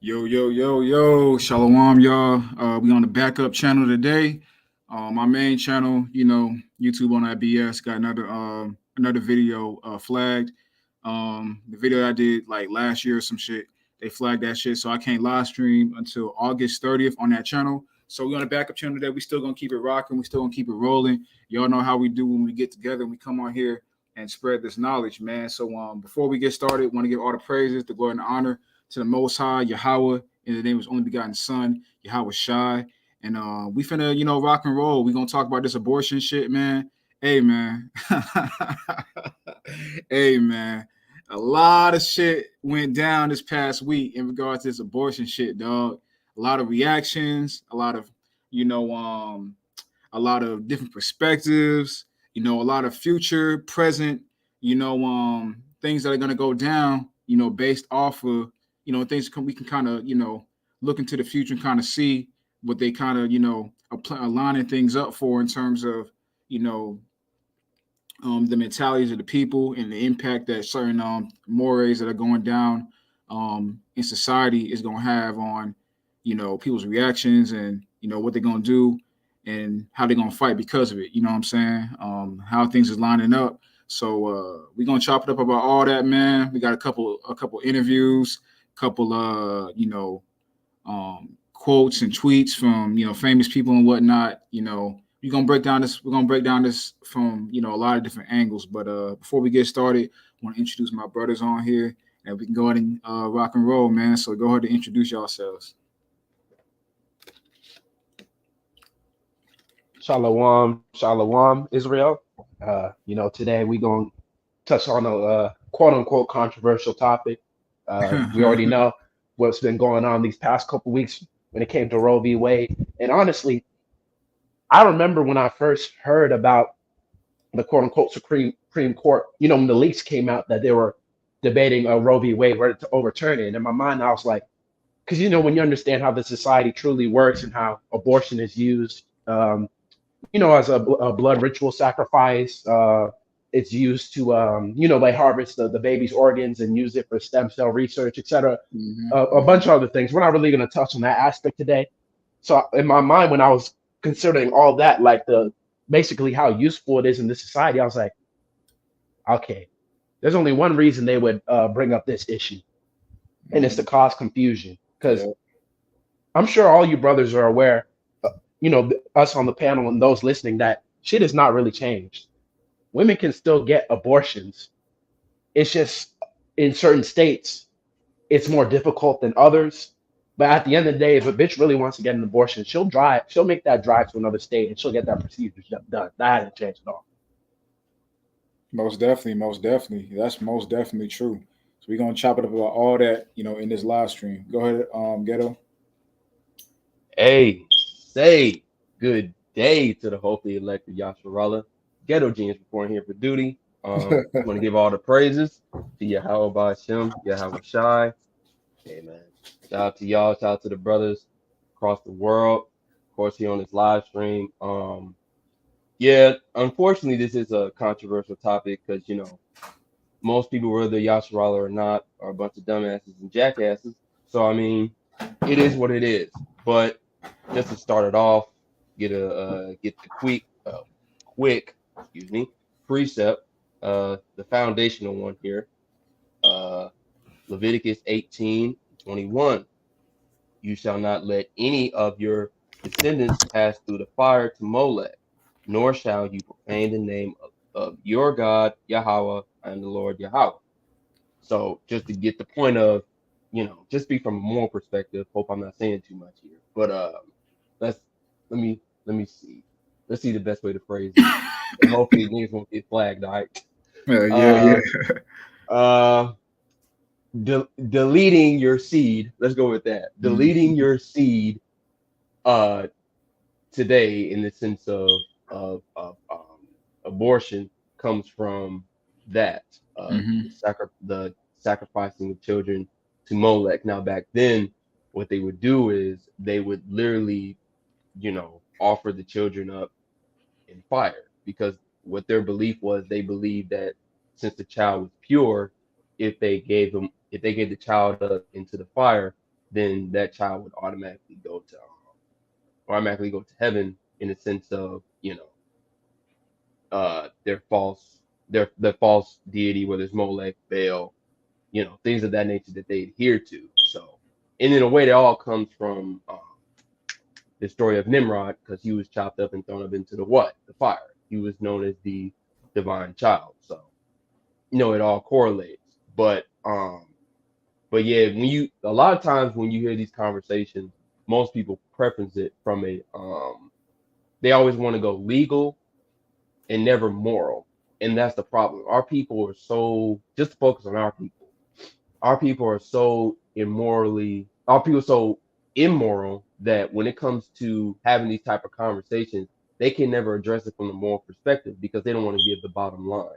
Yo, yo, yo, yo, Shalom, y'all. We on the backup channel today. My main channel, YouTube on IBS got another video flagged. The video I did like last year or some shit, they flagged that shit, so I can't live stream until August 30th on that channel. So we on the backup channel today. We still gonna keep it rocking. We still gonna keep it rolling. Y'all know how we do when we get together and we come on here and spread this knowledge, man. So before we get started, want to give all the praises, the glory, and the honor to the Most High, Yahweh, in the name of His only begotten Son, Yahweh Shai. And we finna, rock and roll. We gonna talk about this abortion shit, man. Hey, man. Hey, man. A lot of shit went down this past week in regards to this abortion shit, dog. A lot of reactions, you know, um, a lot of different perspectives, a lot of future, present, things that are gonna go down, based off of, things we can kind of, look into the future and kind of see what they kind of, aligning things up for in terms of, you know, the mentalities of the people and the impact that certain mores that are going down in society is going to have on, people's reactions and, what they're going to do and how they're going to fight because of it. You know what I'm saying? How things is lining up. So we're going to chop it up about all that, man. We got a couple interviews, couple, quotes and tweets from, famous people and whatnot. We're gonna break down this. We're gonna break down this from a lot of different angles. But before we get started, I want to introduce my brothers on here, and we can go ahead and rock and roll, man. So go ahead and introduce yourselves. Shalom, shalom, Israel. Today we gonna touch on a quote unquote controversial topic. We already know what's been going on these past couple weeks when it came to Roe v. Wade. And honestly, I remember when I first heard about the quote unquote Supreme Court, when the leaks came out that they were debating Roe v. Wade, whether to overturn it. And in my mind, I was like, because when you understand how the society truly works and how abortion is used, as a blood ritual sacrifice. It's used to, they harvest the baby's organs and use it for stem cell research, et cetera. A bunch of other things. We're not really going to touch on that aspect today. So in my mind, when I was considering all that, like basically how useful it is in this society, I was like, okay, there's only one reason they would bring up this issue, and it's to cause confusion. Because I'm sure all you brothers are aware, us on the panel and those listening, that shit has not really changed. Women can still get abortions. It's just in certain states, it's more difficult than others. But at the end of the day, if a bitch really wants to get an abortion, she'll make that drive to another state and she'll get that procedure done. That hasn't changed at all. Most definitely, most definitely. That's most definitely true. So we're gonna chop it up about all that, in this live stream. Go ahead, Ghetto. Hey, say good day to the hopefully elected Yasharala. Ghetto Genius reporting here for duty. Want to give all the praises to Yahweh Hashem, Yahweh Shai. Hey, man. Shout out to y'all. Shout out to the brothers across the world. Of course, here on this live stream. Yeah, unfortunately, this is a controversial topic because, most people, whether Yasharala or not, are a bunch of dumbasses and jackasses. So, I mean, it is what it is. But just to start it off, get the quick, precept, the foundational one here, Leviticus 18:21. You shall not let any of your descendants pass through the fire to Molech, nor shall you profane the name of your God Yahweh and the Lord Yahweh. So just to get the point of, just be from a moral perspective. Hope I'm not saying too much here, but let's let me see. Let's see the best way to phrase it, and hopefully these won't get flagged. All right. Yeah. Deleting your seed. Let's go with that. Deleting your seed. Today, in the sense of abortion, comes from that the sacrificing of children to Molech. Now, back then, what they would do is they would literally, offer the children up in fire, because what their belief was, they believed that since the child was pure, if they gave the child up into the fire, then that child would automatically go to heaven in the sense of, their false deity, whether it's Molech, Baal, things of that nature that they adhere to. So, and in a way, that all comes from the story of Nimrod, because he was chopped up and thrown up into the fire. He was known as the divine child. So, it all correlates. But yeah, a lot of times when you hear these conversations, most people preference it from they always want to go legal and never moral. And that's the problem. Our people are just to focus on our people are so immoral that when it comes to having these type of conversations, they can never address it from the moral perspective because they don't want to give the bottom line.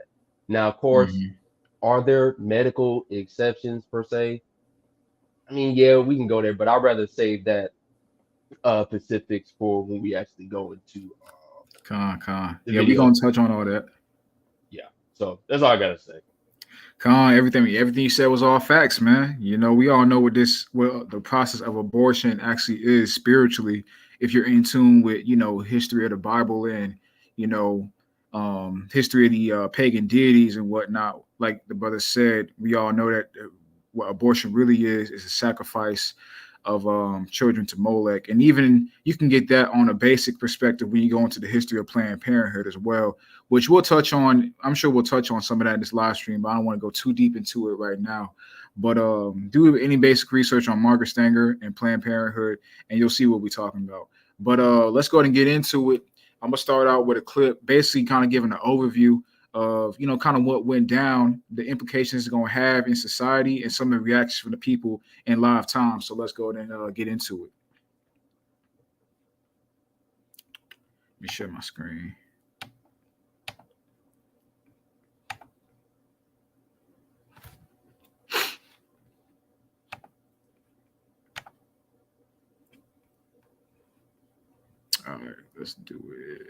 Now, of course, are there medical exceptions per se? I mean, yeah, we can go there, but I'd rather save that specifics for when we actually go into Yeah, we're gonna touch on all that. Yeah, so that's all I gotta say. Everything you said was all facts, man. We all know what the process of abortion actually is spiritually. If you're in tune with, history of the Bible and, history of the pagan deities and whatnot. Like the brother said, we all know that what abortion really is a sacrifice of children to Molech. And even you can get that on a basic perspective when you go into the history of Planned Parenthood as well, which we'll touch on. I'm sure we'll touch on some of that in this live stream, but I don't want to go too deep into it right now. But do any basic research on Margaret Stanger and Planned Parenthood, and you'll see what we're talking about. But let's go ahead and get into it. I'm going to start out with a clip, basically kind of giving an overview of, kind of what went down, the implications it's going to have in society, and some of the reactions from the people in live time. So let's go ahead and get into it. Let me share my screen. All right, let's do it.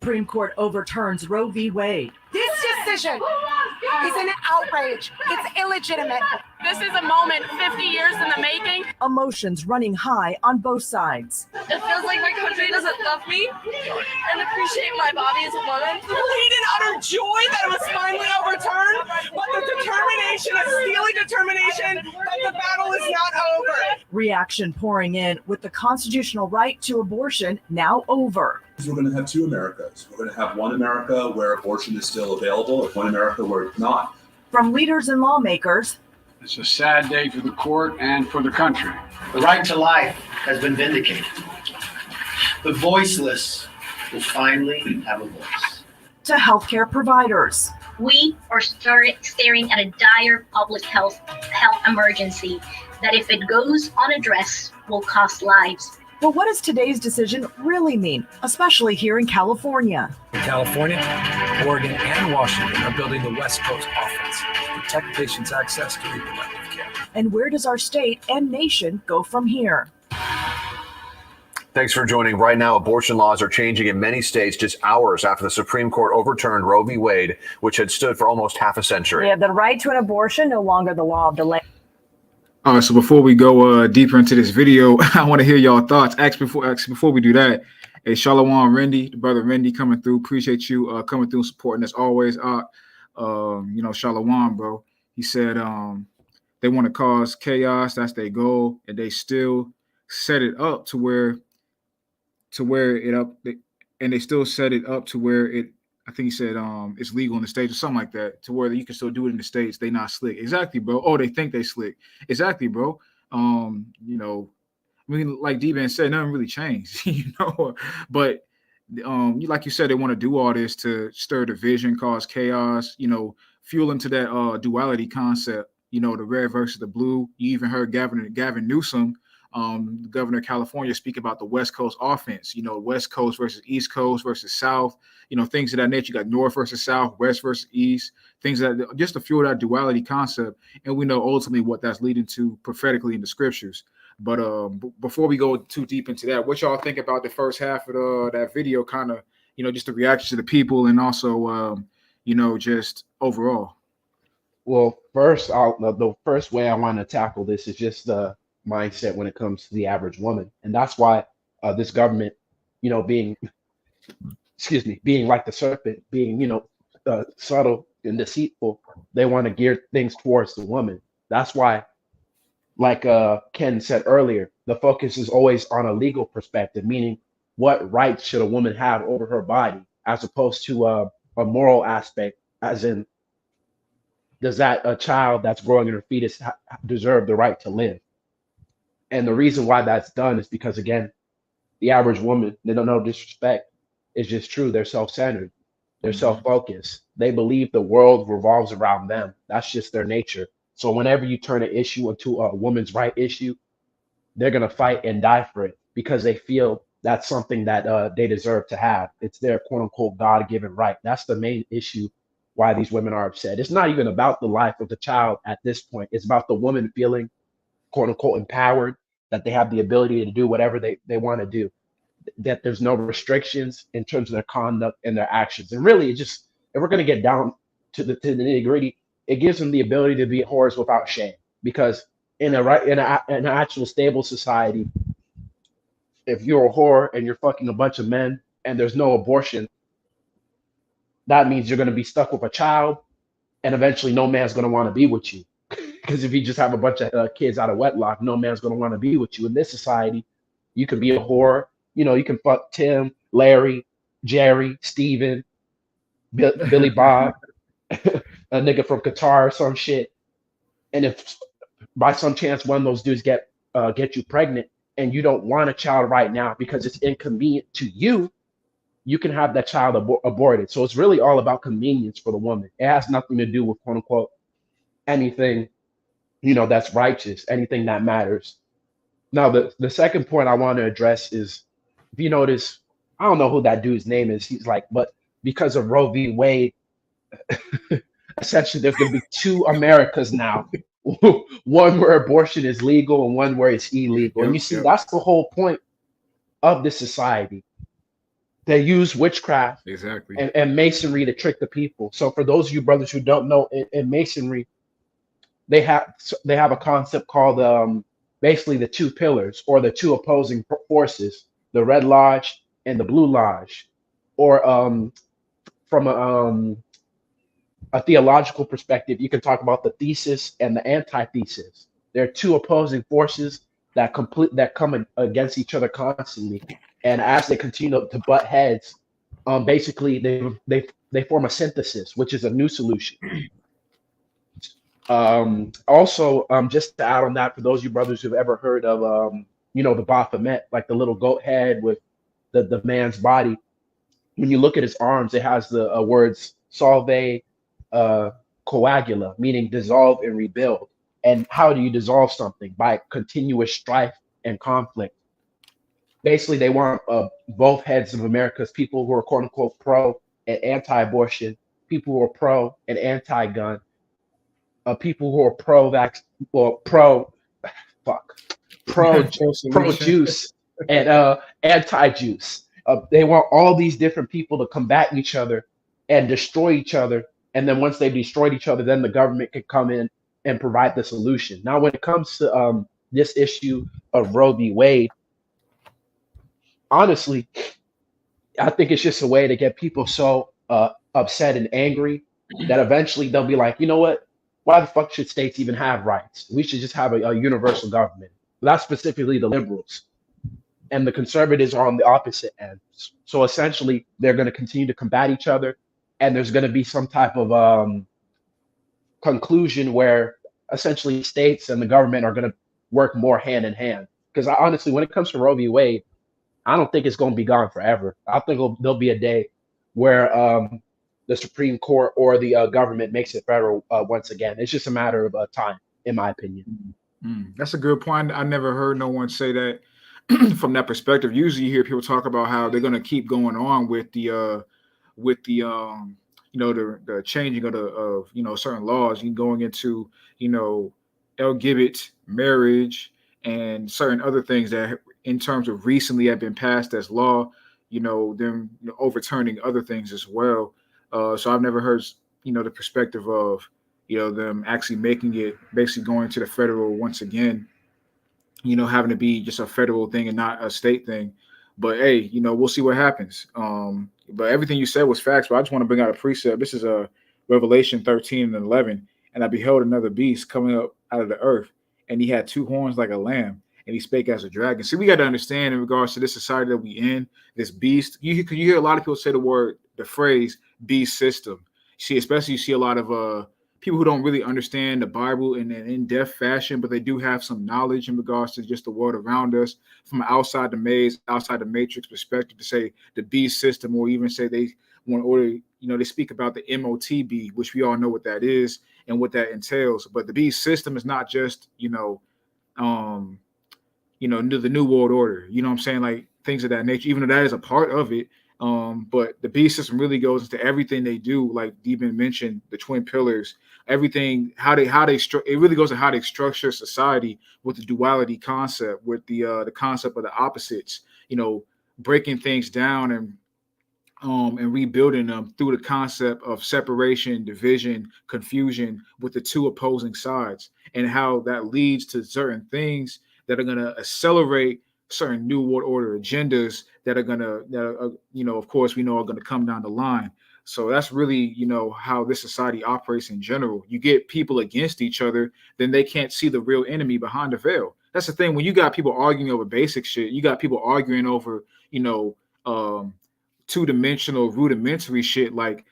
Supreme Court overturns Roe v. Wade. This decision is an outrage. It's illegitimate. This is a moment 50 years in the making. Emotions running high on both sides. It feels like my country doesn't love me and appreciate my body as a woman. Complete and utter joy that it was finally overturned, but the determination, a steely determination that the battle is not over. Reaction pouring in with the constitutional right to abortion now over. We're going to have two Americas. We're going to have one America where abortion is still available and one America where it's not. From leaders and lawmakers. It's a sad day for the court and for the country. The right to life has been vindicated. The voiceless will finally have a voice. To healthcare providers. We are staring at a dire public health emergency that, if it goes unaddressed, will cost lives. But what does today's decision really mean, especially here in California? California, Oregon, and Washington are building the West Coast offense to protect patients' access to reproductive care. And where does our state and nation go from here? Thanks for joining. Right now, abortion laws are changing in many states just hours after the Supreme Court overturned Roe v. Wade, which had stood for almost half a century. Yeah, the right to an abortion, no longer the law of the land. All right, so before we go deeper into this video, I want to hear y'all thoughts. Before we do that, hey, Shalom Rendy, the brother Rendy coming through. Appreciate you coming through and supporting us always. Shalom, bro. He said they want to cause chaos. That's their goal, and they still set it up to where they still set it up to where it. I think he said it's legal in the States or something like that, to where you can still do it in the States. They not slick. Exactly, bro. Oh, they think they slick. Exactly, bro. I mean, like D-Man said, nothing really changed, But like you said, they want to do all this to stir division, cause chaos, fuel into that duality concept, the red versus the blue. You even heard Gavin Newsom, the governor of California, speak about the West Coast offense, West Coast versus East Coast versus South, things of that nature. You got North versus South, West versus East, things that just to fuel that duality concept. And we know ultimately what that's leading to prophetically in the scriptures. But before we go too deep into that, what y'all think about the first half of that video, kind of, just the reaction to the people and also, just overall? Well, the first way I want to tackle this is just the mindset when it comes to the average woman, and that's why this government, being excuse me, being like the serpent, being subtle and deceitful, they want to gear things towards the woman. That's why, like Ken said earlier, the focus is always on a legal perspective, meaning what rights should a woman have over her body, as opposed to a moral aspect, as in does that a child that's growing in her fetus deserve the right to live? And the reason why that's done is because, again, the average woman, they don't know disrespect, is just true. They're self-centered. They're self-focused. They believe the world revolves around them. That's just their nature. So whenever you turn an issue into a woman's right issue, they're gonna fight and die for it because they feel that's something that they deserve to have. It's their quote unquote God-given right. That's the main issue why these women are upset. It's not even about the life of the child at this point. It's about the woman feeling quote unquote empowered, that they have the ability to do whatever they want to do, that there's no restrictions in terms of their conduct and their actions. And really, it just, if we're going to get down to the nitty gritty, it gives them the ability to be whores without shame. Because in an actual stable society, if you're a whore and you're fucking a bunch of men and there's no abortion, that means you're going to be stuck with a child, and eventually no man's going to want to be with you. Because if you just have a bunch of kids out of wedlock, no man's going to want to be with you. In this society, you can be a whore. You can fuck Tim, Larry, Jerry, Steven, Billy Bob, a nigga from Qatar or some shit. And if by some chance one of those dudes get you pregnant and you don't want a child right now because it's inconvenient to you, you can have that child aborted. So it's really all about convenience for the woman. It has nothing to do with quote unquote anything, that's righteous, anything that matters. Now, the second point I want to address is, if you notice, I don't know who that dude's name is. He's like, but because of Roe v. Wade, essentially there's going to be two Americas now. One where abortion is legal and one where it's illegal. And you see, that's the whole point of this society. They use witchcraft and masonry to trick the people. So for those of you brothers who don't know, in masonry, they have a concept called basically the two pillars, or the two opposing forces, the Red Lodge and the Blue Lodge. Or from a theological perspective, you can talk about the thesis and the antithesis. There are two opposing forces that come against each other constantly, and as they continue to butt heads, basically they form a synthesis, which is a new solution. Also, just to add on that, for those of you brothers who've ever heard of the Baphomet, like the little goat head with the man's body, when you look at his arms, it has the words "Solve coagula," meaning dissolve and rebuild. And how do you dissolve something? By continuous strife and conflict. Basically, they want both heads of America's people who are quote unquote pro and anti-abortion, people who are pro and anti-gun, people who are pro-vax, or pro-juice and anti-juice. They want all these different people to combat each other and destroy each other. And then once they've destroyed each other, then the government can come in and provide the solution. Now, when it comes to this issue of Roe v. Wade, honestly, I think it's just a way to get people so upset and angry that eventually they'll be like, you know what? Why the fuck should states even have rights? We should just have a universal government. That's specifically the liberals. And the conservatives are on the opposite end. So essentially, they're going to continue to combat each other, and there's going to be some type of conclusion where essentially states and the government are going to work more hand in hand. Because honestly, when it comes to Roe v. Wade, I don't think it's going to be gone forever. I think there'll be a day where the Supreme Court or the government makes it federal once again. It's just a matter of time, in my opinion. That's a good point. I never heard no one say that from that perspective. Usually you hear people talk about how they're going to keep going on with the changing of certain laws, going into LGBT marriage and certain other things that in terms of recently have been passed as law, them overturning other things as well. So I've never heard the perspective of them actually making it basically going to the federal once again, having to be just a federal thing and not a state thing. But hey, we'll see what happens. But everything you said was facts. But I just want to bring out a precept. This is a Revelation 13 and 11. And I beheld another beast coming up out of the earth, and he had two horns like a lamb, and he spake as a dragon. See, we got to understand in regards to this society that we in, this beast. You hear a lot of people say the phrase beast system. See, especially you see a lot of people who don't really understand the Bible in an in-depth fashion, but they do have some knowledge in regards to just the world around us from outside the maze, outside the matrix perspective, to say the beast system, or even say they want order. They speak about the MOTB, which we all know what that is and what that entails. But the beast system is not just the new world order. You know what I'm saying? Like things of that nature, even though that is a part of it. But the beast system really goes into everything they do, like Deben mentioned, the twin pillars, everything, it really goes to how they structure society with the duality concept, with the concept of the opposites, breaking things down and rebuilding them through the concept of separation, division, confusion with the two opposing sides, and how that leads to certain things that are going to accelerate certain new world order agendas that are going to, of course, we know are going to come down the line. So that's really, how this society operates in general. You get people against each other, then they can't see the real enemy behind the veil. That's the thing. When you got people arguing over basic shit, you got people arguing over, two-dimensional rudimentary shit like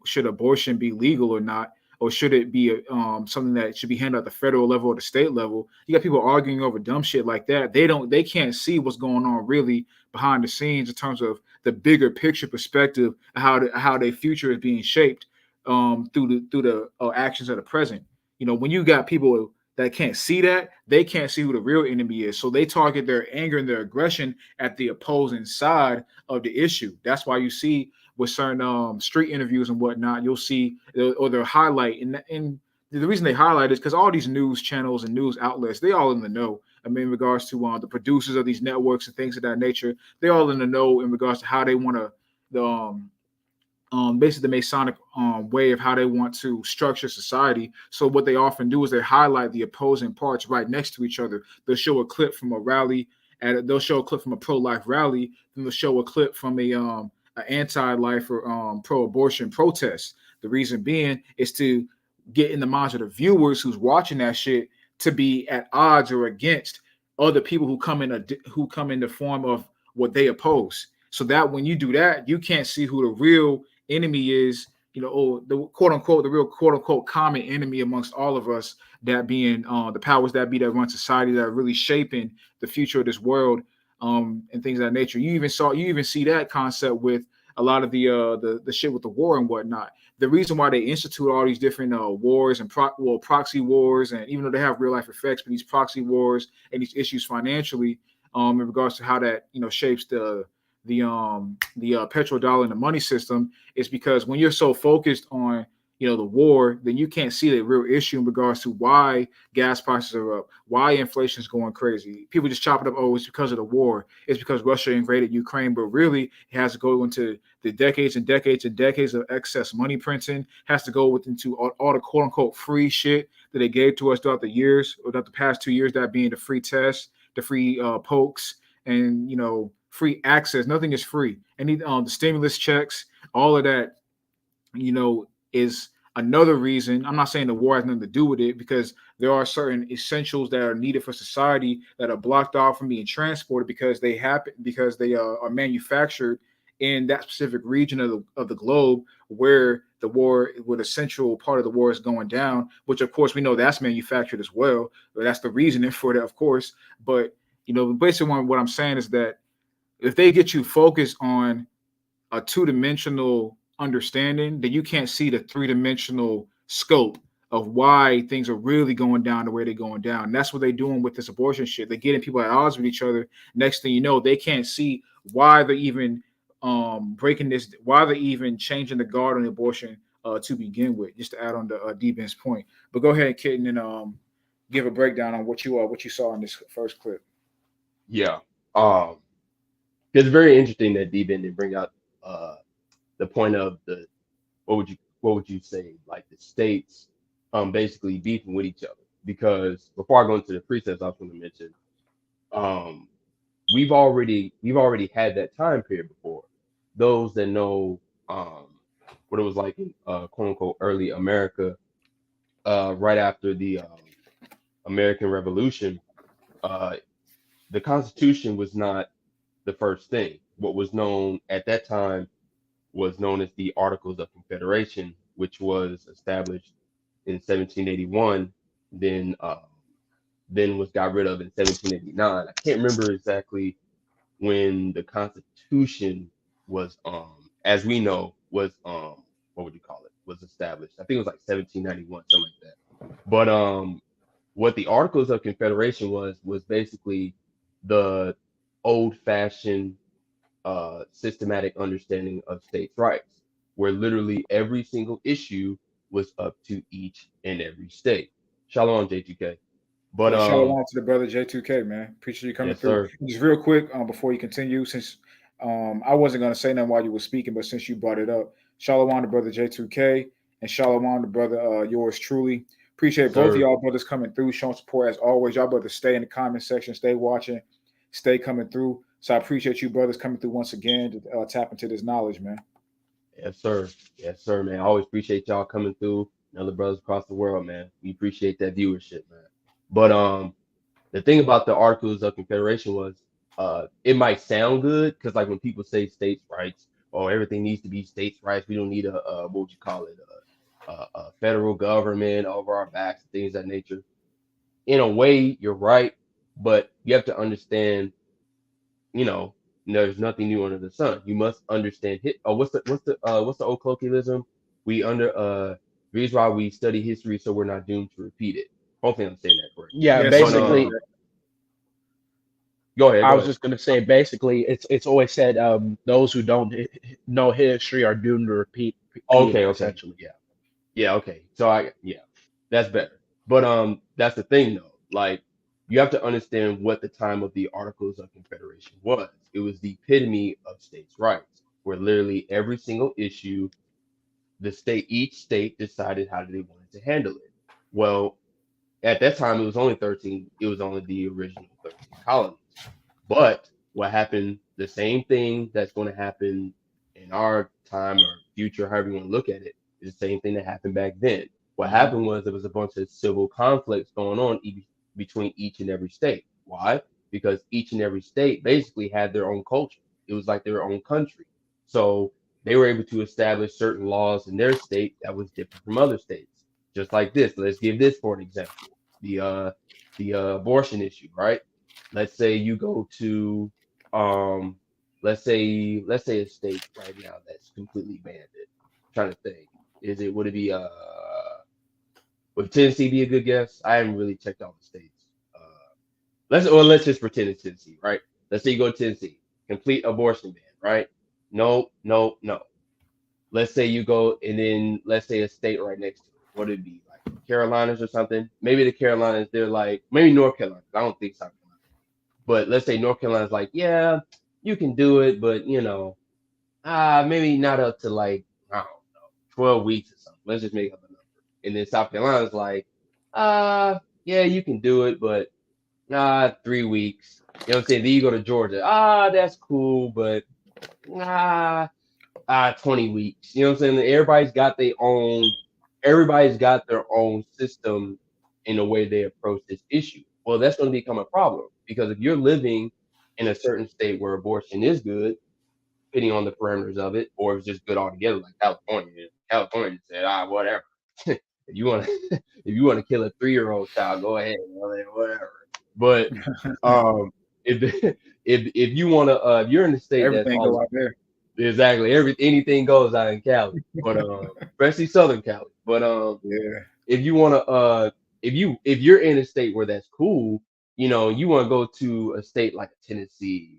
should abortion be legal or not, or should it be something that should be handled at the federal level or the state level. You got people arguing over dumb shit like that. They can't see what's going on really behind the scenes in terms of the bigger picture perspective of how their future is being shaped through the actions of the present. When you got people that can't see that, they can't see who the real enemy is. So they target their anger and their aggression at the opposing side of the issue. That's why you see with certain street interviews and whatnot, you'll see, or they'll highlight, and the reason they highlight is because all these news channels and news outlets, they all in the know. I mean, in regards to the producers of these networks and things of that nature, they're all in the know in regards to how they want to, basically the Masonic way of how they want to structure society. So what they often do is they highlight the opposing parts right next to each other. They'll show a clip from a rally, and they'll show a clip from a pro-life rally, then they'll show a clip from an anti-life or pro-abortion protest. The reason being is to get in the minds of the viewers who's watching that shit to be at odds or against other people who come in the form of what they oppose. So that when you do that, you can't see who the real enemy is, or the quote unquote, the real quote unquote common enemy amongst all of us, that being the powers that be that run society, that are really shaping the future of this world, and things of that nature. You even see that concept with a lot of the shit with the war and whatnot. The reason why they institute all these different wars and proxy wars, and even though they have real life effects, but these proxy wars and these issues financially, in regards to how that shapes the petrodollar and the money system, is because when you're so focused on the war, then you can't see the real issue in regards to why gas prices are up, why inflation is going crazy. People just chop it up. Oh, it's because of the war. It's because Russia invaded Ukraine. But really, it has to go into the decades and decades and decades of excess money printing. Has to go into all the quote unquote free shit that they gave to us throughout the years, or throughout the past 2 years. That being the free tests, the free pokes, and free access. Nothing is free. And the stimulus checks, all of that, is another reason. I'm not saying the war has nothing to do with it, because there are certain essentials that are needed for society that are blocked off from being transported because they are manufactured in that specific region of the globe where the central part of the war is going down, which of course we know that's manufactured as well. But that's the reasoning for that, of course. But basically what I'm saying is that if they get you focused on a two-dimensional understanding, then you can't see the three-dimensional scope of why things are really going down the way they're going down. And that's what they're doing with this abortion shit. They're getting people at odds with each other. Next thing you know, they can't see why they're even breaking this, why they're even changing the guard on abortion to begin with, just to add on to D-Ben's point. But go ahead, Kitten, and give a breakdown on what you saw in this first clip. Yeah. It's very interesting that D-Ben did bring out the point of what would you say, like the states basically beefing with each other. Because before I go into the precepts, I was going to mention, um, we've already had that time period before. Those that know what it was like in quote unquote early America, right after the American Revolution, uh, the Constitution was not the first thing. What was known at that time was known as the Articles of Confederation, which was established in 1781, then was got rid of in 1789. I can't remember exactly when the Constitution was, as we know, was what would you call it? Was established. I think it was like 1791, something like that. But what the Articles of Confederation was basically the old-fashioned systematic understanding of states' rights, where literally every single issue was up to each and every state. Shalom, J2K. But Hey, shalom to the brother J2K, man. Appreciate you coming yes, through. sir. Just real quick, before you continue, since I wasn't going to say nothing while you were speaking, but since you brought it up, shalom to brother J2K and shalom to brother yours truly. Appreciate Yes, both of sir. y'all brothers coming through, showing support as always. Y'all brothers stay in the comment section, stay watching, stay coming through. So I appreciate you brothers coming through once again to tap into this knowledge, man. Yes, sir. Yes, sir, man. I always appreciate y'all coming through and other brothers across the world, man. We appreciate that viewership, man. But the thing about the Articles of Confederation was it might sound good because like when people say states' rights or everything needs to be states' rights, we don't need a what would you call it, a federal government over our backs and things of that nature. In a way, you're right, but you have to understand, you know, there's nothing new under the sun. You must understand what's the old colloquialism? We under the reason why we study history so we're not doomed to repeat it. Hopefully I'm saying that correctly. Yeah, Yes, But something like basically, that. go ahead, I go was ahead. just gonna say, basically, it's always said, those who don't know history are doomed to repeat it. Okay, okay. Essentially, yeah. Yeah, okay. So yeah, that's better. But that's the thing though. Like you have to understand what the time of the Articles of Confederation was. It was the epitome of states' rights, where literally every single issue, each state decided how they wanted to handle it. Well, at that time it was only 13, it was only the original 13 colonies. But what happened, the same thing that's going to happen in our time or future, however you want to look at it, is the same thing that happened back then. What Mhm. happened was there was a bunch of civil conflicts going on between each and every state. Why? Because each and every state basically had their own culture. It was like their own country. So they were able to establish certain laws in their state that was different from other states. Just like this. Let's give this for an example. The abortion issue, right? Let's say you go to um let's say a state right now that's completely banned it. Trying to think. Would it be would Tennessee be a good guess? I haven't really checked all the states. Let's just pretend it's Tennessee, right? Let's say you go to Tennessee, complete abortion ban, right? No, no, no. Let's say you go and then let's say a state right next to it. What would it be like Carolinas or something? Maybe the Carolinas, they're like maybe North Carolina. I don't think South Carolina. But let's say North Carolina's like, yeah, you can do it, but maybe not up to like, I don't know, 12 weeks or something. Let's just make up a number. And then South Carolina's like, yeah, you can do it, but 3 weeks. You know what I'm saying? Then you go to Georgia. That's cool, but ah, 20 weeks. You know what I'm saying? Everybody's got their own system in the way they approach this issue. Well, that's going to become a problem because if you're living in a certain state where abortion is good, depending on the parameters of it, or if it's just good altogether, like California. California said, whatever. if you want to, if you want to kill a 3-year-old child, go ahead, whatever. But um, if if you want to, if you're in the state that's Everything all go out there. exactly anything goes out in Cali, but especially Southern Cali. But Yeah. if you want to if you're in a state where that's cool, you want to go to a state like Tennessee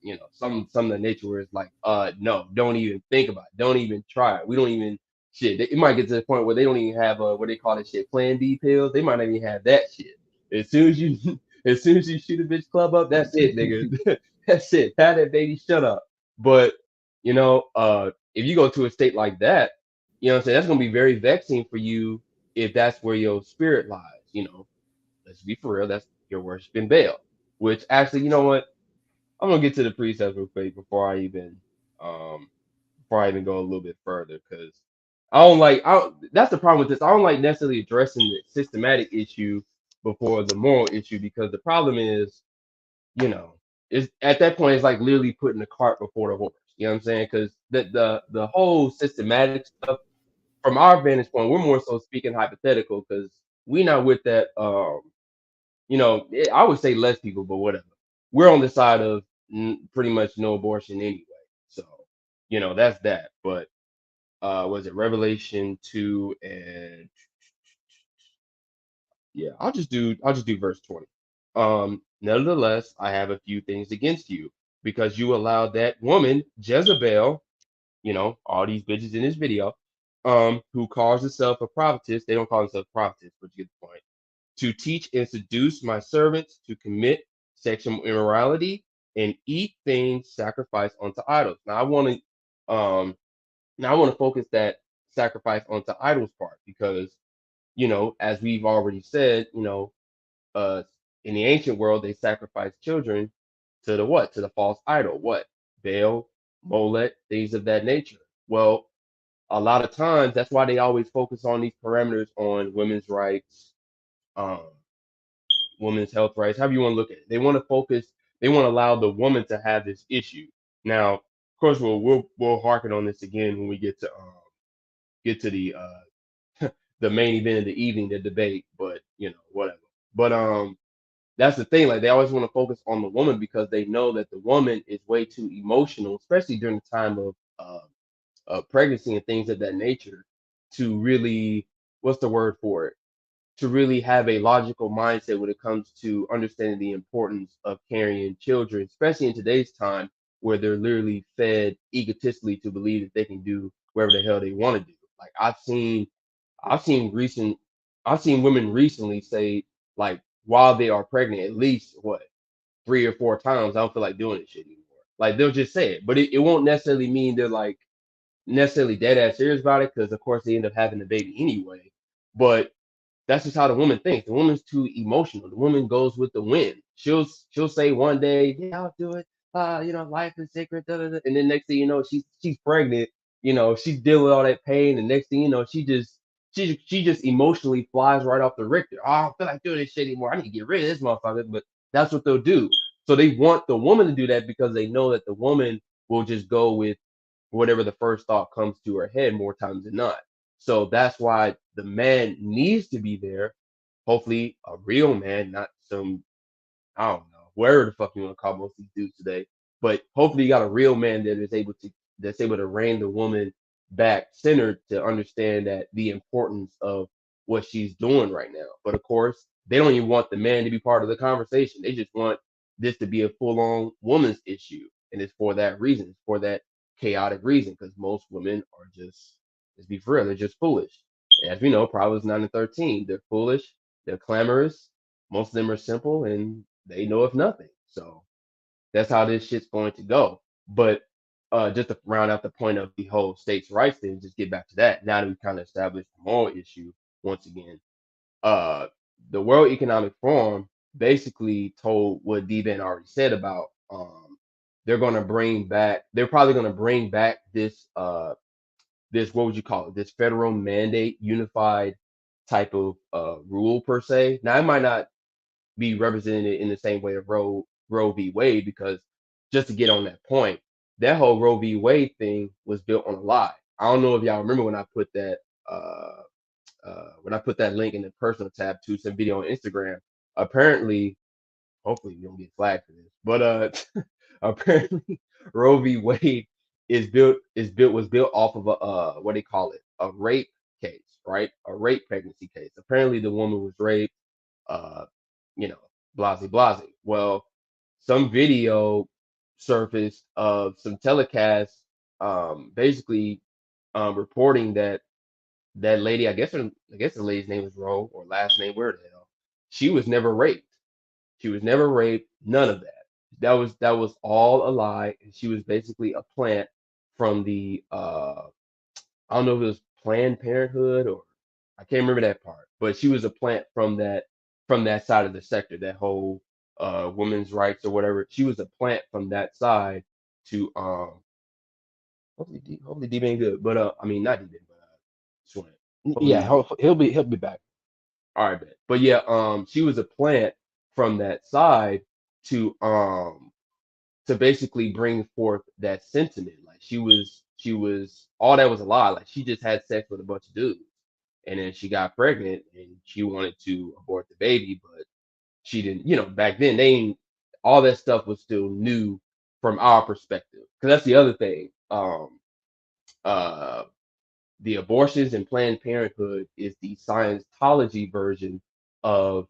or some of the nature where it's like no, don't even think about it, don't even try it, we don't even shit. It might get to the point where they don't even have what they call that shit Plan B pills. They might not even have that shit. As soon as you as soon as you shoot a bitch club up, that's it, nigga. That's it. Pat that baby, shut up. But if you go to a state like that, you know what I'm saying, that's gonna be very vexing for you if that's where your spirit lies, let's be for real, that's your worshiping Baal. Which actually, you know what? I'm gonna get to the precepts real quick um before I even go a little bit further, because that's the problem with this. I don't like necessarily addressing the systematic issue before the moral issue, because the problem is, you know, is at that point it's like literally putting the cart before the horse. You know what I'm saying? Because the whole systematic stuff, from our vantage point, we're more so speaking hypothetical, because we not with that. I would say less people, but whatever. We're on the side of pretty much no abortion anyway. So, that's that. But was it Revelation 2 and yeah, I'll just do verse 20. Nevertheless, I have a few things against you, because you allowed that woman, Jezebel, all these bitches in this video, who calls herself a prophetess. They don't call themselves prophetess, but you get the point. To teach and seduce my servants to commit sexual immorality and eat things sacrificed unto idols. Um now I want to focus that sacrifice unto idols part, because as we've already said, uh in the ancient world they sacrificed children to the what? To the false idol. What? Baal, Molech, things of that nature. Well, a lot of times that's why they always focus on these parameters on women's rights, um, women's health rights, however you want to look at it. They want to focus, they want to allow the woman to have this issue. Now, of course, we'll harken on this again when we get to the main event of the evening, the debate. But whatever. But that's the thing. Like, they always want to focus on the woman, because they know that the woman is way too emotional, especially during the time of pregnancy and things of that nature, to really, what's the word for it? To really have a logical mindset when it comes to understanding the importance of carrying children, especially in today's time where they're literally fed egotistically to believe that they can do whatever the hell they want to do. Like, I've seen recent I've seen women recently say, like, while they are pregnant, at least what, 3 or 4 times, I don't feel like doing this shit anymore. Like, they'll just say it, but it won't necessarily mean they're like necessarily dead ass serious about it, because of course they end up having the baby anyway. But that's just how the woman thinks. The woman's too emotional. The woman goes with the wind. She'll say one day, yeah, I'll do it. Life is sacred. Da, da, da. And then next thing you know, she's pregnant. She's dealing with all that pain. And next thing you know, she just emotionally flies right off the Richter. Oh, I don't feel like doing this shit anymore. I need to get rid of this motherfucker. But that's what they'll do. So they want the woman to do that, because they know that the woman will just go with whatever the first thought comes to her head more times than not. So that's why the man needs to be there. Hopefully, a real man, not some, I don't know, whatever the fuck you want to call most of these dudes today. But hopefully, you got a real man that's able to rein the woman back centered, to understand that the importance of what she's doing right now. But of course, they don't even want the man to be part of the conversation. They just want this to be a full-on woman's issue, and it's for that reason. It's for that chaotic reason, because most women are just, let's be for real, they're just foolish. And as we know, Proverbs 9 and 13, they're foolish, they're clamorous, most of them are simple, and they know of nothing. So that's how this shit's going to go. But just to round out the point of the whole states' rights thing, just get back to that. Now that we've kind of established the moral issue once again, uh, the World Economic Forum basically told what D-Ben already said about they're probably going to bring back this, what would you call it, this federal mandate unified type of rule per se. Now, it might not be represented in the same way of Roe v. Wade, because just to get on that point, that whole Roe v. Wade thing was built on a lie. I don't know if y'all remember when I put that link in the personal tab to some video on Instagram. Apparently, hopefully you don't get flagged for this, but apparently Roe v. Wade was built off of a what do they call it, a rape case, right? A rape pregnancy case. Apparently the woman was raped, uh, you know, blase. Well, some video surfaced of some telecasts, basically reporting that that lady, I guess the lady's name was Roe, or last name, where the hell, she was never raped. She was never raped, none of that. That was all a lie, and she was basically a plant from the I don't know if it was Planned Parenthood, or I can't remember that part, but she was a plant from that side of the sector, that whole women's rights or whatever. She was a plant from that side to hopefully D been good, but I mean not D been, but Swan. Hopefully Yeah, he's good. he'll be back. All right, bet. But yeah, she was a plant from that side to basically bring forth that sentiment. Like she was all that was a lie. Like she just had sex with a bunch of dudes, and then she got pregnant and she wanted to abort the baby, but she didn't. You know, back then they ain't, all that stuff was still new from our perspective. Because that's the other thing. Uh, the abortions and Planned Parenthood is the Scientology version of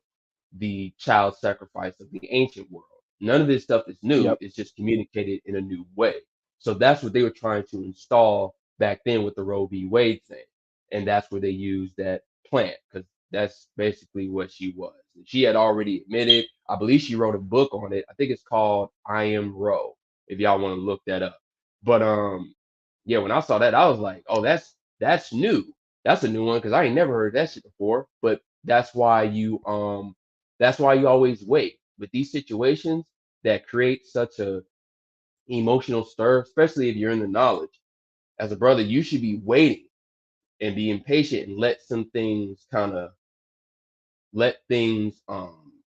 the child sacrifice of the ancient world. None of this stuff is new. Yep. It's just communicated in a new way. So that's what they were trying to install back then with the Roe v. Wade thing. And that's where they used that plant because that's basically what she was. And she had already admitted, I believe she wrote a book on it. I think it's called I Am Roe, if y'all want to look that up. But yeah, when I saw that, I was like, oh, that's new. That's a new one because I ain't never heard that shit before. But that's why you always wait with these situations that create such a emotional stir, especially if you're in the knowledge. As a brother, you should be waiting and be impatient and let things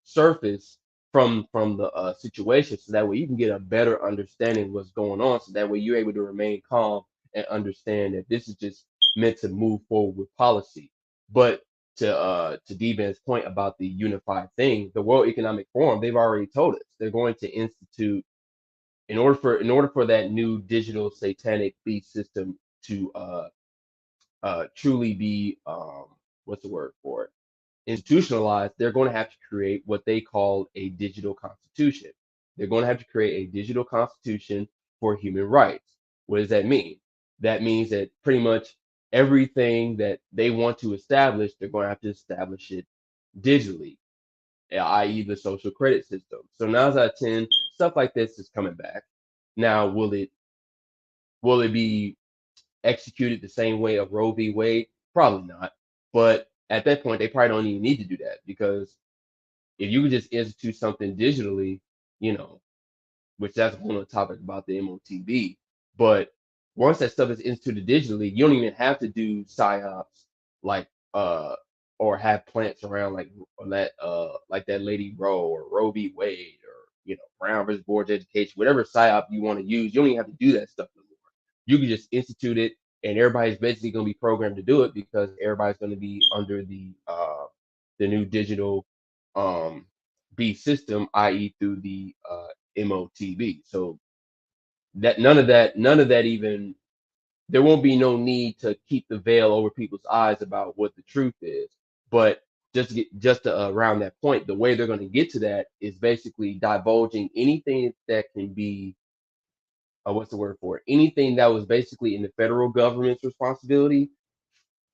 surface from the situation so that way you can get a better understanding of what's going on so that way you're able to remain calm and understand that this is just meant to move forward with policy. But to D-Ben's point about the unified thing, the World Economic Forum, they've already told us they're going to institute in order for that new digital satanic beast system to truly be what's the word for it, institutionalized, they're going to have to create what they call a digital constitution. They're going to have to create a digital constitution for human rights. What does that mean? That means that pretty much everything that they want to establish, they're going to have to establish it digitally, i.e., the social credit system. So 9 out of 10, stuff like this is coming back. Now, will it be executed the same way of Roe v. Wade? Probably not. But at that point, they probably don't even need to do that because if you could just institute something digitally, you know, which that's a whole other topic about the MOTB. But once that stuff is instituted digitally, you don't even have to do psyops like or have plants around like that lady Roe or Roe v. Wade or Brown versus Board of Education, whatever psyop you want to use. You don't even have to do that stuff no more. You can just institute it, and everybody's basically going to be programmed to do it because everybody's going to be under the new digital B system, i.e., through the MOTB. So that none of that even there won't be no need to keep the veil over people's eyes about what the truth is. But around that point, the way they're going to get to that is basically divulging anything that can be what's the word for it? Anything that was basically in the federal government's responsibility,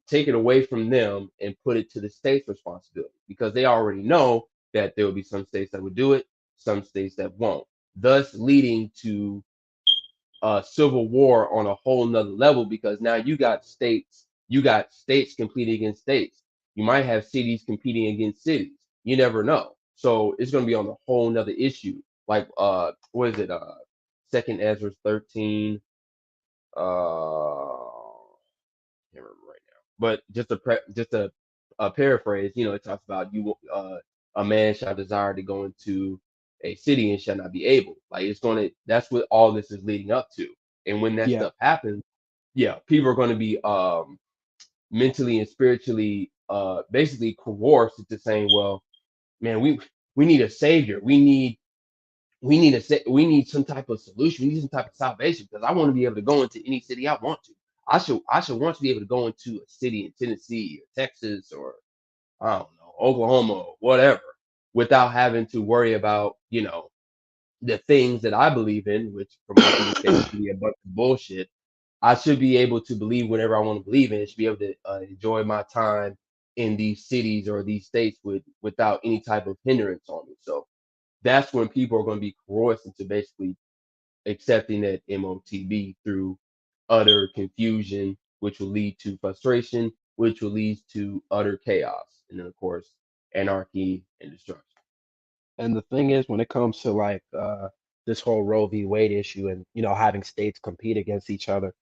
take it away from them and put it to the state's responsibility because they already know that there will be some states that would do it, some states that won't, thus leading to a civil war on a whole nother level because now you got states competing against states. You might have cities competing against cities. You never know. So it's going to be on a whole nother issue. Like what is it? Second Ezra 13. Can't remember right now. But a paraphrase, it talks about a man shall desire to go into a city and shall not be able. Like that's what all this is leading up to. And when that Yeah. stuff happens, yeah, people are going to be mentally and spiritually basically coerced into saying, well, man, we need a savior. We need some type of solution. We need some type of salvation because I want to be able to go into any city I want to. I should want to be able to go into a city in Tennessee or Texas or I don't know, Oklahoma or whatever without having to worry about, the things that I believe in, which from my people can be a bunch of bullshit. I should be able to believe whatever I want to believe in. I should be able to enjoy my time in these cities or these states without any type of hindrance on me. So that's when people are going to be coerced into basically accepting that MOTB through utter confusion, which will lead to frustration, which will lead to utter chaos, and then of course anarchy and destruction. And the thing is, when it comes to like this whole Roe v. Wade issue and having states compete against each other,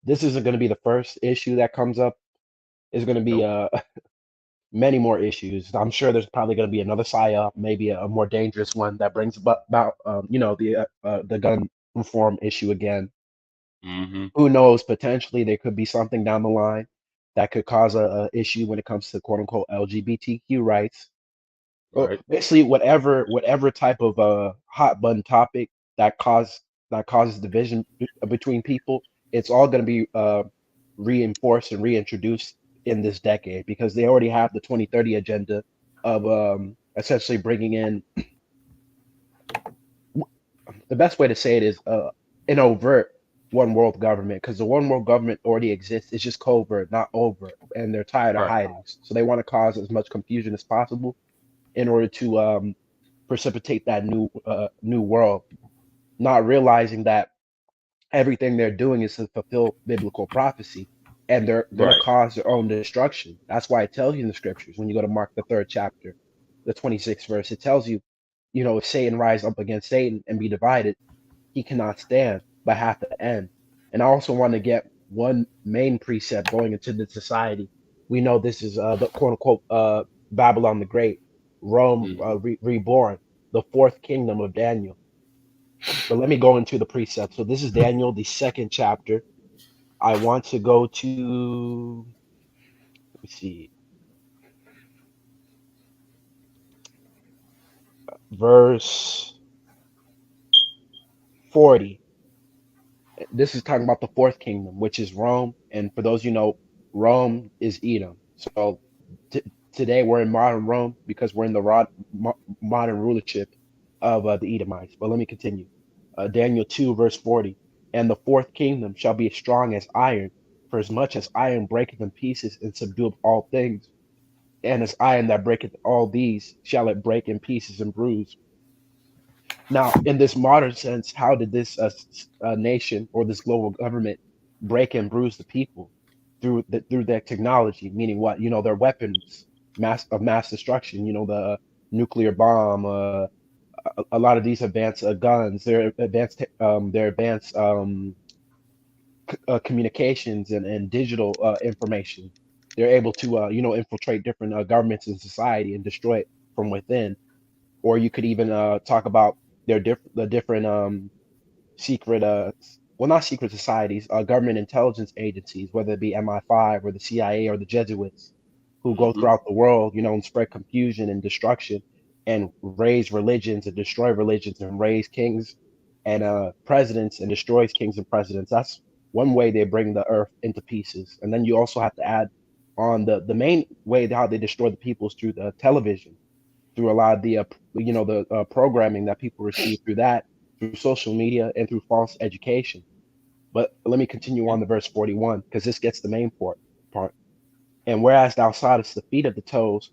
this isn't going to be the first issue that comes up. It's going to be many more issues. I'm sure there's probably going to be another PSYOP, maybe a more dangerous one that brings about the gun reform issue again. Mm-hmm. Who knows? Potentially there could be something down the line that could cause a issue when it comes to quote unquote LGBTQ rights. Well, Right. basically, whatever type of hot button topic that causes division between people, it's all going to be reinforced and reintroduced in this decade because they already have the 2030 agenda of essentially bringing in the best way to say it is an overt one world government because the one world government already exists. It's just covert, not overt, and they're tired of Right. hiding. So they want to cause as much confusion as possible in order to precipitate that new world, not realizing that everything they're doing is to fulfill biblical prophecy, and they're going to Right. cause their own destruction. That's why it tells you in the scriptures when you go to Mark the 3rd chapter, the 26th verse, it tells you, if Satan rise up against Satan and be divided, he cannot stand but have to end. And I also want to get one main precept going into the society. We know this is the quote unquote Babylon the Great, Rome Mm-hmm. reborn, the fourth kingdom of Daniel. But let me go into the precept. So this is Daniel, the 2nd chapter. I want to go to, let me see, verse 40. This is talking about the fourth kingdom, which is Rome. And for those Rome is Edom. So t- today we're in modern Rome because we're in the modern rulership of the Edomites. But let me continue. Daniel 2, verse 40. And the fourth kingdom shall be as strong as iron, for as much as iron breaketh in pieces and subdueth all things, and as iron that breaketh all these shall it break in pieces and bruise. Now, in this modern sense, how did this nation or this global government break and bruise the people through their technology? Meaning what? Their weapons, mass destruction. The nuclear bomb. A lot of these advanced guns, their advanced communications and digital information. They're able to infiltrate different governments and society and destroy it from within. Or you could even talk about the different secret well, not secret societies, government intelligence agencies, whether it be MI5 or the CIA or the Jesuits, who go Mm-hmm. throughout the world, and spread confusion and destruction and raise religions and destroy religions and raise kings and presidents and destroys kings and presidents. That's one way they bring the earth into pieces. And then you also have to add on the main way how they destroy the people is through the television, through a lot of the the programming that people receive through that, through social media, and through false education. But let me continue on to verse 41 because this gets the main part. And whereas thou soughtest the feet of the toes,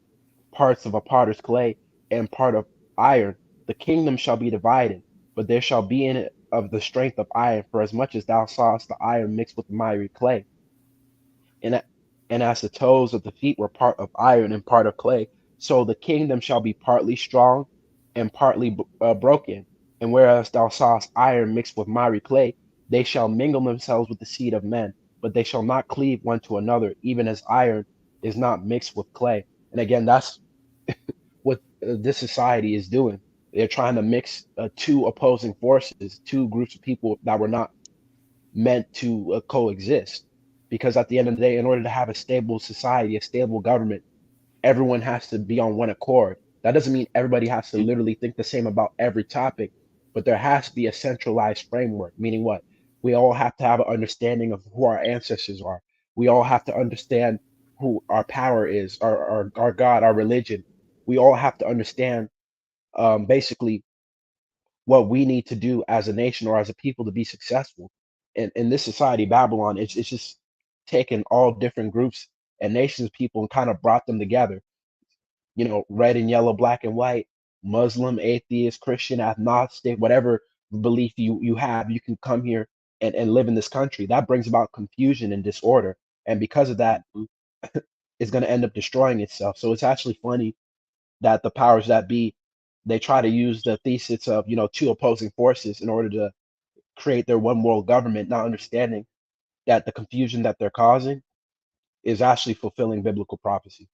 parts of a potter's clay, and part of iron, the kingdom shall be divided, but there shall be in it of the strength of iron, for as much as thou sawest the iron mixed with miry clay. And, and as the toes of the feet were part of iron and part of clay, so the kingdom shall be partly strong and partly broken. And whereas thou sawest iron mixed with miry clay, they shall mingle themselves with the seed of men, but they shall not cleave one to another, even as iron is not mixed with clay. And again, that's what this society is doing. They're trying to mix two opposing forces, two groups of people that were not meant to coexist. Because at the end of the day, in order to have a stable society, a stable government, everyone has to be on one accord. That doesn't mean everybody has to literally think the same about every topic, but there has to be a centralized framework, meaning what? We all have to have an understanding of who our ancestors are. We all have to understand who our power is, our God, our religion. We all have to understand basically what we need to do as a nation or as a people to be successful. And in this society, Babylon, it's just taken all different groups and nations of people and kind of brought them together. Red and yellow, black and white, Muslim, atheist, Christian, agnostic, whatever belief you have, you can come here and live in this country. That brings about confusion and disorder. And because of that, is going to end up destroying itself. So it's actually funny that the powers that be, they try to use the thesis of, two opposing forces in order to create their one world government, not understanding that the confusion that they're causing is actually fulfilling biblical prophecy.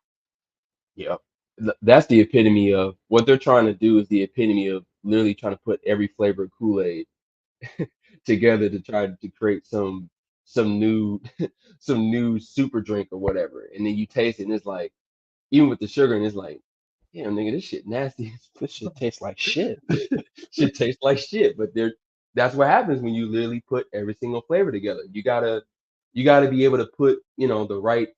Yep. That's the epitome of what they're trying to do, is the epitome of literally trying to put every flavor of Kool-Aid together to try to create some new some new super drink or whatever. And then you taste it and it's like, even with the sugar, and it's like, damn nigga, this shit nasty. This shit tastes like shit. Shit tastes like shit. But that's what happens when you literally put every single flavor together. You gotta be able to put, the right,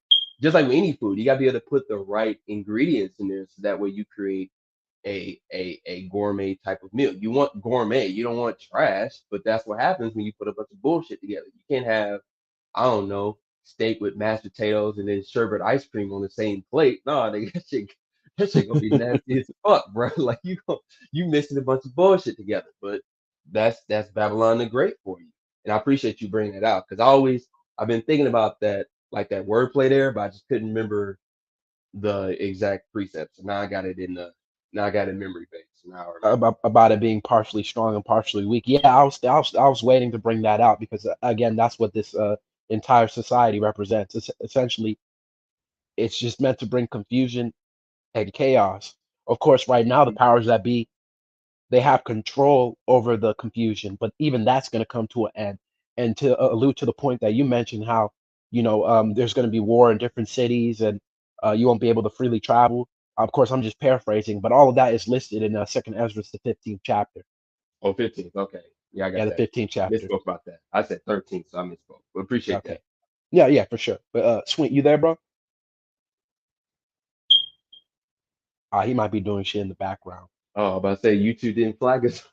just like with any food, you gotta be able to put the right ingredients in there so that way you create a gourmet type of meal. You want gourmet, you don't want trash, but that's what happens when you put a bunch of bullshit together. You can't have, I don't know, steak with mashed potatoes and then sherbet ice cream on the same plate. No, nigga, that shit gonna be nasty as fuck, bro. Like you mixing a bunch of bullshit together. But that's Babylon the Great for you. And I appreciate you bringing that out, because I've been thinking about that, like that wordplay there, but I just couldn't remember the exact precepts. And now I got it in memory base. Now I remember. About it being partially strong and partially weak. Yeah, I was waiting to bring that out because again, that's what this entire society represents. It's essentially, it's just meant to bring confusion and chaos. Of course, right now the powers that be, they have control over the confusion, but even that's going to come to an end. And to allude to the point that you mentioned, how there's going to be war in different cities, and you won't be able to freely travel. Of course, I'm just paraphrasing, but all of that is listed in Second Ezra, the 15th chapter. Oh, 15th. Okay. Yeah, I got Yeah, the that. 15th chapter. Misspoke about that. I said 13th, so I misspoke. But appreciate Okay. that. Yeah, for sure. But Swint, you there, bro? He might be doing shit in the background. Oh, about to say YouTube didn't flag us.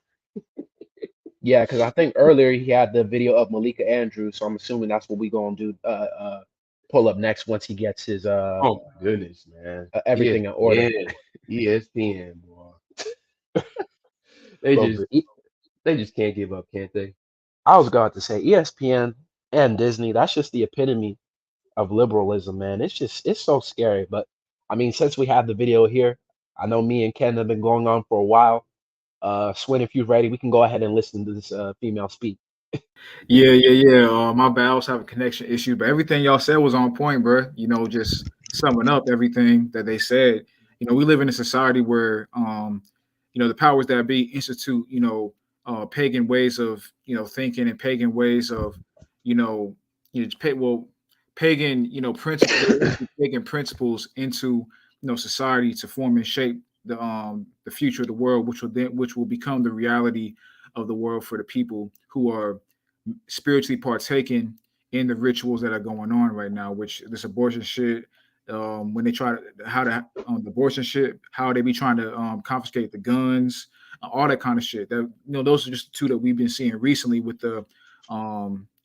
Yeah, because I think earlier he had the video of Malika Andrews, so I'm assuming that's what we gonna do. Pull up next once he gets his Oh my goodness, man. everything in order. ESPN, boy. Bro, They just can't give up, can't they? I was going to say ESPN and Disney. That's just the epitome of liberalism, man. It's so scary. But I mean, since we have the video here, I know me and Ken have been going on for a while. Swin, if you're ready, we can go ahead and listen to this female speak. Yeah. My bad. I was having a connection issue, but everything y'all said was on point, bro. Just summing up everything that they said. We live in a society where, the powers that be institute, pagan ways of, thinking, and pagan ways of, pagan, principles, pagan principles into, society to form and shape the future of the world, which will become the reality of the world for the people who are spiritually partaking in the rituals that are going on right now, which this abortion shit, when they try to the abortion shit, how they be trying to confiscate the guns, all that kind of shit. That those are just the two that we've been seeing recently with the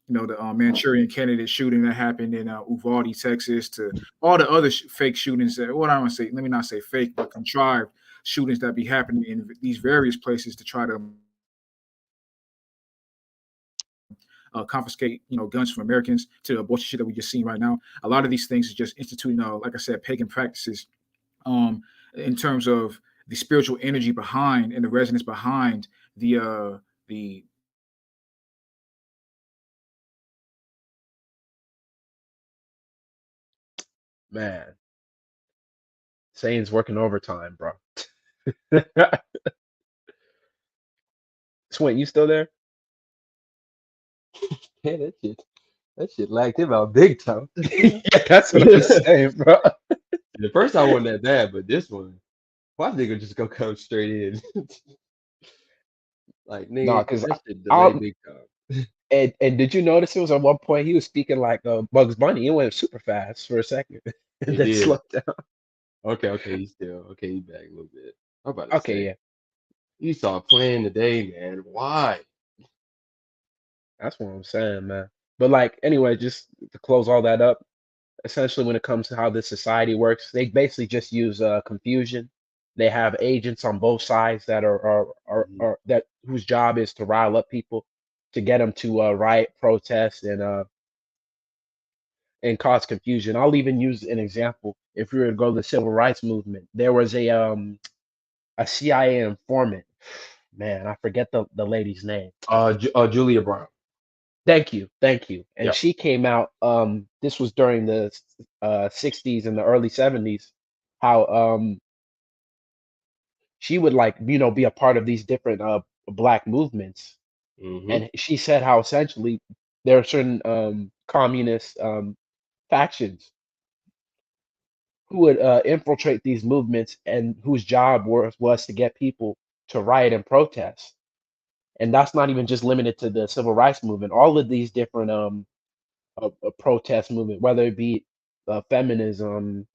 Manchurian candidate shooting that happened in Uvalde, Texas, to all the other fake shootings that, what I want to say, let me not say fake, but contrived shootings that be happening in these various places to try to confiscate, guns from Americans, to the abortion shit that we just seen right now. A lot of these things is just instituting, like I said, pagan practices, in terms of the spiritual energy behind and the resonance behind the Man, Sane's working overtime, bro. Swint, you still there? Yeah, that shit lagged him out big time. Yeah, that's what I'm saying, bro. The first time wasn't that bad, but this one, why nigga just go come straight in? Like, No, nigga, because that shit delayed big time. and did you notice it was at one point he was speaking like Bugs Bunny? It went super fast for a second, and It then did. slowed down. Okay, he's back a little bit. I'm about to Okay, say, yeah, you saw playing today, man. Why? that's what I'm saying, man. But like, anyway, just to close all that up, essentially, when it comes to how this society works, they basically just use confusion. They have agents on both sides that are that whose job is to rile up people, to get them to riot, protest, and and cause confusion. I'll even use an example. If we were to go to the civil rights movement, there was a CIA informant. Man, I forget the lady's name. Julia Brown. Thank you. And Yep. she came out. This was during the 60s and the early 70s. How she would be a part of these different black movements, Hmm. and she said how essentially there are certain communist factions who would infiltrate these movements and whose job was to get people to riot and protest. And that's not even just limited to the civil rights movement. All of these different protest movement, whether it be feminism,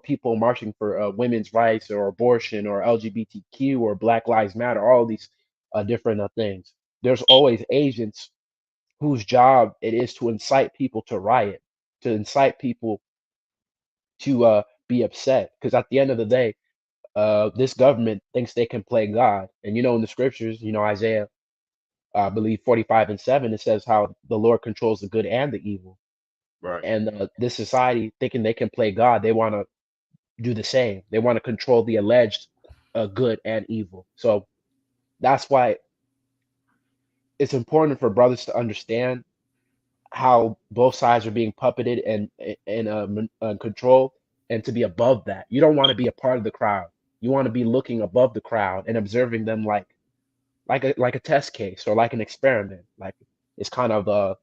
people marching for women's rights or abortion or LGBTQ or Black Lives Matter, all these different things. There's always agents whose job it is to incite people to riot, to incite people to be upset. Because at the end of the day, this government thinks they can play God. And in the scriptures, Isaiah, I believe 45:7, it says how the Lord controls the good and the evil. Right. And this society, thinking they can play God, they want to do the same. They want to control the alleged good and evil. So that's why it's important for brothers to understand how both sides are being puppeted and controlled, and to be above that. You don't want to be a part of the crowd. You want to be looking above the crowd and observing them like a test case or like an experiment. Like, it's kind of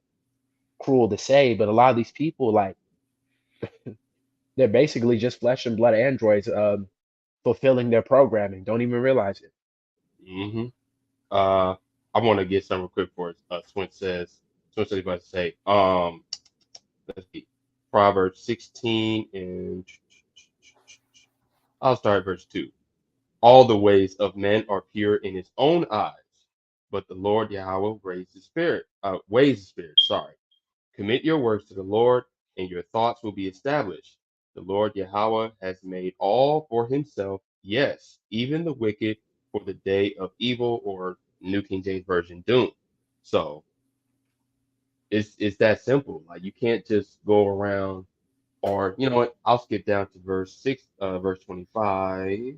cruel to say, but a lot of these people, like, they're basically just flesh and blood androids fulfilling their programming. Don't even realize it. Hmm. I want to get something quick for Swin says. Swin says about to say. Let's see. Proverbs 16 and I'll start at verse 2. All the ways of men are pure in his own eyes, but the Lord Yahweh weighs the spirit. Sorry. Commit your works to the Lord, and your thoughts will be established. The Lord Yahweh has made all for himself, yes, even the wicked for the day of evil, or New King James Version, doom. So it's that simple. Like, you can't just go around, or you know what? I'll skip down to verse 25.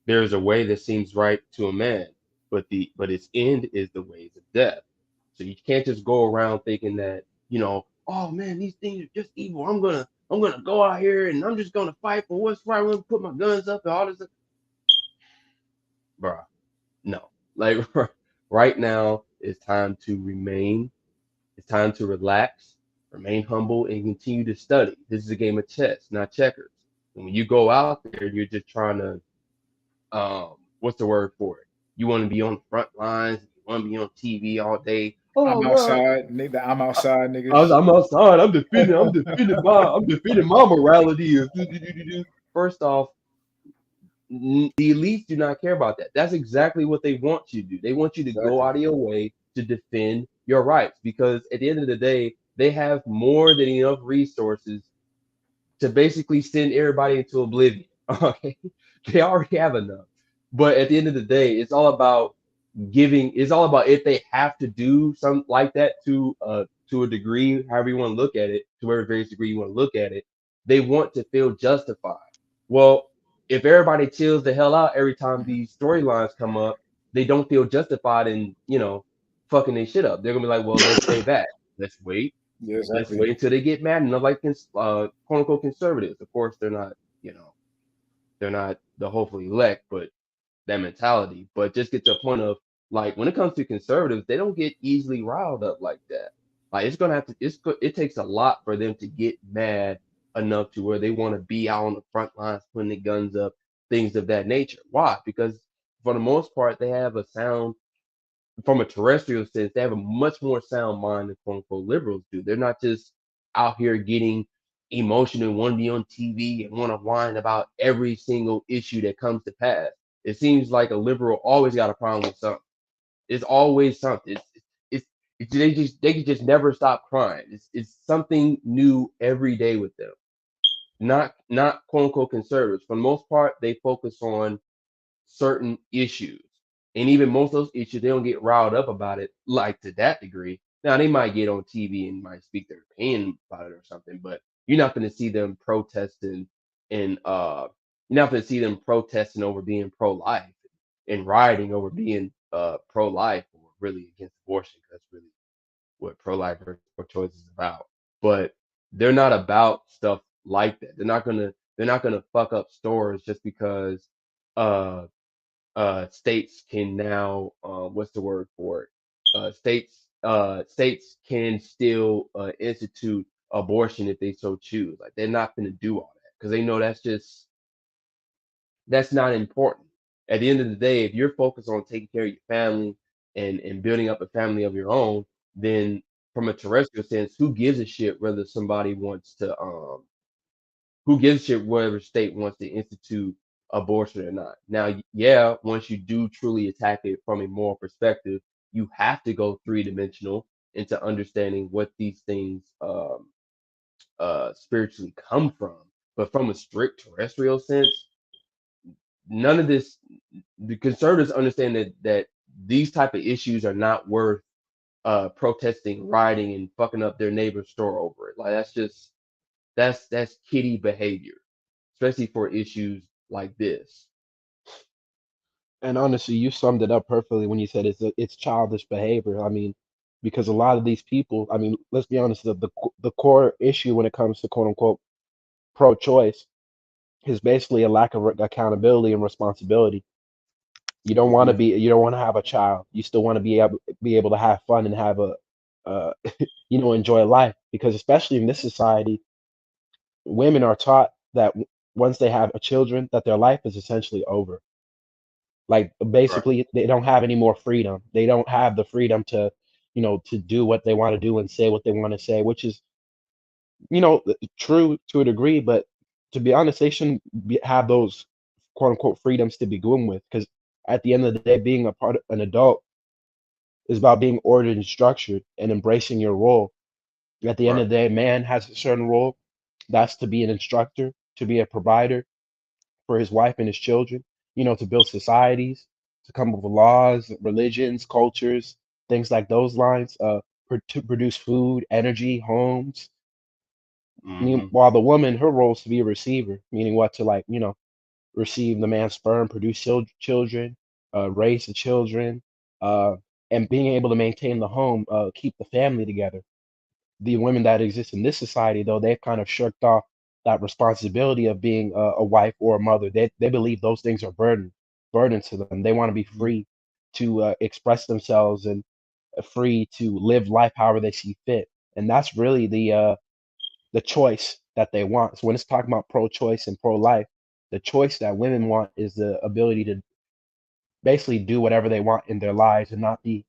There is a way that seems right to a man, but its end is the ways of death. So you can't just go around thinking that, oh man, these things are just evil. I'm gonna go out here and I'm just gonna fight for what's right. I'm gonna put my guns up and all this stuff. Bruh, no. Like, right now, it's time to relax, remain humble, and continue to study. This is a game of chess, not checkers. And when you go out there, you're just trying to, what's the word for it? You want to be on the front lines. You want to be on TV all day. Oh I'm God, outside, nigga. I'm outside, niggas. I'm outside. I'm defending my morality. First off, the elites do not care about that. That's exactly what they want you to do. They want you to go Exactly. out of your way to defend your rights, because at the end of the day, they have more than enough resources to basically send everybody into oblivion. Okay, they already have enough. But at the end of the day, it's all about giving. It's all about, if they have to do something like that to a degree, however you want to look at it, to whatever various degree you want to look at it, they want to feel justified. Well, if everybody chills the hell out every time these storylines come up, they don't feel justified in, fucking their shit up. They're gonna be like, well, let's stay back. Let's wait. Yeah, Let's exactly. wait until they get mad enough, like quote unquote conservatives. Of course, they're not the hopefully elect, but that mentality. But just get to a point of, like, when it comes to conservatives, they don't get easily riled up like that. Like, it takes a lot for them to get mad enough to where they want to be out on the front lines, putting their guns up, things of that nature. Why? Because for the most part, they have a sound, from a terrestrial sense, they have a much more sound mind than quote unquote liberals do. They're not just out here getting emotional and want to be on TV and want to whine about every single issue that comes to pass. It seems like a liberal always got a problem with something. It's always something. They can just never stop crying. It's something new every day with them. Not quote unquote conservatives. For the most part, they focus on certain issues. And even most of those issues, they don't get riled up about it like to that degree. Now they might get on TV and might speak their opinion about it or something, but you're not going to see them protesting and you're not going to see them protesting over being pro-life and rioting over being pro-life or really against abortion. 'Cause that's really what pro-life or pro-choice is about. But they're not about stuff like that. They're not gonna fuck up stores just because uh states can now what's the word for it? States can still institute abortion if they so choose. Like they're not gonna do all that because they know that's not important. At the end of the day, if you're focused on taking care of your family and building up a family of your own, then from a terrestrial sense, who gives a shit whether somebody wants to who gives a shit whether state wants to institute abortion or not. Now, yeah, once you do truly attack it from a moral perspective, you have to go three-dimensional into understanding what these things spiritually come from. But from a strict terrestrial sense, none of this the conservatives understand that these type of issues are not worth protesting, rioting, and fucking up their neighbor's store over it. Like that's kiddie behavior, especially for issues like this. And honestly, you summed it up perfectly when you said it's childish behavior. I mean, because a lot of these people, I mean, let's be honest, the core issue when it comes to quote unquote pro-choice is basically a lack of accountability and responsibility. You don't want to have a child. You still want to be able to have fun and have a enjoy life, because especially in this society, women are taught that once they have a children, that their life is essentially over. Like Right. basically, they don't have any more freedom. They don't have the freedom to, to do what they want to do and say what they want to say, which is, true to a degree. But to be honest, they shouldn't have those quote unquote freedoms to begin with, because at the end of the day, being a part of an adult is about being ordered and structured and embracing your role. At the end Right. of the day, man has a certain role. That's to be an instructor, to be a provider for his wife and his children, to build societies, to come up with laws, religions, cultures, things like those lines, to produce food, energy, homes. Hmm. While the woman, her role is to be a receiver, meaning what, to like, receive the man's sperm, produce children, raise the children, uh, and being able to maintain the home, keep the family together. The women that exist in this society, though, they've kind of shirked off that responsibility of being a wife or a mother. They believe those things are burdens to them. They want to be free to express themselves and free to live life however they see fit. And that's really the choice that they want. So when it's talking about pro-choice and pro-life, the choice that women want is the ability to basically do whatever they want in their lives and not be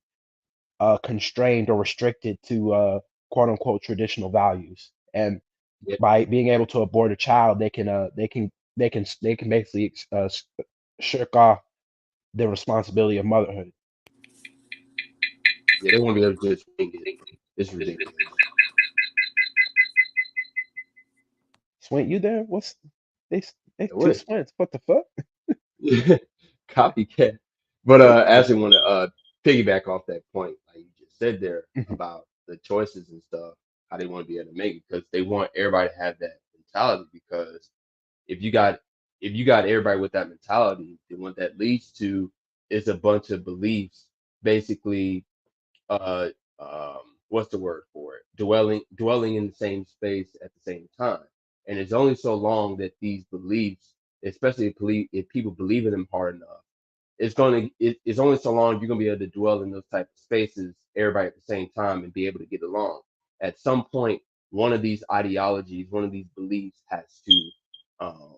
constrained or restricted to quote unquote traditional values. And Yeah. by being able to abort a child, they can basically shirk off the responsibility of motherhood. Yeah, they want to be able to just wing it. It's ridiculous. Swint, you there? They they Yeah, two what? Swints? What the fuck? Copycat. But I actually want to piggyback off that point, like you just said there about the choices and stuff, how they want to be able to make it, because they want everybody to have that mentality. Because if you got if you got everybody with that mentality, then what that leads to is a bunch of beliefs, basically uh what's the word for it, dwelling in the same space at the same time. And it's only so long that these beliefs, especially if people believe in them hard enough, it's only so long you're going to be able to dwell in those type of spaces, everybody at the same time, and be able to get along. At some point, one of these ideologies, one of these beliefs um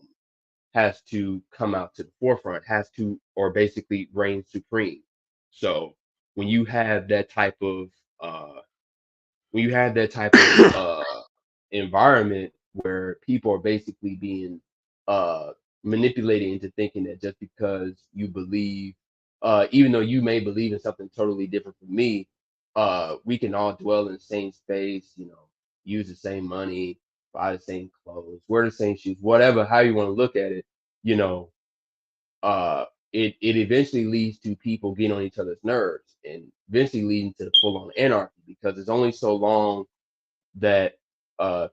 has to come out to the forefront, has to, or basically reign supreme. So when you have that type of uh, environment where people are basically being uh, manipulated into thinking that just because you believe, even though you may believe in something totally different from me, we can all dwell in the same space, use the same money, buy the same clothes, wear the same shoes, whatever, how you want to look at it, you know, it eventually leads to people getting on each other's nerves and eventually leading to the full on anarchy because it's only so long that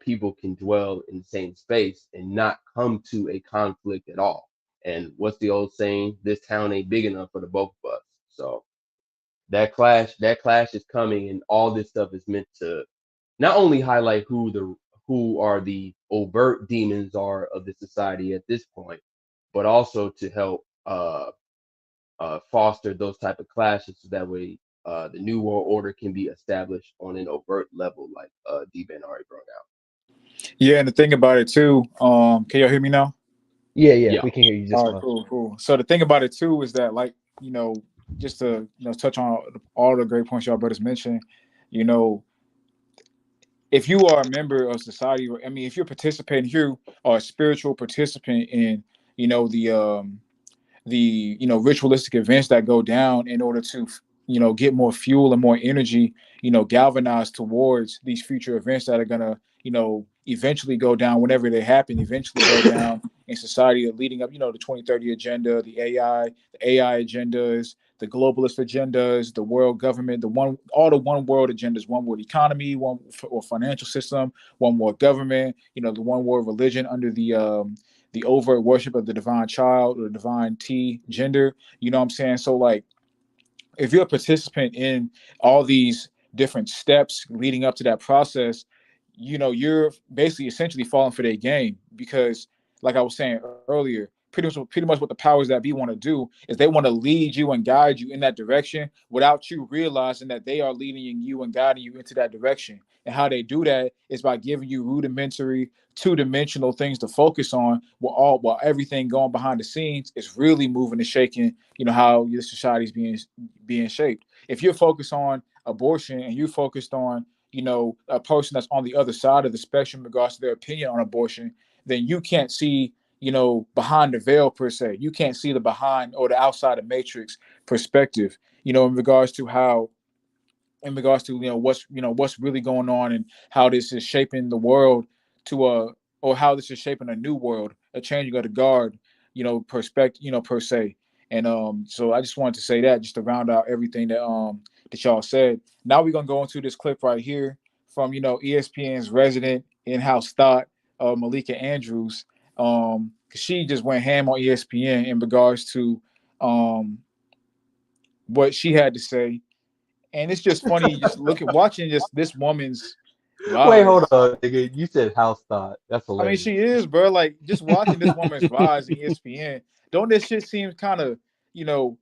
people can dwell in the same space and not come to a conflict at all. And what's the old saying? This town ain't big enough for the both of us. So that clash is coming, and all this stuff is meant to not only highlight who are the overt demons are of the society at this point, but also to help foster those type of clashes so that way the new world order can be established on an overt level, like D-Ben already brought out. Yeah, and the thing about it too, can y'all hear me now? Yeah, we can hear you just fine. Cool. So the thing about it too is that, like, just to touch on all the great points y'all brothers mentioned, if you are a member of society, I mean, if you're participating, if you are a spiritual participant in, the ritualistic events that go down in order to get more fuel and more energy, galvanized towards these future events that are gonna eventually go down whenever they happen, eventually go down in society, leading up, the 2030 agenda, the AI agendas, the globalist agendas, the world government, all the one world agendas, one world economy, one or financial system, one world government, the one world religion under the overt worship of the divine child or the divine T gender. You know what I'm saying? So, like, if you're a participant in all these different steps leading up to that process, you're basically essentially falling for their game because, like I was saying earlier, pretty much what the powers that be want to do is they want to lead you and guide you in that direction without you realizing that they are leading you and guiding you into that direction. And how they do that is by giving you rudimentary, two-dimensional things to focus on, while everything going behind the scenes is really moving and shaking. How your society is being shaped. If you're focused on abortion and you're focused on a person that's on the other side of the spectrum in regards to their opinion on abortion, then you can't see behind the veil per se. You can't see the behind or the outside of matrix perspective. In regards to what's really going on and how this is shaping the world or how this is shaping a new world, a changing of the guard, perspective, per se. And so I just wanted to say that just to round out everything that y'all said. Now we're gonna go into this clip right here from ESPN's resident in-house thought, Malika Andrews. She just went ham on ESPN in regards to what she had to say. And it's just funny just watching just this woman's rise. Wait, hold on, nigga. You said house thought. That's I mean, hilarious. she is, bro. Like, just watching this woman's rise in ESPN. Don't this shit seem kind of,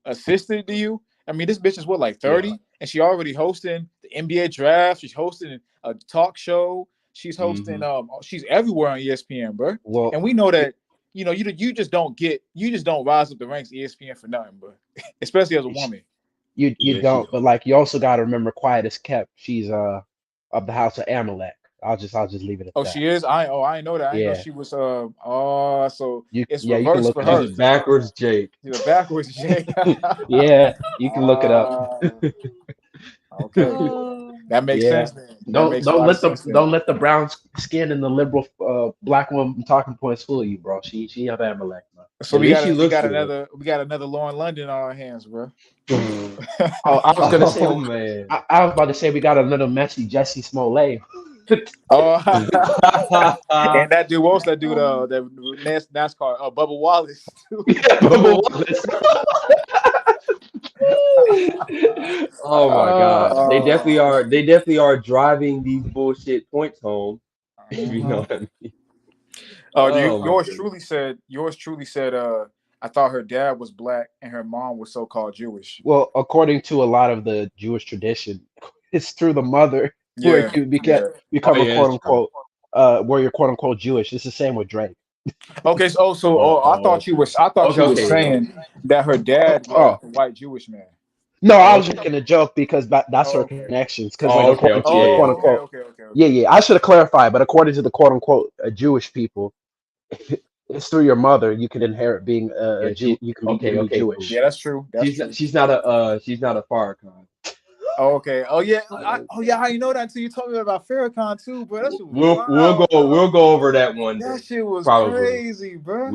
assisted to you? I mean, this bitch is what, like 30? And she already hosting the NBA draft. She's hosting a talk show. She's hosting, she's everywhere on ESPN, bro. Well, and we know that, you just don't rise up the ranks of ESPN for nothing, bro. Especially as a woman. You don't, but like you also got to remember, quiet as kept. She's of the house of Amalek. I'll just leave it at that. Oh, she is. I didn't know that. I didn't know she was. So it's reversed for her. She's backwards Jake. She's a backwards Jake. Yeah, you can look it up. Okay, that makes sense. Then. Don't let the brown skin and the liberal black woman talking points fool you, bro. She have Amalek, bro. So we got another Lauren London on our hands, bro. I was gonna say, man. I was about to say we got another messy Jesse Smollett. And that dude, what's that dude? That NASCAR, Bubba Wallace. Bubba Wallace. Oh my God, they definitely are driving these bullshit points home. You know what I mean? Yours truly said. I thought her dad was black and her mom was so-called Jewish. Well, according to a lot of the Jewish tradition, it's through the mother where you become a quote unquote where you're quote unquote Jewish. It's the same with Drake. Okay, so I thought you were saying that her dad was a white Jewish man. No, I was making a joke because that's her connections. Because quote unquote, yeah. I should have clarified, but according to the quote unquote Jewish people, it's through your mother you can inherit being a Jew. You can be Jewish. Yeah, that's true. She's not a Farrakhan. Oh, okay. Oh yeah. How you know that until you told me about Farrakhan too, bro? That shit was we'll go over that one. That shit was probably crazy, bro.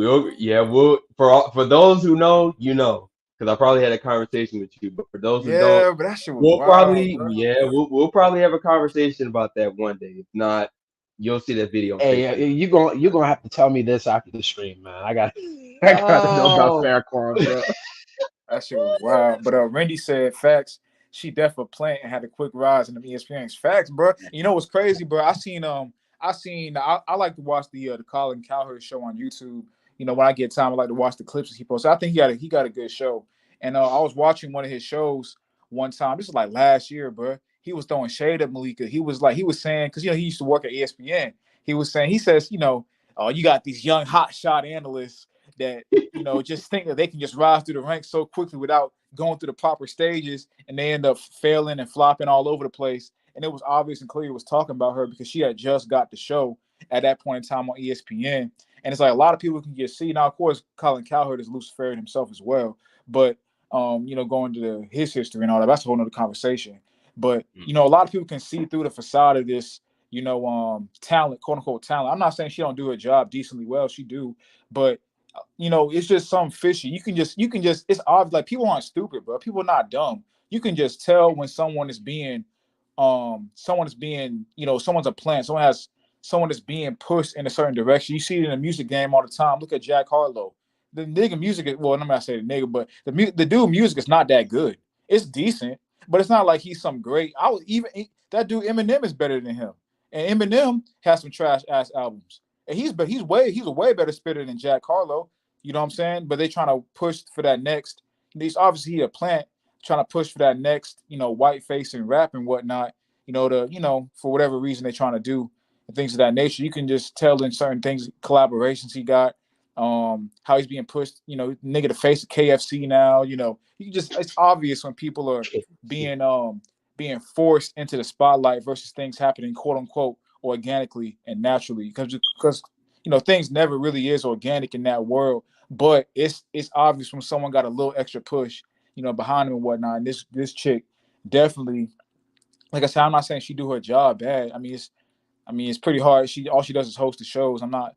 For those who know, you know. because I probably had a conversation with you. But for those who don't, Yeah, but that shit was wild, bro. we'll probably have a conversation about that one day. If not, you'll see that video on Hey, Facebook. you're gonna have to tell me this after the stream, man. I got to know about Oh. Farrakhan, bro. That shit was wild. But Randy said facts. She definitely plant and had a quick rise in the ESPN's facts, bro. You know what's crazy, bro? I like to watch the Colin Cowherd show on YouTube. You know, when I get time, I like to watch the clips that he posts. I think he got a good show. And I was watching one of his shows one time. This is like last year, bro. He was throwing shade at Malika. He was saying, because he used to work at ESPN. He says, you got these young hotshot analysts that just think that they can just rise through the ranks so quickly without going through the proper stages, and they end up failing and flopping all over the place. And it was obvious and clear he was talking about her because she had just got the show at that point in time on ESPN. And it's like a lot of people can just see. Now, of course, Colin Cowherd is Luciferian himself as well. But, going to his history and all that, that's a whole nother conversation. But, a lot of people can see through the facade of this, talent, quote unquote talent. I'm not saying she don't do her job decently well. She do. But, it's just something fishy. You can just, it's obvious. Like, people aren't stupid, bro. People are not dumb. You can just tell when someone's a plant. Someone is being pushed in a certain direction. You see it in the music game all the time. Look at Jack Harlow. The nigga music is, well, I'm not saying the nigga, but the dude music is not that good. It's decent, but it's not like he's some great. That dude Eminem is better than him, and Eminem has some trash ass albums. And he's a way better spitter than Jack Harlow. You know what I'm saying? But they trying to push for that next. He's obviously a plant trying to push for that next, white face and rap and whatnot. For whatever reason they're trying to do and things of that nature. You can just tell in certain things, collaborations he got, how he's being pushed. Nigga the face of KFC now. It's obvious when people are being forced into the spotlight versus things happening quote unquote organically and naturally, because things never really is organic in that world, but it's obvious when someone got a little extra push behind them and whatnot. And this chick definitely, like I said, I'm not saying she do her job bad. It's pretty hard. All she does is host the shows. It's not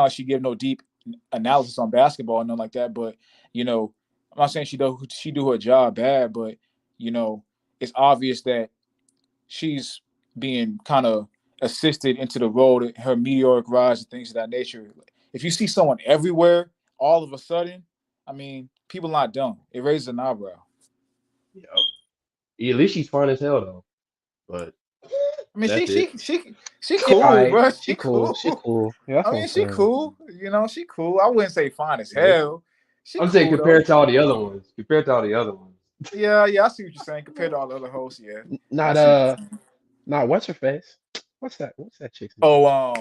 like she give no deep analysis on basketball and nothing like that, but I'm not saying she do her job bad, but it's obvious that she's being kind of assisted into the role, that her meteoric rise and things of that nature. If you see someone everywhere all of a sudden, people not dumb. It raises an eyebrow. Yeah, at least she's fine as hell though. But she cool, bro. She cool. She cool. Yeah, she cool. She cool. I wouldn't say fine as hell. I'm saying compared to all the other ones. Yeah, I see what you're saying. Compared to all the other hosts, yeah. What's her face? What's that chick's name? Oh,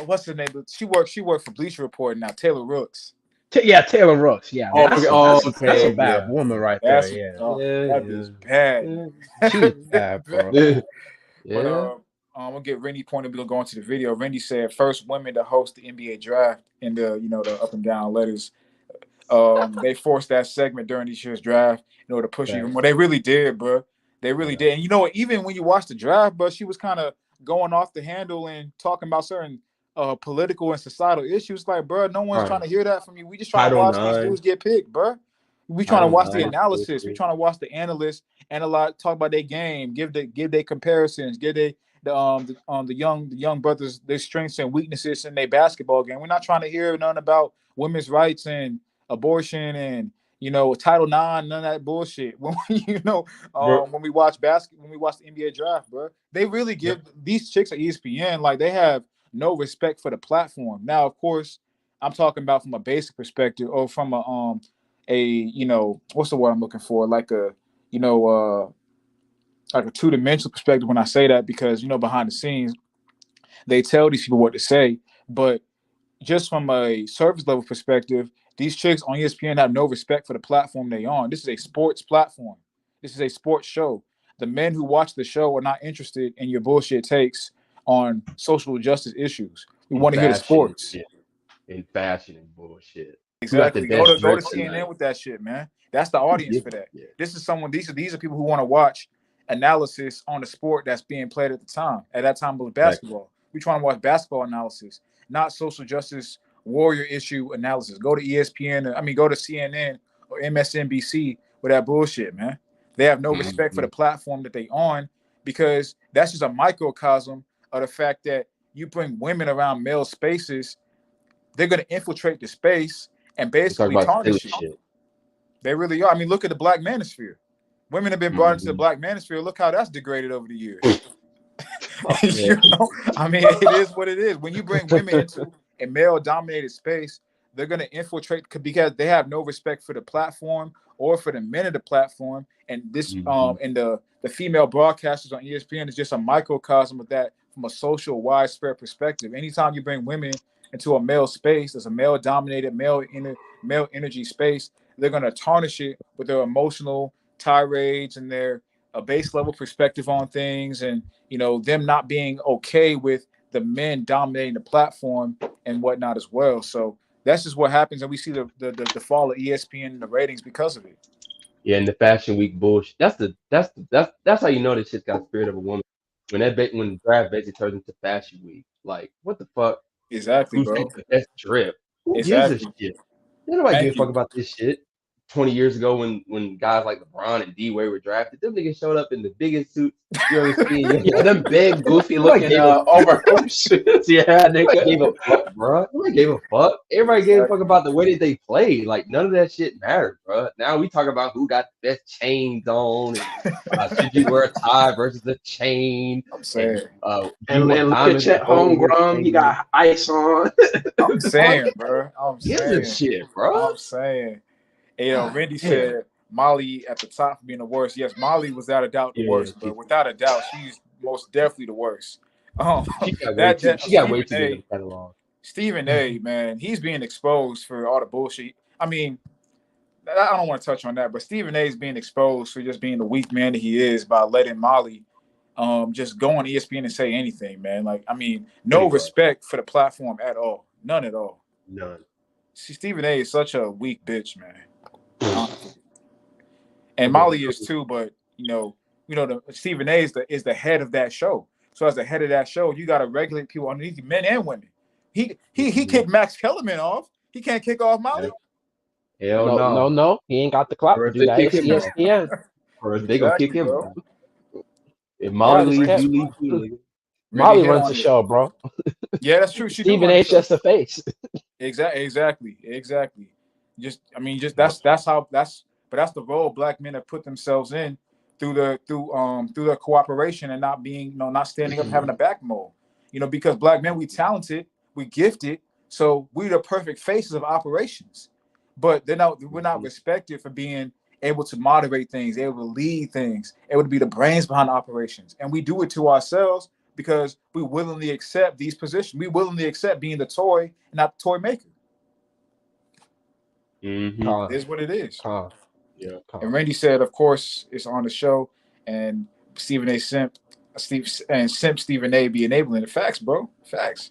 what's her name? She worked for Bleacher Report now. Taylor Rooks. Taylor Rooks. Yeah. Okay. That's a bad woman right there. Yeah. That is bad. She's bad, bro. But we'll get Rendy pointed. We're gonna go into the video. Rendy said first women to host the NBA draft in the the up and down letters. They forced that segment during this year's draft in order to push even more. They really did, bro. They really did. And even when you watch the draft, bro, she was kind of going off the handle and talking about certain political and societal issues. Like, bro, no one's trying to hear that from you. We just trying to watch these dudes get picked, bro. We trying to watch the analysis. We trying to watch the analysts analyze, talk about their game, give their comparisons, give the young brothers their strengths and weaknesses in their basketball game. We're not trying to hear nothing about women's rights and abortion and Title IX, none of that bullshit. When we watch the NBA draft, bro, they really give these chicks at ESPN, like, they have no respect for the platform. Now, of course, I'm talking about from a basic perspective, or from what's the word I'm looking for, like a two-dimensional perspective when I say that, because behind the scenes they tell these people what to say, but just from a surface level perspective, these chicks on ESPN have no respect for the platform they on. This is a sports platform. This is a sports show. The men who watch the show are not interested in your bullshit takes on social justice issues. We want to hear the sports. In fashion and bullshit. Exactly. Go to CNN with that shit, man. That's the audience for that. Yeah. This is someone. These are people who want to watch analysis on the sport that's being played at the time. At that time, it was basketball. We trying to watch basketball analysis, not social justice warrior issue analysis. Go to ESPN. Go to CNN or MSNBC with that bullshit, man. They have no respect for the platform that they on, because that's just a microcosm of the fact that you bring women around male spaces, they're going to infiltrate the space and basically tarnish it. They really are. I mean, look at the black manosphere. Women have been brought into the black manosphere. Look how that's degraded over the years. You know, I mean, it is what it is. When you bring women into a male-dominated space, they're going to infiltrate because they have no respect for the platform or for the men of the platform. And this, and the female broadcasters on ESPN is just a microcosm of that from a social widespread perspective. Anytime you bring women into a male space, as a male-dominated, male energy space, they're going to tarnish it with their emotional tirades and their base level perspective on things, and them not being okay with the men dominating the platform and whatnot as well. So that's just what happens, and we see the fall of ESPN and the ratings because of it. Yeah, and the Fashion Week bullshit. That's how you know this shit's got spirit of a woman. When the draft basically turns into Fashion Week, like what the fuck? Exactly, Who's bro. the best drip? Who gives a shit? Nobody give a fuck about this shit. 20 years ago, when guys like LeBron and D-Wade were drafted, them niggas showed up in the biggest suits you ever seen. Yeah, them big, goofy looking overcoat suits. Yeah, nigga gave a fuck, bro. Nobody gave a fuck. Everybody gave a fuck about the way that they played. Like none of that shit mattered, bro. Now we talk about who got the best chains on. And, should you wear a tie versus a chain? I'm saying. And look at Chet Holmgren. He got ice on. I'm saying, bro. I'm saying, shit, bro. I'm saying. Randy said Molly at the top for being the worst. Yes, Molly was without a doubt the worst, but without a doubt, she's most definitely the worst. She got way too big of a catalog. Stephen A, man, he's being exposed for all the bullshit. I mean, I don't want to touch on that, but Stephen A is being exposed for just being the weak man that he is by letting Molly just go on ESPN and say anything, man. Like, I mean, no respect for the platform at all. None at all. None. See, Stephen A is such a weak bitch, man. And Molly is too, but Stephen A is the head of that show. So as the head of that show, you got to regulate people underneath you, men and women. He kicked Max Kellerman off. He can't kick off Molly. Hell no. He ain't got the clout to do that. It's ESPN. Or they gonna kick him. Bro. If Molly leaves, you leave too. Molly runs the show, bro. Yeah, that's true. Stephen A's just the face. Exactly. That's the role black men have put themselves in through their cooperation and not being, not standing up, having a backbone. Because black men, we talented, we gifted, so we're the perfect faces of operations. But we're not respected for being able to moderate things, able to lead things, able to be the brains behind operations. And we do it to ourselves because we willingly accept these positions. We willingly accept being the toy and not the toy maker. It is what it is. Yeah. And Randy said, of course, it's on the show, and Stephen A. Simp Stephen A. be enabling it. Facts, bro. Facts.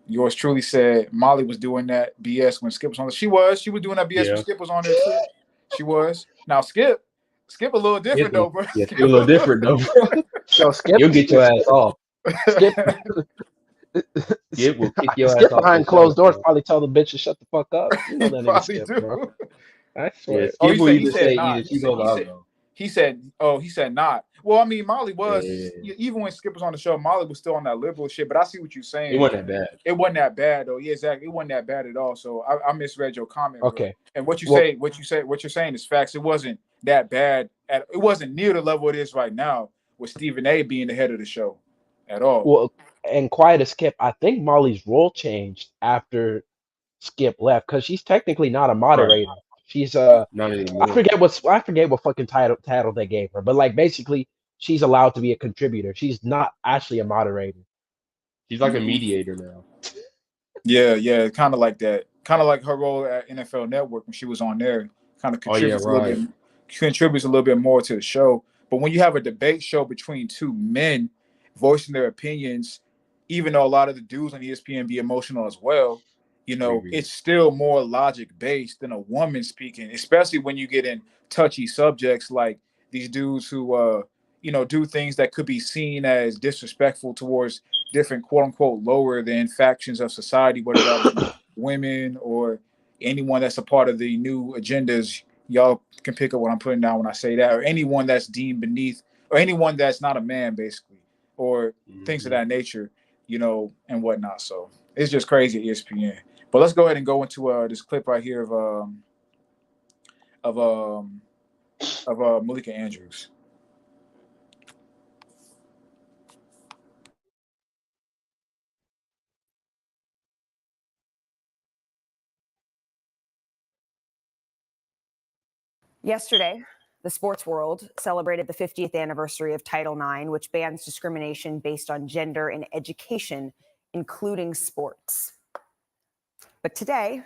Yours truly said Molly was doing that BS when Skip was on. She was doing that BS when Skip was on there too. She was. Now Skip a little different though, bro. Yeah, Skip a little different though. So Skip, you'll get your ass off. Skip will kick your ass Skip off. behind closed doors probably tell the bitch to shut the fuck up. You know that nigga Probably Skip, do. bro. I swear. Yeah, Skip will either say either she goes out. He said not. Well, I mean, Molly was, even when Skip was on the show, Molly was still on that liberal shit, but I see what you're saying. It wasn't that bad. It wasn't that bad, though. Yeah, exactly. It wasn't that bad at all. So I misread your comment. Okay. Bro. And what you're saying is facts. It wasn't that bad. It wasn't near the level it is right now with Stephen A being the head of the show at all. Well, and quiet as Skip, I think Molly's role changed after Skip left because she's technically not a moderator. Right. She's not anymore. I forget what fucking title they gave her, but like basically she's allowed to be a contributor. She's not actually a moderator. She's like a mediator now. Yeah, kind of like that. Kind of like her role at NFL Network when she was on there. Kind of contributes a little bit more to the show. But when you have a debate show between two men voicing their opinions, even though a lot of the dudes on ESPN be emotional as well, it's still more logic based than a woman speaking, especially when you get in touchy subjects like these dudes who do things that could be seen as disrespectful towards different quote unquote lower than factions of society, whether that be women or anyone that's a part of the new agendas, y'all can pick up what I'm putting down when I say that, or anyone that's deemed beneath, or anyone that's not a man, basically, or things of that nature, and whatnot. So it's just crazy at ESPN. But let's go ahead and go into this clip right here of Malika Andrews. Yesterday, the sports world celebrated the 50th anniversary of Title IX, which bans discrimination based on gender in education, including sports. But today,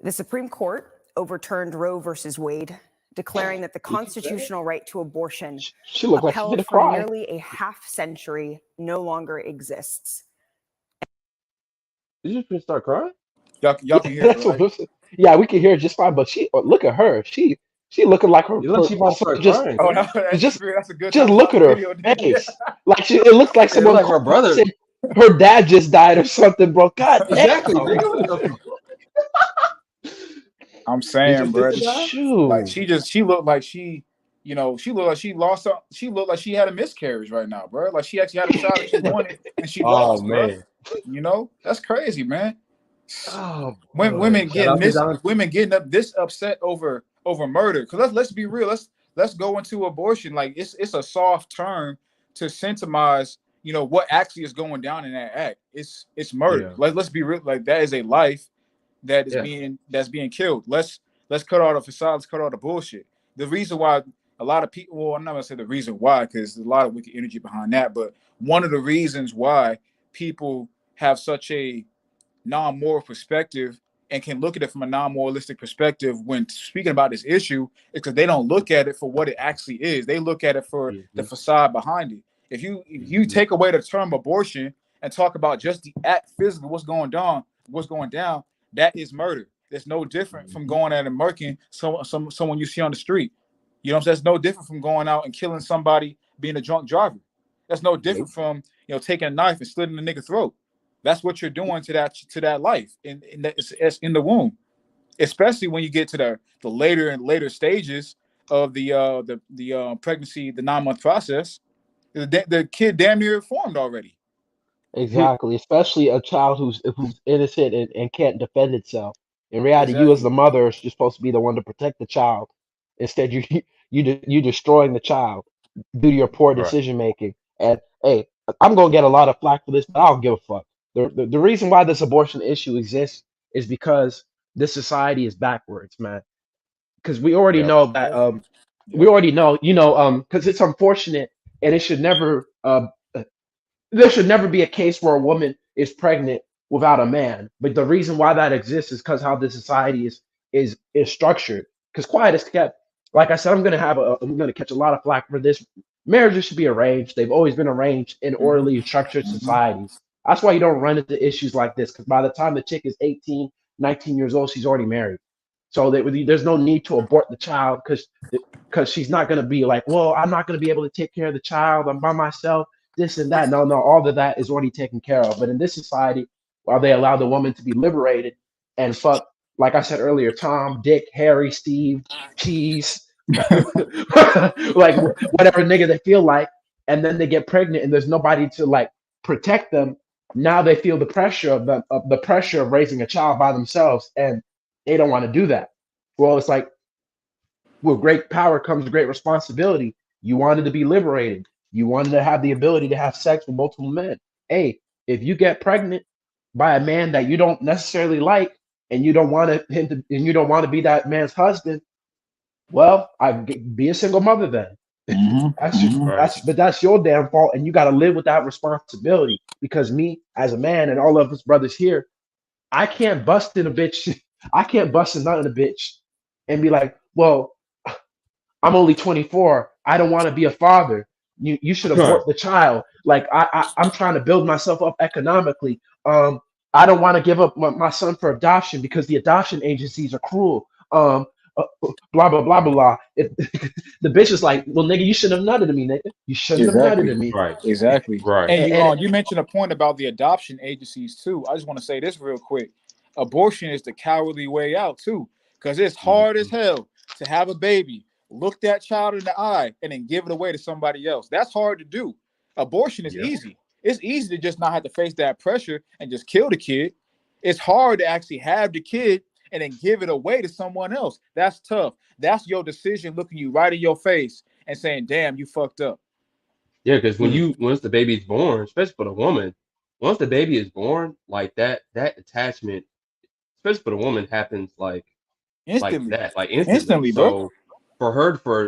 the Supreme Court overturned Roe versus Wade, declaring that the constitutional right to abortion, She looked like she upheld gonna for cry. nearly a half century, no longer exists. Did you just start crying? Y'all can hear it, That's right? yeah, we can hear it just fine. But look at her. She looking like her. You look, she about to start crying. Oh, Bro. no, just that's a good just time look to at her video. face. Like it looks like It someone look like her brother. said her dad just died or something, bro. God Exactly, damn. nigga. What the fuck? I'm saying, bro. Shoot. Like she looked like she looked like she lost. She looked like she had a miscarriage right now, bro. Like she actually had a child that she wanted and she lost, man. bro. That's crazy, man. Oh, When boy. women Shout out to getting up this upset over murder. Because let's be real. Let's go into abortion. Like it's a soft term to symptomize, what actually is going down in that act. It's murder. Yeah. Let's be real. Like that is a life that is being killed. Let's cut all the facade. Let's cut all the bullshit. The reason why a lot of people, well, I'm not gonna say the reason why, because there's a lot of wicked energy behind that, but one of the reasons why people have such a non-moral perspective and can look at it from a non-moralistic perspective when speaking about this issue is because they don't look at it for what it actually is. They look at it for the facade behind it. If you take away the term abortion and talk about just the act physically, what's going down, that is murder. It's no different from going out and murking someone you see on the street. You know what I'm saying? It's no different from going out and killing somebody, being a drunk driver. That's no different from taking a knife and slitting the nigga throat. That's what you're doing to that life it's in the womb, especially when you get to the later and later stages of the pregnancy, the 9-month process. The kid damn near formed already. Exactly, especially a child who's innocent and can't defend itself. In reality, you as Exactly. the mother are supposed to be the one to protect the child. Instead, you destroying the child due to your poor Right. decision making. And hey, I'm gonna get a lot of flack for this, but I don't give a fuck. The reason why this abortion issue exists is because this society is backwards, man. Because we already know that we already know, because it's unfortunate and it should never there should never be a case where a woman is pregnant without a man. But the reason why that exists is because how this society is structured. Because quiet is kept. Like I said, I'm gonna catch a lot of flack for this. Marriages should be arranged. They've always been arranged in orderly and structured societies. That's why you don't run into issues like this. Because by the time the chick is 18, 19 years old, she's already married. So there's no need to abort the child because she's not gonna be like, well, I'm not gonna be able to take care of the child. I'm by myself. This and that. No, all of that is already taken care of. But in this society, while they allow the woman to be liberated and fuck, like I said earlier, Tom, Dick, Harry, Steve, Cheese, like whatever nigga they feel like, and then they get pregnant and there's nobody to like protect them. Now they feel the pressure of the pressure of raising a child by themselves, and they don't want to do that. Well, it's like with great power comes great responsibility. You wanted to be liberated. You wanted to have the ability to have sex with multiple men. Hey, if you get pregnant by a man that you don't necessarily like, and you don't want to be that man's husband, well, be a single mother then. But that's your damn fault, and you got to live with that responsibility. Because me, as a man, and all of us brothers here, I can't bust in a bitch. I can't bust a nut in a bitch, and be like, well, I'm only 24. I don't want to be a father. You should abort the child. Like I'm trying to build myself up economically. I don't want to give up my son for adoption because the adoption agencies are cruel. Blah blah blah blah. The bitch is like, well, nigga, you shouldn't have nutted to me, nigga. You shouldn't have nutted to me. Right. Exactly. Right. And you mentioned a point about the adoption agencies too. I just want to say this real quick. abortion is the cowardly way out too, because it's hard as hell to have a baby, look that child in the eye, and then give it away to somebody else. That's hard to do. Abortion is easy. It's easy to just not have to face that pressure and just kill the kid. It's hard to actually have the kid and then give it away to someone else. That's tough. That's your decision looking you right in your face and saying, damn, you fucked up. Yeah, because once the baby's born, especially for the woman, once the baby is born, like that attachment, especially for the woman, happens like Instantly. that, like instantly. Instantly, bro.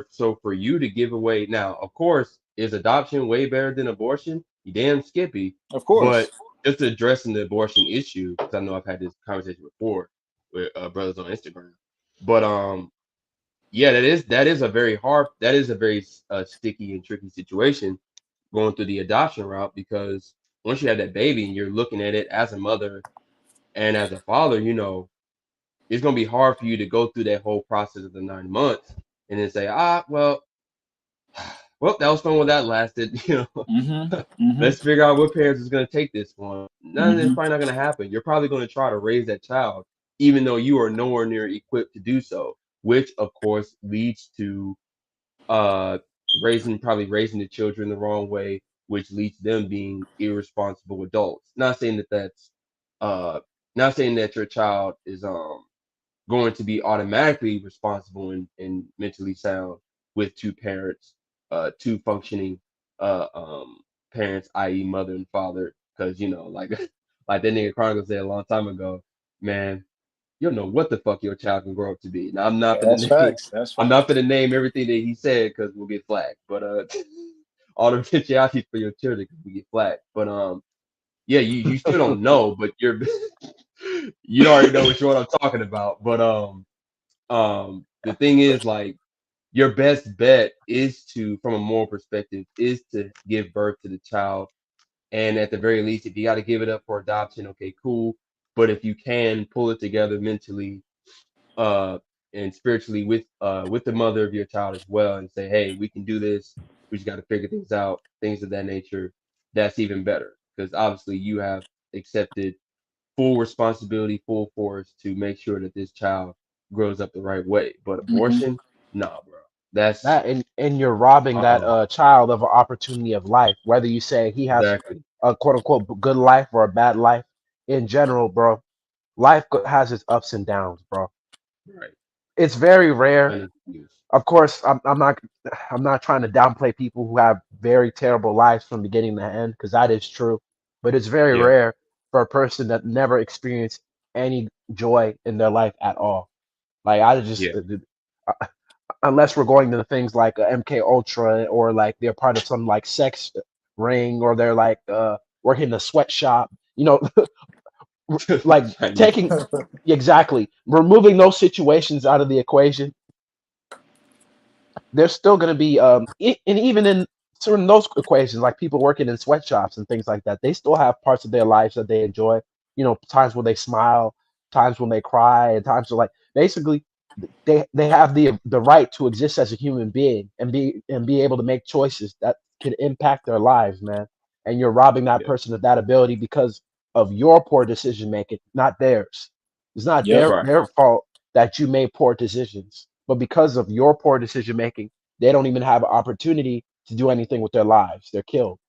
So for you to give away now, of course, is adoption way better than abortion? You damn Skippy. Of course. But just addressing the abortion issue, because I know I've had this conversation before with brothers on Instagram. But yeah, that is a very sticky and tricky situation going through the adoption route, because once you have that baby and you're looking at it as a mother and as a father, it's gonna be hard for you to go through that whole process of the 9 months and then say, well, that was fun while that lasted. Let's figure out what parents is gonna take this one. None of it's probably not gonna happen. You're probably gonna try to raise that child, even though you are nowhere near equipped to do so, which of course leads to uh raising the children the wrong way, which leads to them being irresponsible adults. Uh not saying that your child is going to be automatically responsible and mentally sound with two parents, two functioning uh um parents, i.e. mother and father, because like like that nigga Chronicles said a long time ago, man, you don't know what the fuck your child can grow up to be. Now That's facts. That's I'm facts. not gonna name everything that he said because we'll get flagged. But all the potentialities for your children because we get flagged. But yeah, you still don't know, but you already know what I'm talking about. But the thing is, like, your best bet is to, from a moral perspective, is to give birth to the child. And at the very least, if you got to give it up for adoption, okay, cool. But if you can pull it together mentally, uh, and spiritually with the mother of your child as well, and say, hey, we can do this. We just got to figure things out, things of that nature. That's even better, because obviously you have accepted full responsibility, full force to make sure that this child grows up the right way. But abortion, nah, bro. That's That and you're robbing that child of an opportunity of life, whether you say he has exactly a quote unquote good life or a bad life. In general, bro, life has its ups and downs, bro. right. It's very rare. An excuse. Of course, I'm not trying to downplay people who have very terrible lives from beginning to end, because that is true. But it's very Yeah, rare for a person that never experienced any joy in their life at all. Like I just yeah. unless we're going to things like MK Ultra, or like they're part of some like sex ring, or they're like working in a sweatshop, like Chinese. taking exactly removing those situations out of the equation. There's still going to be and even in certain those equations, like people working in sweatshops and things like that, they still have parts of their lives that they enjoy. Times when they smile, times when they cry, and times when, like, basically they have the right to exist as a human being and be able to make choices that can impact their lives, man. And you're robbing that Yeah, person of that ability because of your poor decision making, not theirs. It's not Yep. their right. their fault that you made poor decisions, but because of your poor decision making, they don't even have an opportunity to do anything with their lives. They're killed.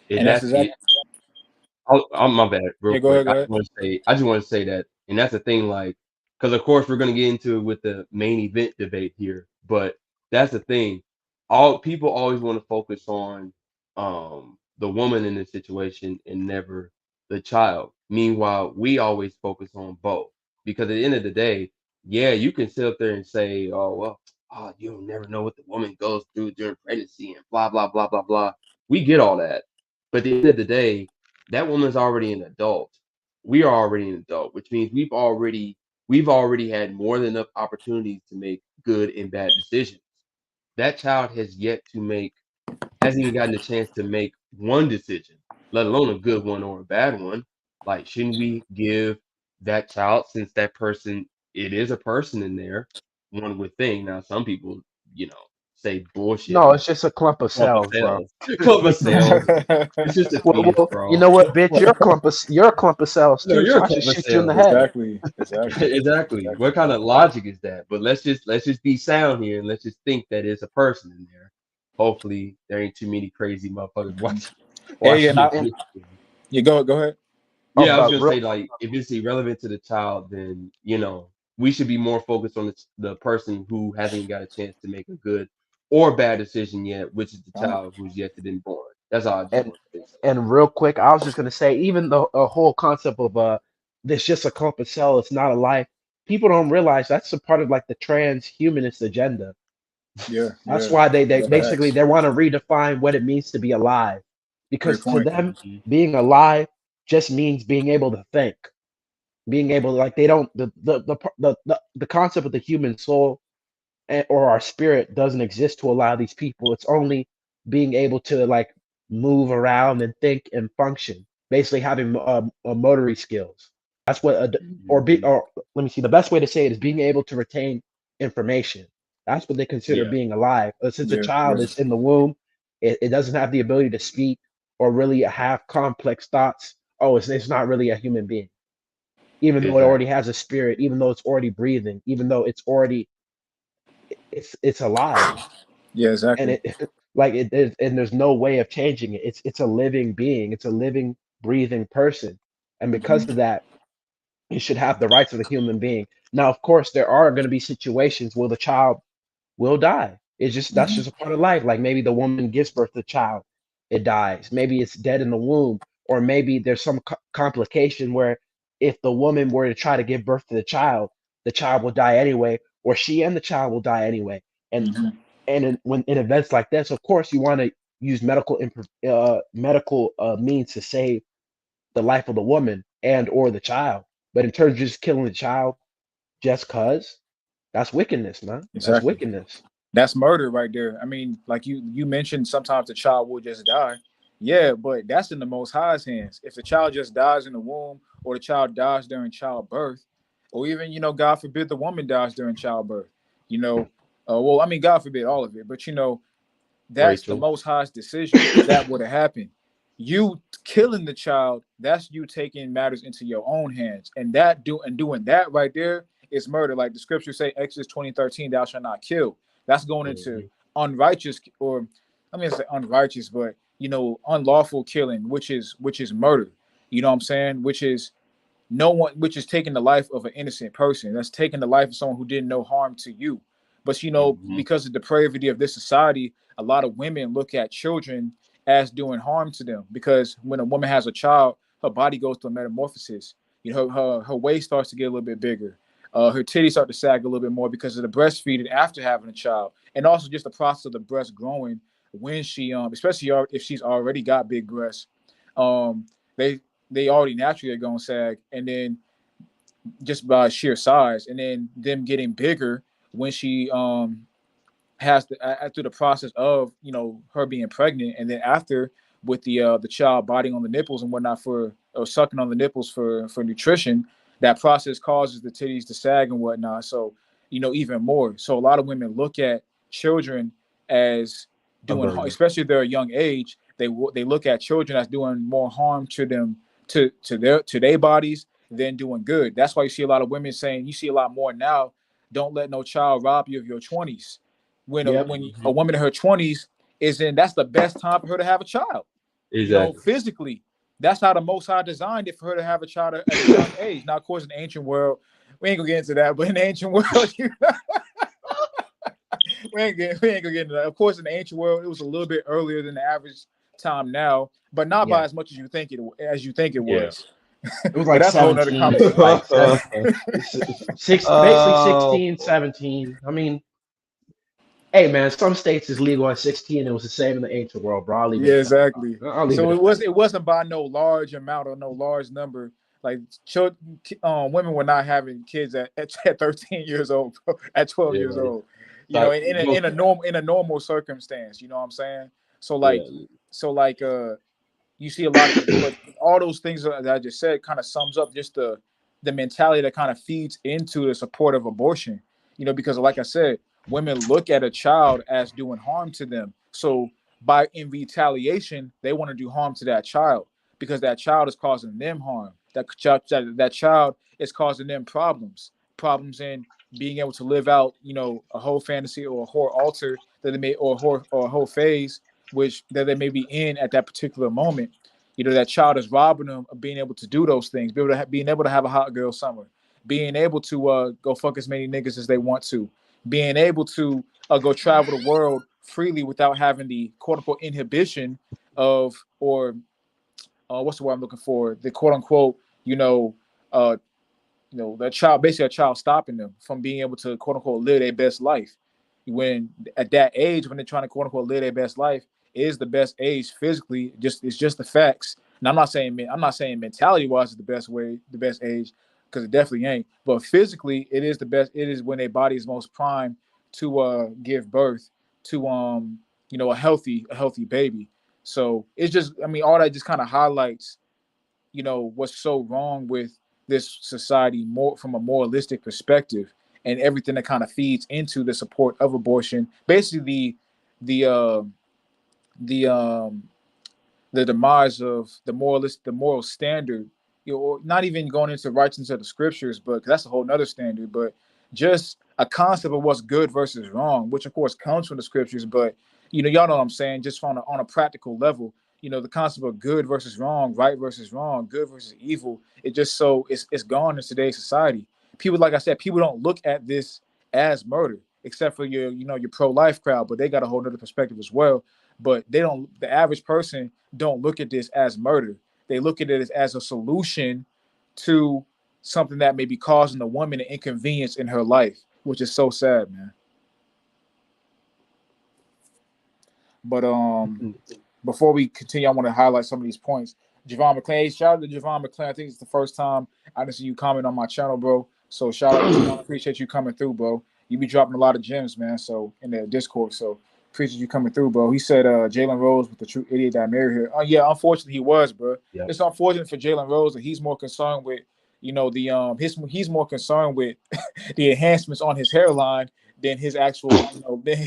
And And that's that's exactly. it. I'm my bad, real Yeah, go quick. ahead. Go ahead. I just want to say that, and that's the thing, like, because of course we're gonna get into it with the main event debate here, but that's the thing. All people always want to focus on the woman in this situation and never the child. Meanwhile, we always focus on both, because at the end of the day, yeah, you can sit up there and say, oh well, you'll never know what the woman goes through during pregnancy and blah blah blah blah blah. We get all that, but at the end of the day, that woman's already an adult. We are already an adult, which means we've already had more than enough opportunities to make good and bad decisions. That child hasn't even gotten a chance to make one decision, let alone a good one or a bad one. Like, shouldn't we give that child, since that person, it is a person in there, one would think. Now, some people, you know, say bullshit. No, it's just a clump of Clump of cells, bro. cells. Clump of cells. It's just a fetus, bro. You know what, bitch? You're a clump of cells No, too. you're So a I should clump of shoot you in the cells. head. Exactly. Exactly. What kind of logic is that? But let's just be sound here and let's just think that it's a person in there. Hopefully, there ain't too many crazy motherfuckers Hey, watching and this. you go ahead. Yeah, I was But gonna say, like, if it's irrelevant to the child, then we should be more focused on the person who hasn't got a chance to make a good or bad decision yet, which is the child who's yet to been born. That's all I just and want to say. and real quick, I was just gonna say, even the whole concept of this just a clump of cell, it's not a life. People don't realize that's a part of like the transhumanist agenda. That's why they basically they want to redefine what it means to be alive, because to them being alive just means being able to think, being able to, like, they don't the concept of the human soul or our spirit doesn't exist to allow these people. It's only being able to like move around and think and function, basically having motory skills. That's what or let me see, the best way to say it is being able to retain information. That's what they consider Yeah. being alive. Since a child is in the womb, it doesn't have the ability to speak or really have complex thoughts. Oh, it's not really a human being, even though it already has a spirit, even though it's already breathing, even though it's already it's alive. Yeah, And exactly. there's no way of changing it. It's a living being. It's a living, breathing person, and because of that, it should have the rights of a human being. Now, of course, there are going to be situations where the child will die. It's just that's just a part of life. Like maybe the woman gives birth to the child, it dies. Maybe it's dead in the womb, or maybe there's some complication where if the woman were to try to give birth to the child will die anyway, or she and the child will die anyway. And when in events like this, of course, you want to use medical means to save the life of the woman and or the child. But in terms of just killing the child just cause, that's wickedness, man. That's Exactly. wickedness. That's murder right there. I mean, like you mentioned, sometimes the child will just die. Yeah, but that's in the Most High's hands. If the child just dies in the womb, or the child dies during childbirth, or even God forbid the woman dies during childbirth, well, I mean, God forbid all of it, but that's the Rachel. Most High's decision. If that were to happen, you killing the child, that's you taking matters into your own hands, and doing that right there is murder. Like the scriptures say, Exodus 20:13, thou shalt not kill. That's going into unrighteous, or I mean, say unrighteous, but unlawful killing, which is murder. You know what I'm saying? Which is taking the life of an innocent person. That's taking the life of someone who did no harm to you. But because of the depravity of this society, a lot of women look at children as doing harm to them. Because when a woman has a child, her body goes through a metamorphosis. Her waist starts to get a little bit bigger. Her titties start to sag a little bit more because of the breastfeeding after having a child, and also just the process of the breast growing when she, especially if she's already got big breasts, they already naturally are gonna sag, and then just by sheer size, and then them getting bigger when she has through the process of her being pregnant, and then after with the child biting on the nipples and whatnot or sucking on the nipples for nutrition, that process causes the titties to sag and whatnot. So even more. So a lot of women look at children as doing harm, especially if they're a young age. They look at children as doing more harm to them to their bodies than doing good. That's why you see a lot of women saying, you see a lot more now, don't let no child rob you of your 20s. When a woman in her 20s that's the best time for her to have a child. Exactly. Physically, that's how the Most High designed it, for her to have a child at a young age. Now, of course, in the ancient world, we ain't gonna get into that, but in the ancient world, we ain't gonna get into that. Of course, in the ancient world, it was a little bit earlier than the average time now, but not by as much as you think it was. It was But like that's a whole nother 17, conversation. basically 16, 17. I mean, hey man, some states is legal at 16. It was the same in the ancient world, bro. I'll leave it Yeah, at that. exactly. I'll leave So it at that. it wasn't by no large amount or no large number. Like women were not having kids at 13 years old, at 12 years old. In a normal circumstance. You know what I'm saying? So you see a lot of, but all those things that I just said kind of sums up just the mentality that kind of feeds into the support of abortion. Because like I said, women look at a child as doing harm to them. So in retaliation, they want to do harm to that child because that child is causing them harm. That child is causing them problems in being able to live out, a whole fantasy or a whole altar that they may, or a whole phase which that they may be in at that particular moment. That child is robbing them of being able to do those things, being able to have a hot girl summer, being able to go fuck as many niggas as they want to, being able to go travel the world freely without having the quote unquote inhibition of, or what's the word I'm looking for? The quote unquote, uh, that child, basically a child stopping them from being able to quote unquote live their best life. When at that age, when they're trying to quote unquote live their best life, is the best age physically. It's just the facts. And I'm not saying mentality wise is the best age, because it definitely ain't. But physically, it is the best. It is when their body is most primed to give birth to a healthy baby. So it's just, all that just kind of highlights what's so wrong with this society more from a moralistic perspective, and everything that kind of feeds into the support of abortion. Basically, the the um the demise of the moral standard, not even going into righteousness of the scriptures, but that's a whole nother standard, but just a concept of what's good versus wrong, which of course comes from the scriptures, but y'all know what I'm saying, just on a practical level, the concept of good versus wrong, right versus wrong, good versus evil, it's gone in today's society. People, like I said, people don't look at this as murder, except for your pro-life crowd, but they got a whole nother perspective as well. But the average person don't look at this as murder. They look at it as a solution to something that may be causing the woman an inconvenience in her life, which is so sad, man. But before we continue, I want to highlight some of these points. Javon McClain, hey, shout out to Javon McClain. I think it's the first time I didn't see you comment on my channel, bro. So shout out to you. Appreciate you coming through, bro. You be dropping a lot of gems, man. So in the Discord, so appreciate you coming through, bro. He said Jalen Rose was the true idiot that married her. Oh yeah, unfortunately he was, bro. Yep. It's unfortunate for Jalen Rose that he's more concerned with, he's more concerned with the enhancements on his hairline than his actual, than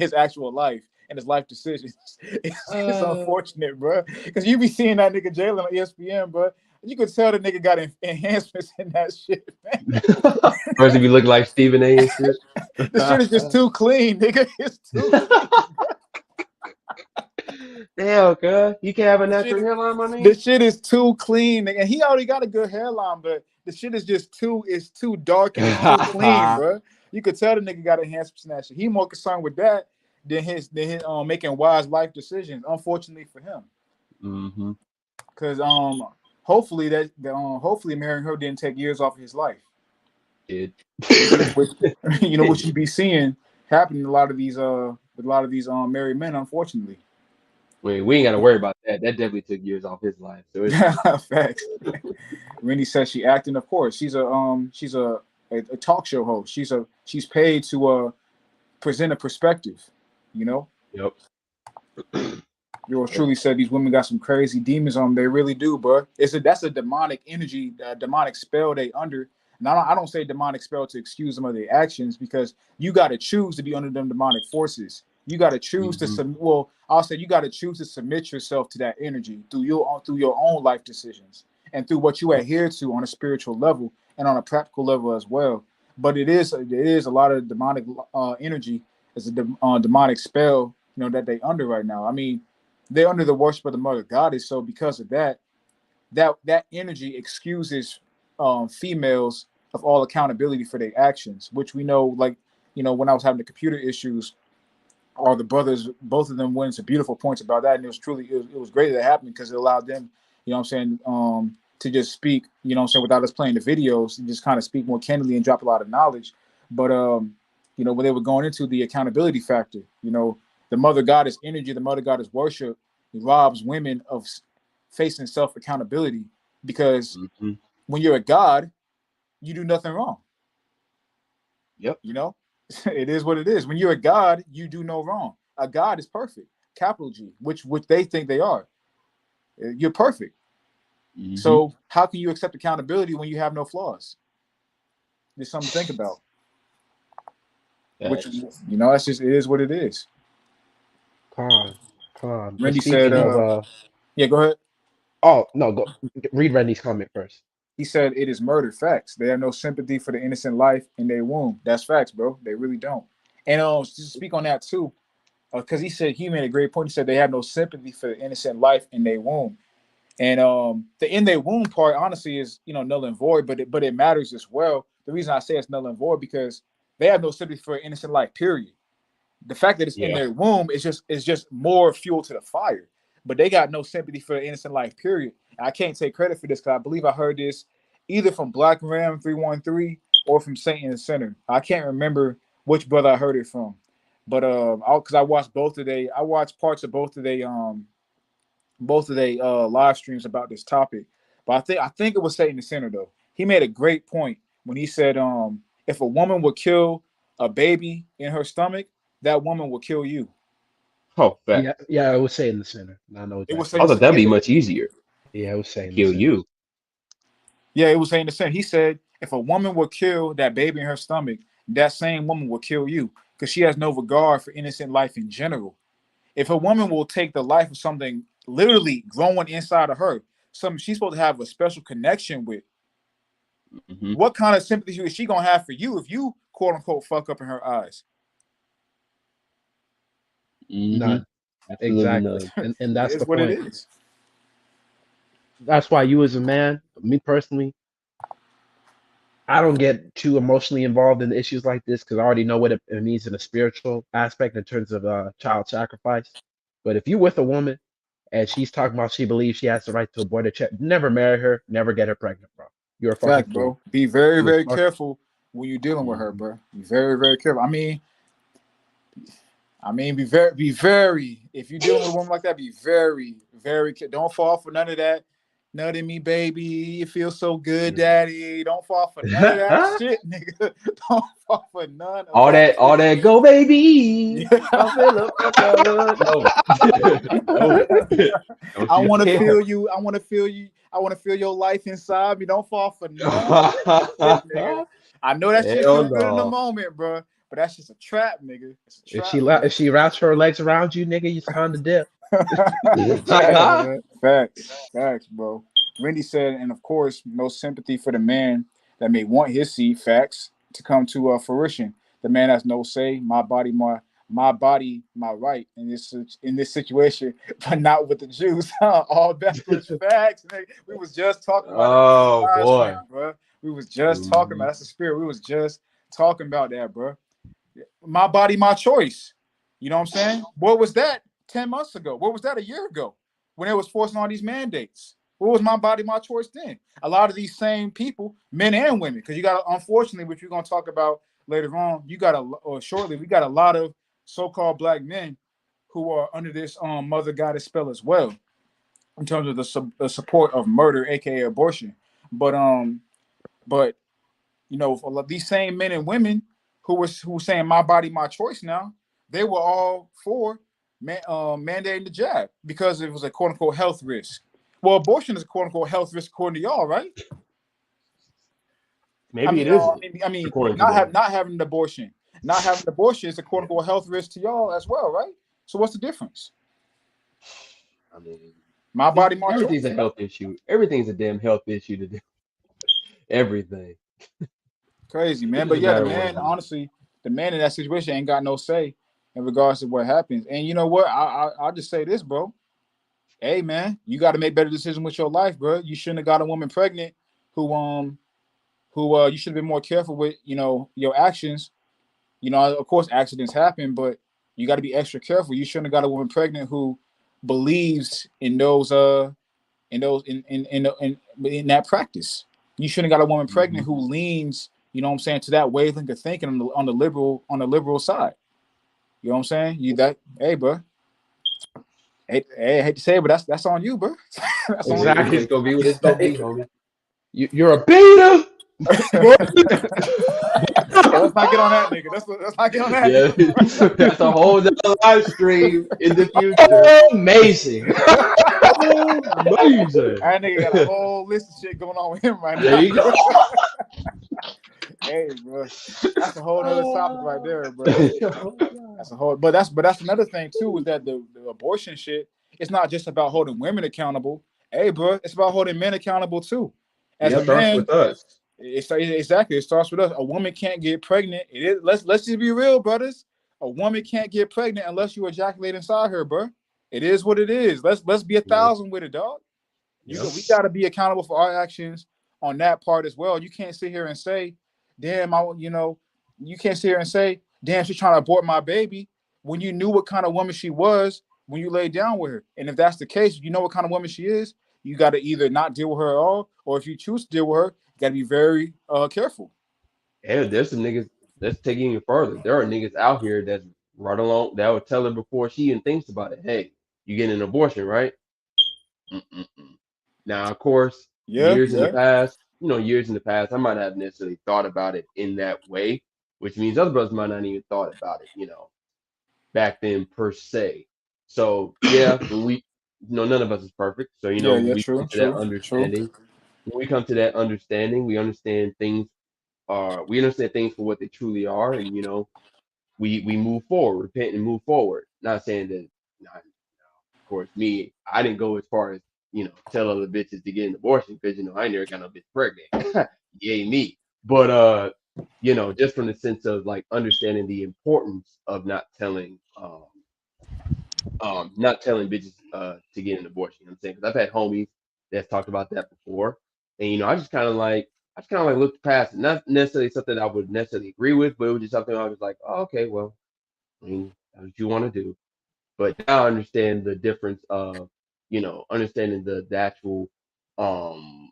his actual life and his life decisions. It's unfortunate, bro, because you be seeing that nigga Jalen on ESPN, bro. You could tell the nigga got enhancements in that shit, man. First, if you look like Stephen A. and shit. The shit is just too clean, nigga. It's too clean. Damn, cuz. You can't have a natural hairline, my nigga? The shit is too clean, nigga. And he already got a good hairline, but the shit is just too dark and it's too clean, bro. You could tell the nigga got enhancements in that shit. He more concerned with that than his making wise life decisions, unfortunately for him. Mm-hmm. Because hopefully hopefully marrying her didn't take years off of his life. It what you be seeing happening a lot of these married men, unfortunately. We ain't got to worry about that. That definitely took years off his life. So it's facts. Rennie says she acting. Of course, she's a talk show host. She's paid to present a perspective. Yep. Yours truly said these women got some crazy demons on them. They really do, bro. That's a demonic energy, demonic spell they under. And I don't say demonic spell to excuse them of their actions, because you got to choose to be under them demonic forces. You got to choose to I'll say you got to choose to submit yourself to that energy through your own life decisions and through what you adhere to on a spiritual level and on a practical level as well. But it is a lot of demonic energy. It's a demonic spell, that they under right now. I mean, they're under the worship of the mother goddess. So because of that energy excuses females of all accountability for their actions, which we know, when I was having the computer issues, or the brothers, both of them went into beautiful points about that. And it was great that it happened, because it allowed them, to just speak, without us playing the videos, and just kind of speak more candidly and drop a lot of knowledge. But, when they were going into the accountability factor, the mother goddess energy, the mother goddess worship robs women of facing self-accountability, because when you're a god, you do nothing wrong. Yep. It is what it is. When you're a god, you do no wrong. A god is perfect, capital G, which they think they are. You're perfect. Mm-hmm. So how can you accept accountability when you have no flaws? There's something to think about. which that's just it is what it is. Calm. But Randy said, speaking of yeah, go ahead. oh no, go read Randy's comment first. He said it is murder. Facts. They have no sympathy for the innocent life in their womb. That's facts, bro. They really don't. And just to speak on that too, because he made a great point. He said they have no sympathy for the innocent life in their womb. And the in their womb part, honestly, is null and void, but it matters as well. The reason I say it's null and void because they have no sympathy for innocent life. Period. The fact that it's in their womb is just more fuel to the fire. But they got no sympathy for the innocent life. Period. And I can't take credit for this because I believe I heard this either from Black Ram 313 or from Satan Center. I can't remember which brother I heard it from, but because I watched I watched parts of both of they live streams about this topic. But I think it was Satan Center though. He made a great point when he said if a woman would kill a baby in her stomach, that woman will kill you. Oh, fact. Yeah, I was saying the center. I know I thought that'd be much easier. Yeah, I was saying kill you. Yeah, it was saying the same. He said if a woman would kill that baby in her stomach, that same woman will kill you because she has no regard for innocent life in general. If a woman will take the life of something literally growing inside of her, something she's supposed to have a special connection with, what kind of sympathy is she gonna have for you if you quote unquote fuck up in her eyes? None. Exactly. None. And that's the what point. It is. That's why you as a man, me personally, I don't get too emotionally involved in issues like this because I already know what it means in a spiritual aspect in terms of child sacrifice. But if you're with a woman and she's talking about she believes she has the right to abort a child, never marry her, never get her pregnant, bro. You're a fucking fact, bro. fool. Be very, very careful when you're dealing with her, bro. Be very, very careful. I mean, be very. If you're dealing with a woman like that, be very, very careful. Don't fall for none of that. Nut in me, baby. You feel so good, daddy. Don't fall for none of that shit, nigga. Don't fall for none of all that go, baby. I want to feel you. I want to feel you. I want to feel your life inside me. Don't fall for none of that shit, nigga. I know that shit feels good in the moment, bro. But that's just a trap, nigga. It's a trap, if she wraps her legs around you, nigga, it's time to dip. Facts, bro. Randy said, and of course, no sympathy for the man that may want his seed, facts, to come to fruition. The man has no say. My body, my right in this situation, but not with the Jews. All backwards facts. Nigga. We was just talking about that boy, bro. We was just talking about that's the spirit. We was just talking about that, bro. My body, my choice. You know what I'm saying? What was that 10 months ago? What was that a year ago when it was forcing all these mandates? What was my body, my choice then? A lot of these same people, men and women, because you got, unfortunately, which we're going to talk about later on, shortly, we got a lot of so-called black men who are under this mother goddess spell as well, in terms of the support of murder, aka abortion. But these same men and women who were saying my body, my choice now, they were all for mandating the jab because it was a quote unquote health risk. Well, abortion is a quote unquote health risk according to y'all, right? Maybe it isn't. Not having an abortion. Not having an abortion is a quote unquote health risk to y'all as well, right? So what's the difference? I mean, my body, my choice. Everything's a health issue. Everything's a damn health issue to do. Everything. Crazy, man. But yeah, honestly, the man in that situation ain't got no say in regards to what happens. And you know what? I'll just say this, bro. Hey, man, you got to make better decisions with your life, bro. You shouldn't have got a woman pregnant who you should have been more careful with, your actions. Of course, accidents happen, but you got to be extra careful. You shouldn't have got a woman pregnant who believes in that practice. You shouldn't have got a woman pregnant who leans, to that wavelength of thinking on the liberal side. You know what I'm saying? Hey, bro. Hey, I hate to say it, but that's on you, bro. That's exactly. On you. It's gonna be what it's gonna be, homie. You're a beta. Let's not get on that, nigga. Let's not get on that. Yeah, that's a whole other live stream in the future. Amazing. That nigga got a whole list of shit going on with him right now. There you go. Hey, bro, that's a whole other topic right there, bro. That's a whole. But that's another thing too, is that the abortion shit. It's not just about holding women accountable. Hey, bro, it's about holding men accountable too. As Yeah, a it starts man, with us. exactly. It starts with us. A woman can't get pregnant. It is. Let's just be real, brothers. A woman can't get pregnant unless you ejaculate inside her, bro. It is what it is. Let's be 1,000 with it, dog. We got to be accountable for our actions on that part as well. You can't sit here and say, "Damn, you can't sit here and say, "Damn, she's trying to abort my baby," when you knew what kind of woman she was when you laid down with her. And if that's the case, you know what kind of woman she is. You got to either not deal with her at all, or if you choose to deal with her, you got to be very careful. And there's some niggas. Let's take it even further. There are niggas out here that's right along that would tell her before she even thinks about it. Hey, you getting an abortion, right? Mm-mm-mm. Now, of course, Yeah, years in the yeah, past, years in the past, I might not have necessarily thought about it in that way, which means other brothers might not even thought about it, back then per se. So yeah, when we, none of us is perfect. So yeah, yeah. we True, come to that true, true. understanding. When we come to that understanding, we understand things for what they truly are, and we move forward, repent and move forward. Not saying that, of course, I didn't go as far as tell other bitches to get an abortion because I ain't never got no bitch pregnant. Yay me. But just from the sense of like understanding the importance of not telling bitches to get an abortion. You know what I'm saying? Because I've had homies that's talked about that before, and I just kind of like looked past it. Not necessarily something I would necessarily agree with, but it was just something I was like, oh, okay, well, I mean, that's what you want to do. But now I understand the difference of, understanding the actual um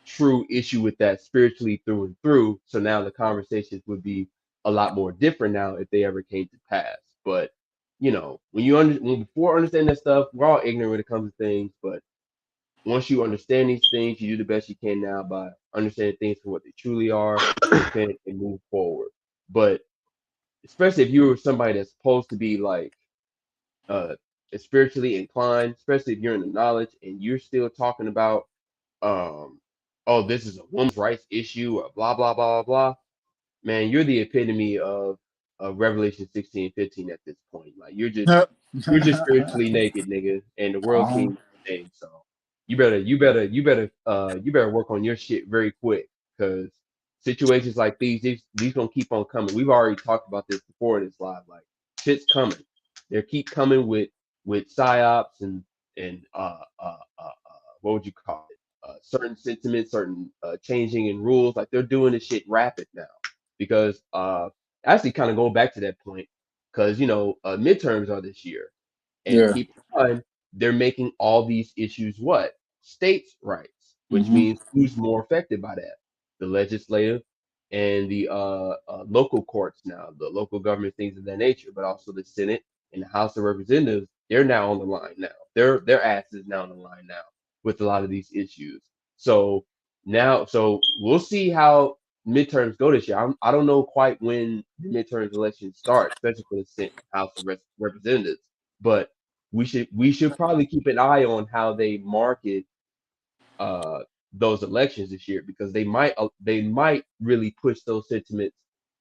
true issue with that spiritually through and through. So now the conversations would be a lot more different now if they ever came to pass. But when before understanding that stuff, we're all ignorant when it comes to things. But once you understand these things, you do the best you can now by understanding things for what they truly are, repent and move forward. But especially if you're somebody that's supposed to be like uh spiritually inclined, especially if you're in the knowledge and you're still talking about um oh, this is a woman's rights issue or blah blah blah blah blah, man, you're the epitome of Revelation 16:15 at this point. Like you're just spiritually naked, nigga, and the world king name. So you better work on your shit very quick because situations like these gonna keep on coming. We've already talked about this before in this live. Like shit's coming. They keep coming with psyops and what would you call it? Certain sentiments, certain changing in rules. Like they're doing this shit rapid now because actually kind of going back to that point because midterms are this year and Yeah. keep in mind they're making all these issues what states rights, which Hmm. means who's more affected by that, the legislative and the local courts, now the local government, things of that nature, but also the Senate and the House of Representatives. They're now on the line now, their ass is now on the line now with a lot of these issues. So we'll see how midterms go this year. I don't know quite when the midterms elections start, especially for the Senate and House of Representatives. But we should probably keep an eye on how they market uh, those elections this year because they might really push those sentiments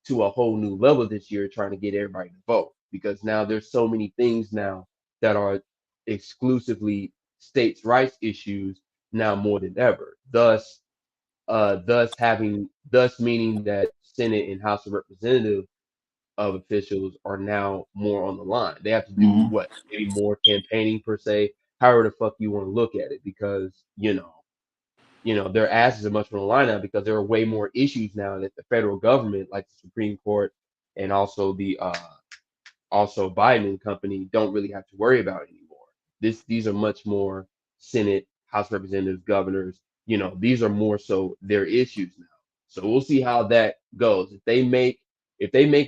to a whole new level this year, trying to get everybody to vote. Because now there's so many things now that are exclusively states' rights issues now more than ever. Thus meaning that Senate and House of Representatives of officials are now more on the line. They have to do Hmm. what, maybe more campaigning per se, however the fuck you want to look at it, because their asses are much more on the line now because there are way more issues now that the federal government, like the Supreme Court and also also Biden and company, don't really have to worry about anymore. These are much more Senate, House of Representatives, governors. These are more so their issues now. So we'll see how that goes. If they make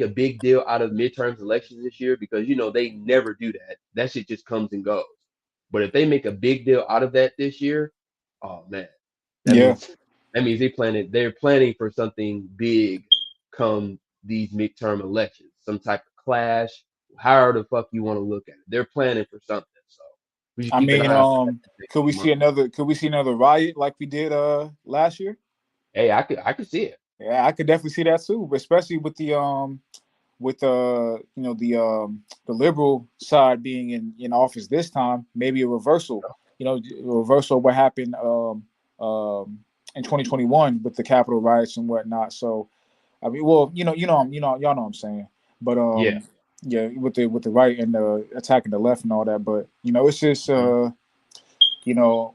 a big deal out of midterms elections this year, because they never do that. That shit just comes and goes. But if they make a big deal out of that this year, oh man, that Yeah. means that means they're planning for something big come these midterm elections. Some type of clash, however the fuck you want to look at it. They're planning for something. So we should I keep an mean, eye on could we that. see another? Could we see another riot like we did last year? Hey, I could see it. Yeah, I could definitely see that too, but especially with the the liberal side being in office this time, maybe a reversal. A reversal of what happened in 2021 with the Capitol riots and whatnot. So, I mean, well, y'all know what I'm saying. But Yeah. yeah, with the right and the attacking the left and all that. But it's just you know,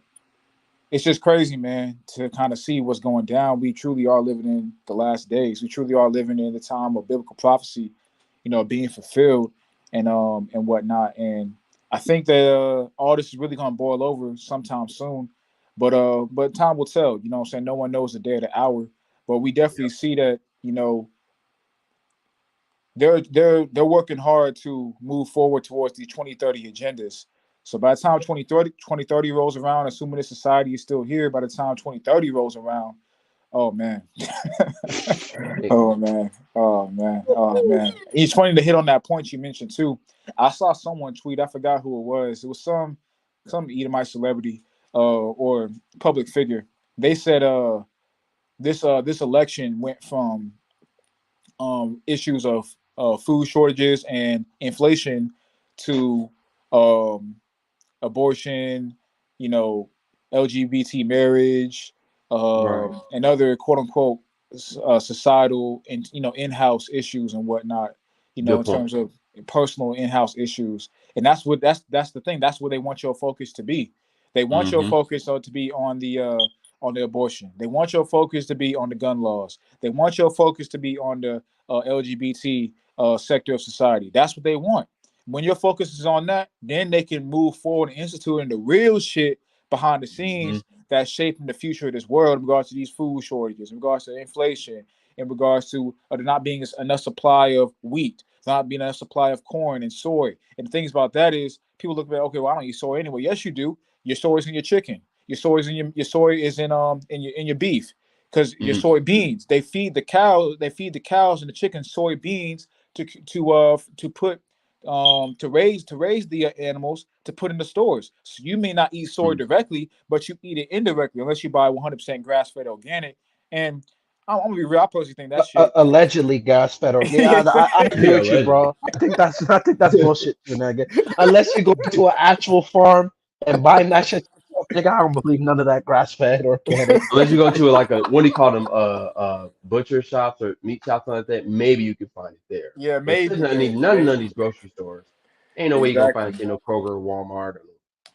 it's just crazy, man, to kind of see what's going down. We truly are living in the last days. We truly are living in the time of biblical prophecy, being fulfilled and whatnot. And I think that all this is really gonna boil over sometime soon. But time will tell. You know what I'm saying? No one knows the day or the hour. But we definitely see that, they're working hard to move forward towards the 2030 agendas. So by the time 2030 rolls around, assuming this society is still here, by the time 2030 rolls around, oh man. Oh man. Oh man. Oh man. It's funny to hit on that point you mentioned too. I saw someone tweet, I forgot who it was. It was some Edomite celebrity or public figure. They said this election went from issues of food shortages and inflation to um, abortion, LGBT marriage, Right. and other quote unquote societal and in-house issues and whatnot. Good In point. terms of personal in-house issues, and that's the thing. That's where they want your focus to be. They want your Mm-hmm. focus to be on the abortion. They want your focus to be on the gun laws. They want your focus to be on the LGBT sector of society. That's what they want. When your focus is on that, then they can move forward and instituting the real shit behind the scenes that's shaping the future of this world in regards to these food shortages, in regards to inflation, in regards to there not being enough supply of wheat, not being enough supply of corn and soy. And the things about that is people look at, okay, well, I don't eat soy anyway. Yes, you do. Your soy is in your chicken. Your soy is in your soy is in your beef. Because your soybeans, they feed the cows and the chickens soybeans to put to raise the animals to put in the stores. So you may not eat soy directly, but you eat it indirectly unless you buy 100% grass-fed organic. And I'm gonna be real. I personally think that shit. Allegedly gas fed organic. I agree Yeah, with you, allegedly. bro. I think that's bullshit too, nigga. Unless you go to an actual farm and buying that shit yourself, nigga, I don't believe none of that grass fed organic. Unless you go to like a what do you call them butcher shops or meat shops like that, maybe you can find it there. Yeah, But maybe. Yeah, none of maybe. these grocery stores. Ain't no way you're gonna find Exactly. it in no Kroger, Walmart, or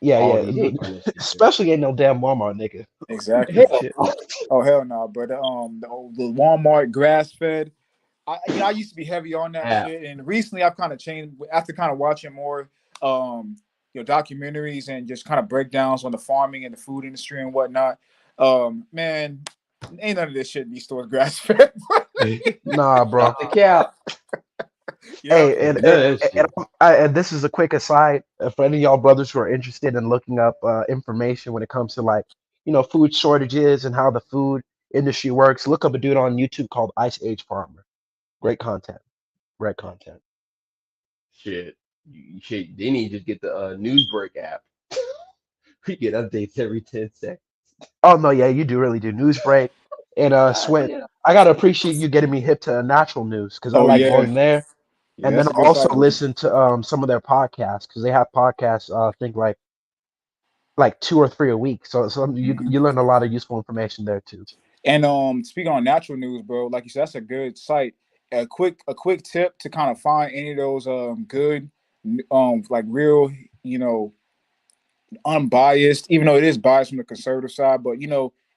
Yeah, yeah. Aldi. You ain't find that shit there. Especially ain't no damn Walmart, nigga. Exactly. Hell no. Oh hell no! But the Walmart grass fed. I used to be heavy on that Yeah. shit, and recently I've kind of changed after kind of watching more documentaries and just kind of breakdowns on the farming and the food industry and whatnot. Man, ain't none of this shit in these stores grass fed. Nah, bro. Stop the cap. Yeah. Hey, and None and, of that and, shit. and this is a quick aside for any of y'all brothers who are interested in looking up information when it comes to like food shortages and how the food industry works. Look up a dude on YouTube called Ice Age Farmer. Great content. Great content. Shit. Shit. They need to just get the Newsbreak app. We get updates every 10 seconds. Oh no, yeah, you do really do Newsbreak and God Swin. damn. I gotta appreciate you getting me hip to natural news because I Oh like yeah, going there, yeah. and That's then a good also site, man. listen to some of their podcasts because they have podcasts. I think like 2 or 3 a week. So you learn a lot of useful information there too. And speaking on natural news, bro, like you said, that's a good site. A quick tip to kind of find any of those good like real, unbiased, even though it is biased from the conservative side, but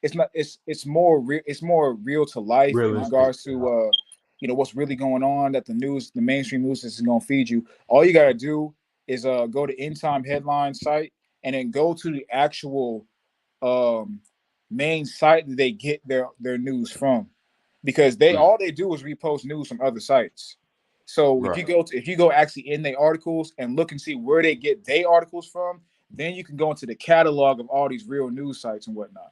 it's not it's more real to life in Realistic. regards to what's really going on that the mainstream news is going to feed you. All you got to do is go to End Time Headline site and then go to the actual um main site that they get their news from, because all they do is repost news from other sites. So Right. if you go actually in their articles and look and see where they get their articles from, then you can go into the catalog of all these real news sites and whatnot.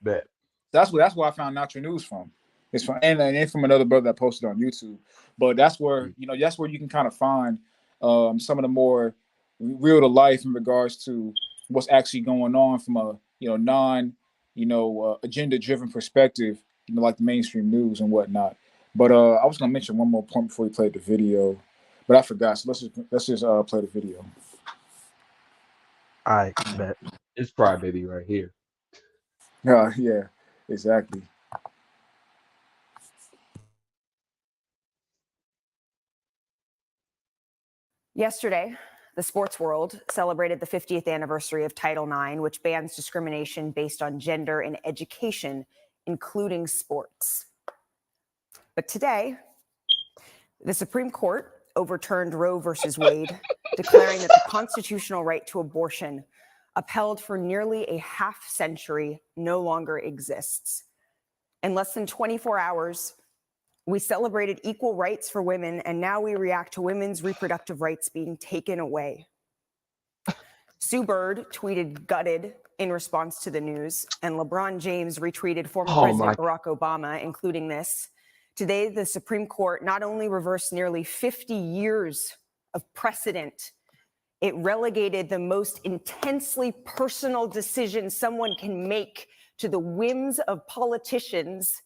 Bet. That's where I found natural news from. It's from and from another brother that posted on YouTube. But that's where you can kind of find some of the more real to life in regards to what's actually going on from a non agenda driven perspective like the mainstream news and whatnot. But I was gonna mention one more point before we played the video, but I forgot. So let's just play the video. I bet. It's Crybaby right here. Yeah, exactly. Yesterday, the sports world celebrated the 50th anniversary of Title IX, which bans discrimination based on gender in education, including sports. But today, the Supreme Court overturned Roe versus Wade, declaring that the constitutional right to abortion, upheld for nearly a half century, no longer exists. In less than 24 hours, we celebrated equal rights for women, and now we react to women's reproductive rights being taken away. Sue Bird tweeted gutted in response to the news, and LeBron James retweeted former President Barack Obama, including this. Today, the Supreme Court not only reversed nearly 50 years of precedent, it relegated the most intensely personal decision someone can make to the whims of politicians,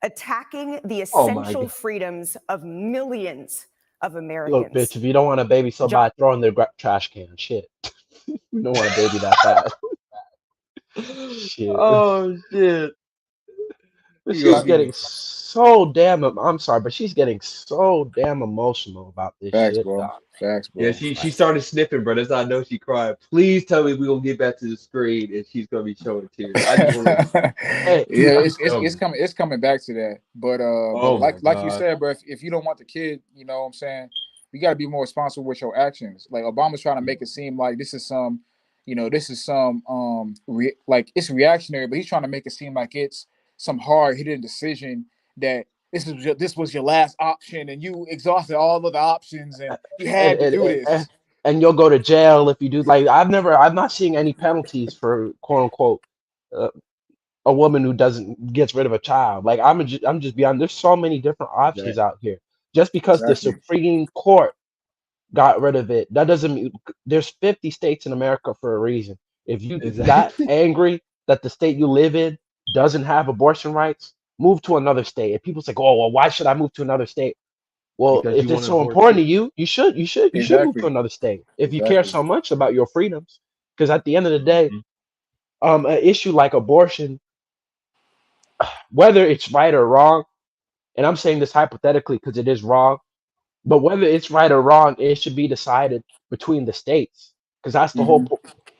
attacking the essential freedoms of millions of Americans. Look, bitch, if you don't want a baby so bad, throw in the trash can. Shit. You don't want a baby that bad. Shit. Oh shit. But she's getting so damn. I'm sorry, but she's getting so damn emotional about this Facts, shit. bro. Dog. Facts, bro. Yeah, she started sniffing, bro. That's how I know she cried. Please tell me we're gonna get back to the screen and she's gonna be showing tears. I just want to. Hey, Yeah, it's coming back to that. But Oh but like you God. said, bro, if you don't want the kid, you know what I'm saying, you got to be more responsible with your actions. Like Obama's trying to make it seem like this is some, like it's reactionary, but he's trying to make it seem like it's some hard hitting decision that this was your last option and you exhausted all of the options and you had to do this. And you'll go to jail if you do. Like I'm not seeing any penalties for quote unquote a woman who doesn't gets rid of a child. Like I'm just beyond. There's so many different options out here. Just because the Exactly. Supreme Court got rid of it, that doesn't mean there's 50 states in America for a reason. If you that angry that the state you live in doesn't have abortion rights, move to another state. And people say, "Oh, well, why should I move to another state?" Well, Because if you it's want so an important to abortion. you, you should move to another state if you care so much about your freedoms. Because at the end of the day, an issue like abortion, whether it's right or wrong, and I'm saying this hypothetically because it is wrong, but whether it's right or wrong, it should be decided between the states because that's the whole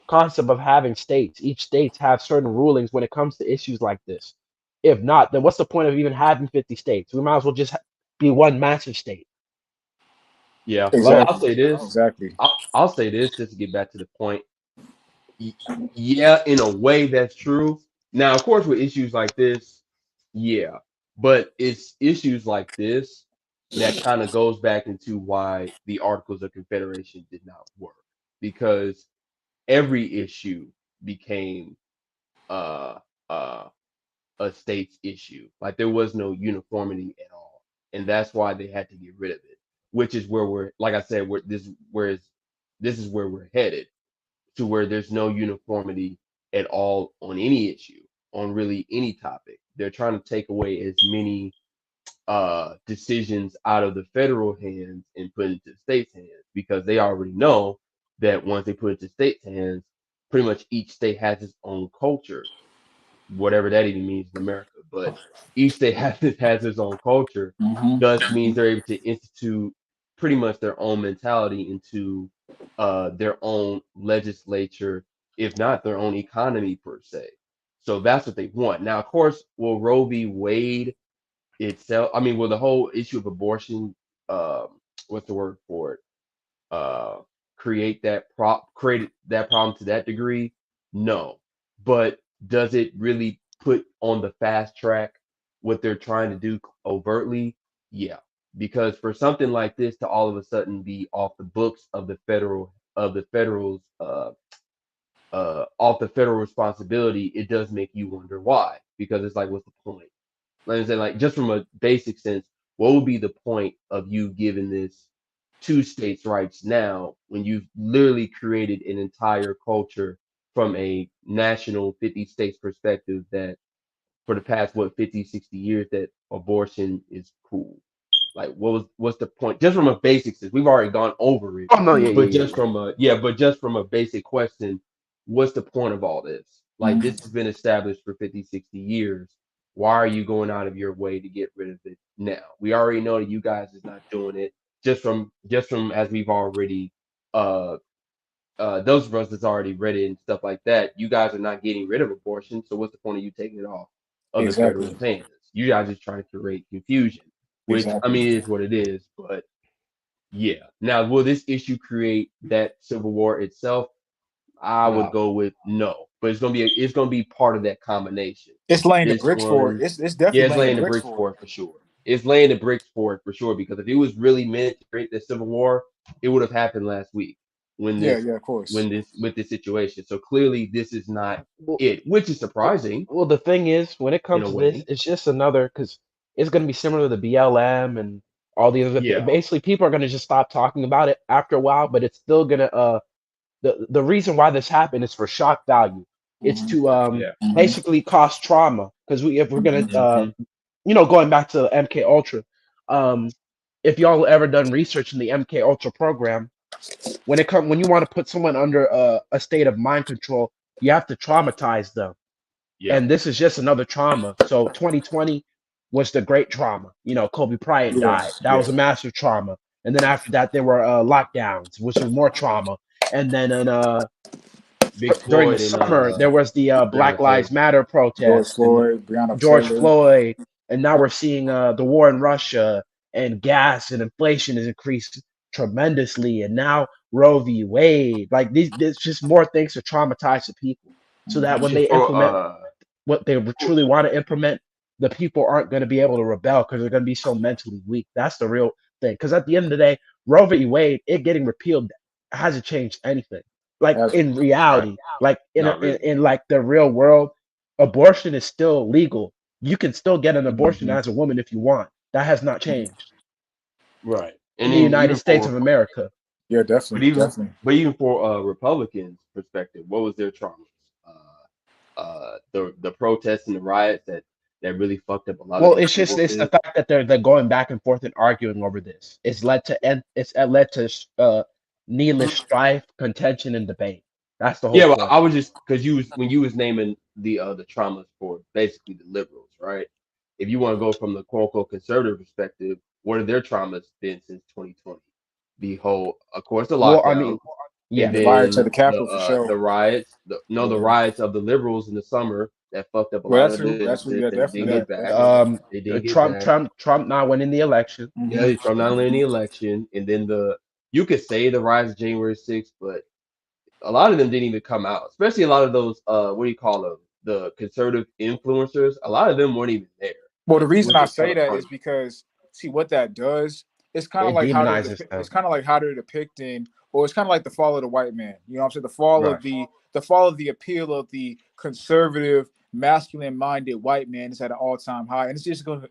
concept of having states. Each states have certain rulings when it comes to issues like this. If not, then what's the point of even having 50 states? We might as well just be one massive state. Yeah. Well, Exactly. I'll say this. Exactly. I'll say this just to get back to the point. Yeah, in a way that's true. Now, of course, with issues like this, yeah, but it's issues like this that kind of goes back into why the Articles of Confederation did not work because every issue became uh uh a state's issue. Like there was no uniformity at all, and that's why they had to get rid of it. Which is where we're, like I said, this is where we're headed to where there's no uniformity at all on any issue, on really any topic. They're trying to take away as many decisions out of the federal hands and put it into the state's hands because they already know that once they put it to state's hands, pretty much each state has its own culture, whatever that even means in America. But each state has its own culture, thus means they're able to institute pretty much their own mentality into their own legislature, if not their own economy per se. So that's what they want. Now, of course, will Roe v. Wade itself, I mean, will the whole issue of abortion, what's the word for it? Uh, create that problem to that degree? No. But does it really put on the fast track what they're trying to do overtly? Yeah. Because for something like this to all of a sudden be off the books of the federal's off the federal responsibility, it does make you wonder why. Because it's like, what's the point? Like I said, like just from a basic sense, what would be the point of you giving this to states' rights now when you've literally created an entire culture from a national 50 states perspective that for the past 50, 60 years that abortion is cool. Like, what's the point? Just from a basic sense, we've already gone over it. Oh no, yeah, But yeah, just from a basic question, what's the point of all this? Like, this has been established for 50, 60 years. Why are you going out of your way to get rid of it now? We already know that you guys is not doing it. Just from as we've already those of us that's already read it and stuff like that, you guys are not getting rid of abortion. So what's the point of you taking it off of the Exactly. federal hands? You guys just trying to create confusion, which I Exactly. mean it is what it is. But yeah, now will this issue create that civil war itself? I would go with no, but it's gonna be part of that combination. It's laying the This bricks for it. one, It's yeah, definitely it's laying the laying the bricks bricks for for it. it for sure. It's laying the bricks for it for sure because if it was really meant to create the civil war, it would have happened last week when Yeah, this yeah, of course. with this situation. So clearly, this is not Well, it, which is surprising well, the thing is, when it in comes a to this, way. it's just another because it's going to be similar to the BLM and all the other. Yeah. Basically, people are going to just stop talking about it after a while, but it's still going to. The reason why this happened is for shock value. It's to Yeah. basically cause trauma because if we're gonna going back to MK Ultra, if y'all ever done research in the MK Ultra program, when you want to put someone under a state of mind control, you have to traumatize them, Yeah. and this is just another trauma. So 2020 was the great trauma. Kobe Bryant died. Yes, That was yeah. a massive trauma. And then after that, there were lockdowns, which was more trauma. And then Big during the Floyd and summer, there was the Breonna Black Lives Taylor. Matter George protests and Floyd, Breonna George Taylor. Floyd, and now we're seeing the war in Russia, and gas and inflation has increased tremendously, and now Roe v. Wade. Like there's just more things to traumatize the people, so that when they implement what they truly want to implement, the people aren't going to be able to rebel because they're going to be so mentally weak. That's the real thing. Because at the end of the day, Roe v. Wade, it getting repealed hasn't changed anything. Like in reality, like Not really. in like the real world, abortion is still legal. You can still get an abortion as a woman if you want. That has not changed Right. in And the then United even States for of America. Yeah, but definitely, even definitely. but even for Republicans' perspective, what was their traumas? The protests and the riots that really fucked up a lot of Well, these it's civil the things. fact that they're going back and forth and arguing over this. It's led to needless strife, contention, and debate. That's the whole Yeah, well, point. I was just because when you was naming the traumas for basically the liberals, right? If you want to go from the quote unquote conservative perspective, what are their traumas been since 2020? The whole, of course, the Well, I lockdown, mean, yeah. and The riots at then the Capitol for sure. the riots, the Yeah. riots of the liberals in the summer that fucked up a Well, lot that's of true. That's true. businesses Yeah, that they definitely didn't get that. back. Definitely that. They didn't get back. Trump not winning the election. Yeah, Trump not only in the election, and then you could say the rise of January 6th, but a lot of them didn't even come out, especially a lot of those what do you call them, the conservative influencers. A lot of them weren't even there, Well, the reason which I is kind say of that funny. is because see what that does. It's kind of It like how demonizes them. it's kind of like how they're depicting, or it's kind of like the fall of the white man. You know what I'm saying? Right. The fall of the appeal of the conservative, masculine-minded white man is at an all-time high, and it's just gonna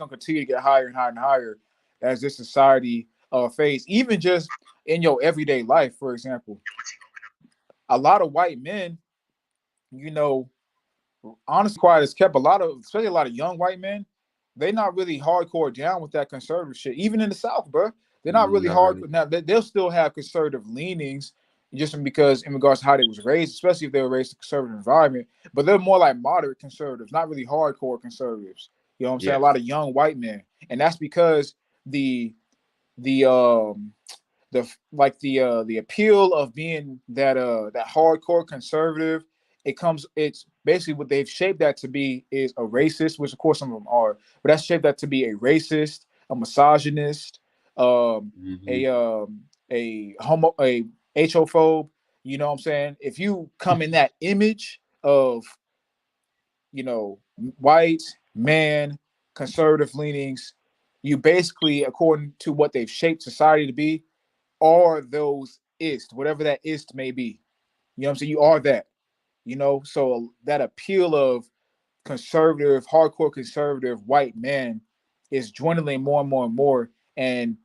continue to get higher and higher and higher as this society fades. Even just in your everyday life, for example, a lot of white men, you know, honestly, quiet as kept. Especially a lot of young white men, they not really hardcore down with that conservative shit. Even in the South, bro, they're not really Not really. hardcore. Now they'll still have conservative leanings, just because in regards to how they was raised, especially if they were raised in a conservative environment. But they're more like moderate conservatives, not really hardcore conservatives. You know what I'm saying? A Yes. lot of young white men, and that's because the um the appeal of being that hardcore conservative, it's basically what they've shaped that to be is a racist, which of course some of them are, but that's shaped that to be a racist, a misogynist, Mm-hmm. a homo, a hophobe. You know what I'm saying? If you come in that image of, white man, conservative leanings, you basically, according to what they've shaped society to be, are those ist, whatever that ist may be. You know what I'm saying? You are that, so that appeal of conservative, hardcore conservative white men is dwindling more and more and more. And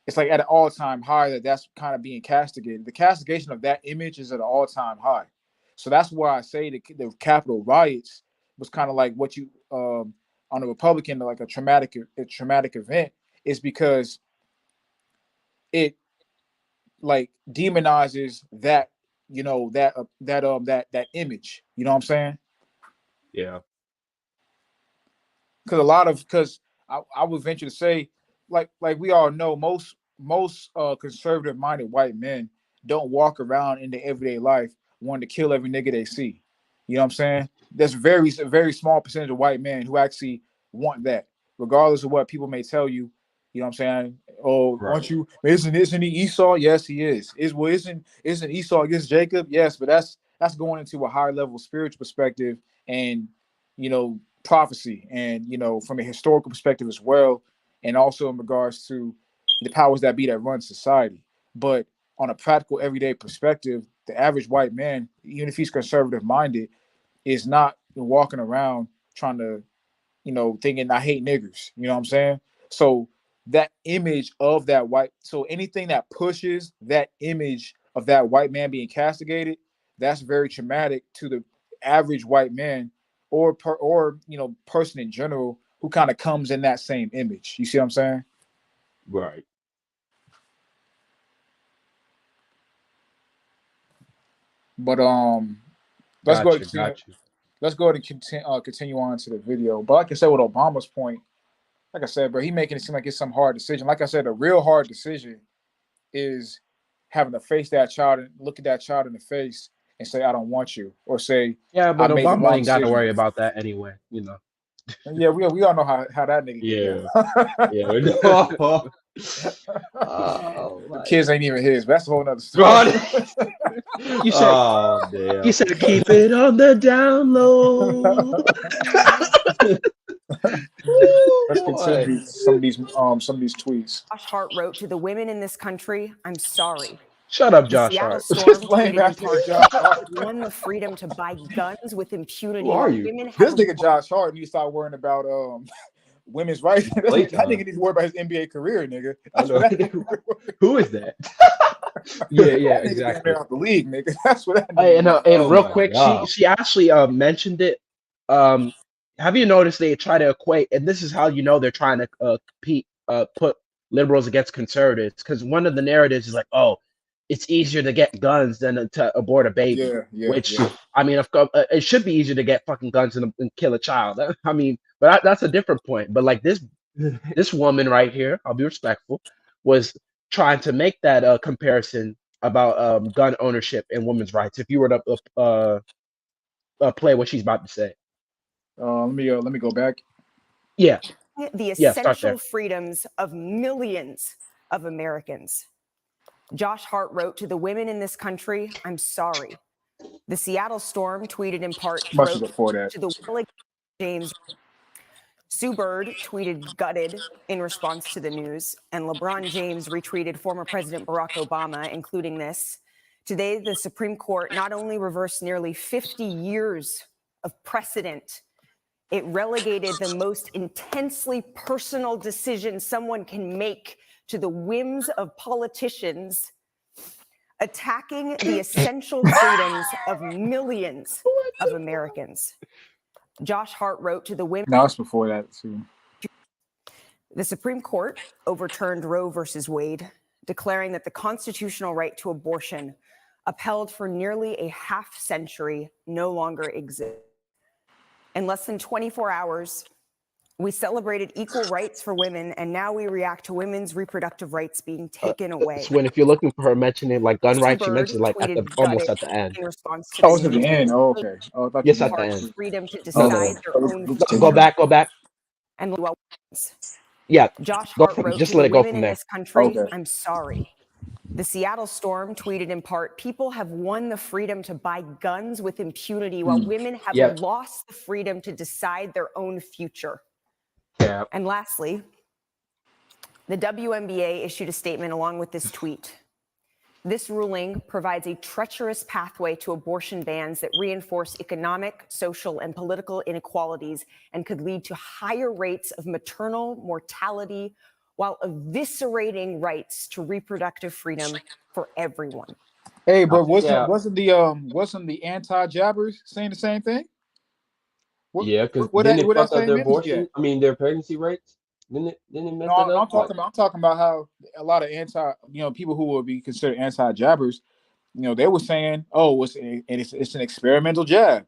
it's like at an all-time high that's kind of being castigated. The castigation of that image is at an all-time high. So that's why I say the Capitol riots, was kind of like what you on a Republican, like a traumatic event, is because it like demonizes that, you know, that image. You know what I'm saying? Yeah. Because I would venture to say, like we all know, most conservative minded white men don't walk around in their everyday life wanting to kill every nigga they see. You know what I'm saying? There's a very small percentage of white men who actually want that, regardless of what people may tell you. You know what I'm saying? Oh, Right. aren't you? Isn't he Esau? Yes, he is. Isn't Esau against Jacob? Yes, but that's going into a higher level spiritual perspective, and you know, prophecy, and you know, from a historical perspective as well, and also in regards to the powers that be that run society. But on a practical everyday perspective, the average white man, even if he's conservative minded, is not walking around trying to, you know, thinking I hate niggers. You know what I'm saying? So that image of that white, so anything that pushes that image of that white man being castigated, that's very traumatic to the average white man, or you know, person in general who kind of comes in that same image. You see what I'm saying? Right. But let's go to Got you. let's go ahead and continue on to the video. But like I said, with Obama's point, like I said, bro, he making it seem like it's some hard decision. Like I said, a real hard decision is having to face that child and look at that child in the face and say, I don't want you, or say, Yeah, I but made the Obama wrong ain't got to decision. worry about that anyway, you know. Yeah, we all know how that nigga Yeah. get Yeah, we know. down. Oh, The my kids ain't even his, but that's a whole nother story. God. You said, Oh damn. you said keep it on the down low. Let's Boy. continue some of these tweets. Josh Hart wrote to the women in this country, I'm sorry. Shut up, The Josh Seattle Hart. Storm Lame tweeted in ass part, nigga Josh people Hart. have won the freedom to buy guns with impunity Who are while you? women This have nigga Josh Hart needs to start worrying about women's rights. that Playtime. nigga needs to worry about his NBA career, nigga. I That's know. what that nigga. Who is that? Yeah, That nigga exactly. damn out the league, nigga. That's what that Hey, nigga. and Oh real my quick, God. she actually mentioned it. Have you noticed they try to equate, and this is how you know they're trying to compete, put liberals against conservatives, because one of the narratives is like, oh, it's easier to get guns than to abort a baby. Which I mean, of course, it should be easier to get fucking guns and kill a child. I mean, but that's a different point. But like this woman right here, I'll be respectful, was trying to make that comparison about gun ownership and women's rights. If you were to play what she's about to say. Let me go back. Yeah. the Yeah, start essential there. freedoms of millions of Americans. Josh Hart wrote to the women in this country, I'm sorry. The Seattle Storm tweeted in part, Much wrote before that. to the Willie James. Sue Bird tweeted gutted in response to the news, and LeBron James retweeted former President Barack Obama, including this. Today, the Supreme Court not only reversed nearly 50 years of precedent, it relegated the most intensely personal decision someone can make to the whims of politicians, attacking the essential freedoms of millions of Americans. Josh Hart wrote to the women. No, it's before that too. The Supreme Court overturned Roe versus Wade, declaring that the constitutional right to abortion, upheld for nearly a half century, no longer exists. In less than 24 hours, we celebrated equal rights for women, and now we react to women's reproductive rights being taken away. So when if you're looking for her mentioning like gun rights, she Bird mentions like at the tweeted almost gutted at the end. in response to Oh, the it's at the end. Oh, okay. Oh, I thought Yes, you at the meant end. freedom to No, decide their own Go back. and well. Yeah, Josh go Hart from, wrote just to let the it go women from in there. this country, Okay. I'm sorry. The Seattle Storm tweeted in part, people have won the freedom to buy guns with impunity while women have Yep. lost the freedom to decide their own future. Yeah. And lastly, the WNBA issued a statement along with this tweet. This ruling provides a treacherous pathway to abortion bans that reinforce economic, social, and political inequalities and could lead to higher rates of maternal mortality while eviscerating rights to reproductive freedom for everyone. Hey, but Yeah. wasn't the anti-jabbers saying the same thing? Yeah, because Where didn't it that fuck up same their energy at? abortion? I mean, their pregnancy rates. Didn't it mess No, that up? Like, I'm talking about how a lot of people who would be considered anti-jabbers, they were saying, oh, it's an experimental jab.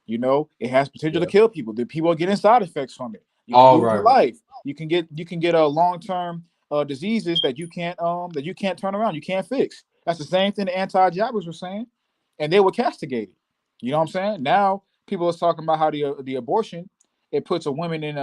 It has potential to yeah. kill people. The people are getting side effects from it. You can Oh, lose your right. life. You can get a long-term diseases that you can't turn around. You can't fix. That's the same thing the anti-jabbers were saying, and they were castigated. You know what I'm saying? Now people are talking about how the abortion, it puts a woman in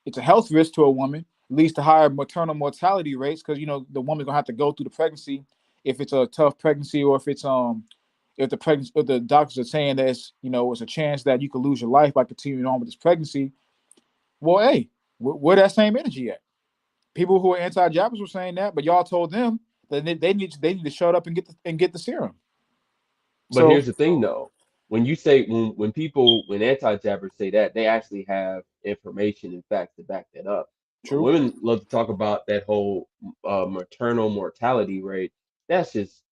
it's a health risk to a woman, leads to higher maternal mortality rates because the woman's gonna have to go through the pregnancy if it's a tough pregnancy, or if the doctors are saying that it's a chance that you could lose your life by continuing on with this pregnancy. Well, hey, where that same energy at? People who are anti-jabbers were saying that, but y'all told them that they need to shut up and get the serum. But So here's the thing, though. When you say when anti-jabbers say that, they actually have information and facts to back that up. When true. women love to talk about that whole maternal mortality rate, that's just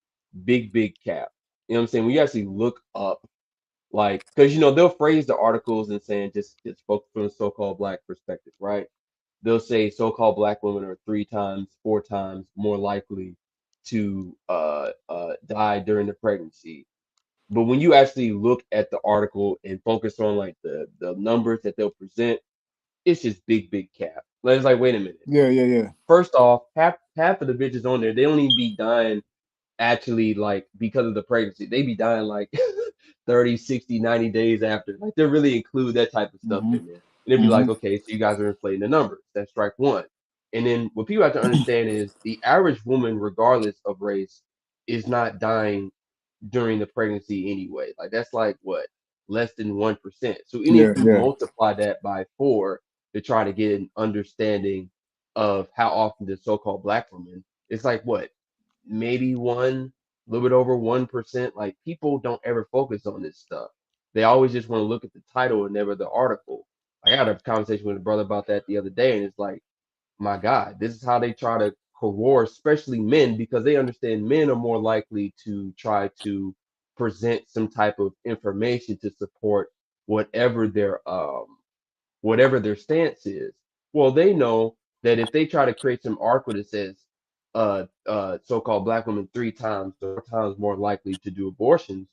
big cap. You know what I'm saying? When you actually look up, like, because they'll phrase the articles and saying just focus from the so-called black perspective, right? They'll say so-called black women are 3 times, 4 times more likely to die during the pregnancy. But when you actually look at the article and focus on like the numbers that they'll present, it's just big cap. Like, it's like, wait a minute. Yeah. First off, half of the bitches on there, they don't even be dying actually like because of the pregnancy. They be dying like 30, 60, 90 days after. Like they really include that type of stuff Mm-hmm. in there. And they'd be like, okay, so you guys are inflating the numbers. That's strike one. And then what people have to understand is the average woman, regardless of race, is not dying during the pregnancy anyway. Like that's like what, less than 1%. So even Yeah, if you yeah. multiply that by 4 to try to get an understanding of how often the so-called black woman, it's like what, maybe a little bit over 1%. Like people don't ever focus on this stuff. They always just want to look at the title and never the article. I had a conversation with a brother about that the other day, and it's like, my God, this is how they try to coerce, especially men, because they understand men are more likely to try to present some type of information to support whatever their stance is. Well, they know that if they try to create some article that says so-called black women 3 times, 4 times more likely to do abortions,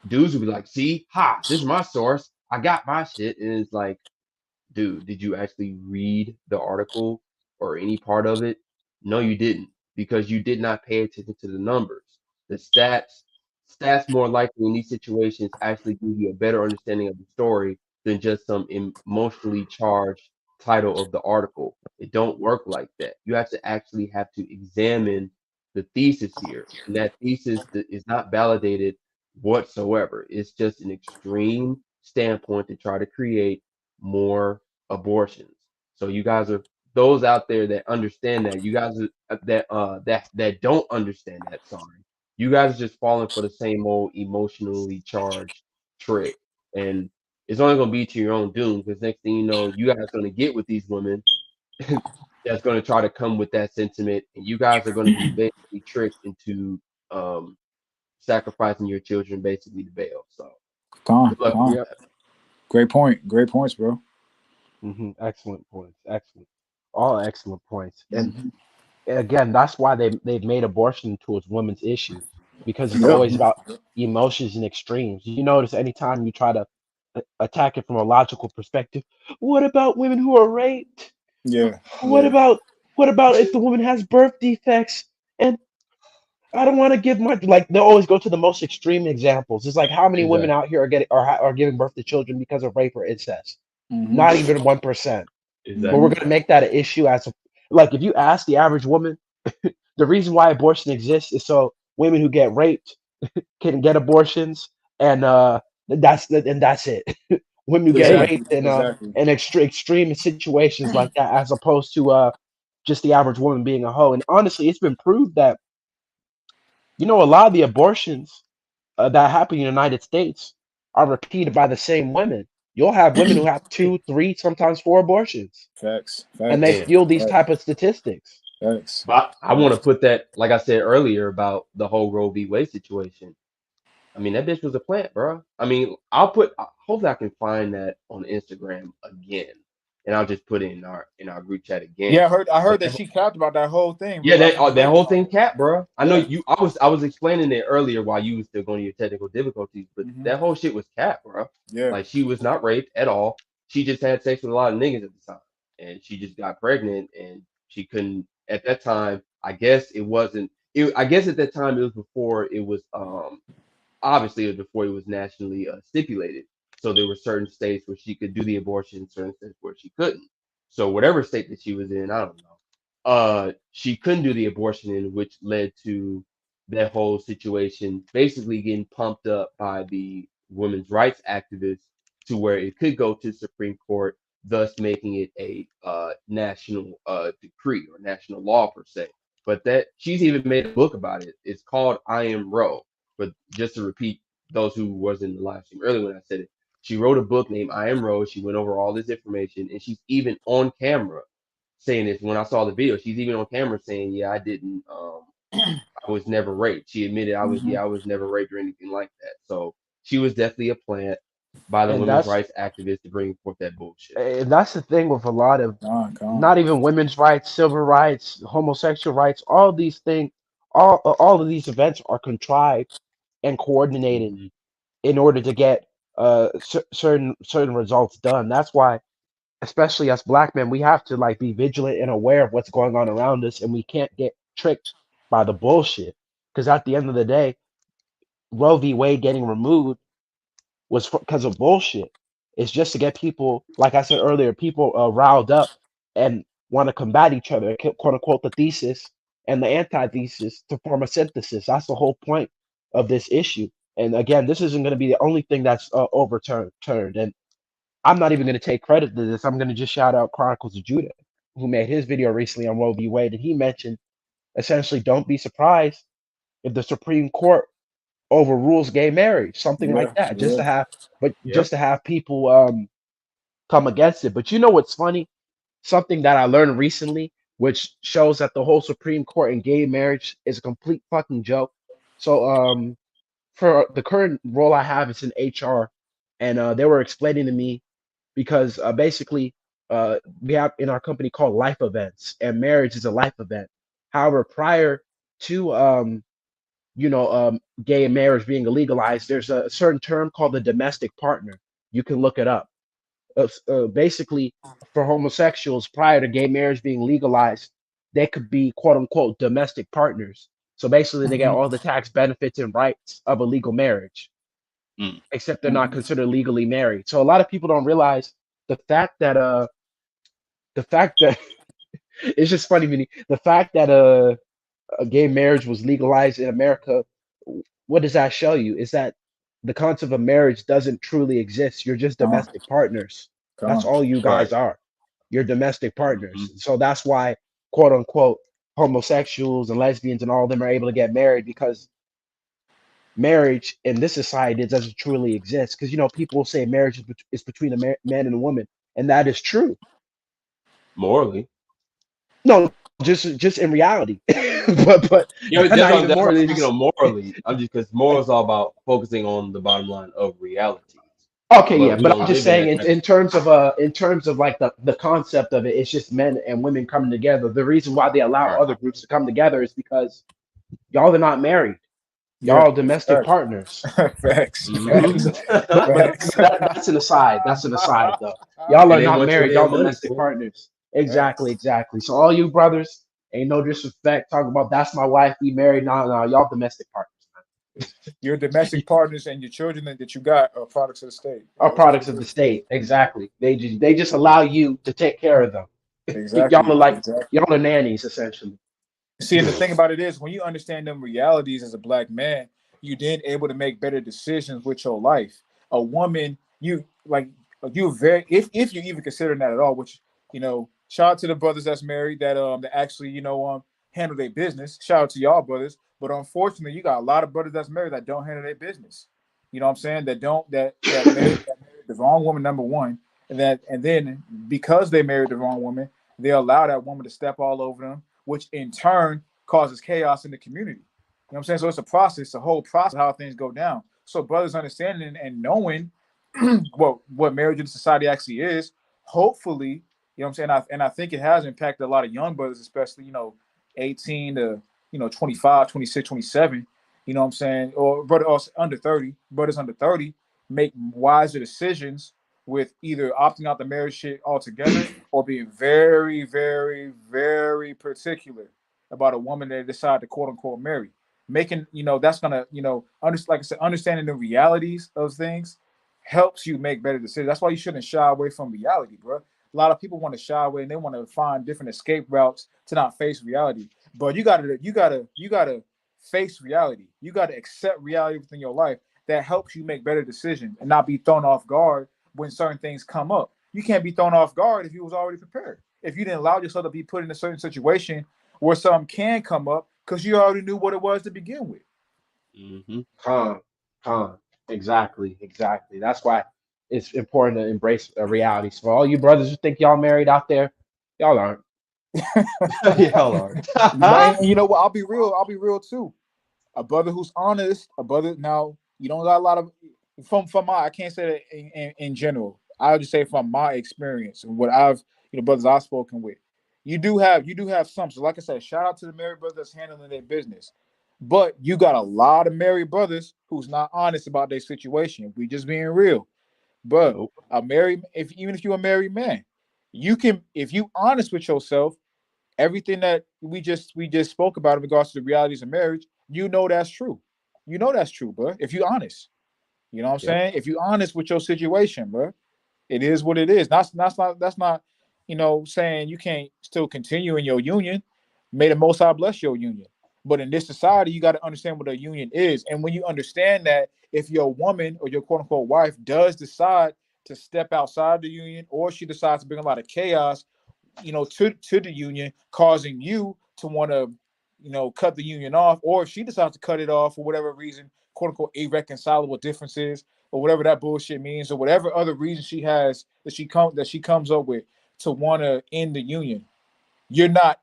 dudes will be like, see, this is my source. I got my shit. And it's like, dude, did you actually read the article or any part of it? No, you didn't, because you did not pay attention to the numbers. The stats more likely in these situations actually give you a better understanding of the story than just some emotionally charged title of the article. It don't work like that. You have to actually have to examine the thesis here. And that thesis is not validated whatsoever. It's just an extreme standpoint to try to create more abortions. So you guys are those out there that understand that. You guys are, that don't understand that. Sorry, you guys are just falling for the same old emotionally charged trick, and it's only gonna be to your own doom. Because next thing you know, you guys are gonna get with these women that's gonna try to come with that sentiment, and you guys are gonna be basically tricked into um, sacrificing your children basically to bail. So good luck with that. Great point. Great points, bro. Excellent points. Excellent. All excellent points. And Mm-hmm. again, that's why they've made abortion into a women's issue, because it's Yep. always about emotions and extremes. You notice anytime you try to attack it from a logical perspective, what about women who are raped? Yeah. What about if the woman has birth defects? And I don't want to give much. Like they always go to the most extreme examples. It's like how many women Exactly. out here are giving birth to children because of rape or incest? Mm-hmm. Not even 1%. But we're Exactly. gonna make that an issue like if you ask the average woman, the reason why abortion exists is so women who get raped can get abortions, and that's it. Women who get Hey, raped Exactly. in extreme situations like that, as opposed to just the average woman being a hoe. And honestly, it's been proved that a lot of the abortions that happen in the United States are repeated by the same women. You'll have women who have 2, 3, sometimes 4 abortions, Facts. and they Facts. man. fuel these Facts. type of statistics. Facts. But I want to put that, like I said earlier about the whole Roe v. Wade situation. I mean, that bitch was a plant, bro. I mean, hopefully I can find that on Instagram again, and I'll just put it in our group chat again. Yeah, I heard But that she capped about that whole thing, yeah, bro. I from the that whole grapevine. thing cap, bro. I know Yeah. you. I was explaining it earlier while you was still going to your technical difficulties, but that whole shit was cap, bro. Yeah. Like she was not raped at all. She just had sex with a lot of niggas at the time, and she just got pregnant, and she couldn't. At that time, I guess it wasn't. I guess at that time it was before it was obviously it was before it was nationally stipulated. So there were certain states where she could do the abortion, certain states where she couldn't. So whatever state that she was in, I don't know. She couldn't do the abortion in, which led to that whole situation basically getting pumped up by the women's rights activists to where it could go to Supreme Court, thus making it a national decree or national law per se. But that she's even made a book about it. It's called I Am Roe. But just to repeat, those who was in the live stream earlier when I said it, she wrote a book named I Am Roe. She went over all this information, and she's even on camera saying this. When I saw the video, she's even on camera saying, "Yeah, I didn't. I was never raped." She admitted, I was never raped or anything like that." So she was definitely a plant by the And women's rights activists to bring forth that bullshit. that's the thing with a lot of not even women's rights, civil rights, homosexual rights, all these things, all of these events are contrived and coordinated in order to get certain results done. That's why, especially as black men, we have to like be vigilant and aware of what's going on around us, and we can't get tricked by the bullshit. Because at the end of the day, Roe v. Wade getting removed was because of bullshit. It's just to get people, like I said earlier, people riled up and want to combat each other, quote unquote, the thesis and the antithesis to form a synthesis. That's the whole point of this issue. And again, this isn't going to be the only thing that's overturned. And I'm not even going to take credit to this. I'm going to just shout out Chronicles of Judah, who made his video recently on Roe v. Wade, and he mentioned essentially, don't be surprised if the Supreme Court overrules gay marriage, something like that, just to have, just to have people come against it. But you know what's funny? Something that I learned recently, which shows that the whole Supreme Court and gay marriage is a complete fucking joke. So for the current role I have, it's in HR, and they were explaining to me because basically we have in our company called life events, and marriage is a life event. However, prior to gay marriage being legalized, there's a certain term called the domestic partner. You can look it up. Basically, for homosexuals, prior to gay marriage being legalized, they could be quote unquote domestic partners. So basically, they get all the tax benefits and rights of a legal marriage, except they're not considered legally married. So a lot of people don't realize the fact that it's just funny, Vinny. The fact that a gay marriage was legalized in America, what does that show you? Is that the concept of marriage doesn't truly exist. You're just domestic partners. That's all you guys are. You're domestic partners. So that's why, quote unquote, homosexuals and lesbians and all of them are able to get married, because marriage in this society doesn't truly exist. Because people will say marriage is between a man and a woman, and that is true. Morally. No, just in reality. but Yeah, not even that's more. what speaking of morally. I'm just because morals is all about focusing on the bottom line of reality. Okay, yeah, We but don't I'm just live in saying that type in terms of like the concept of it, it's just men and women coming together. The reason why they allow other groups to come together is because y'all are not married. Y'all are domestic partners. Facts. But that's an aside. That's an aside, though. Y'all are they not want your married. Y'all damn money, domestic fool. partners. Exactly, exactly. So all you brothers, ain't no disrespect, talking about that's my wife, be married. No, y'all domestic partners. Your domestic partners and your children that you got are products of the state. Are products of the state. Exactly. They just allow you to take care of them. Exactly. Y'all are nannies essentially. See, and the thing about it is, when you understand them realities as a black man, you then able to make better decisions with your life. A woman, you very if you even consider that at all, which shout out to the brothers that's married that actually handle their business. Shout out to y'all brothers, but unfortunately, you got a lot of brothers that's married that don't handle their business. You know what I'm saying? That married the wrong woman, number one, and then because they married the wrong woman, they allow that woman to step all over them, which in turn causes chaos in the community. You know what I'm saying? So it's a process, a whole process of how things go down. So brothers understanding and knowing what marriage in society actually is, hopefully, you know what I'm saying? I think it has impacted a lot of young brothers, especially, 18 to, 25, 26, 27, you know what I'm saying? Or brothers under 30, brothers under 30 make wiser decisions with either opting out the marriage shit altogether or being very, very, very particular about a woman they decide to quote unquote marry. Making, that's gonna, like I said, understanding the realities of things helps you make better decisions. That's why you shouldn't shy away from reality, bro. A lot of people want to shy away and they want to find different escape routes to not face reality. But you gotta face reality. You gotta accept reality within your life that helps you make better decisions and not be thrown off guard when certain things come up. You can't be thrown off guard if you was already prepared. If you didn't allow yourself to be put in a certain situation where something can come up because you already knew what it was to begin with. Con. Exactly. That's why it's important to embrace realities. For all you brothers who think y'all married out there, y'all aren't. Y'all aren't. And you know what? I'll be real too. A brother who's honest, a brother. Now you don't got a lot of from my. I can't say that in general. I'll just say from my experience and what I've brothers I've spoken with. You do have some. So like I said, shout out to the married brothers that's handling their business. But you got a lot of married brothers who's not honest about their situation. We just being real. But a married, even if you're a married man, you can, if you honest with yourself, everything that we just spoke about in regards to the realities of marriage, that's true. That's true, bro. If you're honest, you know what I'm saying? If you're honest with your situation, bro, it is what it is. That's not, saying you can't still continue in your union. May the Most High bless your union. But in this society, you got to understand what a union is. And when you understand that, if your woman or your quote unquote wife does decide to step outside the union, or she decides to bring a lot of chaos, to the union, causing you to want to, cut the union off, or if she decides to cut it off for whatever reason, quote unquote, irreconcilable differences, or whatever that bullshit means, or whatever other reason she has that she comes up with to want to end the union, you're not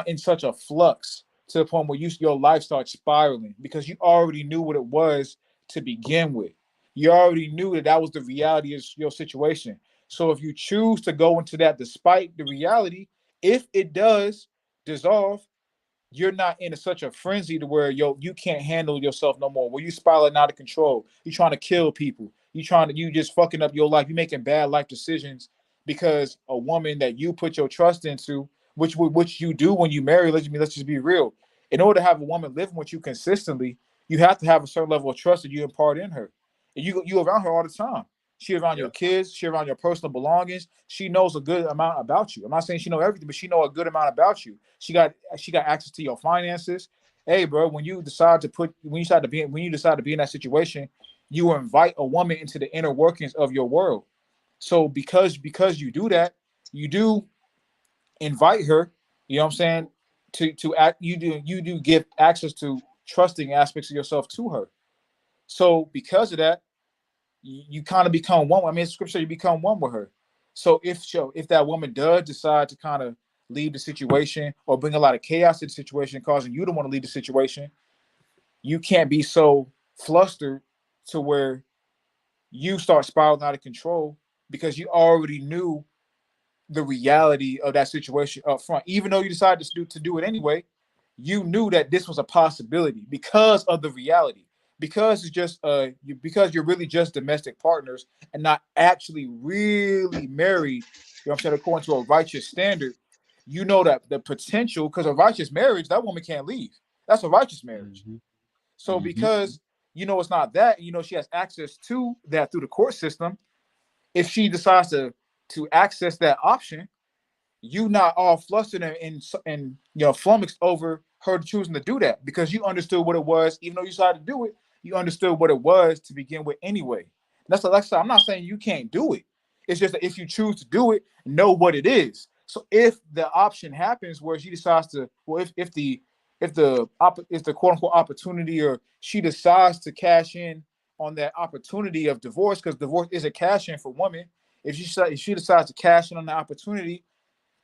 in such a flux to the point where your life starts spiraling because you already knew what it was to begin with. You already knew that was the reality of your situation. So if you choose to go into that despite the reality, if it does dissolve, you're not in such a frenzy to where you can't handle yourself no more, where you spiraling out of control. You're trying to kill people. You just fucking up your life. You're making bad life decisions because a woman that you put your trust into, which you do when you marry. Let's just be real. In order to have a woman living with you consistently, you have to have a certain level of trust that you impart in her. And you around her all the time. She around your kids. She around your personal belongings. She knows a good amount about you. I'm not saying she know everything, but she know a good amount about you. She got access to your finances. Hey, bro, when you decide to be in that situation, you invite a woman into the inner workings of your world. So because you do that, you do invite her. You know what I'm saying? To act, you do give access to trusting aspects of yourself to her. So because of that, you kind of become one. I mean, scripture, you become one with her. So if that woman does decide to kind of leave the situation or bring a lot of chaos to the situation, causing you to want to leave the situation, you can't be so flustered to where you start spiraling out of control because you already knew the reality of that situation up front. Even though you decided to do it anyway, you knew that this was a possibility because of the reality. Because it's just because you're really just domestic partners and not actually really married, you know what I'm saying, according to a righteous standard, you know that the potential, because a righteous marriage, that woman can't leave. That's a righteous marriage. So because it's not that, she has access to that through the court system, if she decides to access that option, you not all flustered and flummoxed over her choosing to do that because you understood what it was. Even though you decided to do it, you understood what it was to begin with anyway. That's like I said, I'm not saying you can't do it. It's just that if you choose to do it, know what it is. So if the option happens where she decides to, well, if the quote unquote opportunity, or she decides to cash in on that opportunity of divorce, because divorce is a cash in for women. If she decides to cash in on the opportunity,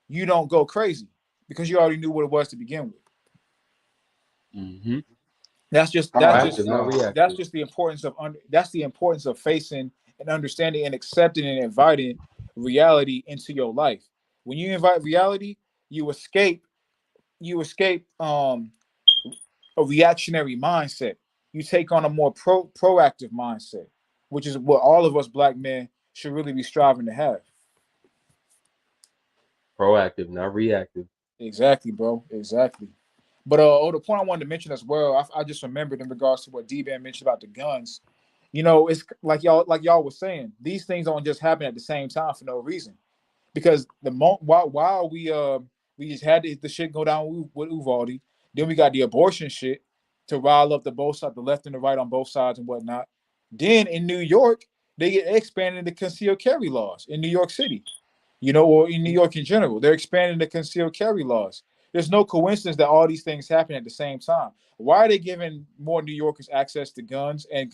you don't go crazy because you already knew what it was to begin with. That's just Proactive, not reactive. that's just the importance of that's the importance of facing and understanding and accepting and inviting reality into your life. When you invite reality, you escape a reactionary mindset. You take on a more proactive mindset, which is what all of us black men should really be striving to have. Proactive, not reactive. Exactly, bro. Exactly. But the point I wanted to mention as well, I just remembered in regards to what D-Ban mentioned about the guns. You know, it's like y'all was saying, these things don't just happen at the same time for no reason. Because while we just had the shit go down with Uvalde, then we got the abortion shit to rile up the both sides, the left and the right on both sides and whatnot. Then in New York, they get expanded the concealed carry laws in New York City, you know, or in New York in general. They're expanding the concealed carry laws. There's no coincidence that all these things happen at the same time. Why are they giving more New Yorkers access to guns and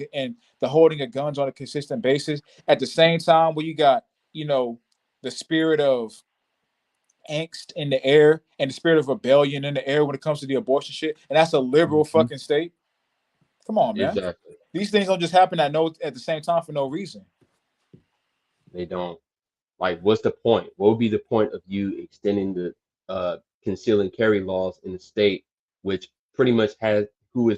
the holding of guns on a consistent basis at the same time where you got, you know, the spirit of angst in the air and the spirit of rebellion in the air when it comes to the abortion shit, and that's a liberal fucking state? Come on, man. Exactly. These things don't just happen at the same time for no reason. They don't. Like, what's the point? What would be the point of you extending the conceal and carry laws in a state which pretty much has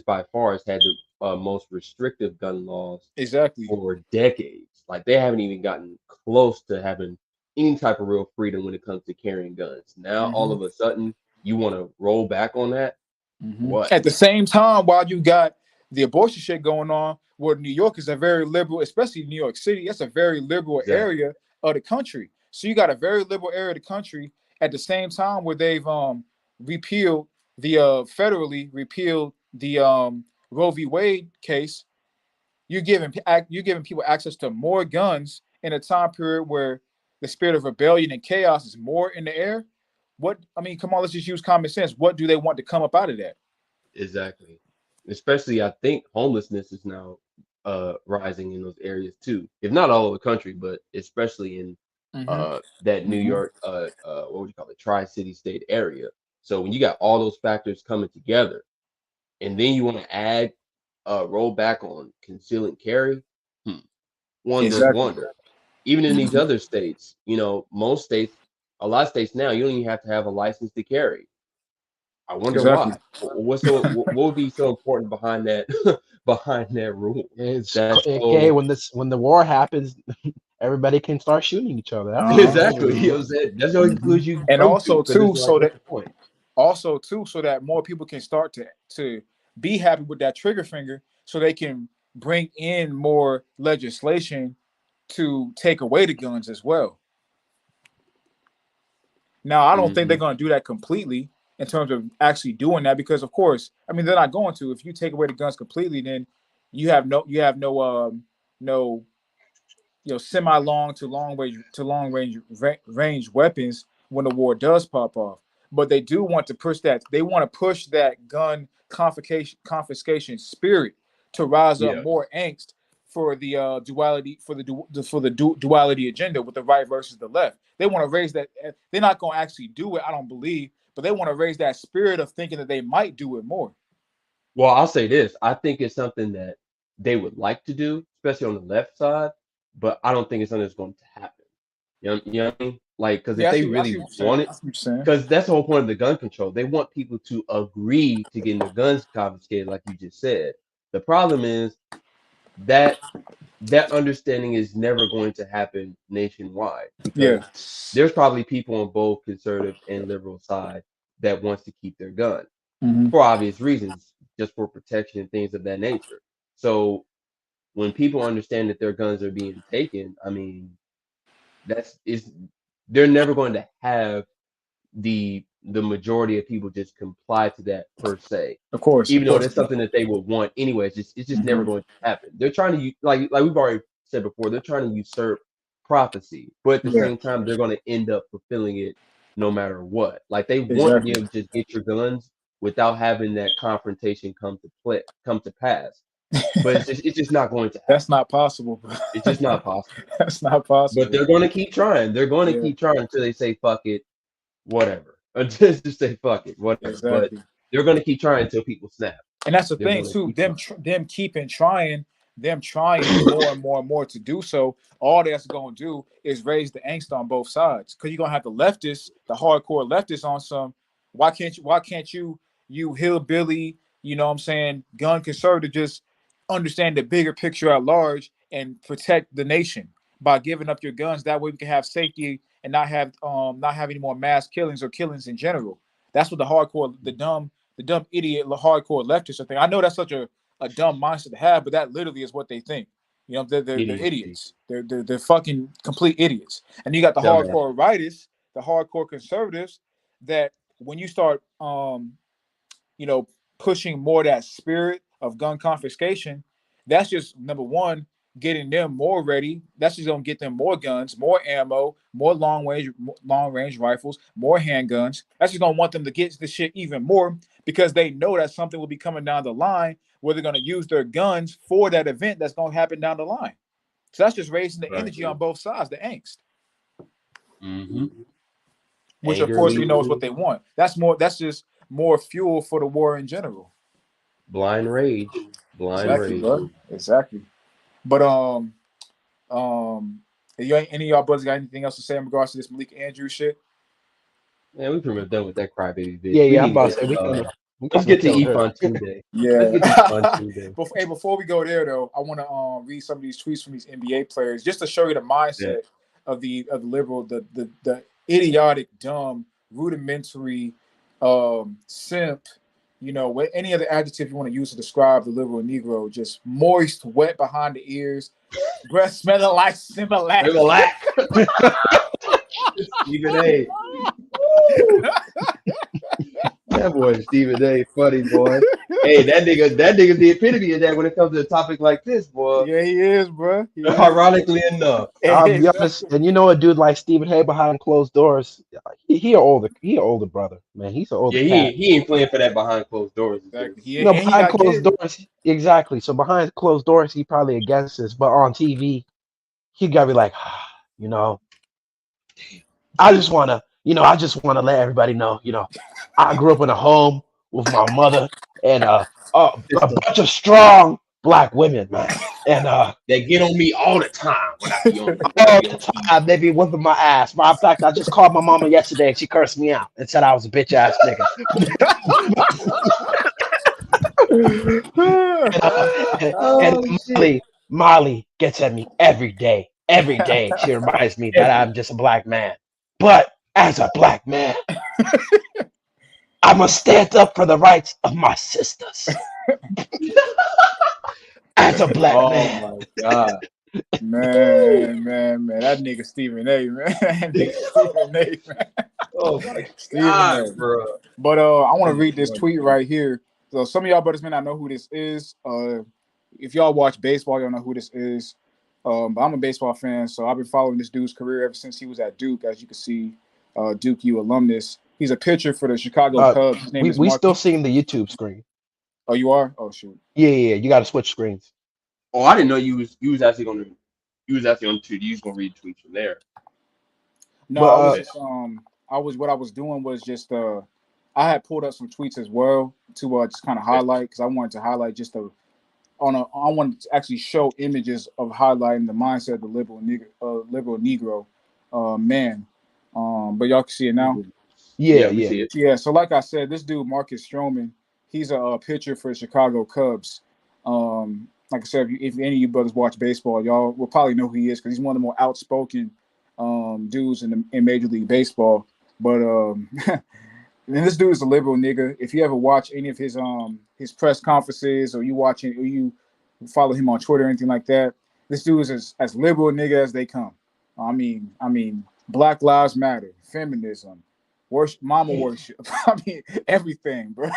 by far has had the most restrictive gun laws exactly for decades? Like, they haven't even gotten close to having any type of real freedom when it comes to carrying guns. Now all of a sudden you want to roll back on that? What? At the same time, while you got the abortion shit going on, where New York is a very liberal, especially New York City, that's a very liberal area of the country. So you got a very liberal area of the country at the same time where they've repealed the federally repealed the Roe v. Wade case. You're giving people access to more guns in a time period where the spirit of rebellion and chaos is more in the air. What I mean, come on, let's just use common sense. What do they want to come up out of that? Exactly. Especially, I think homelessness is now rising in those areas too. If not all over the country, but especially in that New York, what would you call it, Tri-City state area. So when you got all those factors coming together, and then you want to add roll back on conceal and carry, one does wonder. Even in these other states, you know, most states, a lot of states now, you don't even have to have a license to carry. I wonder why. What would be so important behind that behind that rule? It's okay when the war happens, everybody can start shooting each other. Exactly. You know what I'm saying? That's the only conclusion you and come also to, too, like, so what's that the point? also too, so that more people can start to be happy with that trigger finger, so they can bring in more legislation to take away the guns as well. Now, I don't think they're going to do that completely in terms of actually doing that, because of course, I mean, they're not going to. If you take away the guns completely, then you have no semi-long to long range weapons when the war does pop off. But they do want to push that. They want to push that gun confiscation spirit to rise up more angst for the duality duality agenda with the right versus the left. They want to raise that. They're not going to actually do it, I don't believe, but they want to raise that spirit of thinking that they might do it more. Well, I'll say this. I think it's something that they would like to do, especially on the left side, but I don't think it's something that's going to happen. You know what I mean? Like, because if they really want it, because that's the whole point of the gun control. They want people to agree to getting their guns confiscated, like you just said. The problem is that understanding is never going to happen nationwide, because there's probably people on both conservative and liberal side that wants to keep their gun for obvious reasons, just for protection and things of that nature. So when people understand that their guns are being taken, I mean, they're never going to have the majority of people just comply to that per se. Of course, even though that's something that they would want anyway. It's just never going to happen. They're trying to like we've already said before. They're trying to usurp prophecy, but at the same time, they're going to end up fulfilling it no matter what. Like, they want to be able to just get your guns without having that confrontation come to pass. But it's just not going to happen. That's not possible. It's just not possible. That's not possible. But they're going to keep trying. They're going to keep trying until they say fuck it, whatever. Until they say fuck it, whatever. But they're going to keep trying until people snap. And that's the They thing want to too. keep Them keeping trying, them trying more and more and more to do so. All that's going to do is raise the angst on both sides. Because you're gonna have the leftists, the hardcore leftists, on some. Why can't you hillbilly? You know what I'm saying? Gun conservative just understand the bigger picture at large and protect the nation by giving up your guns. That way we can have safety and not have any more mass killings or killings in general. That's what the dumb idiot hardcore leftists are thinking. I know that's such a dumb mindset to have, but that literally is what they think. You know, they're idiots. They're fucking complete idiots. And you got the hardcore rightists, the hardcore conservatives, that when you start pushing more that spirit of gun confiscation, that's just number one, getting them more ready. That's just gonna get them more guns, more ammo, more long range rifles, more handguns. That's just gonna want them to get the shit even more because they know that something will be coming down the line where they're gonna use their guns for that event that's gonna happen down the line. So that's just raising the energy on both sides, the angst. Which of course we know is what they want. That's just more fuel for the war in general. Blind rage. Exactly, bro. Exactly. But any of y'all brothers got anything else to say in regards to this Malik Andrews shit? Man, we pretty much done with that crybaby bitch. Yeah, I'm about to say let's get to Ifan Tunde. Yeah. Let's get to Ifan Tunde. Before we go there though, I want to read some of these tweets from these NBA players just to show you the mindset of the liberal, the idiotic, dumb, rudimentary, simp. You know, any other adjective you want to use to describe the liberal Negro, just moist, wet behind the ears, breath smelling like Similac. Stephen A. That boy Stephen A. funny, boy. Hey, that nigga the epitome of that when it comes to a topic like this, boy. Yeah, he is, bro. Ironically enough. I'll be honest, and you know a dude like Stephen A. behind closed doors, he an older brother, man. He's an older cat. He ain't playing for that behind closed doors. Exactly. Behind closed doors, exactly. So behind closed doors, he probably against this, but on TV, he gotta be like, I just wanna let everybody know, I grew up in a home with my mother and a bunch of strong Black women, man, and they get on me all the time when I be on all the time. They be whipping my ass. Matter of fact, I just called my mama yesterday and she cursed me out and said I was a bitch ass nigga. and Molly gets at me every day. Every day she reminds me that I'm just a Black man. But as a Black man, I must stand up for the rights of my sisters. As a Black man. Oh my God. Man, that nigga Stephen A, man. Stephen A, man. Oh my God, bro. But I want to read this tweet right here. So some of y'all brothers may not know who this is. If y'all watch baseball, y'all know who this is. But I'm a baseball fan, so I've been following this dude's career ever since he was at Duke. As you can see, Duke U alumnus. He's a pitcher for the Chicago Cubs. His name is we still seeing the YouTube screen. Oh, you are? Oh, shoot. Yeah. You got to switch screens. Oh, I didn't know you was actually on Twitter. You was gonna read tweets from there. No, I was just what I was doing was just I had pulled up some tweets as well to just kind of highlight because I wanted to highlight just I wanted to actually show images of highlighting the mindset of the liberal Negro man. But y'all can see it now. Yeah. See it. Yeah. So like I said, this dude Marcus Stroman, he's a pitcher for the Chicago Cubs. Like I said, if any of you brothers watch baseball, y'all will probably know who he is because he's one of the more outspoken dudes in Major League Baseball. But and this dude is a liberal nigga. If you ever watch any of his press conferences or you follow him on Twitter or anything like that, this dude is as liberal nigga as they come. I mean, Black Lives Matter, feminism, worship, mama worship. I mean, everything, bro.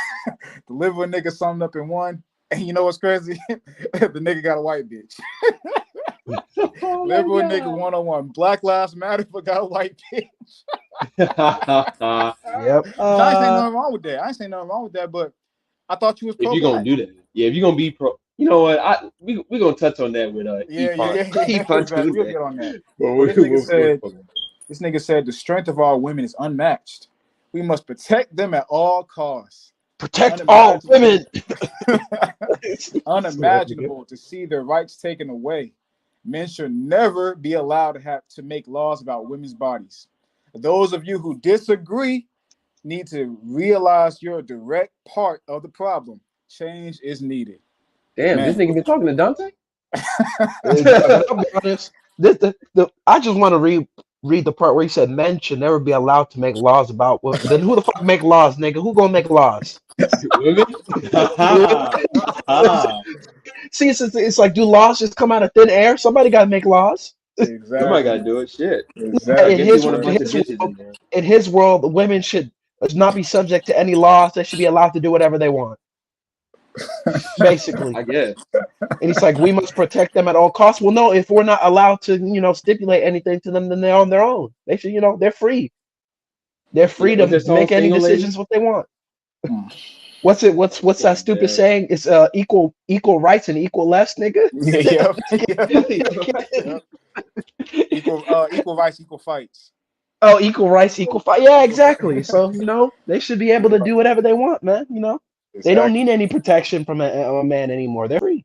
The liberal nigga summed up in one. And you know what's crazy? The nigga got a white bitch. Liberal nigga 101. Black Lives Matter, but got a white bitch. Yep. I ain't saying nothing wrong with that. But I thought you was pro. If you're gonna do that, if you're gonna be pro, you know what? We're gonna touch on that with Ifan. We'll get on that. This nigga said the strength of our women is unmatched. We must protect them at all costs. Protect all women. Unimaginable to see their rights taken away. Men should never be allowed to have to make laws about women's bodies. Those of you who disagree need to realize you're a direct part of the problem. Change is needed. Damn, this nigga been talking to Dante? I'll be honest. I just want to read the part where he said men should never be allowed to make laws about women. Then who the fuck make laws, nigga? Who gonna make laws? Women? See, it's like, do laws just come out of thin air? Somebody got to make laws. Exactly. Somebody got to do it. Shit. Exactly. In his world, the women should not be subject to any laws. They should be allowed to do whatever they want. Basically, I guess. And he's like, we must protect them at all costs. Well, no, if we're not allowed to, stipulate anything to them, then they're on their own. They should, they're free. They're free to make any decisions what they want. What's that stupid saying? It's equal rights and equal less, nigga. Equal rights, equal fights. Oh, equal rights, equal fight. Yeah, exactly. So they should be able to do whatever they want, man. They don't need any protection from a man anymore. They're free.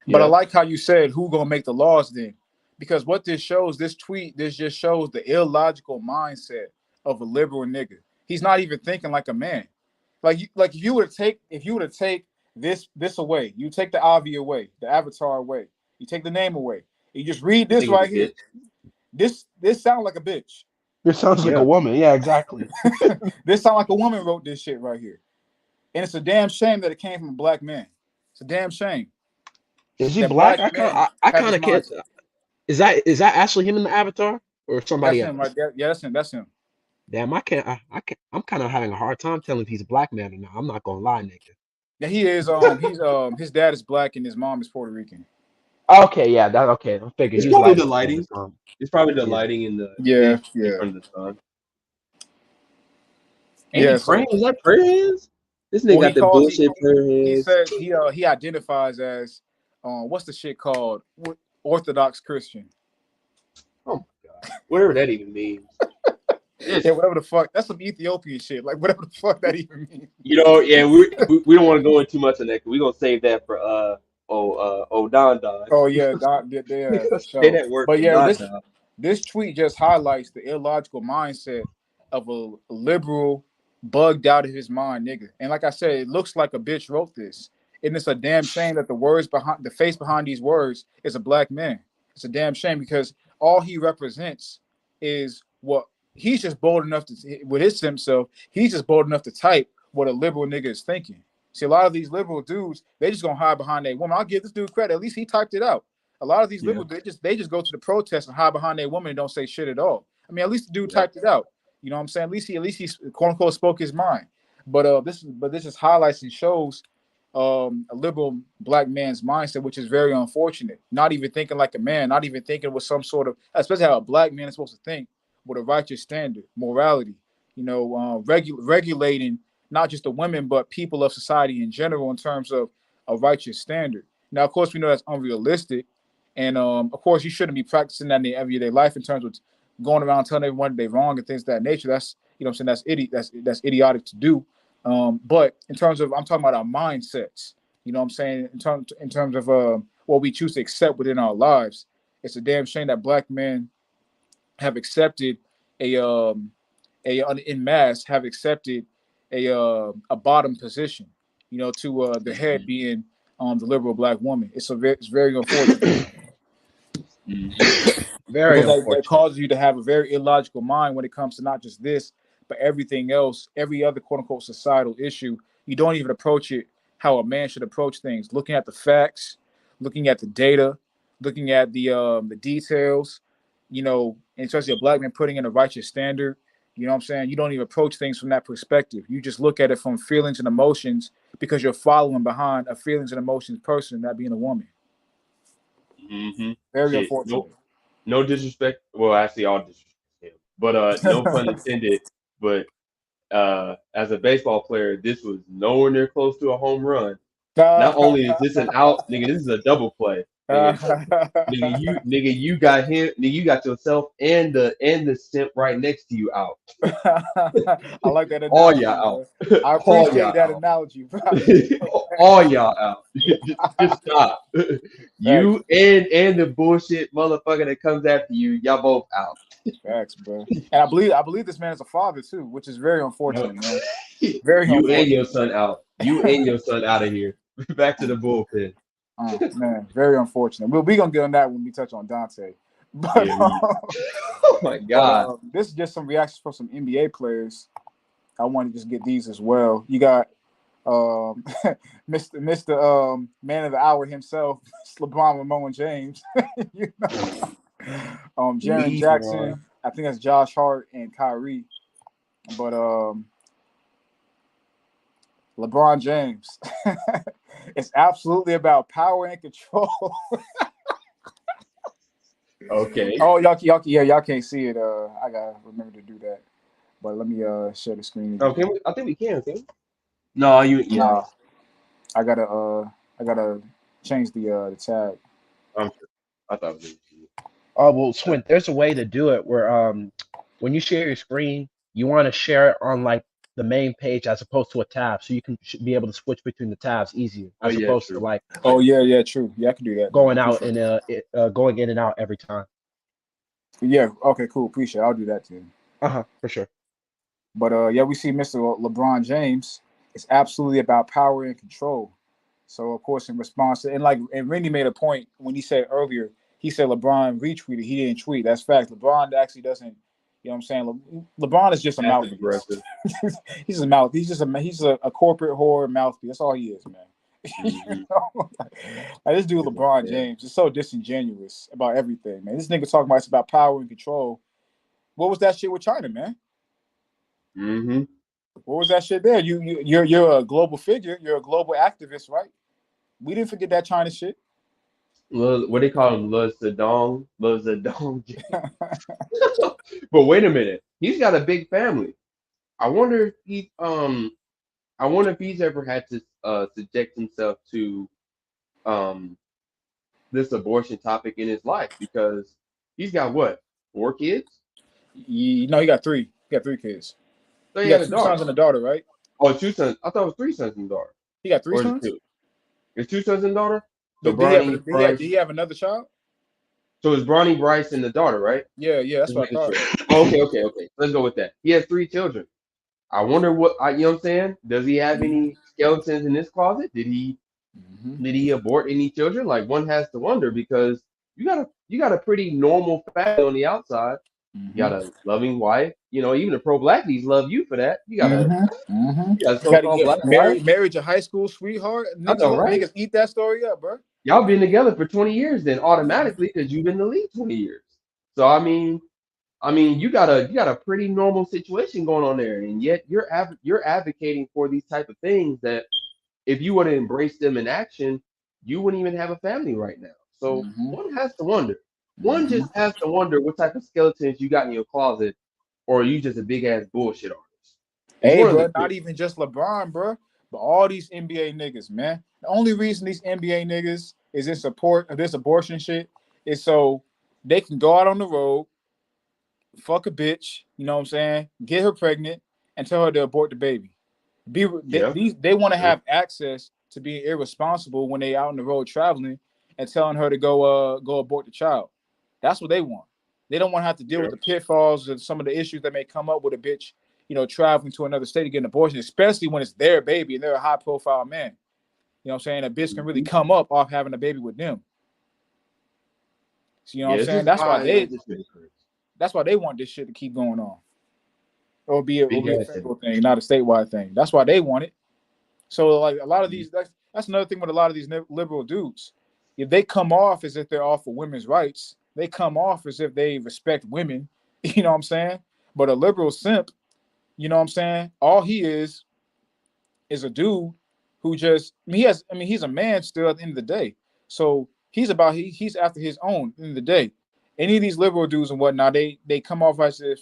But I like how you said, who gonna make the laws then? Because what this shows, this just shows the illogical mindset of a liberal nigga. He's not even thinking like a man. Like if you were to take this away, you take the Avi away, the avatar away, you take the name away, you just read this right here. This sounds like a bitch. This sounds like a woman. Yeah, exactly. This sounds like a woman wrote this shit right here. And it's a damn shame that it came from a black man. It's a damn shame. Is he black? I kind of can't. Is that actually him in the avatar or somebody else? Him right there. Yeah, that's him. Damn, I can't. I'm kind of having a hard time telling if he's a black man or not. I'm not gonna lie, nigga. Yeah, he is. His dad is black and his mom is Puerto Rican. Okay, yeah, that okay. I figured it's probably the lighting. It's probably the lighting in the in front of the sun. Yeah, Prayers, is that prayers? This nigga got the bullshit prayers. He says he identifies as what's the shit called? Orthodox Christian. Oh my god, whatever that even means. Yeah, whatever the fuck. That's some Ethiopian shit. Like whatever the fuck that even means. Yeah, we don't want to go into too much on that. We're gonna save that for Don. Oh yeah, Say that word. But yeah, this tweet just highlights the illogical mindset of a liberal, bugged out of his mind nigga. And like I said, it looks like a bitch wrote this. And it's a damn shame that the face behind these words is a black man. It's a damn shame because all he represents is what he's just bold enough to, with himself, he's just bold enough to type what a liberal nigga is thinking. See, a lot of these liberal dudes, they just gonna hide behind a woman. I'll give this dude credit. At least he typed it out. A lot of these liberals, they just go to the protest and hide behind a woman and don't say shit at all. I mean, at least the dude typed it out. You know what I'm saying? At least he quote unquote spoke his mind. But this just highlights and shows a liberal black man's mindset, which is very unfortunate. Not even thinking like a man, not even thinking with some sort of, especially how a black man is supposed to think, with a righteous standard, morality, regulating not just the women, but people of society in general in terms of a righteous standard. Now, of course, we know that's unrealistic. And of course, you shouldn't be practicing that in their everyday life in terms of going around telling everyone they're wrong and things of that nature. That's, what I'm saying, that's idiotic to do. But in terms of, I'm talking about our mindsets, you know what I'm saying, in terms of what we choose to accept within our lives. It's a damn shame that black men have accepted in mass have accepted a bottom position, to the head being the liberal black woman. It's very unfortunate. Very unfortunate. That causes you to have a very illogical mind when it comes to not just this, but everything else, every other quote unquote societal issue. You don't even approach it how a man should approach things, looking at the facts, looking at the data, looking at the details, and especially a black man putting in a righteous standard. You know what I'm saying? You don't even approach things from that perspective. You just look at it from feelings and emotions because you're following behind a feelings and emotions person, that being a woman. Mm-hmm. Very unfortunate. No disrespect. Well, actually, all disrespect. But no pun intended. But as a baseball player, this was nowhere near close to a home run. Not only is this an out, nigga, this is a double play. Nigga, you got him. Nigga, you got yourself and the simp right next to you out. I like that All analogy. y'all Bro. out. I All appreciate y'all that out. analogy, bro. All y'all out. Just stop. You Facts. and the bullshit motherfucker that comes after you, y'all both out. Facts, bro. And I believe this man is a father too, which is very unfortunate, man. Very You and unfortunate. your son out. You and your son out of here. Back to the bullpen. Man, very unfortunate. We're gonna get on that when we touch on Dante. But, Yeah, oh my God. This is just some reactions from some NBA players. I want to just get these as well. You got Mr. Man of the Hour himself, LeBron Ramon James. You know? Jaren Jackson. I think that's Josh Hart and Kyrie. But LeBron James. It's absolutely about power and control. Okay. Oh, y'all can't see it. I gotta remember to do that. But let me share the screen again. Okay, I think we can. No, yeah. I gotta change the tag. I'm sure. I thought it was. Oh well, Swin, there's a way to do it where when you share your screen, you want to share it on like the main page as opposed to a tab, so you can be able to switch between the tabs easier as opposed to like. Oh yeah, true. Yeah, I can do that. Going out and going in and out every time. Yeah. Okay. Cool. Appreciate it. I'll do that too. For sure. But yeah, we see Mr. LeBron James. It's absolutely about power and control. So of course, in response to and Randy made a point when he said earlier. He said LeBron retweeted. He didn't tweet. That's fact. LeBron actually doesn't. You know what I'm saying? LeBron is just a mouthpiece. He's a mouth. He's a corporate whore mouthpiece. That's all he is, man. You know? Like this dude LeBron James is so disingenuous about everything, man. This nigga talking about it's about power and control. What was that shit with China, man? Mm-hmm. What was that shit there? You're a global figure. You're a global activist, right? We didn't forget that China shit. What they call him? Lil Zedong. But wait a minute. He's got a big family. I wonder if he's ever had to subject himself to this abortion topic in his life, because he's got what, 4 kids? He got 3. He got 3 kids. So he got 2 sons and a daughter, right? Oh, 2 sons. I thought it was 3 sons and a daughter. He got 3 or sons? It's 2 sons and a daughter? So did he have another child? So it's Bronny, Bryce, and the daughter, right? Yeah, that's what I thought. Okay. Let's go with that. He has 3 children. I wonder you know what I'm saying? Does he have any skeletons in his closet? Did he abort any children? Like, one has to wonder, because you got a pretty normal family on the outside. You got a loving wife. You know, even the pro-blackies love you for that. You got a so-called black wife. Married your high school sweetheart. Niggas eat that story up, bro. Y'all been together for 20 years then automatically, because you've been in the league 20 years. So I mean, you got a pretty normal situation going on there, and yet you're advocating for these type of things that if you were to embrace them in action, you wouldn't even have a family right now. So one has to wonder. One just has to wonder what type of skeletons you got in your closet, or are you just a big ass bullshit artist? Hey, bro, not even just LeBron, bro, but all these NBA niggas, man. The only reason these NBA niggas is in support of this abortion shit is so they can go out on the road, fuck a bitch, you know what I'm saying, get her pregnant, and tell her to abort the baby. They want to have access to being irresponsible when they out on the road traveling and telling her to go abort the child. That's what they want. They don't want to have to deal with the pitfalls and some of the issues that may come up with a bitch, traveling to another state to get an abortion, especially when it's their baby and they're a high profile man. You know what I'm saying? A bitch can really come up off having a baby with them. So, you know what I'm saying? That's why they want this shit to keep going on. Or be a federal thing, not a statewide thing. That's why they want it. So, like, a lot of these, that's another thing with a lot of these liberal dudes. If they come off as if they're all for women's rights, they come off as if they respect women, you know what I'm saying? But a liberal simp, you know what I'm saying? All he is a dude who just, he's a man still at the end of the day. So he's after his own at the end of the day. Any of these liberal dudes and whatnot, they come off as if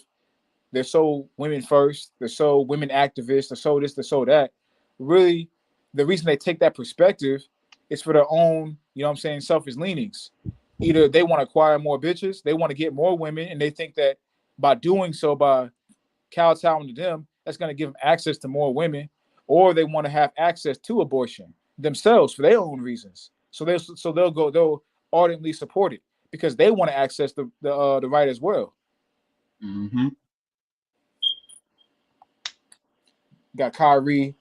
they're so women first, they're so women activists, they're so this, they're so that. Really, the reason they take that perspective is for their own you know what I'm saying, selfish leanings. Either they want to acquire more bitches, they want to get more women, and they think that by doing so, by kowtowing to them, that's going to give them access to more women, or they want to have access to abortion themselves for their own reasons. So they'll ardently support it because they want to access the right as well. Mm-hmm. Got Kyrie.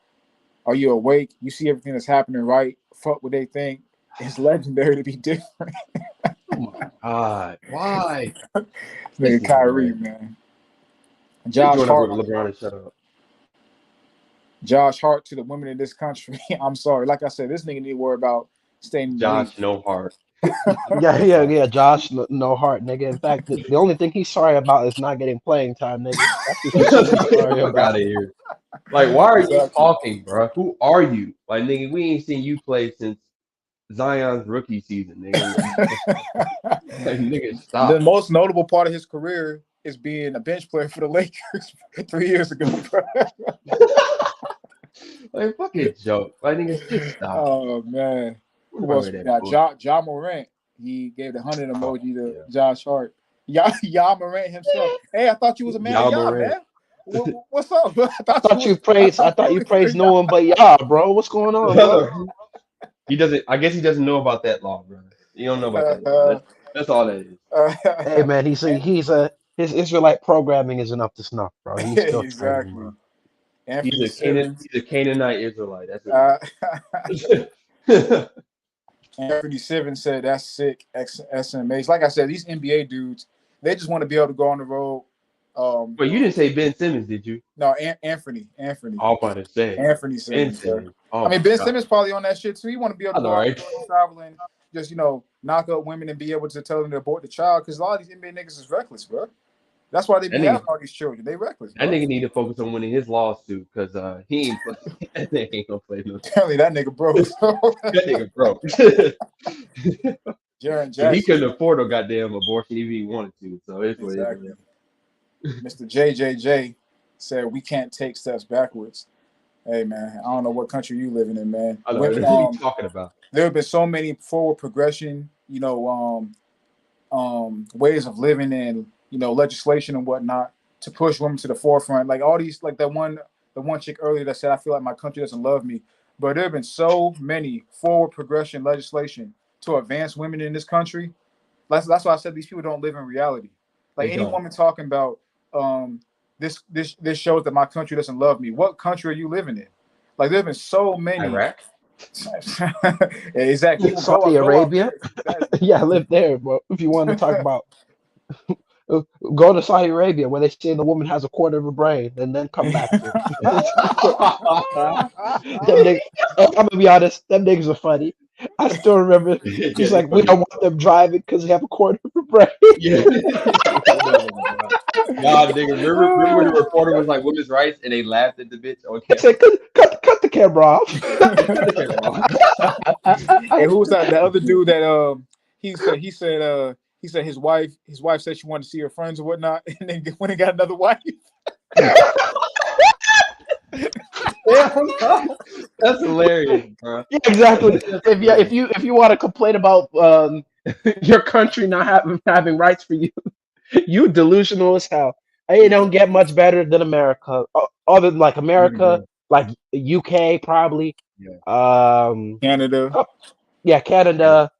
Are you awake? You see everything that's happening, right? Fuck what they think. It's legendary to be different. Oh my God. Why? Nigga Kyrie, man. Josh Hart. LeBron and shut up. Josh Hart to the women in this country. I'm sorry. Like I said, this nigga need to worry about staying in the league. Josh, no heart. Yeah. Josh, no heart, nigga. In fact, the only thing he's sorry about is not getting playing time, nigga. That's what he's sorry Fuck about. out of here. Like, why are you talking, bro? Who are you? Like, nigga, we ain't seen you play since Zion's rookie season, nigga. Like, nigga, stop. The most notable part of his career is being a bench player for the Lakers 3 years ago, bro. Like, fucking joke. Like, nigga, just stop. Oh, man. Who else we got? Ja Morant. He gave the 100 emoji to Josh Hart. Ja Morant himself. Hey, I thought you was a man. Ja, man. What's up? I thought you praised no one but Ja, bro. What's going on, bro? He doesn't. I guess he doesn't know about that law, bro. You don't know about that law. That's all that is. Hey, man, his Israelite programming isn't up to snuff, bro. He's still exactly. training, bro. He's a Canaanite Israelite. That's it. Anthony Simmons said that's sick. SMAs. Like I said, these NBA dudes, they just want to be able to go on the road. But you didn't say Ben Simmons, did you? No, Anthony. I was about to say Anthony Simmons. Oh, I mean, Ben Simmons probably on that shit too. He want to be able to go right. travel and just knock up women and be able to tell them to abort the child because a lot of these NBA niggas is reckless, bro. That's why they be having all these children. They reckless. Bro. That nigga need to focus on winning his lawsuit because he ain't that nigga ain't gonna play no. Apparently that nigga broke. That nigga broke. Jaren Jackson. He couldn't afford a goddamn abortion if he wanted to. So it's exactly. Mr. JJJ said we can't take steps backwards. Hey man, I don't know what country you living in, man. I know what are you talking about. There have been so many forward progression, ways of living and legislation and whatnot to push women to the forefront. Like all these, like the one chick earlier that said, I feel like my country doesn't love me. But there have been so many forward progression legislation to advance women in this country. That's why I said these people don't live in reality. Like any woman talking about this shows that my country doesn't love me. What country are you living in? Like there have been so many. Iraq. Exactly. Saudi Arabia. Yeah, I live there, but if you want to talk about go to Saudi Arabia where they say the woman has a quarter of a brain and then come back to it. I'm gonna be honest, them niggas are funny. I still remember he's like, we don't want them driving because they have a quarter of a brain. Yeah. Nah, nigga, remember when the reporter was like women's rights and they laughed at the bitch? Okay. I said, cut the camera off. And who was that? The other dude that he said his wife said she wanted to see her friends or whatnot, and then went and got another wife. That's hilarious, bro. Yeah, exactly. If you want to complain about your country not having rights for you, you delusional as hell. It don't get much better than America. Other than like America, like UK probably. Yeah. Canada. Yeah, Canada.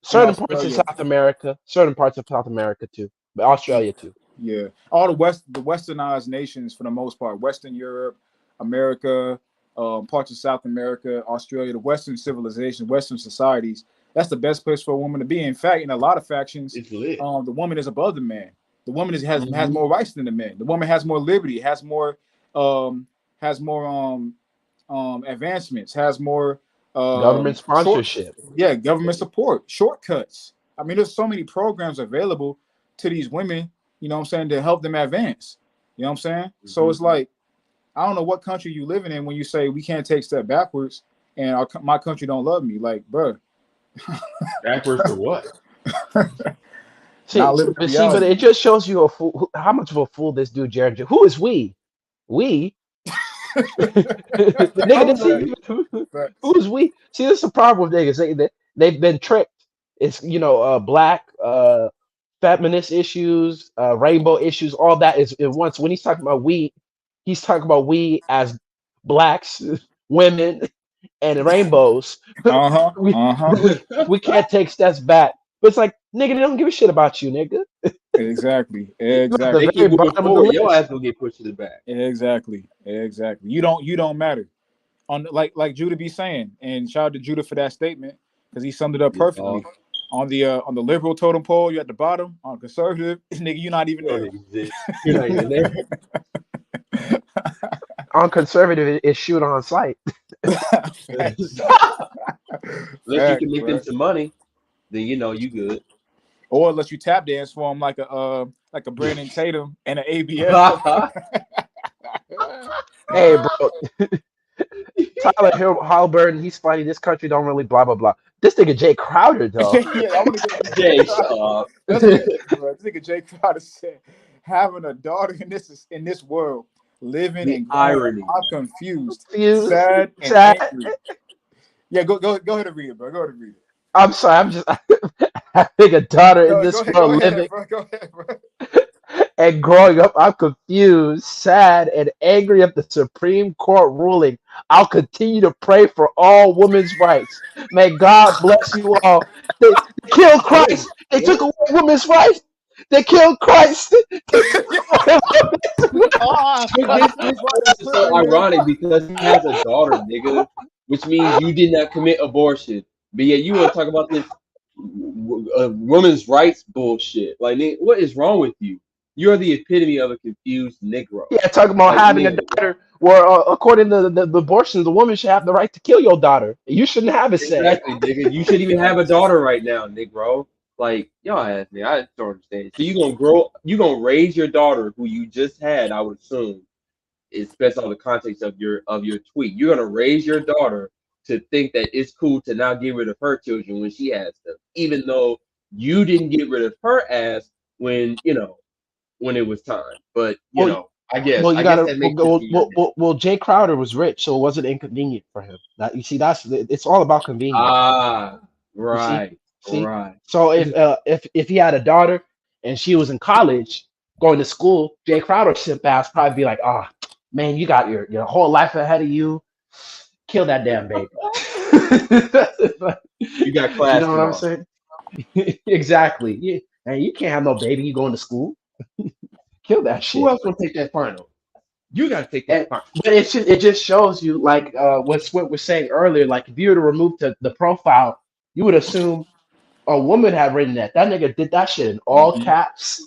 Certain parts of South America. Certain parts of South America too. But Australia too. Yeah. All the westernized nations for the most part. Western Europe, America, parts of South America, Australia, the Western civilization, Western societies. That's the best place for a woman to be. In fact, in a lot of factions, the woman is above the man. The woman has more rights than the man. The woman has more liberty, has more advancements, has more government sponsorship. Government support, shortcuts. I mean, there's so many programs available to these women, you know what I'm saying, to help them advance. You know what I'm saying? Mm-hmm. So it's like, I don't know what country you living in when you say we can't take a step backwards and my country don't love me. Like, bro. Backwards for what? But it just shows you how much of a fool this dude Jared. Who is we? We. The nigga who is we? See, this is the problem with niggas. they've been tricked. It's black feminist issues, rainbow issues, all that is at once. When he's talking about we as blacks, women, and rainbows. we, we can't take steps back. But it's like, nigga, they don't give a shit about you, nigga. Exactly. The Exactly. They very keep moving bottom of the forward. Your list. ass gonna get pushed to the back. Exactly. Exactly. You don't matter. On like Judah be saying, and shout out to Judah for that statement because he summed it up Yes, perfectly. On the liberal totem pole, you at the bottom. On conservative, nigga, you're not even there. You're not even there. On conservative, it's shoot on sight. Unless you can make them some money, then you know you good. Or unless you tap dance for him like a Brandon Tatum and an ABL. Hey, bro. Tyler Halliburton, he's funny. This country don't really blah blah blah. This nigga Jay Crowder though. Yeah, I want to get Jay, shut up. That's what, bro. This nigga Jay Crowder said, having a daughter in this world, living The and irony. I'm confused, sad, and angry. Yeah, go ahead and read it, bro. Go ahead and read it. I'm sorry. I'm just having a daughter in this world, living Go ahead, bro. and growing up. I'm confused, sad, and angry at the Supreme Court ruling. I'll continue to pray for all women's rights. May God bless you all. They killed Christ. They took away women's rights. They killed Christ. This is so ironic because he has a daughter, nigga, which means you did not commit abortion. But yet you want to talk about this women's rights bullshit. Like, nigga, what is wrong with you? You're the epitome of a confused Negro. Yeah, talking about having a daughter. Where according to the abortion, the woman should have the right to kill your daughter. You shouldn't have a say. Exactly, nigga. You shouldn't even have a daughter right now, Negro. Like, y'all ask me, I don't understand. So you gonna raise your daughter who you just had, I would assume, especially on the context of your tweet. You're gonna raise your daughter to think that it's cool to now get rid of her children when she has them, even though you didn't get rid of her ass when it was time. But I guess. Well, That makes well, Jay Crowder was rich, so it wasn't inconvenient for him. That, you see, it's all about convenience. Right. See? Right. So if he had a daughter and she was in college going to school, Jay Crowder simp ass probably be like, man, you got your whole life ahead of you. Kill that damn baby. You got class. You know what I'm saying? Exactly. Yeah. And you can't have no baby. You going to school? Kill that shit. Who else gonna take that final? You gotta take that final. But it just shows you, like what Swint was saying earlier. Like, if you were to remove the profile, you would assume a woman had written that. That nigga did that shit in all caps.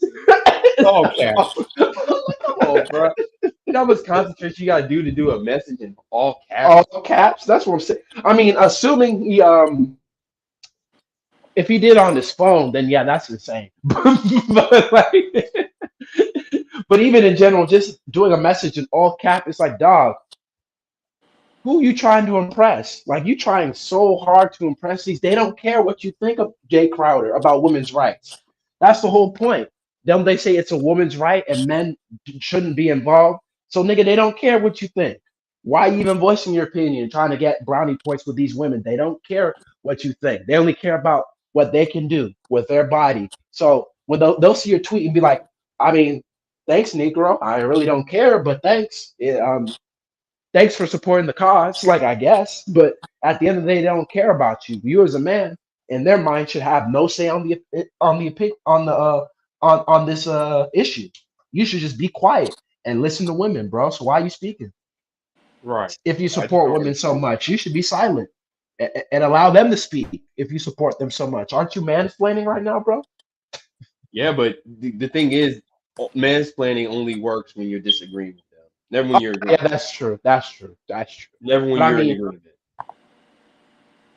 All caps. Come on, bro. You know how much concentration you gotta do to do a message in all caps? All caps. That's what I'm saying. I mean, assuming he if he did on his phone, then yeah, that's insane. But even in general, just doing a message in all cap, it's like, dog, who you trying to impress? Like, you trying so hard to impress these. They don't care what you think of Jay Crowder about women's rights. That's the whole point. Then they say it's a woman's right and men shouldn't be involved. So, nigga, they don't care what you think. Why you even voicing your opinion, trying to get brownie points with these women? They don't care what you think. They only care about what they can do with their body. So when they'll see your tweet and be like, I mean, thanks, Negro. I really don't care, but thanks. Thanks for supporting the cause. Like, I guess, but at the end of the day, they don't care about you. You as a man, in their mind, should have no say on this issue. You should just be quiet and listen to women, bro. So why are you speaking? Right. If you support women so much, you should be silent and allow them to speak. If you support them so much, aren't you mansplaining right now, bro? Yeah, but the thing is, mansplaining only works when you're disagreeing with them. Never when you're agreeing. Yeah, that's true. That's true. Never when you're in agreement.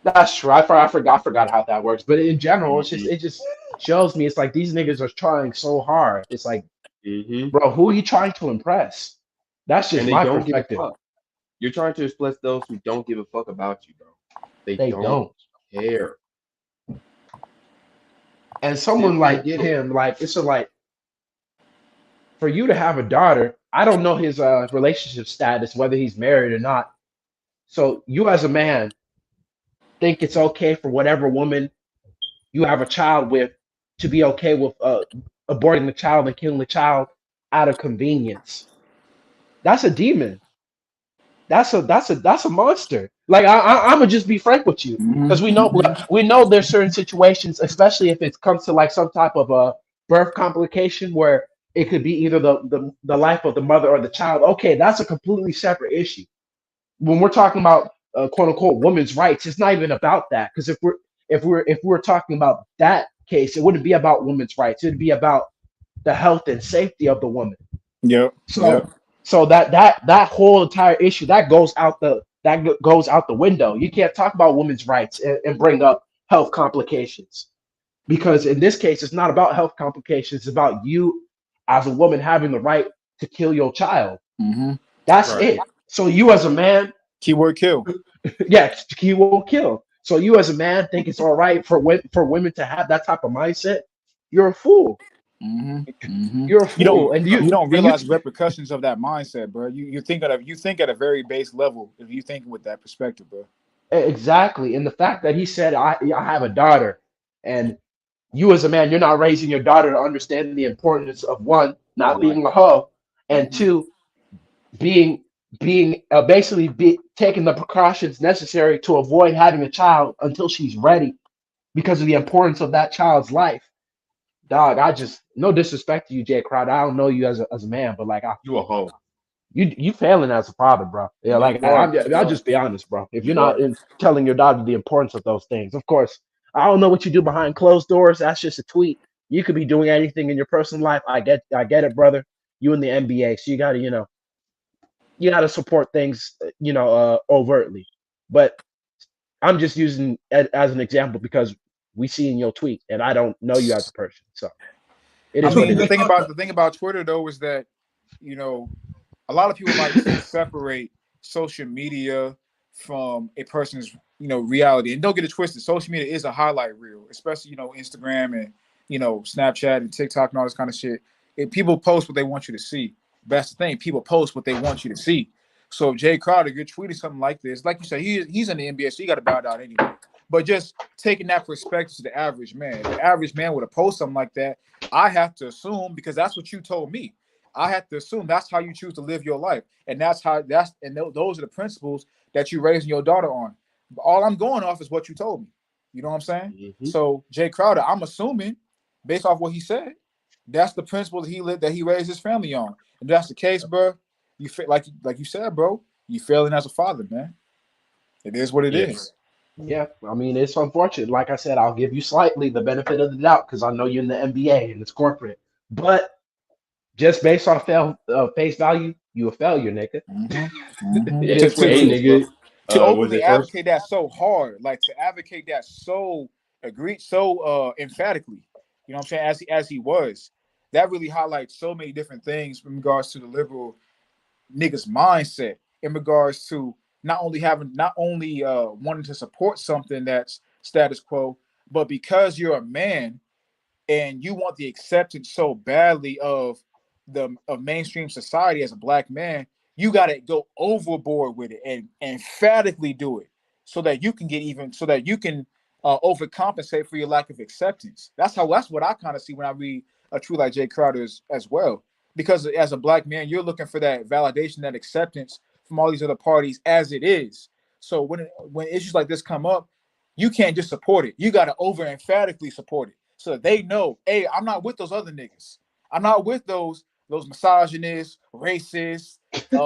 That's true. I forgot how that works. But in general, it just shows me it's like these niggas are trying so hard. It's like, bro, who are you trying to impress? That's just my perspective. You're trying to express those who don't give a fuck about you, bro. They don't care. And someone like him, like, it's like, for you to have a daughter, I don't know his relationship status, whether he's married or not. So you as a man, think it's okay for whatever woman you have a child with to be okay with aborting the child and killing the child out of convenience. That's a demon. That's a monster. Like I'm gonna just be frank with you, because we know there's certain situations, especially if it comes to like some type of a birth complication where it could be either the life of the mother or the child. Okay, that's a completely separate issue. When we're talking about quote unquote women's rights, it's not even about that. Because if we're talking about that case, it wouldn't be about women's rights. It'd be about the health and safety of the woman. Yep. So so that whole entire issue goes out the window. You can't talk about women's rights and bring up health complications, because in this case it's not about health complications. It's about you as a woman having the right to kill your child. That's Right. it. So you as a man, Keyword kill. yeah, he will kill. So you as a man think it's all right for women to have that type of mindset? You're a fool. You're a fool, and You don't and realize the repercussions of that mindset, bro. You think at a very base level if you think with that perspective, bro. exactly. And the fact that he said, I have a daughter, and you as a man, you're not raising your daughter to understand the importance of one, not being a hoe, and two, being basically taking the precautions necessary to avoid having a child until she's ready because of the importance of that child's life. Dog, I just, no disrespect to you, Jay Crowder. I don't know you as a man, but like You a hoe. you failing as a father, bro. Yeah, like I'll just be honest, bro. If you're not telling your daughter the importance of those things, of course, I don't know what you do behind closed doors. That's just a tweet. You could be doing anything in your personal life. I get it, brother. You in the NBA, so you gotta support things, overtly. But I'm just using it as an example because we see in your tweet, and I don't know you as a person, so it is what it The is. thing about Twitter though is that, you know, a lot of people like to separate social media from a person's, reality. And don't get it twisted. Social media is a highlight reel, especially, Instagram and, Snapchat and TikTok and all this kind of shit. People post what they want you to see. That's the thing. People post what they want you to see. So if Jay Crowder, you're tweeting something like this, like you said, he's in the NBA, so you got to bow down anyway. But just taking that perspective to the average man, the average man would have posted something like that. I have to assume, because that's what you told me. I have to assume that's how you choose to live your life, and those are the principles that you're raising your daughter on. All I'm going off is what you told me. You know what I'm saying? So Jay Crowder, I'm assuming, based off what he said, that's the principle that he raised his family on. And that's the case, bro. You feel like you said, bro. You failing as a father, man. It is what it is. Yeah, I mean, it's unfortunate. Like I said, I'll give you slightly the benefit of the doubt because I know you're in the NBA and it's corporate. But just based on face value, you a failure, nigga. Hey, nigga. To Was openly it first? advocate that so hard, like to advocate that so emphatically, you know what I'm saying, as he was, that really highlights so many different things in regards to the liberal niggas mindset, in regards to not only wanting to support something that's status quo, but because you're a man and you want the acceptance so badly of mainstream society as a black man, you got to go overboard with it and emphatically do it so that you can overcompensate for your lack of acceptance. That's what I kind of see when I read a true like Jay Crowder as well. Because as a black man, you're looking for that validation, that acceptance from all these other parties as it is. So when issues like this come up, you can't just support it. You got to over emphatically support it so that they know, hey, I'm not with those other niggas. I'm not with those misogynists, racists, you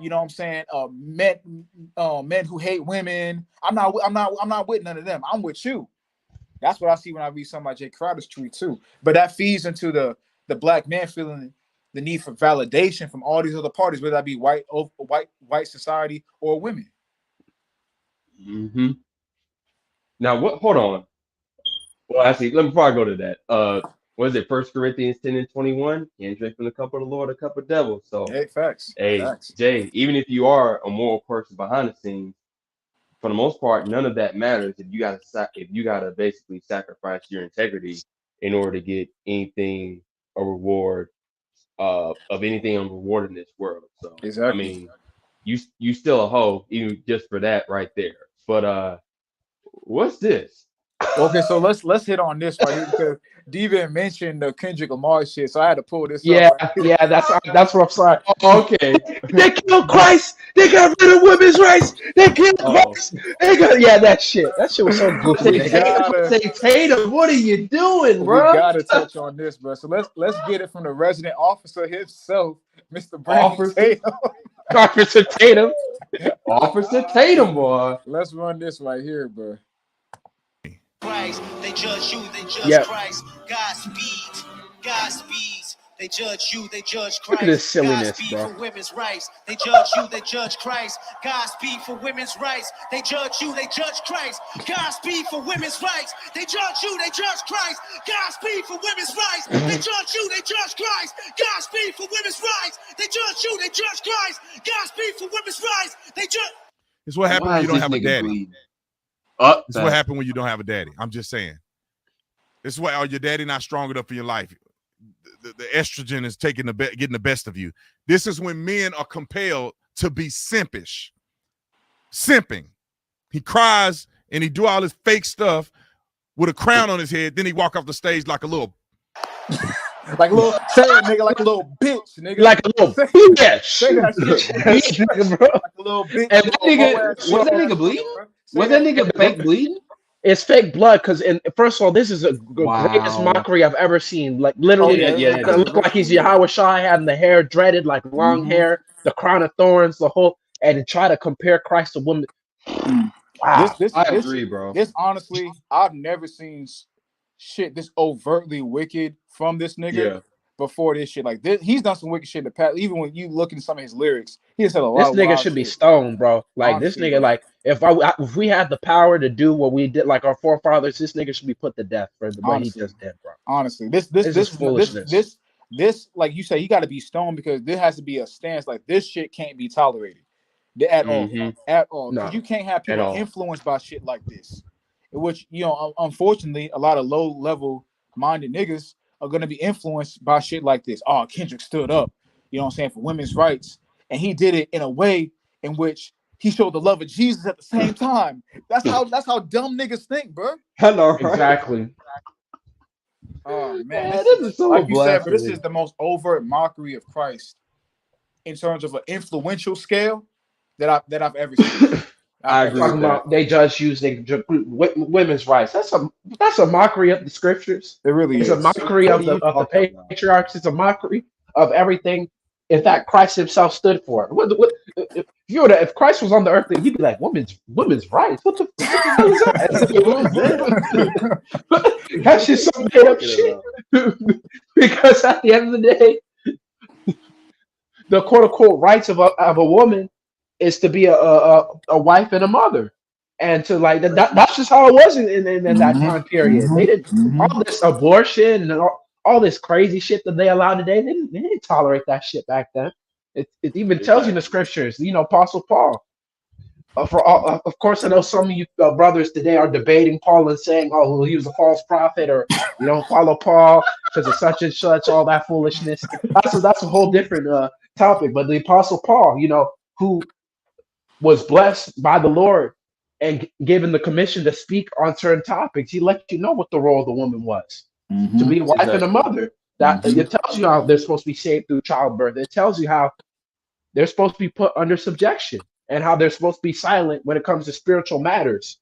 know what I'm saying, men who hate women. I'm not with none of them. I'm with you. That's what I see when I read something like Jay Crowder's tweet too. But that feeds into the black man feeling the need for validation from all these other parties, whether that be white society or women. Now what? Hold on. Well, actually, let me before I go to that. What is it? 1 Corinthians 10:21. Can't drink from the cup of the Lord, a cup of devil. So, hey, facts. Hey, Facts. Jay, even if you are a moral person behind the scenes, for the most part, none of that matters if you gotta basically sacrifice your integrity in order to get anything a reward of anything on reward in this world. So exactly. I mean, you still a hoe even just for that right there. But What's this? Okay, so let's hit on this right here because Diva mentioned the Kendrick Lamar shit, so I had to pull this Yeah, up. Right here. yeah, that's what I'm sorry. Oh, okay. They killed Christ. They got rid of women's rights. They killed Christ. They got that shit. That shit was so goofy. Tatum, what are you doing, We bro? gotta touch on this, bro. So let's get it from the resident officer himself, Mr. Brandon Tatum. Officer Tatum. Officer Tatum, boy. Let's run this right here, bro. Christ, they judge you, they judge Christ. Godspeed, Godspeed. They judge you, they judge Christ. Look at this silliness, Godspeed bro. for women's rights. They judge you, they judge Christ. Godspeed for women's rights. They judge you, they judge Christ. Godspeed for women's rights. They judge you, they judge Christ. Godspeed for women's rights. They judge you, they judge Christ. Godspeed for women's rights. They judge you, they judge Christ. Godspeed for women's rights. They judge. It's what happens when you don't have a daddy. This is what happened when you don't have a daddy. I'm just saying. This is why your daddy not strong enough for your life. The estrogen is getting the best of you. This is when men are compelled to be simpish. Simping. He cries and he do all this fake stuff with a crown on his head. Then he walk off the stage like a little like a little nigga, like a little bitch, nigga. Like a little bitch. Like a little bitch. And that nigga, was that nigga bleeding? Was that nigga fake bleeding? It's fake blood because, first of all, this is the greatest mockery I've ever seen. Like, literally, it looked like he's Yahweh Shai, having the hair dreaded, like long hair, the crown of thorns, the whole, and try to compare Christ to women. Wow. I agree, bro. This, honestly, I've never seen shit this overtly wicked from this nigga before this shit. Like, this, he's done some wicked shit in the past. Even when you look in some of his lyrics, he has said a lot. This nigga should be stoned, bro. Like, honestly, this nigga, bro. Like, if we had the power to do what we did, like our forefathers, this nigga should be put to death for the way he just did, bro. Honestly, this foolishness. This, like you say, you got to be stoned because there has to be a stance. Like, this shit can't be tolerated at all. Because you can't have people influenced by shit like this. Which, you know, unfortunately, a lot of low-level minded niggas are gonna be influenced by shit like this. Oh, Kendrick stood up, you know what I'm saying, for women's rights, and he did it in a way in which he showed the love of Jesus at the same time. That's how dumb niggas think, bro. Hello, exactly. Oh man, this is so like you said, but this is the most overt mockery of Christ in terms of an influential scale that I've ever seen. I agree. Talking about they judge women's rights. That's a mockery of the scriptures. It really is. It's a mockery of the patriarchs. It's a mockery of everything. In fact, Christ Himself stood for it. If Christ was on the earth, he'd be like, women's rights. What the hell is that? That's just some made up shit. Because at the end of the day, the quote unquote rights of a woman is to be a wife and a mother, and to like that's just how it was in that time period. They didn't all this abortion and all this crazy shit that they allow today. They didn't tolerate that shit back then. It even tells you in the scriptures. You know, Apostle Paul. Of course, I know some of you brothers today are debating Paul and saying, "Oh, well, he was a false prophet," or you don't follow Paul because of such and such, all that foolishness. That's a whole different topic. But the Apostle Paul, you know, who was blessed by the Lord and given the commission to speak on certain topics, he let you know what the role of the woman was. To be a wife and a mother. That it tells you how they're supposed to be saved through childbirth. It tells you how they're supposed to be put under subjection and how they're supposed to be silent when it comes to spiritual matters.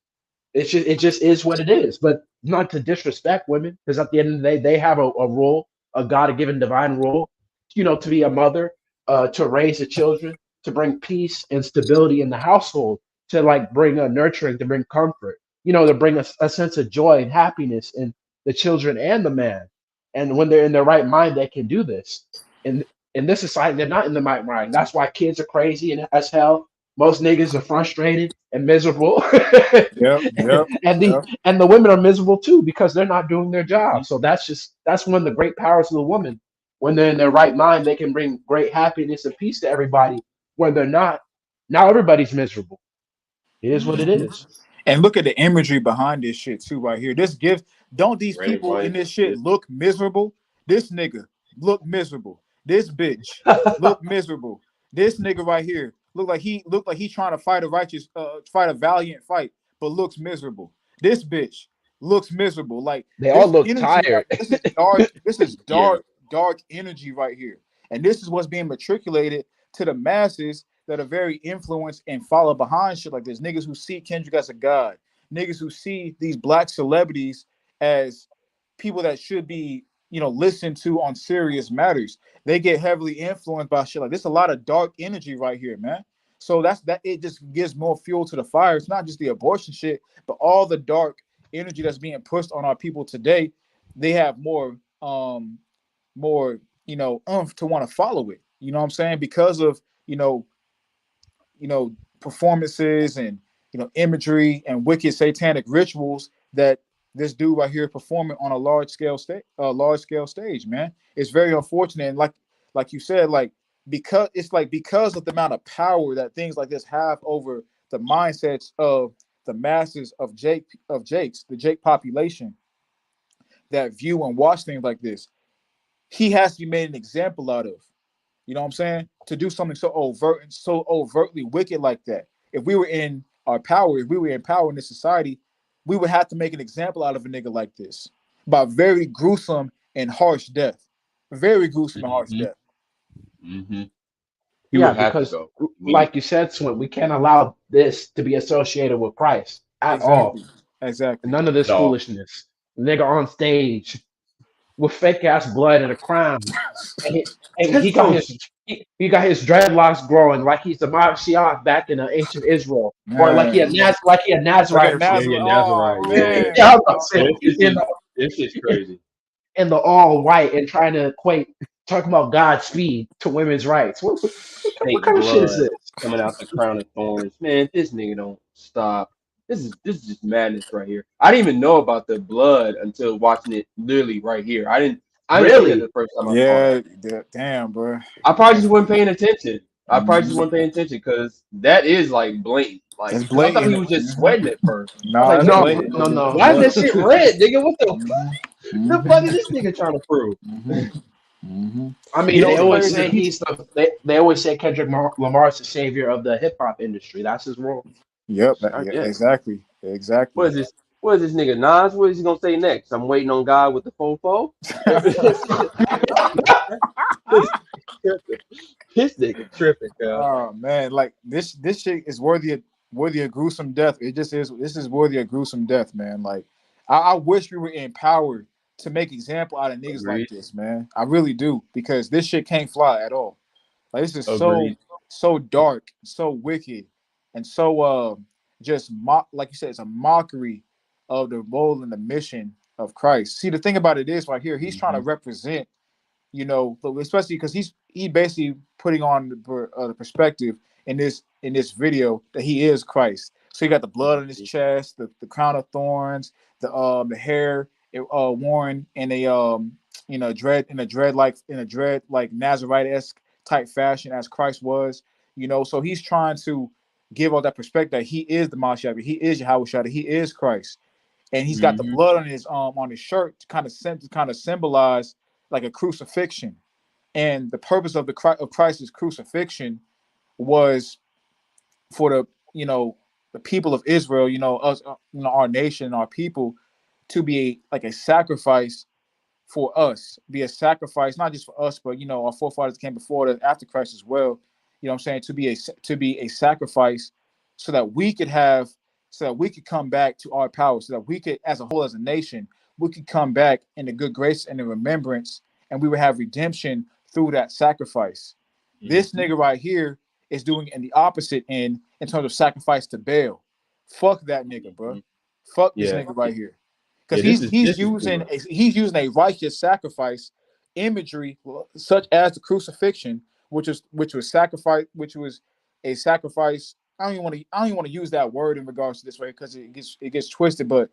It just is what it is. But not to disrespect women, because at the end of the day, they have a role, a God-given divine role, you know, to be a mother, to raise the children, to bring peace and stability in the household, to like bring a nurturing, to bring comfort, you know, to bring a sense of joy and happiness in the children and the man. And when they're in their right mind, they can do this. And in this society, they're not in the right mind. That's why kids are crazy and as hell. Most niggas are frustrated and miserable. And the women are miserable too because they're not doing their job. So that's one of the great powers of the woman. When they're in their right mind, they can bring great happiness and peace to everybody. When they're not, now everybody's miserable. It is what it is. And look at the imagery behind this shit too, right here. This gives, don't these people in this shit look miserable? This nigga look miserable. This bitch look miserable. This nigga right here look like he trying to fight a valiant fight, but looks miserable. This bitch looks miserable. Like They all this look energy, tired. this is dark. This is Yeah. dark energy right here. And this is what's being matriculated to the masses that are very influenced and follow behind shit like this. Niggas who see Kendrick as a god. Niggas who see these black celebrities as people that should be, listened to on serious matters. They get heavily influenced by shit like this. A lot of dark energy right here, man. So that it just gives more fuel to the fire. It's not just the abortion shit, but all the dark energy that's being pushed on our people today. They have more oomph to want to follow it. You know what I'm saying? Because of performances and imagery and wicked satanic rituals that this dude right here performing on a large scale stage, man. It's very unfortunate. And like you said, because of the amount of power that things like this have over the mindsets of the masses of the Jake population that view and watch things like this, he has to be made an example out of. You know what I'm saying? To do something so overt and so overtly wicked like that. If we were in power in this society, we would have to make an example out of a nigga like this by very gruesome and harsh death. Very gruesome and harsh death. Mm-hmm. Yeah, because like you said, Swin, we can't allow this to be associated with Christ at all. Exactly. None of this foolishness. Nigga on stage with fake ass blood and a crown, and he got his dreadlocks growing like he's the Mashiach back in ancient Israel, or like he a Nazarite or something. Yeah, Nazarite. Yeah. Yeah, I was about to say, This is crazy. And the all white and trying to talking about Godspeed to women's rights. What kind of shit is this? Coming out the crown of thorns, man. This nigga don't stop. This is just madness right here. I didn't even know about the blood until watching it literally right here. I didn't see that the first time I saw that. Damn, bro. I probably just wasn't paying attention. Because that is like blatant. Like, it's 'cause I thought he was just sweating at first. I was like, no. Why is that shit red, nigga? What the fuck is this nigga trying to prove? I mean, they always say they always say Kendrick Lamar is the savior of the hip hop industry. That's his role. Yep, exactly. What is this nigga Nas? What is he gonna say next? I'm waiting on God with the fofo. This nigga tripping, oh man, like this shit is worthy of gruesome death. It just is. This is worthy of gruesome death, man. Like I wish we were empowered to make example out of niggas like this, man. I really do, because this shit can't fly at all. Like this is so dark, so wicked, and so just like you said, it's a mockery of the role and the mission of Christ. See, the thing about it is right here, he's trying to represent, especially because he basically putting on the perspective in this video that he is Christ. So he got the blood on his chest, the crown of thorns, the hair worn in a dread like Nazarite-esque type fashion as Christ was. So he's trying to give all that perspective that he is the Mashiach, he is Yahushua, he is Christ, and he's got the blood on his shirt to kind of symbolize like a crucifixion. And the purpose of Christ's crucifixion was for the people of Israel, us, our nation, our people, to be like a sacrifice for us, be a sacrifice not just for us, but our forefathers came before us after Christ as well. You know what I'm saying? To be a sacrifice so that we could come back to our power, so that we could, as a whole, as a nation, we could come back in the good grace and the remembrance, and we would have redemption through that sacrifice. This nigga right here is doing in the opposite end in terms of sacrifice to Baal. Fuck that nigga, bro. Fuck this nigga right here. Because he's using a righteous sacrifice imagery, such as the crucifixion, which was a sacrifice. I don't even want to use that word in regards to this way, because it gets twisted, but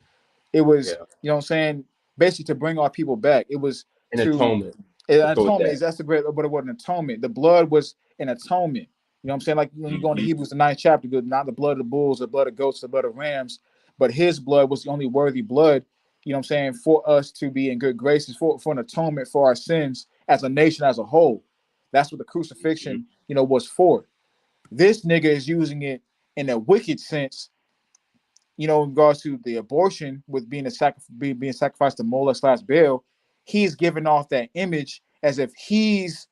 it was, you know what I'm saying, basically to bring our people back. It was an atonement. An atonement. That's the great, but it was an atonement. The blood was an atonement. You know what I'm saying? Like when you go into Hebrews, the 9th chapter, not the blood of the bulls, the blood of goats, the blood of rams, but his blood was the only worthy blood, you know what I'm saying, for us to be in good graces, for an atonement for our sins as a nation as a whole. That's what the crucifixion, was for. This nigga is using it in a wicked sense in regards to the abortion with being being sacrificed to Molech/Baal, he's giving off that image as if he's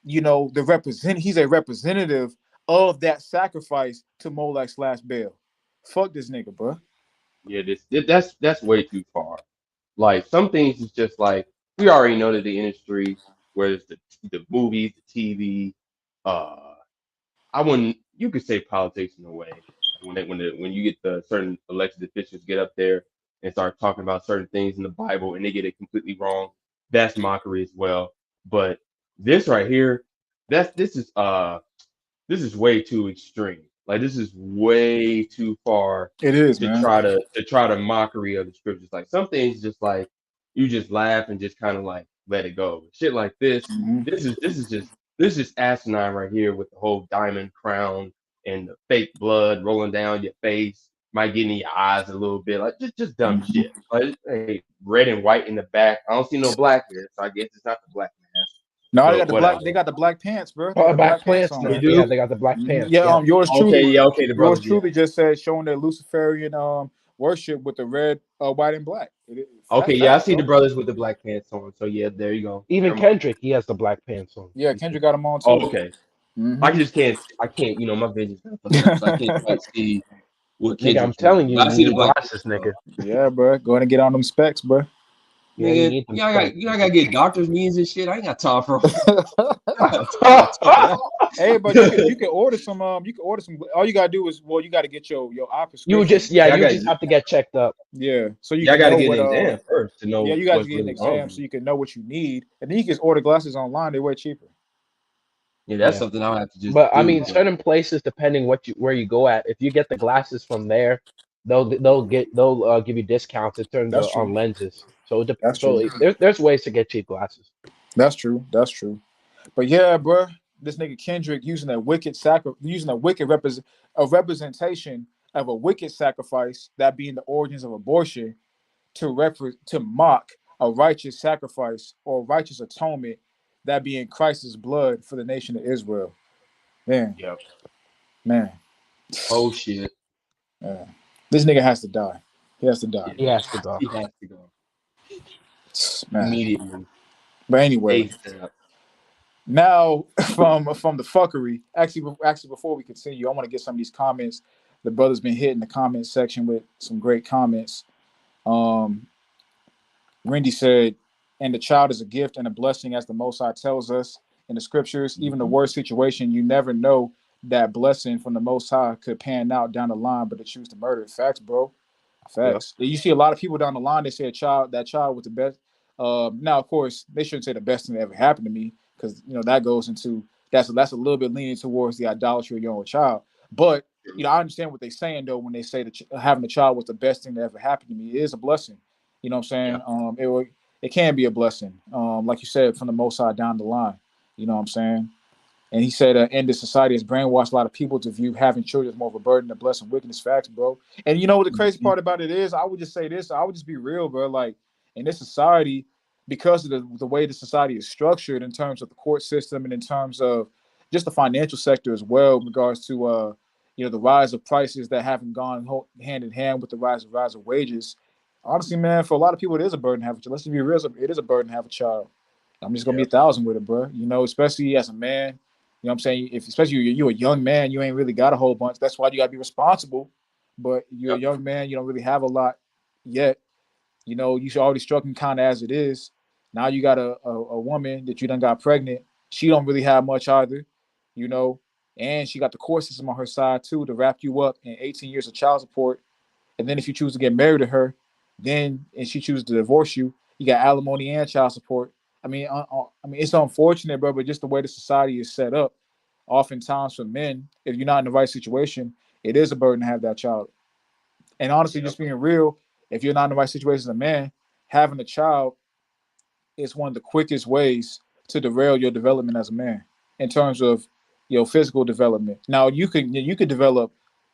he's a representative of that sacrifice to Molech/Baal. Fuck this nigga, bro. Yeah, that's way too far. Like some things is just like we already know that the industry, whether it's the movies, the TV, I wouldn't. You could say politics in a way. When you get the certain elected officials get up there and start talking about certain things in the Bible and they get it completely wrong, that's mockery as well. But this right here, this is way too extreme. Like this is way too far It is, to man. try to mockery of the scriptures. Like some things just like you just laugh and just kind of like let it go. Shit like this, Mm-hmm. this is asinine right here with the whole diamond crown and the fake blood rolling down your face, might get in your eyes a little bit, like just dumb Mm-hmm. shit. Like hey, red and white in the back. I don't see no black here, so I guess it's not the black man. No, they But got the whatever. black. They got the black pants, bro. They got Oh, the black black pants pants on. They now. do? Yeah, they got the black pants. Yeah, Yeah. yours Okay, truly. yeah, okay, the Yours brothers, yeah. truly just said showing the Luciferian worship with the red, white, and black. Okay, yeah, I Facts, see the bro. brothers with the black pants on. So yeah, there you go. Even Never mind. Kendrick, he has the black pants on. Yeah, Kendrick got them on Oh, too. okay. Mm-hmm. I just can't. I can't. You know, my vision's kind of fucked up, so I can't quite see what Nigga, I'm Kendrick's telling wearing. you, But I you see the need black glasses, pants though. nigga. Yeah, bro. Go ahead and get on them specs, bro. Yeah, you Nigga, need them you gotta get doctor's meetings and shit. I ain't got time for. Hey, but you can order some. You can order some. All you gotta do is you got to get your eye You would prescription. just, Yeah, I you got. just have to get checked up. Yeah, so you Yeah, I can got to know get what. an exam first to Yeah, know you got to what's get an really wrong exam with so me. you can know what you need, and then you can just order glasses online. They're way cheaper. Yeah, that's Yeah. something I'll have to just But I do. mean, But certain places, depending where you go at, if you get the glasses from there, they'll give you discounts in terms That's of true. on lenses. So That's true. there's ways to get cheap glasses. That's true. That's true. But yeah, bro, this nigga Kendrick using a representation of a wicked sacrifice, that being the origins of abortion, to mock a righteous sacrifice or righteous atonement, that being Christ's blood for the nation of Israel. Man, yep. man, Oh shit. this nigga has to die. He has to die, Yeah. He has to go. He has to go man. immediately. But anyway, ASAP. now from the fuckery. Actually, before we continue, I want to get some of these comments. The brother's been hitting the comment section with some great comments. Randy said, "And the child is a gift and a blessing, as the Most High tells us in the scriptures. Even the worst situation, you never know that blessing from the Most High could pan out down the line, but to choose to murder it." Facts, bro. Facts. You see a lot of people down the line. They say that child was the best. Now, of course, they shouldn't say the best thing that ever happened to me, because that goes into that's a little bit leaning towards the idolatry of your own child. But I understand what they're saying though when they say that having a child was the best thing that ever happened to me. It is a blessing. You know what I'm saying? It can be a blessing. Like you said, from the Most High down the line. You know what I'm saying? And he said, "And this society has brainwashed a lot of people to view having children as more of a burden than a blessing." Wickedness, facts, bro. And you know what the crazy part about it is? I would just say this. I would just be real, bro. Like in this society, because of the way the society is structured in terms of the court system and in terms of just the financial sector as well, in regards to the rise of prices that haven't gone hand in hand with the rise of wages. Honestly, man, for a lot of people, it is a burden to have a child. Let's just be real. It is a burden to have a child. I'm just gonna be 1,000 with it, bro. Especially as a man. You know what I'm saying? If especially you're a young man, you ain't really got a whole bunch. That's why you gotta be responsible. But you're a young man, you don't really have a lot yet. You should already struggling kind of as it is. Now you got a woman that you done got pregnant. She don't really have much either, and she got the court system on her side too to wrap you up in 18 years of child support. And then if you choose to get married to her, and she chooses to divorce you, you got alimony and child support. I mean, it's unfortunate, bro, but just the way the society is set up, oftentimes for men, if you're not in the right situation, it is a burden to have that child. And honestly, just being real, if you're not in the right situation as a man, having a child is one of the quickest ways to derail your development as a man in terms of your physical development. Now you could develop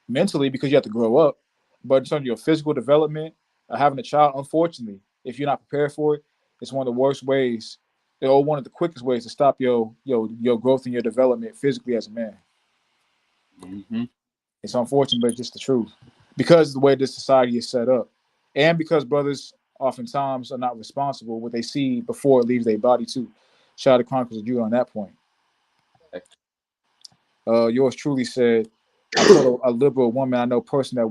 mentally because you have to grow up, but in terms of your physical development, having a child, unfortunately, if you're not prepared for it, it's one of the worst ways, or one of the quickest ways to stop your growth and your development physically as a man. It's unfortunate, but it's just the truth. because of the way this society is set up, and because brothers oftentimes are not responsible what they see before it leaves their body too. Shout out to Chronicles of Judah on that point. Yours truly said, I told a liberal woman I know personally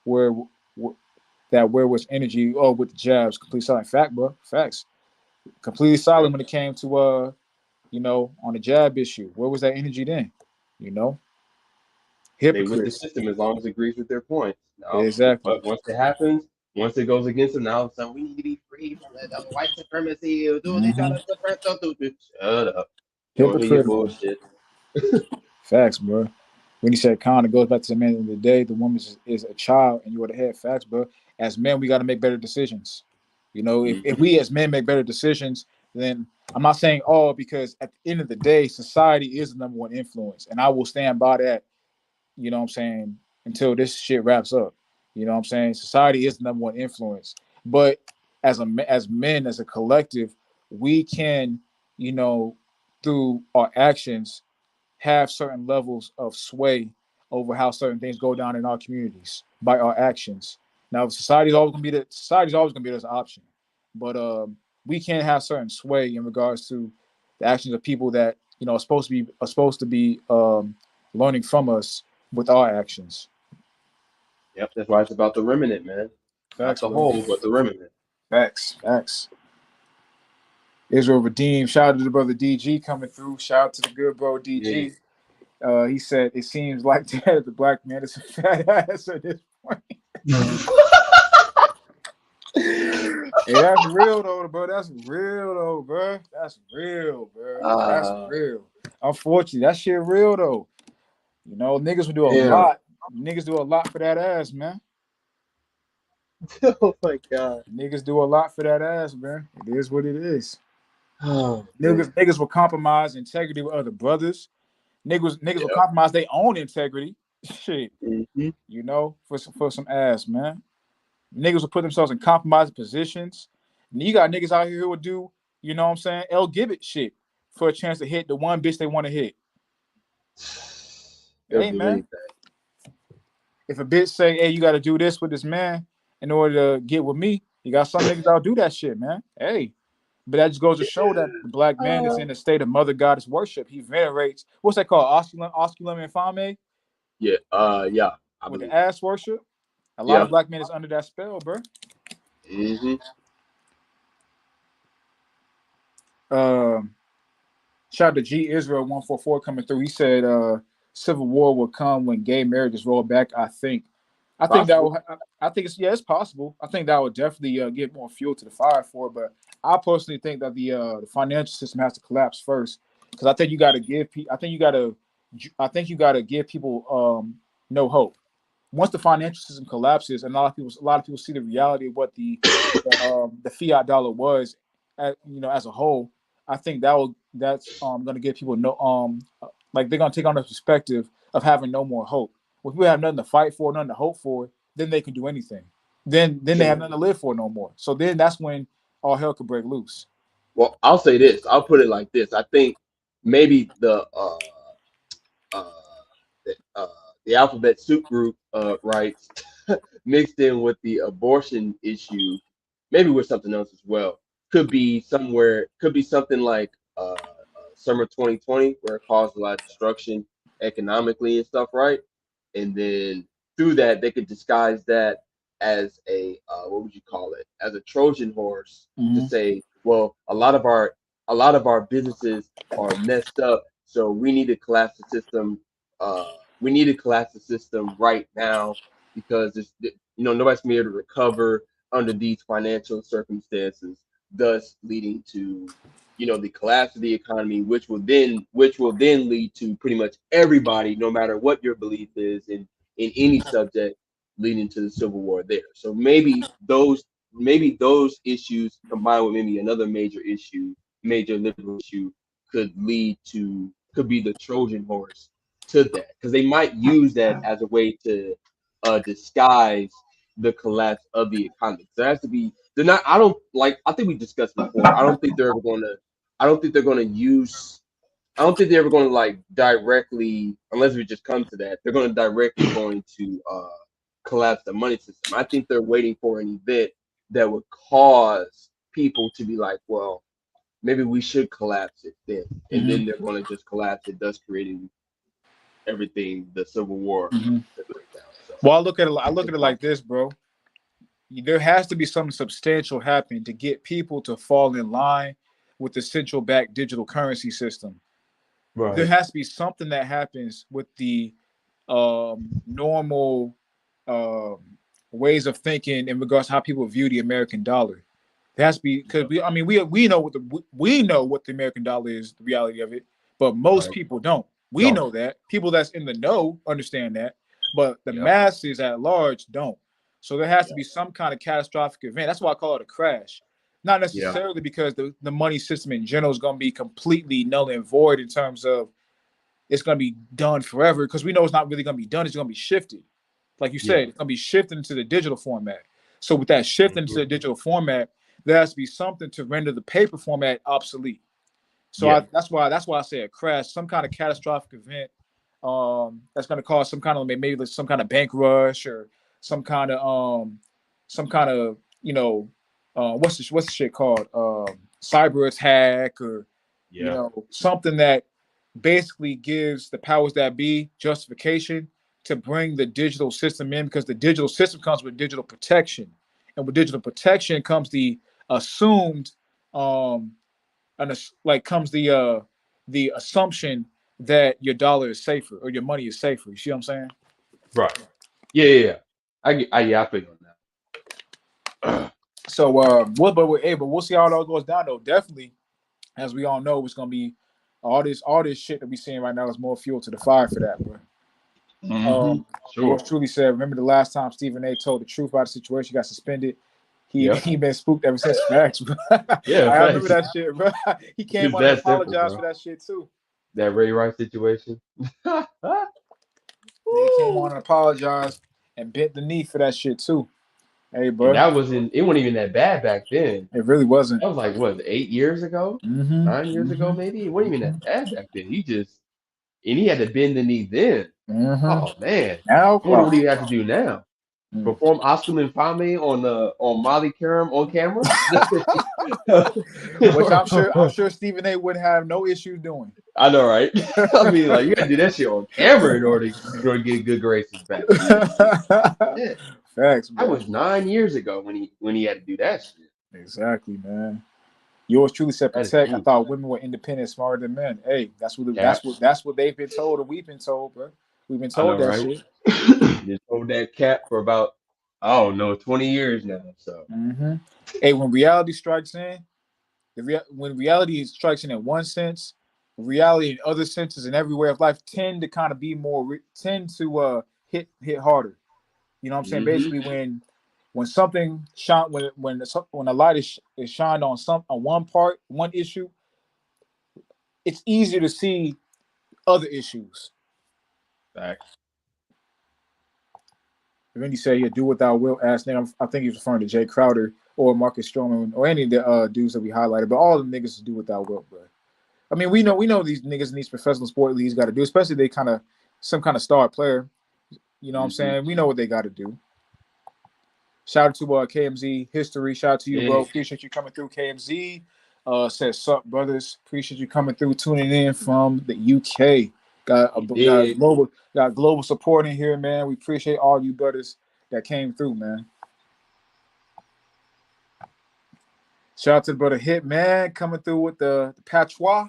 where was energy with the jabs, complete silent. Fact, bro. Facts. Completely silent when it came to on the jab issue. Where was that energy then? They with the Hypocrites. system as long as it agrees with their points. Now, Exactly. but once it happens, once it goes against them, now so we need to be free from the white supremacy. They try to suppress us. Shut up. You don't hear your Hypocritical. bullshit. Facts, bro. When he said Khan, it goes back to the end of the day, the woman is a child and you are the head. Facts, bro. As men, we got to make better decisions. If we as men make better decisions, then I'm not saying all, because at the end of the day, society is the number one influence. And I will stand by that, until this shit wraps up. Society is the number one influence. But as men, as a collective, we can, through our actions, have certain levels of sway over how certain things go down in our communities by our actions. Now, society's always gonna be this option, but we can have certain sway in regards to the actions of people that are supposed to be learning from us with our actions. Yep, that's why it's about the remnant, man. Facts, Not the bro. whole, but the remnant. Facts. Israel redeemed. Shout out to the brother DG coming through. Shout out to the good bro DG. He said, it seems like that the black man is a fat ass at this point. Hey, that's real though, bro. That's real, bro. That's real. Unfortunately, that shit real though. Niggas will do a lot. Niggas do a lot for that ass, man. Oh my god. Niggas do a lot for that ass, man. It is what it is. Oh, niggas will compromise integrity with other brothers. Niggas will compromise their own integrity. Shit. For some ass, man. Niggas will put themselves in compromising positions. And you got niggas out here who will do, El Gibbet shit for a chance to hit the one bitch they want to hit. Hey, man. If a bitch say, hey, you got to do this with this man in order to get with me, you got some niggas that'll do that shit, man. Hey. But that just goes to show that the black man is in a state of mother goddess worship. He venerates, what's that called? Osculum infame? Yeah. With the ass worship. A lot of black men is under that spell, bro. Shout out to G Israel 144 coming through. He said civil war will come when gay marriage is rolled back. I think it's possible. I think that would definitely give more fuel to the fire for it. But I personally think that the financial system has to collapse first, because I think you got to give people no hope. Once the financial system collapses, and a lot of people see the reality of what the fiat dollar was, as a whole, I think that's going to give people they're going to take on the perspective of having no more hope. When people have nothing to fight for, nothing to hope for, then they can do anything. Then they have nothing to live for no more. So then that's when all hell could break loose. Well, I'll say this. I'll put it like this. I think maybe the alphabet soup group rights mixed in with the abortion issue, maybe with something else as well. Could be something like summer 2020, where it caused a lot of destruction economically and stuff, right? And then through that, they could disguise that as a what would you call it? As a Trojan horse to say, well, a lot of our businesses are messed up, so we need to collapse the system. We need to collapse the system right now, because nobody's gonna be able to recover under these financial circumstances, thus leading to the collapse of the economy, which will then lead to pretty much everybody, no matter what your belief is in any subject, leading to the civil war there. So maybe those issues combined with maybe another major liberal issue could be the Trojan horse to that, because they might use that as a way to disguise the collapse of the economy. There has to be. They're not. I think we discussed before. I don't think they're going to use I don't think they're ever going to like directly, unless we just come to that, they're going to directly going to collapse the money system. I think they're waiting for an event that would cause people to be like, well, maybe we should collapse it then, and then they're going to just collapse it, thus creating everything, the Civil War. So, well, I look at it like this, bro. There has to be something substantial happening to get people to fall in line with the central bank digital currency system. Right. There has to be something that happens with the normal ways of thinking in regards to how people view the American dollar. There has to be, because we know what the American dollar is, the reality of it, but most people don't. We know that. People that's in the know understand that, but the masses at large don't. So there has to be some kind of catastrophic event. That's why I call it a crash. Not necessarily because the money system in general is going to be completely null and void in terms of it's going to be done forever, because we know it's not really going to be done. It's going to be shifted. Like you said, it's going to be shifted into the digital format. So with that shift into the digital format, there has to be something to render the paper format obsolete. So that's why I say a crash, some kind of catastrophic event that's going to cause some kind of maybe some kind of bank rush or some kind of what's the shit called, cyber attack, or something that basically gives the powers that be justification to bring the digital system in, because the digital system comes with digital protection, and with digital protection comes the assumed comes the assumption that your dollar is safer or your money is safer. You see what I'm saying? Right. Yeah. I feel on that. So we'll see how it all goes down though. Definitely, as we all know, it's gonna be all this shit that we seeing right now is more fuel to the fire for that, bro. Yours truly said, remember the last time Stephen A told the truth about the situation, he got suspended. He been spooked ever since. Facts, bro. I remember that shit, bro. He came on and apologized for that shit too. That Ray Rice situation. He came on and apologized and bent the knee for that shit too. Hey, bro. And it wasn't even that bad back then. It really wasn't. That was like, what, 8 years ago? 9 years ago, maybe? It wasn't even that bad back then. He had to bend the knee then. Oh, man. Now, what do you have to do now? Perform Oscar Infame on Molly Karam on camera? Which I'm sure Stephen A wouldn't have no issues doing. I know, right? I mean, like, you gotta do that shit on camera in order to get good graces back. Yeah. Facts, bro. That was 9 years ago when he had to do that shit. Exactly, man. Yours truly said protect. I thought women were independent, smarter than men. Hey, that's what they've been told, or we've been told, bro. We've been told that shit. Just hold that cap for about 20 years now. So hey, when reality strikes in, when reality strikes in one sense, reality in other senses and every way of life tend to kind of be hit harder. You know what I'm saying? Basically, when something shine, when a light is shined on one issue, it's easier to see other issues. Facts. When you say, do what thou wilt, ask name, I think he's referring to Jay Crowder or Marcus Stroman or any of the dudes that we highlighted, but all the niggas do what thou wilt, bro. I mean, we know these niggas in these professional sport leagues got to do, especially they some kind of star player. You know what I'm saying? We know what they got to do. Shout out to KMZ History. Shout out to you, bro. Appreciate you coming through, KMZ. Says, sup, brothers. Appreciate you coming through, tuning in from the UK. Got global support in here, man. We appreciate all you brothers that came through, man. Shout out to the brother Hit, man, coming through with the patois.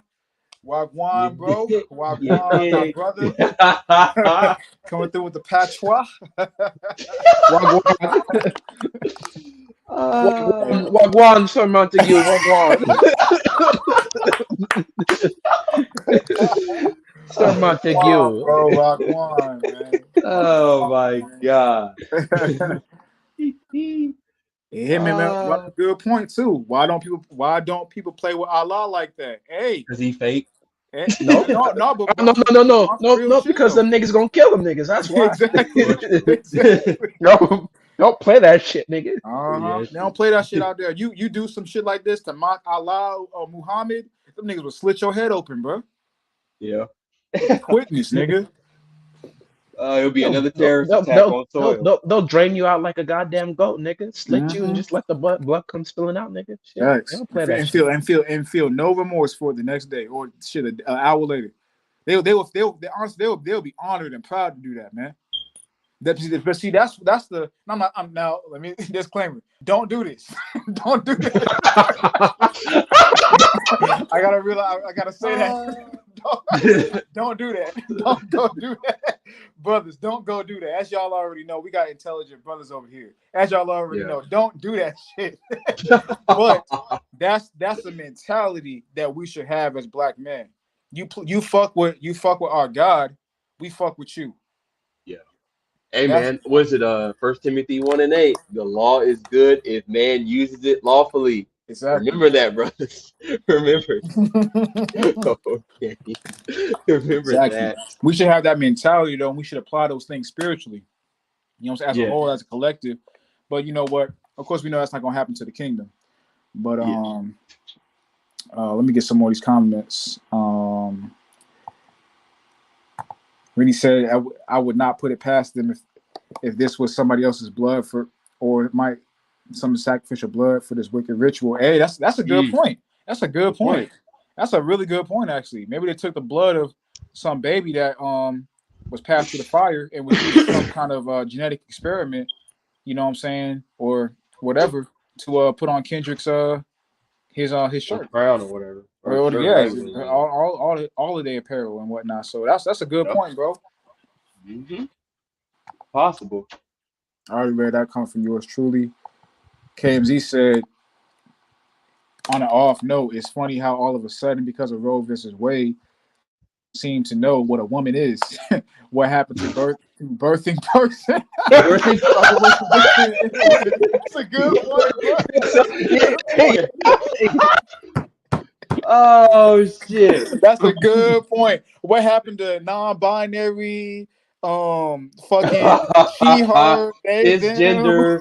Wagwan, bro. Wagwan, brother. Coming through with the patois. Wagwan, Sir Montague. Wagwan. Sir Montague. Bro, Wagwan, man. Oh my God. Yeah, man. Good point too. Why don't people play with Allah like that? Hey, because he fake. No, because them niggas gonna kill them niggas. That's why. Exactly. Don't play that shit, nigga. They don't play that shit out there. You do some shit like this to mock Allah or Muhammad, them niggas will slit your head open, bro. Yeah. Quitting this, nigga. It'll be another terrorist attack on soil. They'll drain you out like a goddamn goat, nigga. Slit you and Mhm. just let the blood come spilling out, nigga. Shit. Facts. They don't play that shit. And feel no remorse for it the next day or shit an hour later. They'll honestly they'll be honored and proud to do that, man. But see, that's the. I'm now. Let me disclaimer. Don't do this. Don't do this. I gotta realize. I gotta say that. Don't do that. Don't do that, brothers. Don't go do that. As y'all already know, we got intelligent brothers over here. As y'all already know, don't do that shit. But that's a mentality that we should have as black men. You fuck with our God. We fuck with you. Hey man, was it 1 Timothy 1:8? The law is good if man uses it lawfully. Exactly. Remember that, brothers. Remember. Okay. Remember that. We should have that mentality though, and we should apply those things spiritually. You know what I'm saying? As a whole, as a collective. But you know what? Of course, we know that's not gonna happen to the kingdom. But let me get some more of these comments. Really said I would not put it past them if this was somebody else's blood or it might some sacrificial blood for this wicked ritual. Hey, that's a good point. That's a good point. That's a really good point, actually. Maybe they took the blood of some baby that was passed through the fire and was used some kind of genetic experiment, you know what I'm saying, or whatever, to put on Kendrick's his shirt, crown or whatever, or all of their apparel and whatnot. So that's a good point, bro. Mm-hmm. Possible. I already read that come from yours truly. KMZ said, on an off note, it's funny how all of a sudden, because of Roe versus Wade, seem to know what a woman is. What happened to birthing person? That's a good one. Oh shit. That's a good point. What happened to non-binary, fucking she, her, they, cisgender,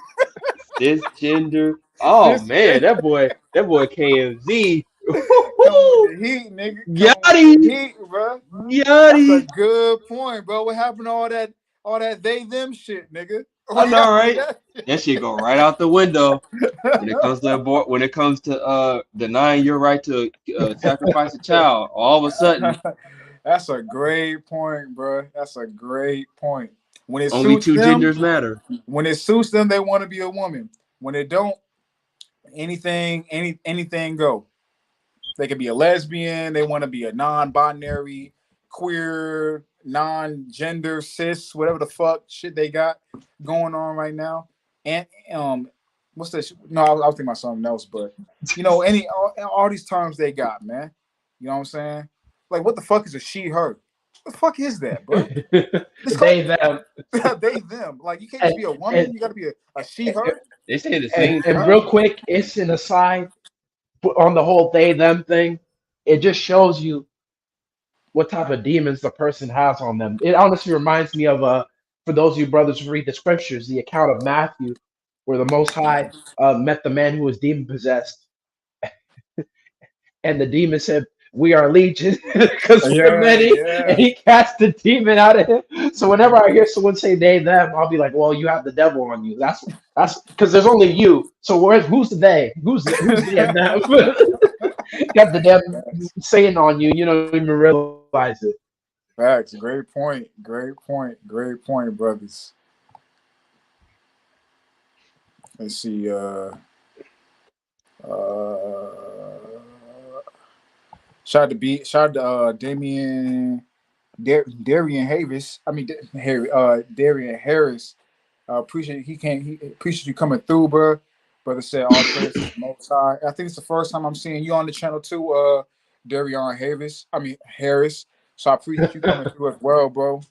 cisgender. Oh man, that boy KMZ. Heat, nigga. Heat, bro. That's a good point, bro. What happened to all that they them shit, nigga? I know, right? That shit go right out the window when it comes to when it comes to denying your right to sacrifice a child. All of a sudden, that's a great point, bro. That's a great point. When it only suits two them, genders matter. When it suits them, they want to be a woman. When it don't, anything go. They could be a lesbian. They want to be a non-binary, queer, non-gender, cis, whatever the fuck shit they got going on right now. And what's this? No, I was thinking about something else, but you know, all these terms they got, man. You know what I'm saying? Like, what the fuck is a she, her? What the fuck is that, bro? They, them. They, them. Like, you can't just be a woman. You got to be a she, her. They say the same. And real quick, it's an aside on the whole they, them thing. It just shows you what type of demons the person has on them. It honestly reminds me of for those of you brothers who read the scriptures, the account of Matthew, where the Most High met the man who was demon possessed, and the demon said, "We are legion because we're many," and he cast the demon out of him. So whenever I hear someone say they them, I'll be like, "Well, you have the devil on you." That's because there's only you. So who's the they? Who's the and them? Got the devil saying on you. You don't even realize it. Facts. Great point. Great point. Great point, brothers. Let's see. Shout out to Darian Harris. I mean Darian Harris. Appreciate you coming through, bro. Brother said all praise to the Most High. I think it's the first time I'm seeing you on the channel too, Darian Harris. So I appreciate you coming through as well, bro.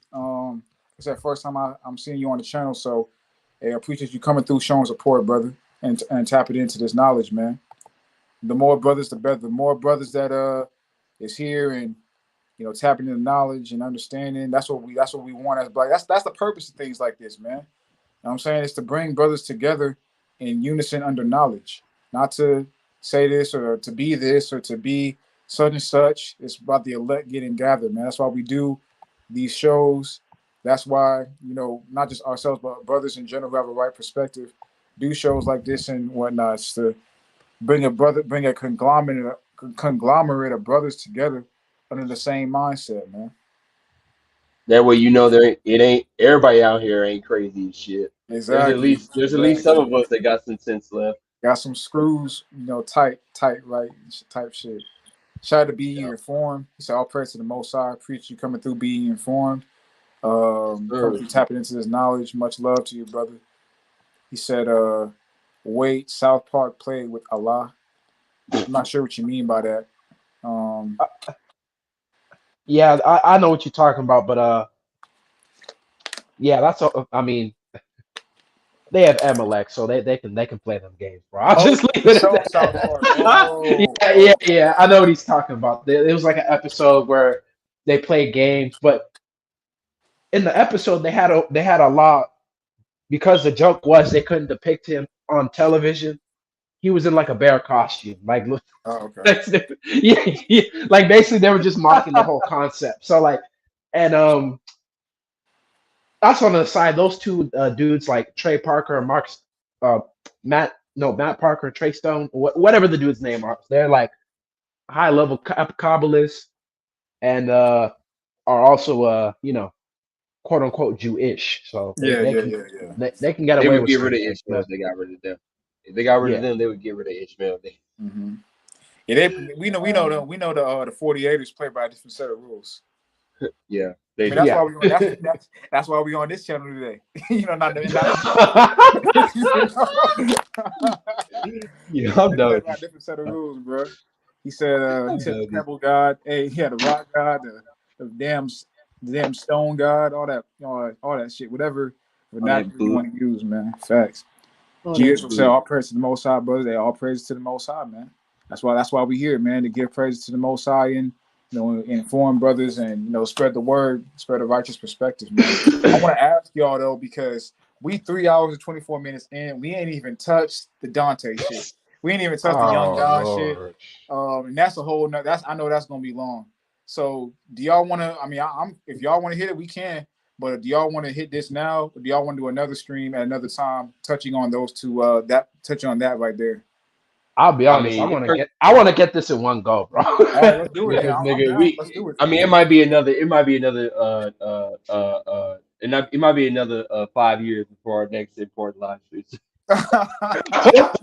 It's the first time I'm seeing you on the channel, so I appreciate you coming through, showing support, brother, and tapping into this knowledge, man. The more brothers, the better. The more brothers that is here and tapping into knowledge and understanding. That's what we want as black. That's the purpose of things like this, man. You know what I'm saying? It's to bring brothers together in unison under knowledge, not to say this or to be such and such. It's about the elect getting gathered, man. That's why we do these shows. That's why, not just ourselves, but brothers in general who have a right perspective, do shows like this and whatnot. It's to bring a conglomerate of brothers together under the same mindset, man. That way, it ain't everybody out here ain't crazy as shit. Exactly. There's at least some of us that got some sense left. Got some screws, tight, right, type shit. Shout out to Be Informed. He said, all praise to the Most High. Preach you coming through being informed. Coming through tapping into this knowledge. Much love to you, brother. He said, wait, South Park played with Allah. I'm not sure what you mean by that. Yeah, I know what you're talking about, but yeah, that's all. I mean, they have Amalek, so they can play them games, bro. I'll just leave it at that. Yeah. I know what he's talking about. It was like an episode where they play games, but in the episode they had a lot because the joke was they couldn't depict him on television. He was in like a bear costume, like look. Oh, okay. Yeah, like basically they were just mocking the whole concept. So like, and that's on the side. Those two dudes, like Trey Parker and Matt Parker, Trey Stone, whatever the dude's name are, they're like high level Kabbalists and are also quote unquote Jewish. So they can get away would with get rid of stuff Ishmael like if they got rid of them. If they got rid of them, they would get rid of Ishmael. Yeah, we know the 48ers play by a different set of rules. Yeah, that's why we on this channel today. Not yeah, I'm done. A different set of rules, bro. He said the Pebble God. Hey, he had the Rock God, the damn Stone God, all that shit, whatever vernacular you want to use, man. Facts. Jesus will say all praise to the Most High, brother. They all praise to the Most High, man. That's why we here, man, to give praise to the Most High and inform brothers and spread the word, spread a righteous perspective, man. I want to ask y'all though, because we 3 hours and 24 minutes in, we ain't even touched the Dante shit. We ain't even touched the Young Don shit. And that's a whole nother. I know that's gonna be long. So do y'all want to? I mean, if y'all want to hit it, we can. But do y'all want to hit this now? Or do y'all want to do another stream at another time, touching on those two? Touching on that right there. I'll be honest. I want to get this in one go, bro. All right, let's do it. Let's do it. I mean, it might be another. It might be another 5 years before our next important live stream.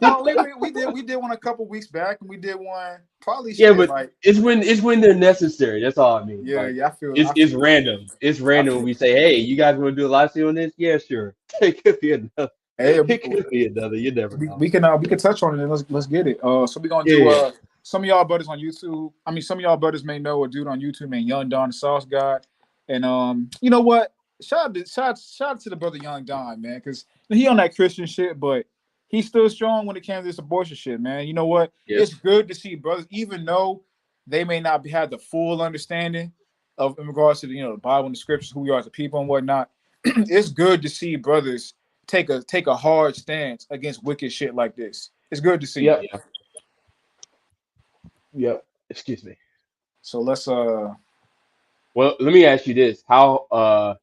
No, we did one a couple weeks back, and we did one probably. But it's when they're necessary. That's all I mean. Yeah, I feel it's random. It's random when we say, "Hey, you guys want to do a live stream on this?" Yeah, sure. It could be another. It could be another. You never know. We can touch on it and let's get it. So we're gonna do some of y'all brothers on YouTube. I mean, some of y'all brothers may know a dude on YouTube named Young Don the Sauce God, and you know what? Shout out to the brother Young Don, man, because he on that Christian shit, but he's still strong when it came to this abortion shit, man. You know what? Yes. It's good to see brothers, even though they may not have the full understanding of in regards to the Bible and the scriptures, who we are as a people and whatnot. It's good to see brothers take a hard stance against wicked shit like this. It's good to see. Yep. Excuse me. So let's Well, let me ask you this: how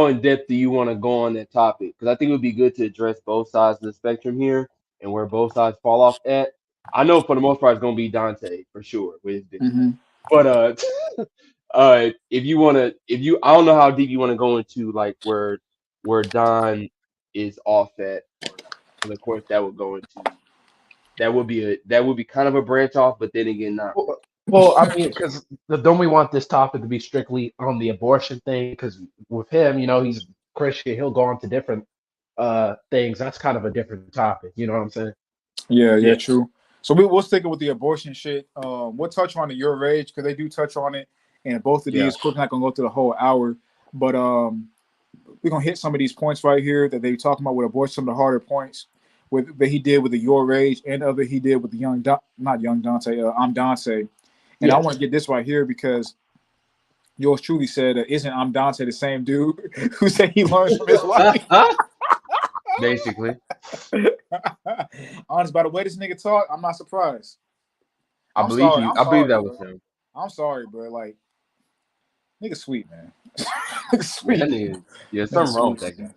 in depth do you want to go on that topic? Because I think it would be good to address both sides of the spectrum here and where both sides fall off at. I know for the most part it's gonna be Dante for sure with his bitch. But I don't know how deep you want to go into like where Don is off at, and of course that would be kind of a branch off, but then again not. Well, I mean, because don't we want this topic to be strictly on the abortion thing? Because with him, he's Christian, he'll go on to different things. That's kind of a different topic. You know what I'm saying? Yeah, true. So we'll stick it with the abortion shit. We'll touch on your rage because they do touch on it, and both of these. Of course, we're not gonna go through the whole hour, but we're gonna hit some of these points right here that they talking about with abortion. Some of the harder points that he did with the your rage and other he did with the I'm Dante. And I want to get this right here because yours truly said, "Isn't I'm Dante the same dude who said he learned from his wife?" Basically. Honest, by the way this nigga talk, I'm not surprised. I believe you. I believe that was him. I'm sorry, bro. Like, nigga sweet, man. Nigga sweet. That nigga, yeah, something wrong with that guy.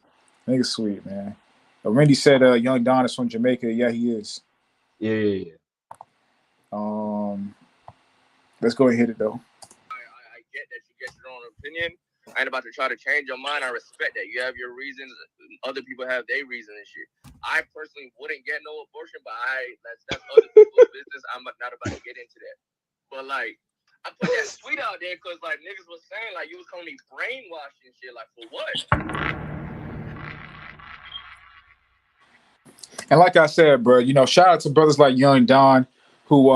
Nigga sweet, man. Randy said Young Don is from Jamaica. Yeah, he is. Yeah. Let's go and hit it though. I get that you get your own opinion. I ain't about to try to change your mind. I respect that. You have your reasons. Other people have their reasons and shit. I personally wouldn't get no abortion, but that's other people's business. I'm not about to get into that. But like, I put that tweet out there because like niggas was saying like you was calling me brainwashed and shit. Like for what? And like I said, bro, shout out to brothers like Young Don, who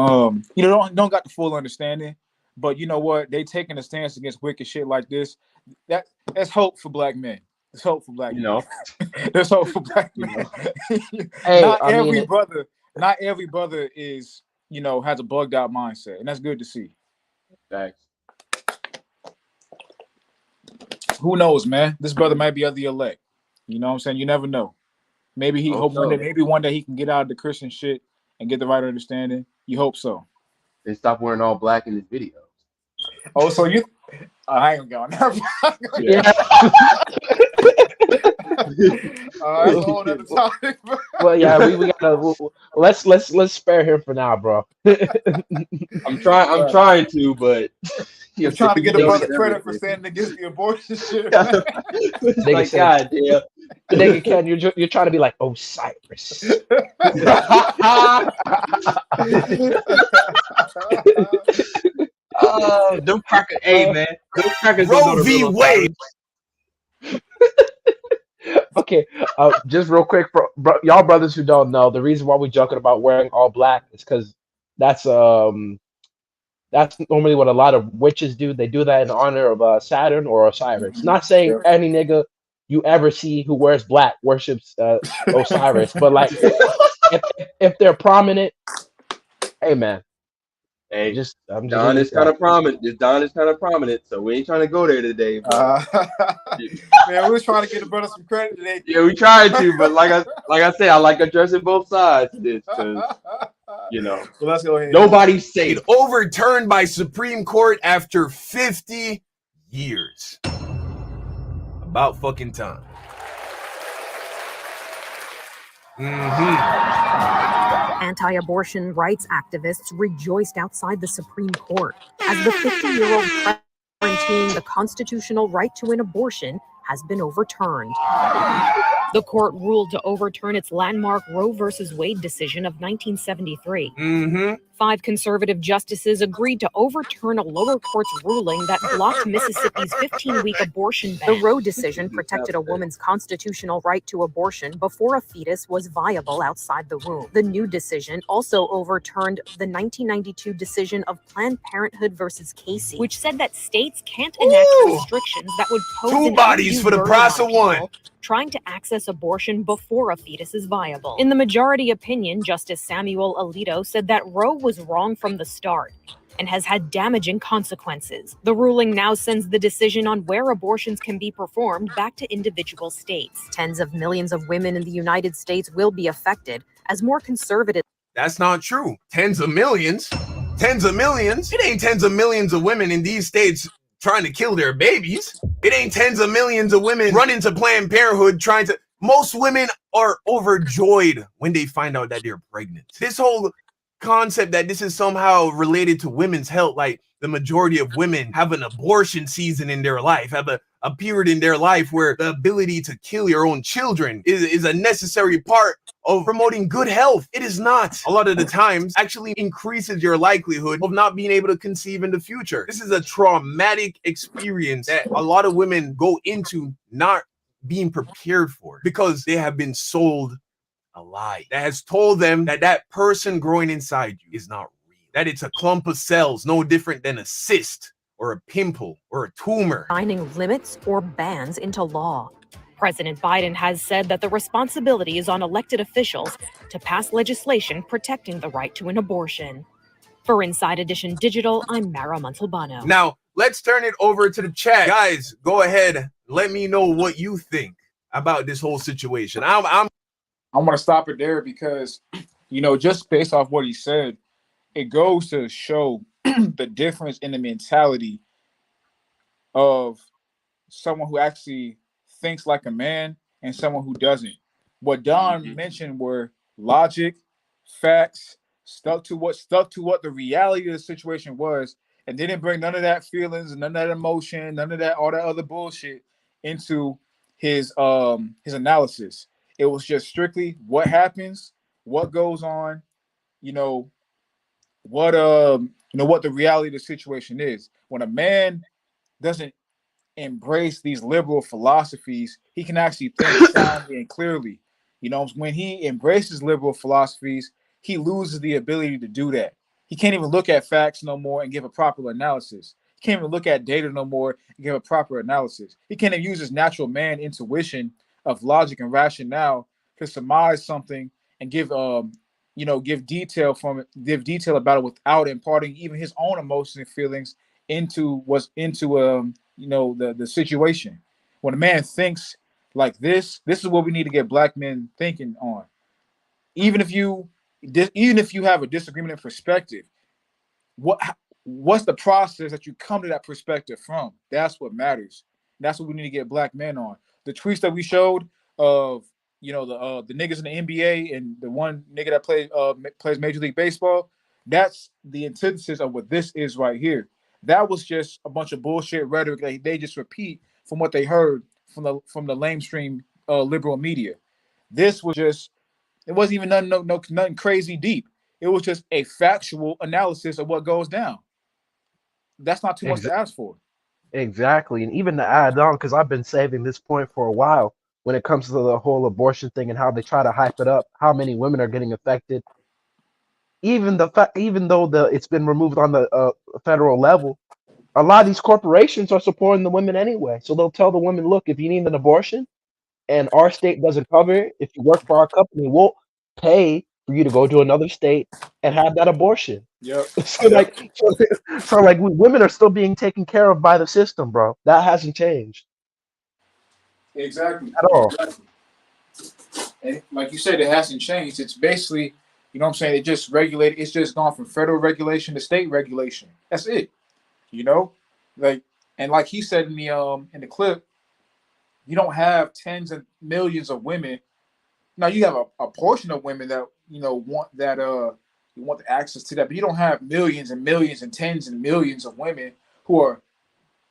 don't got the full understanding, but you know what? They taking a stance against wicked shit like this. That's hope for black men. There's hope for black men. There's hope for black men. Hey, not every brother is has a bugged out mindset, and that's good to see. Thanks. Who knows, man? This brother might be of the elect. You know what I'm saying? You never know. Maybe one day he can get out of the Christian shit and get the right understanding. You hope so. And stop wearing all black in this video. Oh, so you? I ain't going. Yeah. That's a whole other topic. Well, yeah, we gotta let's spare him for now, bro. I'm trying to, but you're trying to get a brother credit for saying against the abortion shit. Nigga, God damn. Nigga, Ken, you're trying to be like Osiris. Oh, them crackers, hey man, them crackers. Roe v. Wade. Okay, just real quick, y'all brothers who don't know, the reason why we're joking about wearing all black is because that's normally what a lot of witches do. They do that in honor of Saturn or Osiris. Not saying any nigga you ever see who wears black worships Osiris, but like if they're prominent, hey man. Hey, I'm just Don is kind of prominent. Don is kind of prominent, so we ain't trying to go there today. Man, we was trying to get the brother some credit today. Yeah, we tried to, but like I said, I like addressing both sides of this because Well, let's go ahead. Nobody's safe. Overturned by Supreme Court after 50 years. About fucking time. Anti-abortion rights activists rejoiced outside the Supreme Court as the 50-year-old guaranteeing the constitutional right to an abortion has been overturned. The court ruled to overturn its landmark Roe v. Wade decision of 1973. 5 conservative justices agreed to overturn a lower court's ruling that blocked Mississippi's 15-week abortion ban. The Roe decision protected a woman's constitutional right to abortion before a fetus was viable outside the womb. The new decision also overturned the 1992 decision of Planned Parenthood versus Casey, which said that states can't enact restrictions that would pose Two an bodies undue for the burden price on of one. people trying to access abortion before a fetus is viable. In the majority opinion, Justice Samuel Alito said that Roe was wrong from the start and has had damaging consequences. The ruling now sends the decision on where abortions can be performed back to individual states. Tens of millions of women in the United States will be affected as more conservative. That's not true. Tens of millions. Tens of millions. It ain't tens of millions of women in these states trying to kill their babies. It ain't tens of millions of women running to Planned Parenthood trying to. Most women are overjoyed when they find out that they're pregnant. This whole concept that this is somehow related to women's health, like the majority of women have an abortion season in their life, have a period in their life where the ability to kill your own children is a necessary part of promoting good health. It is not. A lot of the times actually increases your likelihood of not being able to conceive in the future. This is a traumatic experience that a lot of women go into not being prepared for because they have been sold a lie that has told them that that person growing inside you is not real, that it's a clump of cells no different than a cyst or a pimple or a tumor. Signing limits or bans into law. President Biden has said that the responsibility is on elected officials to pass legislation protecting the right to an abortion. For Inside Edition Digital, I'm Mara Montalbano. Now, let's turn it over to the chat. Guys, go ahead. Let me know what you think about this whole situation. I want to stop it there because, just based off what he said, it goes to show the difference in the mentality of someone who actually thinks like a man and someone who doesn't. What Don mentioned were logic, facts, stuck to what the reality of the situation was, and didn't bring none of that feelings, none of that emotion, none of that all that other bullshit into his analysis. It was just strictly what happens, what goes on, you know, what the reality of the situation is. When a man doesn't embrace these liberal philosophies, he can actually think soundly and clearly. You know, when he embraces liberal philosophies, he loses the ability to do that. He can't even look at facts no more and give a proper analysis. He can't even look at data no more and give a proper analysis. He can't even use his natural man intuition of logic and rationale to surmise something and give detail about it without imparting even his own emotions and feelings into the situation. When a man thinks like this is what we need to get black men thinking on. Even if you have a disagreement in perspective, what's the process that you come to that perspective from? That's what matters. That's what we need to get black men on. The tweets that we showed of the niggas in the NBA and the one nigga that plays Major League Baseball, that's the antithesis of what this is right here. That was just a bunch of bullshit rhetoric that they just repeat from what they heard from the lamestream liberal media. This was just, it wasn't even nothing crazy deep. It was just a factual analysis of what goes down. That's not too much to ask for. Exactly. And even to add on, because I've been saving this point for a while when it comes to the whole abortion thing and how they try to hype it up, how many women are getting affected. Even though it's been removed on the federal level, a lot of these corporations are supporting the women anyway. So they'll tell the women, look, if you need an abortion and our state doesn't cover it, if you work for our company, we'll pay for you to go to another state and have that abortion. Yep. So women are still being taken care of by the system, bro. That hasn't changed. Exactly. At all. Exactly. And like you said, it hasn't changed. It's basically, you know what I'm saying, it just regulated, it's just gone from federal regulation to state regulation. That's it. You know? And like he said in the clip, you don't have tens of millions of women. Now you have a portion of women that, want that you want the access to that, but you don't have millions and millions and tens and millions of women who are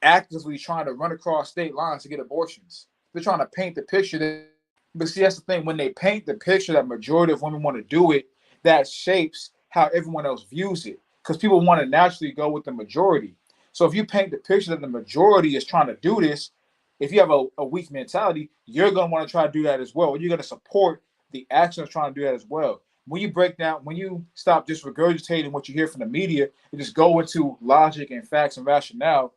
actively trying to run across state lines to get abortions. They're trying to paint the picture but see, that's the thing. When they paint the picture that majority of women want to do it, that shapes how everyone else views it. Because people want to naturally go with the majority. So if you paint the picture that the majority is trying to do this, if you have a weak mentality, you're going to want to try to do that as well. You're going to support the action of trying to do that as well. When you stop just regurgitating what you hear from the media and just go into logic and facts and rationale,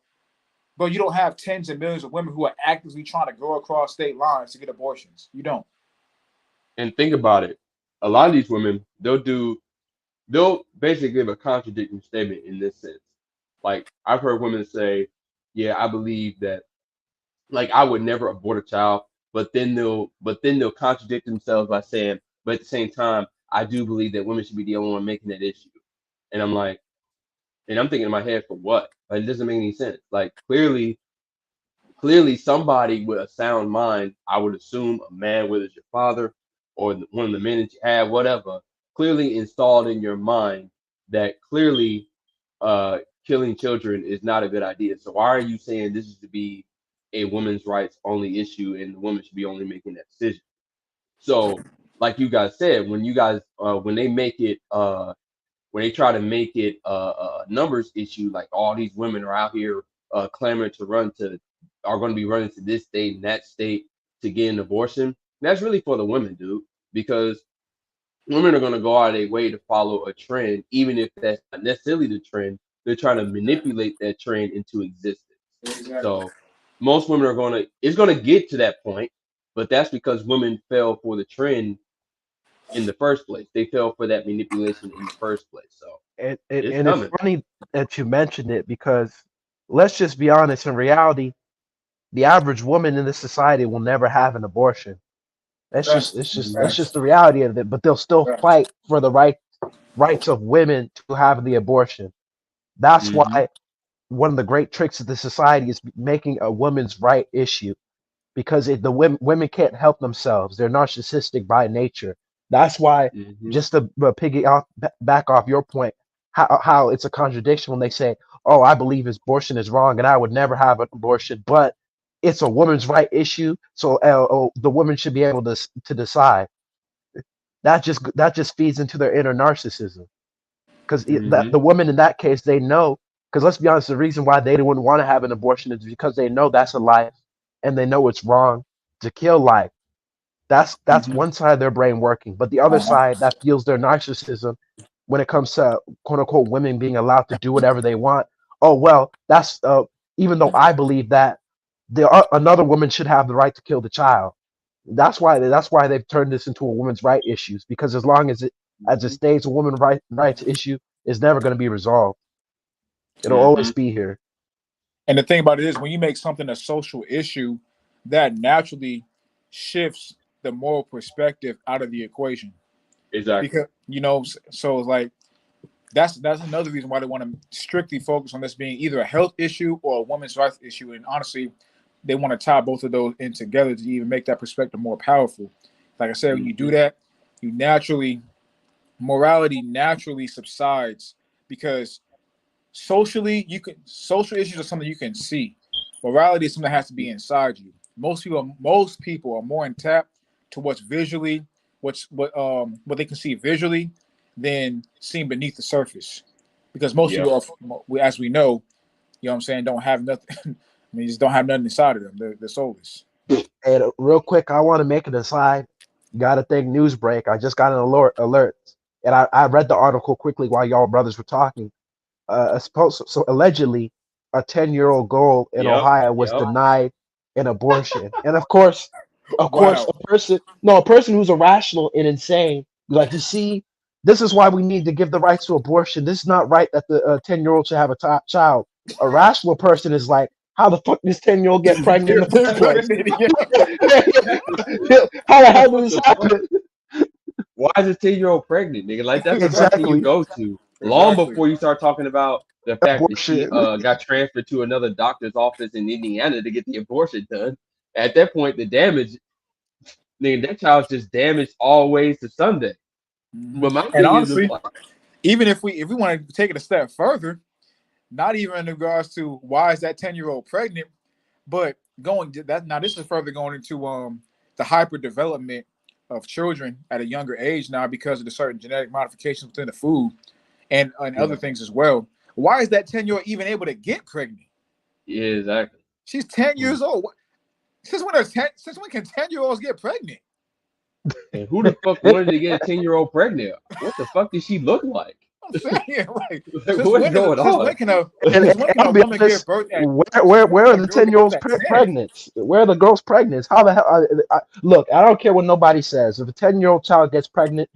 but you don't have tens of millions of women who are actively trying to go across state lines to get abortions. You don't. And think about it. A lot of these women, they'll basically give a contradicting statement in this sense. Like I've heard women say, "Yeah, I believe that, like I would never abort a child," but then they'll contradict themselves by saying, "But at the same time, I do believe that women should be the only one making that issue." And I'm like, and I'm thinking in my head, for what? Like, it doesn't make any sense. Like clearly somebody with a sound mind, I would assume a man, whether it's your father or one of the men that you have, whatever, clearly installed in your mind that clearly killing children is not a good idea. So why are you saying this is to be a women's rights only issue and the woman should be only making that decision? So like you guys said, when they try to make it a numbers issue, like all these women are out here clamoring are going to be running to this state and that state to get an abortion. That's really for the women, dude, because women are going to go out of their way to follow a trend, even if that's not necessarily the trend. They're trying to manipulate that trend into existence. Exactly. So most women it's going to get to that point, but that's because women fell for the trend in the first place. They fell for that manipulation in the first place. So it's funny that you mentioned it because let's just be honest. In reality, the average woman in this society will never have an abortion. That's just the reality of it. But they'll still fight for the right rights of women to have the abortion. That's why one of the great tricks of the society is making a woman's right issue, because the women can't help themselves. They're narcissistic by nature. That's why, just to back off your point, how it's a contradiction when they say, "Oh, I believe abortion is wrong, and I would never have an abortion," but it's a woman's right issue, so the woman should be able to decide. That just feeds into their inner narcissism, because the woman in that case, they know. Because let's be honest, the reason why they wouldn't want to have an abortion is because they know that's a life, and they know it's wrong to kill life. That's one side of their brain working, but the other side that fuels their narcissism when it comes to quote unquote women being allowed to do whatever they want. Oh well, that's even though I believe that another woman should have the right to kill the child. That's why they've turned this into a women's right issues, because as long as it stays a women's rights issue, it's never going to be resolved. It'll always be here. And the thing about it is, when you make something a social issue, that naturally shifts the moral perspective out of the equation. Exactly. Because so it's like that's another reason why they want to strictly focus on this being either a health issue or a women's rights issue. And honestly, they want to tie both of those in together to even make that perspective more powerful. Like I said, when you do that, morality naturally subsides, because socially, social issues are something you can see. Morality is something that has to be inside you. Most people are more in tap to what's visually, what they can see visually, than seen beneath the surface. Because most people, as we know, what I'm saying, don't have nothing. I mean, just don't have nothing inside of them. They're soulless. And real quick, I want to make an aside. Got to think news break. I just got an alert, and I read the article quickly while y'all brothers were talking. So allegedly, a 10-year-old girl in Ohio was denied an abortion, and of course, a person who's irrational and insane, like, you see, this is why we need to give the rights to abortion. This is not right that the 10-year-old should have a child. A rational person is like, how the fuck does 10-year-old get pregnant in the first place? How the hell did this happen? Why is a 10-year-old pregnant, nigga? Like, that's the first thing you go to. Long before you start talking about the fact that she got transferred to another doctor's office in Indiana to get the abortion done. At that point, the damage, nigga, that child's just damaged all ways to Sunday. But my thing honestly, is, even if we want to take it a step further, not even in regards to why is that 10-year-old pregnant, but this is further going into the hyper development of children at a younger age now because of the certain genetic modifications within the food and other things as well. Why is that 10-year-old even able to get pregnant? Yeah, exactly. She's 10 years old. Since when can 10-year-olds get pregnant? And who the fuck wanted to get a 10-year-old pregnant? What the fuck does she look like? I'm saying, like, what's going on? When can a woman give birth? Where are the 10-year-olds pregnant? Where are the girls pregnant? How the hell? Look, I don't care what nobody says. If a 10-year-old child gets pregnant,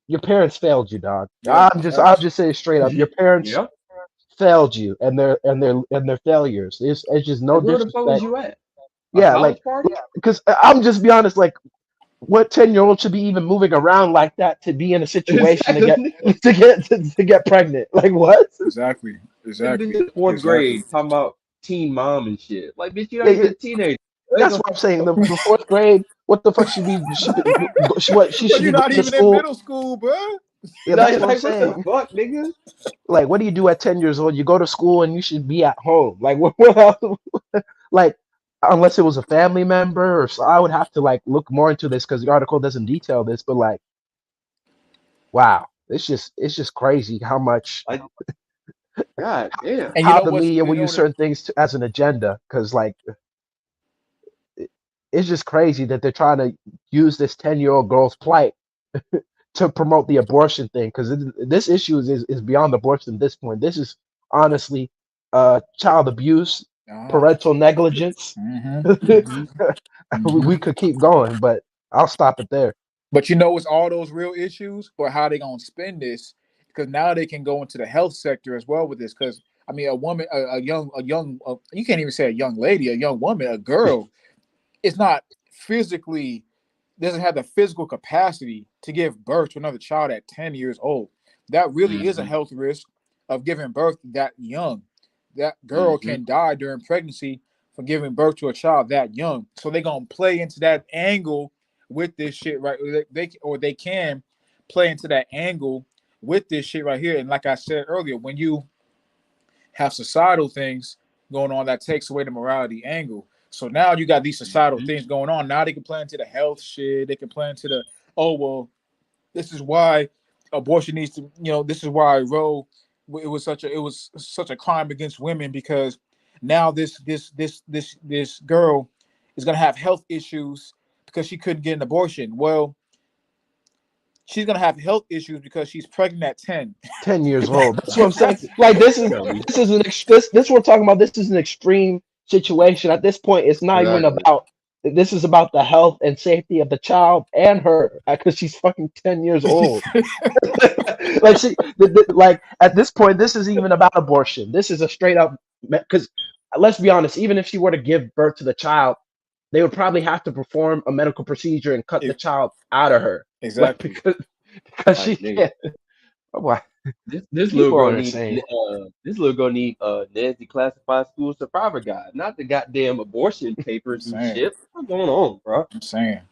your parents failed you, dog. I'll just say it straight up. Your parents failed you, and their failures. It's just no where disrespect. the fuck was you at? Because I'm just be honest, like, what 10-year-old should be even moving around like that to be in a situation to get pregnant? Like, what? Exactly. Fourth grade, talking about teen mom and shit. Like, bitch, you ain't a teenager. That's what I'm saying. The fourth grade, what the fuck should be? She should be not going to even school. In middle school, bro. Yeah, that's what I'm What saying. the fuck, nigga? Like, what do you do at 10 years old? You go to school and you should be at home. Like, like, unless it was a family member, or so, I would have to like look more into this because the article doesn't detail this. But like, wow, it's just crazy how much. God damn. And how the media will use certain things as an agenda, because like, it's just crazy that they're trying to use this 10-year-old girl's plight to promote the abortion thing, because this issue is beyond abortion at this point. This is honestly child abuse, parental negligence. We could keep going, but I'll stop it there. But it's all those real issues, but how they gonna spin this? Because now they can go into the health sector as well with this. Because I mean, a woman, a young, you can't even say a young lady, a young woman, a girl, is not physically doesn't have the physical capacity to give birth to another child at 10 years old. That really is a health risk of giving birth that young. That girl can die during pregnancy for giving birth to a child that young. So they're gonna play into that angle with this shit, right? They can play into that angle with this shit right here. And like I said earlier, when you have societal things going on, that takes away the morality angle. So now you got these societal things going on. Now they can play into the health shit. They can play into the, oh well, this is why abortion needs to, this is why Roe, it was such a crime against women, because now this girl is gonna have health issues because she couldn't get an abortion. Well, she's gonna have health issues because she's pregnant at 10 years old. That's what I'm saying. Like this is this we're talking about. This is an extreme situation. At this point, it's not even about. This is about the health and safety of the child and her, because she's fucking 10 years old. Like at this point, this is even about abortion. This is a straight up, because let's be honest, even if she were to give birth to the child, they would probably have to perform a medical procedure and cut the child out of her. Exactly. Like, because she can't. What? This little girl need Nancy classified school survivor guide, not the goddamn abortion papers and shit. What's going on, bro? I'm saying,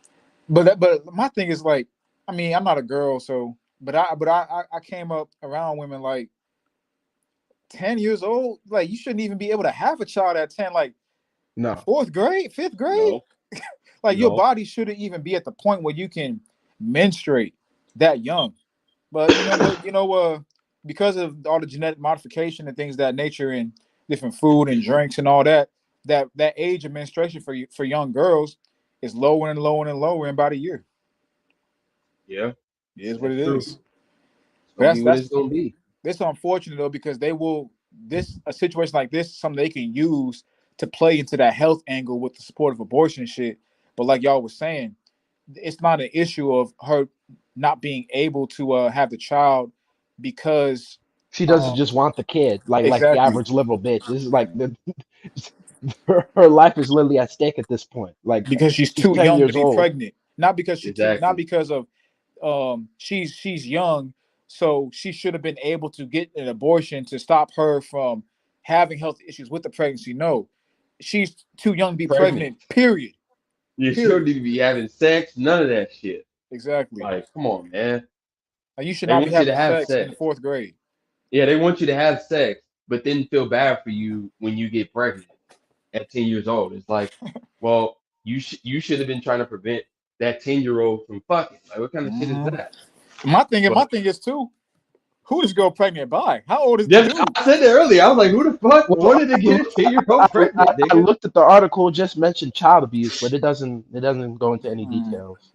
but my thing is, like, I mean, I'm not a girl, so but I came up around women like 10 years old. Like, you shouldn't even be able to have a child at 10. Like, no, 4th grade, 5th grade. No. Like, your body shouldn't even be at the point where you can menstruate that young. But because of all the genetic modification and things of that nature, and different food and drinks and all that age of menstruation for young girls is lower and lower and lower in about a year. Yeah, it is what it is. That's what it's gonna be. It's unfortunate though, because a situation like this is something they can use to play into that health angle with the support of abortion shit. But like y'all was saying, it's not an issue of her not being able to have the child because she doesn't just want the kid, like exactly. the average liberal bitch. This is like her life is literally at stake at this point. Like, because she's too 10 young years to be old. pregnant, not because not because of she's young, so she should have been able to get an abortion to stop her from having health issues with the pregnancy. No, she's too young to be pregnant. Period. You shouldn't need to be having sex. None of that shit. Exactly. Like, come on, man. Like, you should not be having sex in 4th grade. Yeah, they want you to have sex, but then feel bad for you when you get pregnant at 10 years old. It's like, well, you should have been trying to prevent that 10-year-old from fucking. Like, what kind of shit is that? My thing is too, who this girl pregnant by? How old is the dude? I said that earlier. I was like, who the fuck wanted to get a 10-year-old pregnant? I looked at the article, just mentioned child abuse, but it doesn't go into any details.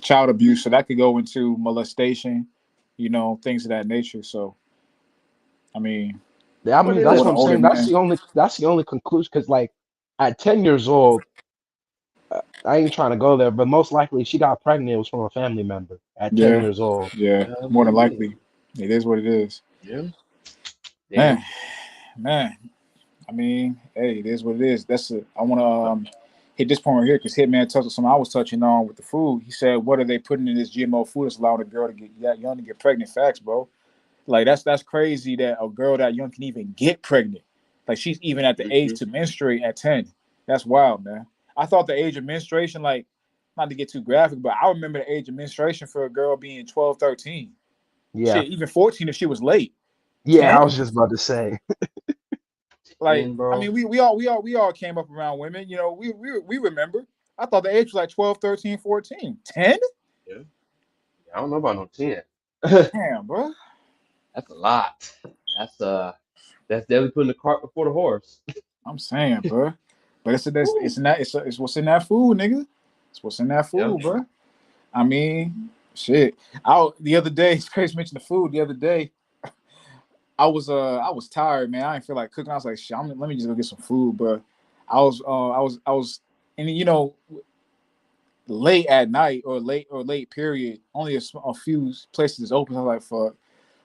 Child abuse, so that could go into molestation, things of that nature. So, I mean, that's what I'm saying. That's the only conclusion, because like at 10 years old, I ain't trying to go there, but most likely she got pregnant. It was from a family member at 10 years old. Yeah, more than likely. It is what it is. Yeah. Man. I mean, hey, it is what it is. I want to hit this point right here, because Hitman touched on something I was touching on with the food. He said, "What are they putting in this GMO food that's allowing a girl to get that young to get pregnant?" Facts, bro. Like, that's crazy that a girl that young can even get pregnant. Like, she's even at the age to menstruate at 10. That's wild, man. I thought the age of menstruation, like, not to get too graphic, but I remember the age of menstruation for a girl being 12, 13. Yeah. Shit, even 14 if she was late. Yeah, 10. I was just about to say. Like, I mean, we all came up around women. We remember. I thought the age was like 12, 13, 14. 10? Yeah. I don't know about no 10. Damn, bro. That's a lot. That's definitely putting the cart before the horse. I'm saying, bro. But it's what's in that food, nigga. It's what's in that food, bro. I mean, shit. The other day, it's crazy to mention the food. The other day, I was tired, man. I didn't feel like cooking. I was like, shit, let me just go get some food. But I was, and late at night or late period, only a few places open. I was like, fuck.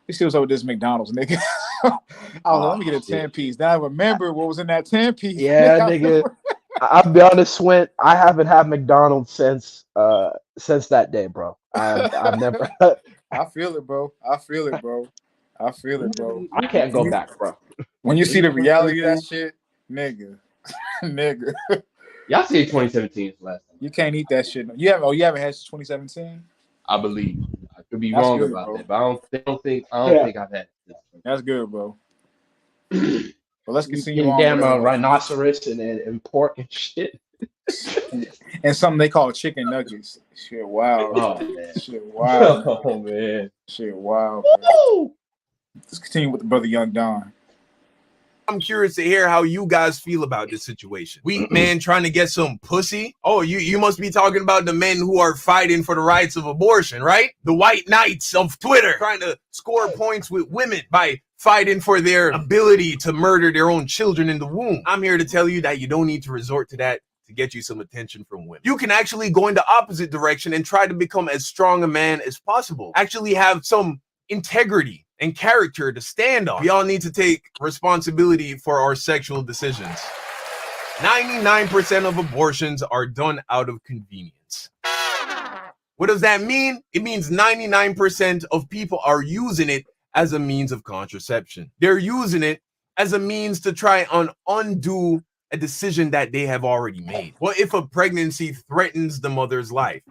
Let's see what's up with this McDonald's, nigga. I was like, let me get a 10-piece. Then I remember what was in that 10-piece. Yeah, nigga. I'll be honest, Swint. I haven't had McDonald's since that day, bro. I've never. I feel it, bro. I feel it, bro. I feel it, bro. I can't go back, bro. When you see the reality of that shit, nigga, nigga, Y'all say 2017 is last time. you can't eat that shit. You haven't had since 2017. I believe. I could be That's wrong good, about bro. that, but I don't think I've had it. That's good, bro. But let's continue Getting on. damn With, rhinoceros and pork and shit. and something they call chicken nuggets. Shit, wow. Oh man. Shit, wow. Oh man. Shit, wow. Let's continue with the brother Young Don. I'm curious to hear how you guys feel about this situation. Weak man trying to get some pussy. Oh, you must be talking about the men who are fighting for the rights of abortion, right? The white knights of Twitter trying to score points with women by fighting for their ability to murder their own children in the womb. I'm here to tell you that you don't need to resort to that to get you some attention from women. You can actually go in the opposite direction and try to become as strong a man as possible. Actually have some integrity and character to stand on. We all need to take responsibility for our sexual decisions. 99% of abortions are done out of convenience. What does that mean? It means 99% of people are using it as a means of contraception. They're using it as a means to try and undo a decision that they have already made. What if a pregnancy threatens the mother's life?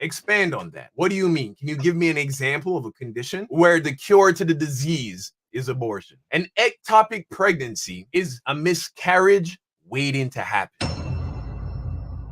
Expand on that. What do you mean? Can you give me an example of a condition where the cure to the disease is abortion? An ectopic pregnancy is a miscarriage waiting to happen.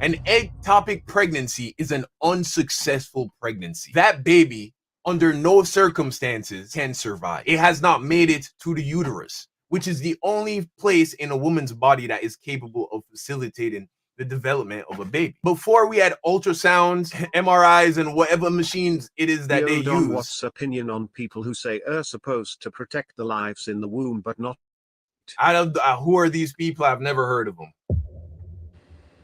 An ectopic pregnancy is an unsuccessful pregnancy. That baby, under no circumstances, can survive. It has not made it to the uterus, which is the only place in a woman's body that is capable of facilitating the development of a baby. Before we had ultrasounds, MRIs, and whatever machines it is that they use. What's opinion on people who say are supposed to protect the lives in the womb, but not? Who are these people? I've never heard of them.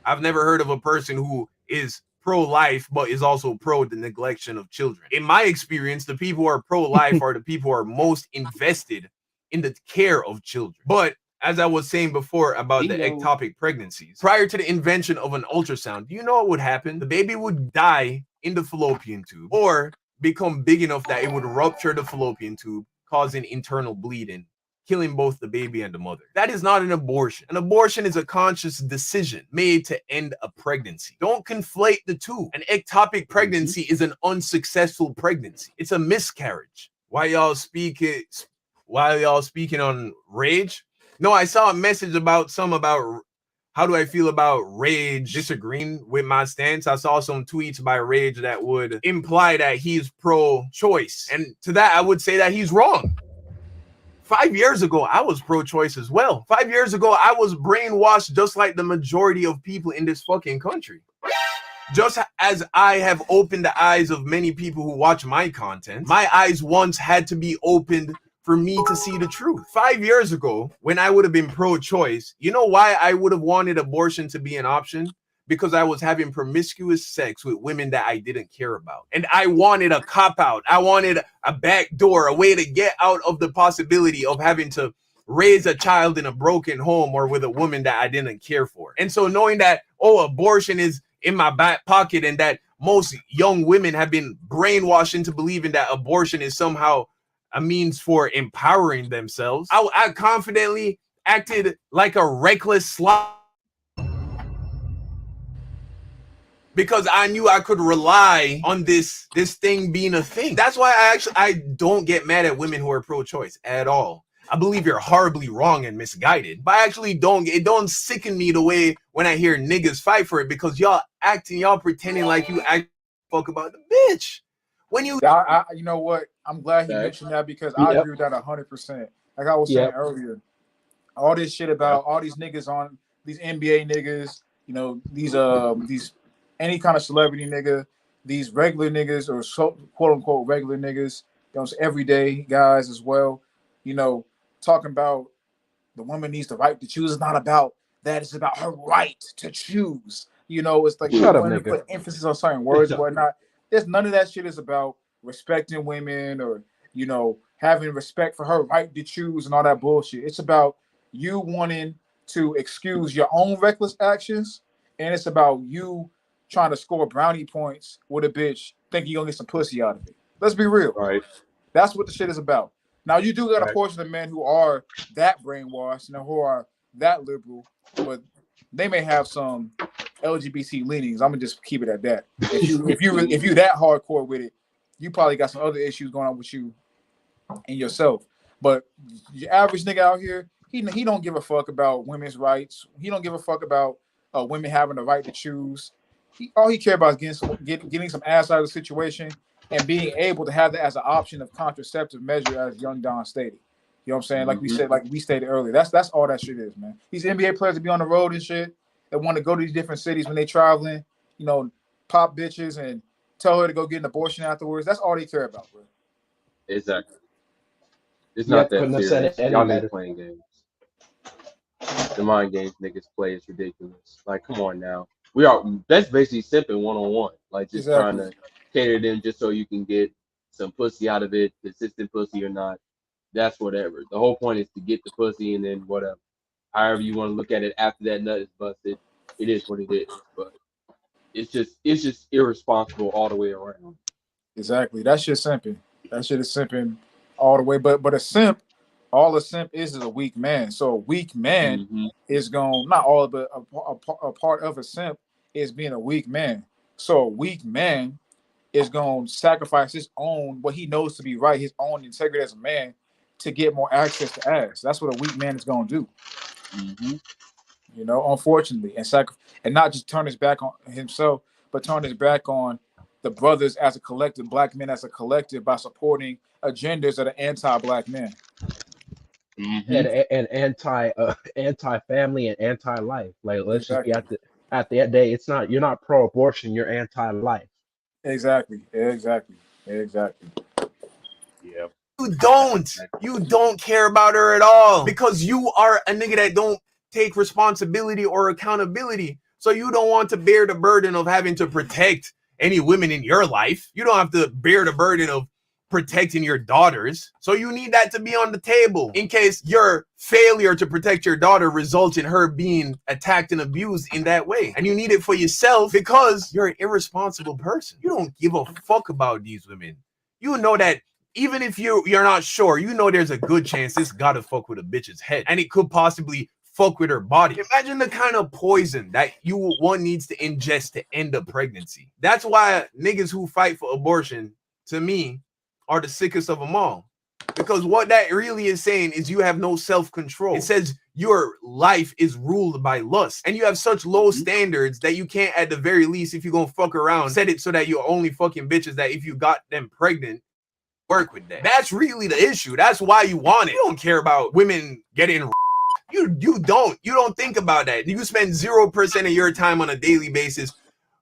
I've never heard of a person who is pro-life, but is also pro the neglection of children. In my experience, the people who are pro-life are the people who are most invested in the care of children. But as I was saying before about the ectopic pregnancies, prior to the invention of an ultrasound, do you know what would happen? The baby would die in the fallopian tube or become big enough that it would rupture the fallopian tube, causing internal bleeding, killing both the baby and the mother. That is not an abortion. An abortion is a conscious decision made to end a pregnancy. Don't conflate the two. An ectopic pregnancy is an unsuccessful pregnancy. It's a miscarriage. Why y'all speaking on rage? No, I saw a message about how do I feel about Rage disagreeing with my stance. I saw some tweets by Rage that would imply that he's pro-choice. And to that, I would say that he's wrong. 5 years ago, I was pro-choice as well. 5 years ago, I was brainwashed just like the majority of people in this fucking country. Just as I have opened the eyes of many people who watch my content, my eyes once had to be opened for me to see the truth. 5 years ago, when I would have been pro-choice, you know why I would have wanted abortion to be an option? Because I was having promiscuous sex with women that I didn't care about. And I wanted a cop-out. I wanted a back door, a way to get out of the possibility of having to raise a child in a broken home or with a woman that I didn't care for. And so knowing that, abortion is in my back pocket and that most young women have been brainwashed into believing that abortion is somehow a means for empowering themselves, I confidently acted like a reckless slob because I knew I could rely on this thing being a thing. That's why I don't get mad at women who are pro-choice at all. I believe you're horribly wrong and misguided, but I actually it don't sicken me the way when I hear niggas fight for it because y'all pretending like you act fuck about the bitch. When you you know what? I'm glad he mentioned that because I agree with that 100%. Like I was saying earlier, all this shit about all these niggas on these NBA niggas, you know, these any kind of celebrity nigga, these regular niggas or quote unquote regular niggas, those everyday guys as well, you know, talking about the woman needs the right to choose. It's not about that. It's about her right to choose. You know, it's like Shut up, to nigga. put emphasis on certain words and whatnot. There's none of that shit is about respecting women or, you know, having respect for her right to choose and all that bullshit. It's about you wanting to excuse your own reckless actions, and it's about you trying to score brownie points with a bitch thinking you're gonna get some pussy out of it. Let's be real. Right. That's what the shit is about. Now you do got a Right. portion of men who are that brainwashed and who are that liberal, but they may have some LGBT leanings. I'm gonna just keep it at that. If you that hardcore with it, you probably got some other issues going on with you and yourself. But your average nigga out here, he don't give a fuck about women's rights. He don't give a fuck about women having the right to choose. All he care about is getting some ass out of the situation and being able to have that as an option of contraceptive measure, as Young Don stated. You know what I'm saying? Like we stated earlier. That's all that shit is, man. These NBA players that be on the road and shit, that want to go to these different cities when they traveling, you know, pop bitches and tell her to go get an abortion afterwards. That's all they care about, bro. Exactly. It's not that serious. Y'all better. niggas playing games. The mind games niggas play is ridiculous. Like, come on now. That's basically simping one-on-one. Like, just trying to cater them just so you can get some pussy out of it, consistent pussy or not. That's whatever. The whole point is to get the pussy and then whatever. However you want to look at it after that nut is busted, it is what it is. But it's just irresponsible all the way around. Exactly. That shit's simping. That shit is simping all the way. But a simp, all a simp is a weak man. So a weak man is going, not all, but a part of a simp is being a weak man. So a weak man is going to sacrifice his own, what he knows to be right, his own integrity as a man to get more access to ass. That's what a weak man is going to do. You know, unfortunately, and not just turn his back on himself, but turn his back on the brothers as a collective, black men as a collective, by supporting agendas that are anti-black men. And anti-family and anti-life. Like, let's just be at the end of the day, it's not, you're not pro-abortion, you're anti-life. Exactly. Yeah. You don't care about her at all because you are a nigga that don't take responsibility or accountability. So you don't want to bear the burden of having to protect any women in your life. You don't have to bear the burden of protecting your daughters. So you need that to be on the table in case your failure to protect your daughter results in her being attacked and abused in that way. And you need it for yourself because you're an irresponsible person. You don't give a fuck about these women. You know that even if you're not sure, you know there's a good chance this gotta fuck with a bitch's head. And it could possibly fuck with her body. Imagine the kind of poison that one needs to ingest to end a pregnancy. That's why niggas who fight for abortion, to me, are the sickest of them all. Because what that really is saying is you have no self-control. It says your life is ruled by lust. And you have such low standards that you can't, at the very least, if you're gonna fuck around, set it so that you're only fucking bitches that if you got them pregnant, work with that. That's really the issue. That's why you want it. You don't care about women getting you don't think about that. You spend 0% of your time on a daily basis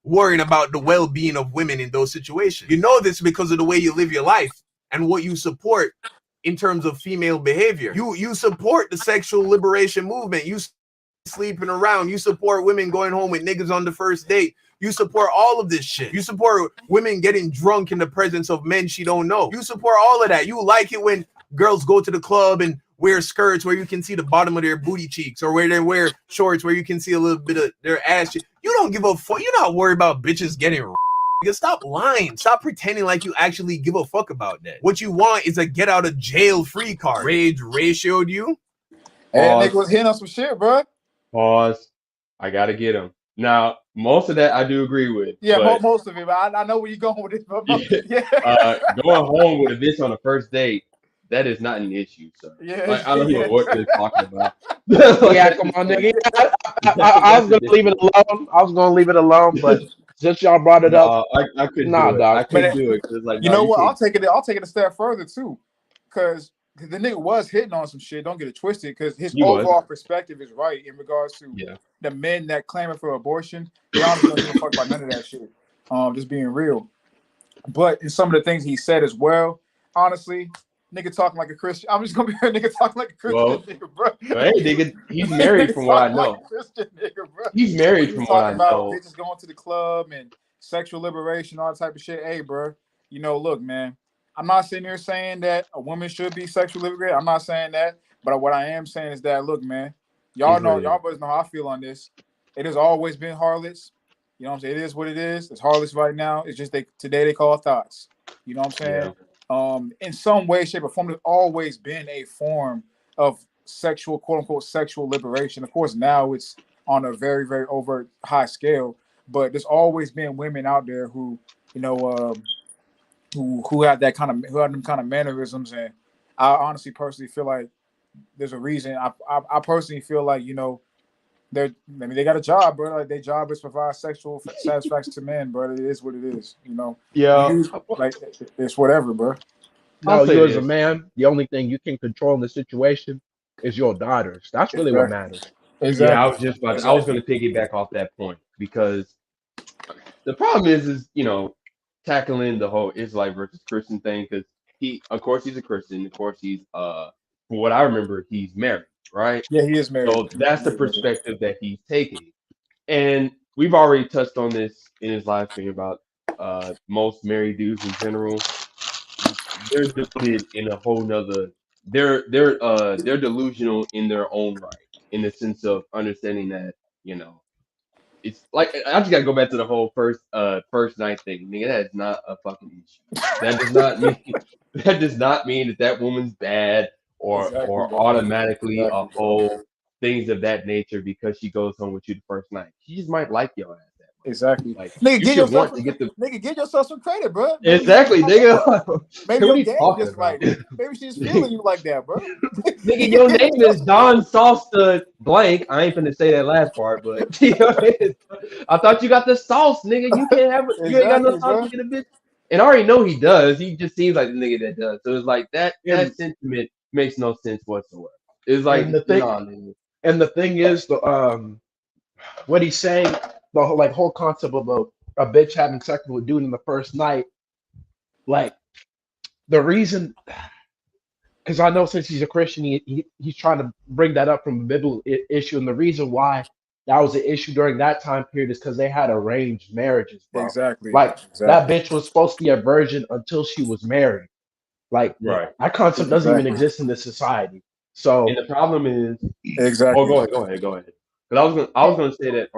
worrying about the well-being of women in those situations. You know this because of the way you live your life and what you support in terms of female behavior. You support the sexual liberation movement. You sleeping around. You support women going home with niggas on the first date. You support all of this shit. You support women getting drunk in the presence of men she don't know. You support all of that. You like it when girls go to the club and wear skirts where you can see the bottom of their booty cheeks, or where they wear shorts where you can see a little bit of their ass. You don't give a fuck. You're not worried about bitches getting stop lying. Stop pretending like you actually give a fuck about that. What you want is a get out of jail free card. Rage ratioed you. Hey, that nigga was hitting on some shit, bro. Pause. I gotta get him. Now, most of that I do agree with. Yeah, but, most of it. But I know where you're going with this. But going home with a bitch on the first date, that is not an issue, sir. Like, I don't know what you're talking about. Yeah, come on, nigga. I was gonna leave it alone. But since y'all brought it up, I couldn't nah, do it. dog. I couldn't do it. Like, you know what? I'll take it a step further too, because the nigga was hitting on some shit. Don't get it twisted, because his overall perspective is right in regards to the men that claiming for abortion. They honestly don't give a fuck about none of that shit. Just being real. But in some of the things he said as well, honestly, nigga talking like a Christian. I'm just gonna be a nigga talking like a Christian nigga, bro. Hey, nigga, he's married from what I know. Like Christian nigga, bro. He's married from what I know. Bitches going to the club and sexual liberation, all that type of shit. Hey, bro, you know, look, man. I'm not sitting here saying that a woman should be sexually liberated. I'm not saying that. But what I am saying is that, look, man, Y'all know, y'all boys know how I feel on this. It has always been harlots. You know what I'm saying? It is what it is. It's harlots right now. It's just today they call thoughts. You know what I'm saying? Yeah. In some way, shape, or form, there's always been a form of sexual, quote unquote, sexual liberation. Of course, now it's on a very, very overt high scale, but there's always been women out there who, you know, who have that kind of, who have them kind of mannerisms. And I honestly personally feel like there's a reason. I personally feel like, you know, they got a job, bro. Like their job is to provide sexual satisfaction to men, bro. It is what it is, you know. Yeah. Like it's whatever, bro. No, you as a man, the only thing you can control in the situation is your daughters. That's really what matters. Exactly. Yeah, I was just about. I was going to piggyback off that point because the problem is you know tackling the whole Israelite versus Christian thing because of course, he's a Christian. Of course, he's for what I remember, he's married, right? Yeah, he is married. So that's the perspective that he's taking, and we've already touched on this in his live stream about most married dudes in general. They're deluded in a whole nother. They're delusional in their own right, in the sense of understanding that you know it's like I just gotta go back to the whole first night thing. Nigga, that is not a fucking issue. That does not mean that woman's bad or automatically a whole things of that nature because she goes home with you the first night. She just might like your ass. Exactly. Like, nigga, you should want to get the nigga, give yourself some credit, bro. Maybe exactly, nigga. Maybe your game just right. Maybe she's feeling you like that, bro. Nigga, your name is Don Salsa blank. I ain't finna say that last part, but I thought you got the sauce, nigga. You can't have it. You ain't got no sauce to get a bitch. And I already know he does. He just seems like the nigga that does. So it's like that sentiment makes no sense whatsoever. It's like the thing is the what he's saying, the whole concept of a bitch having sex with a dude in the first night, like the reason, because I know since he's a Christian, he's trying to bring that up from a biblical issue, and the reason why that was an issue during that time period is because they had arranged marriages, bro. Exactly. Like that bitch was supposed to be a virgin until she was married. Like that concept doesn't even exist in this society. So and the problem is exactly. Oh, go ahead. But I was gonna say that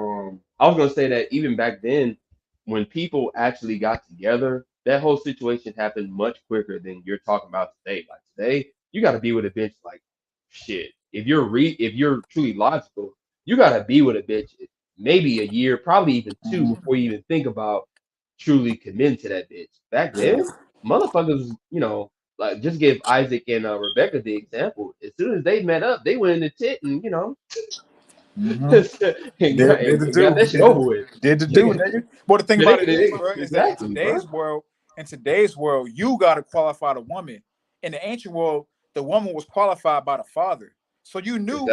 I was gonna say that even back then, when people actually got together, that whole situation happened much quicker than you're talking about today. Like today, you got to be with a bitch like shit. If you're truly logical, you got to be with a bitch maybe a year, probably even two before you even think about truly committing to that bitch. Back then, motherfuckers, you know, like just give Isaac and Rebecca the example. As soon as they met up, they went in the tit and you know. and got that shit over with. Did the do, nigga. Well, the thing about it is, bro, is that in today's world, you gotta qualify the woman. In the ancient world, the woman was qualified by the father. So you knew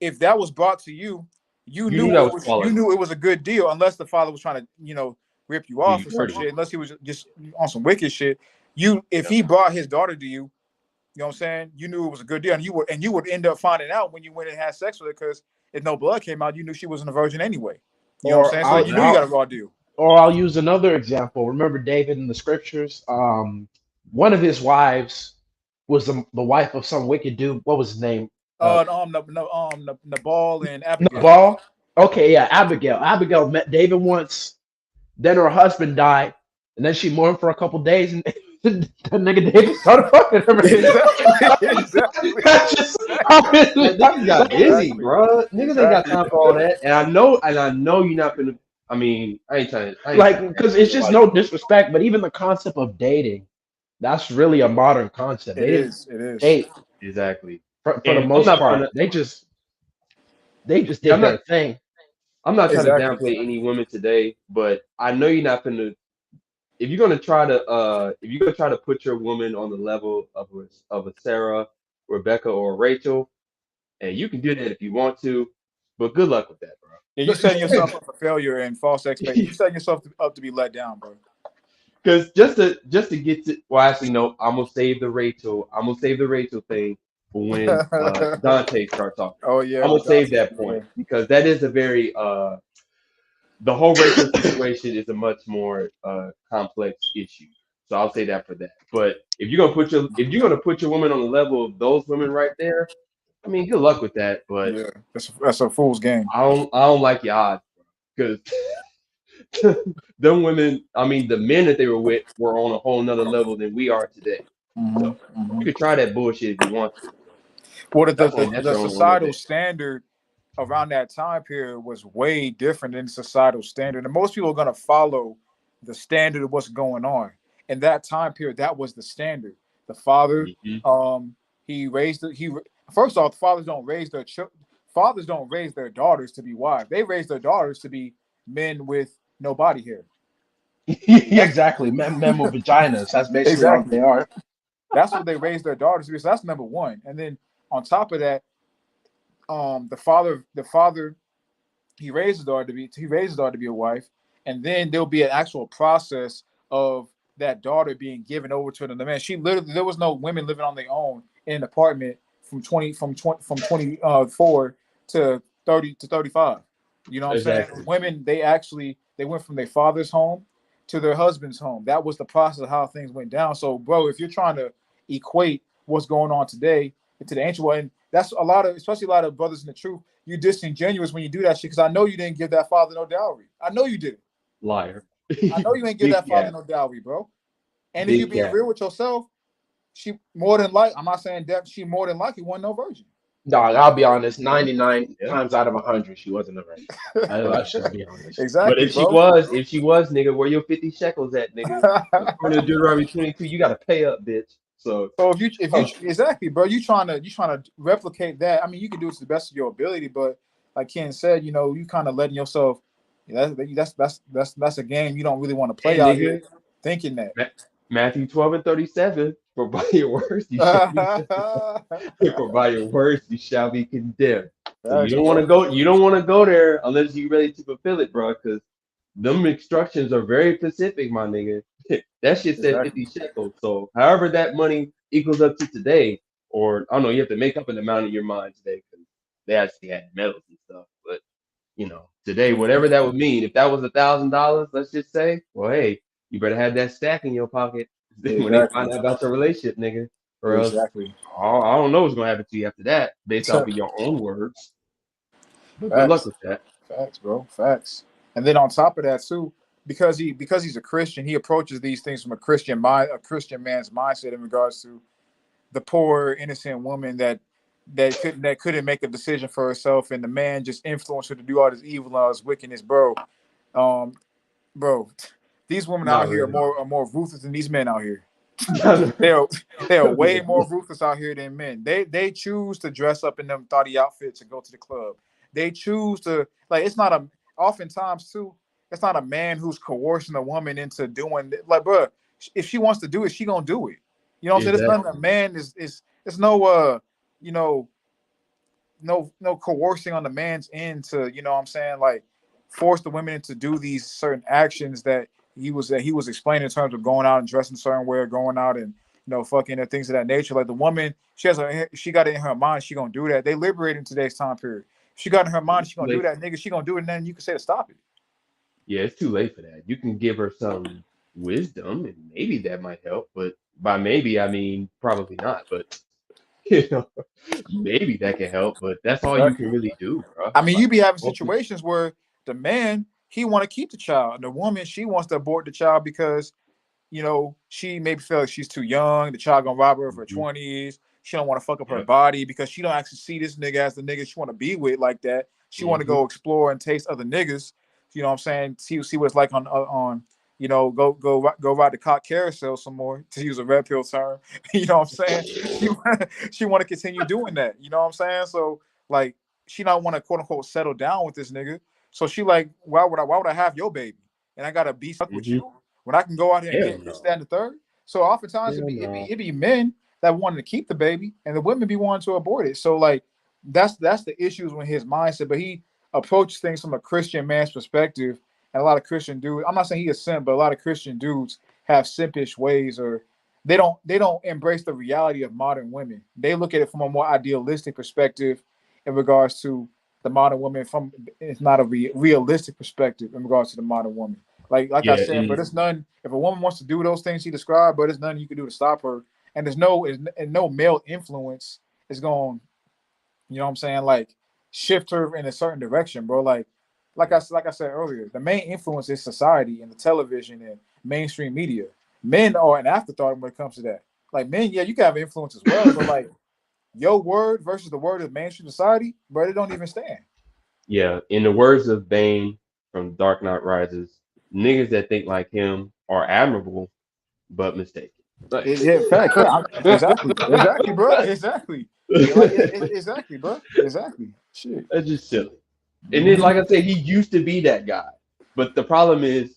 if that was brought to you, you knew it was a good deal, unless the father was trying to, you know, rip you off or some shit, unless he was just on some wicked shit. If he brought his daughter to you, you know what I'm saying, you knew it was a good deal, and you would end up finding out when you went and had sex with her, because if no blood came out, you knew she wasn't a virgin anyway. You know what I'm saying? So you knew you got a raw deal. Or I'll use another example. Remember David in the scriptures? One of his wives was the wife of some wicked dude. What was his name? Nabal and Abigail. Nabal? Okay, yeah, Abigail. Abigail met David once, then her husband died, and then she mourned for a couple days, and the nigga David started fucking her. Exactly. Niggas got busy, bro. Niggas ain't got time for all that. And I know you're not gonna. I mean, I ain't trying to because it's just no disrespect, but even the concept of dating, that's really a modern concept. It is. Date. Exactly. For the most part, they just did their thing. I'm not trying to downplay any women today, but I know you're not gonna. If you're gonna try to put your woman on the level of a Sarah, Rebecca, or Rachel, and you can do that if you want to, but good luck with that, bro. Yeah, you're setting yourself up for failure and false expectations. You're setting yourself up to be let down, bro. Because just to get to, well, actually no, I'm gonna save the Rachel thing for when Dante starts talking. Oh yeah, I'm gonna save that point because that is a very the whole Rachel situation is a much more complex issue. So I'll say that for that. But if you're gonna put your woman on the level of those women right there, I mean, good luck with that, but Yeah, that's a fool's game. I don't like your odds because them women. I mean, the men that they were with were on a whole nother level than we are today. So you could try that bullshit if you want to. Well, That's the your own little societal bit. standard around that time period was way different than the societal standard, and most people are going to follow the standard of what's going on in that time period. That was the standard. The father, he raised he. First off, fathers don't raise their daughters to be wives. They raise their daughters to be men with no body hair. Yeah, exactly. Men with vaginas. That's basically all Exactly. they are. That's what they raise their daughters to be. So that's number one. And then on top of that, the father he raised his daughter to be a wife, and then there'll be an actual process of that daughter being given over to another man. There was no women living on their own in an apartment from 24 to 30 to 35. You know what I'm saying? Exactly. Women, they went from their father's home to their husband's home. That was the process of how things went down. So, bro, if you're trying to equate what's going on today into the ancient world, and that's especially a lot of brothers in the truth, you disingenuous when you do that shit, because I know you didn't give that father no dowry. I know you didn't. Liar. I know you ain't give Big that father cat. no dowry, bro. And if you Big being cat. real with yourself, she more than like, I'm not saying that she more than likely wasn't no virgin. Dog, I'll be honest. 99 times out of 100, she wasn't a virgin. I should be honest. But Exactly, if she bro. was, nigga, where your 50 shekels at, nigga? According to Deuteronomy 22, you gotta pay up, bitch. So So if you exactly, bro, you trying to replicate that. I mean, you can do it to the best of your ability, but like Ken said, you kind of letting yourself. That's a game you don't really want to play and out here, nigga, thinking that. Matthew 12 and 37, for by your words you shall be for by your words you shall be condemned. So you Facts, don't want bro. to go, there unless you're ready to fulfill it, bro, because them instructions are very specific, my nigga. That shit said Exactly. 50 shekels. So however that money equals up to today, or I don't know, you have to make up an amount in your mind today because they actually had metals and stuff. But today, whatever that would mean, if that was $1,000, let's just say, well, hey, you better have that stack in your pocket when they Exactly. find out about your relationship, nigga. Or else, Exactly. I don't know what's gonna happen to you after that, based off of your own words. But good luck Facts. with that. Facts, bro. Facts. And then on top of that too, because he's a Christian, he approaches these things from a Christian man's mindset in regards to the poor innocent woman that couldn't make a decision for herself, and the man just influenced her to do all this evil and all this wickedness, bro. Um, bro, these women out Not here really. are more ruthless than these men out here. Not They are way really. more ruthless out here than men. They choose to dress up in them thotty outfits and go to the club. They choose to it's not oftentimes too. It's not a man who's coercing a woman into doing like, bro. If she wants to do it, she gonna do it. You know what I'm saying? It's nothing. Exactly. A man is it's no you know no coercing on the man's end to what I'm saying, like force the women to do these certain actions that he was explaining in terms of going out and dressing a certain way, or going out and fucking and things of that nature. Like the woman, she got it in her mind she gonna do that. They liberate in today's time period. She got in her mind she Too gonna do late. that, nigga. She gonna do it, and then you can say to stop it. Yeah, it's too late for that. You can give her some wisdom, and maybe that might help. But by maybe, I mean probably not. But you know, maybe that can help. But that's all you Exactly. can really do, bro. I mean, you Like, be having hopefully, situations where the man he want to keep the child, and the woman she wants to abort the child because she maybe feel like she's too young. The child gonna rob her of her 20s. She don't want to fuck up her yep. body because she don't actually see this nigga as the nigga she want to be with like that. She want to Mm-hmm. go explore and taste other niggas. You know what I'm saying? See what it's like on go ride the cock carousel some more, to use a red pill term. You know what I'm saying? She want to continue doing that. You know what I'm saying? So like she don't want to quote unquote settle down with this nigga. So she like, why would I have your baby and I gotta be stuck with Mm-hmm. you when I can go out here and Hell get this, no. that, and the third? So oftentimes Hell no. it be men that wanted to keep the baby, and the women be wanting to abort it. So like that's the issues with his mindset. But he approaches things from a Christian man's perspective, and a lot of Christian dudes. I'm not saying he is simp, but a lot of Christian dudes have simpish ways, or they don't embrace the reality of modern women. They look at it from a more idealistic perspective in regards to the modern woman. From it's not a realistic perspective in regards to the modern woman. Like I Yeah, said, but and it's none. If a woman wants to do those things he described, but there's nothing you can do to stop her. And there's no male influence is going You know what I'm saying? Like shift her in a certain direction, bro. Like I said earlier, the main influence is society and the television and mainstream media. Men are an afterthought when it comes to that. Like men, yeah, you can have influence as well, but like your word versus the word of mainstream society, bro, they don't even stand. Yeah, in the words of Bane from Dark Knight Rises, niggas that think like him are admirable but mistaken. Like, Yeah, fact. Exactly, bro. Exactly. Yeah, like exactly, bro. Exactly. Shit. that's just silly. And then, like I said, he used to be that guy, but the problem is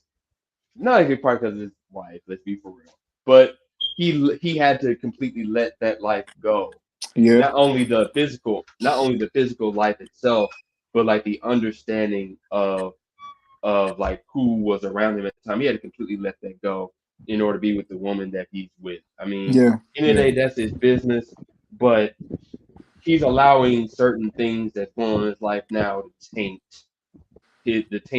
not a good part because of his wife. Let's be for real. But he had to completely let that life go. Yeah. Not only the physical life itself, but like the understanding of like who was around him at the time. He had to completely let that go in order to be with the woman that he's with. I mean, Yeah. in the day, that's his business, but he's allowing certain things that's going on in his life now to taint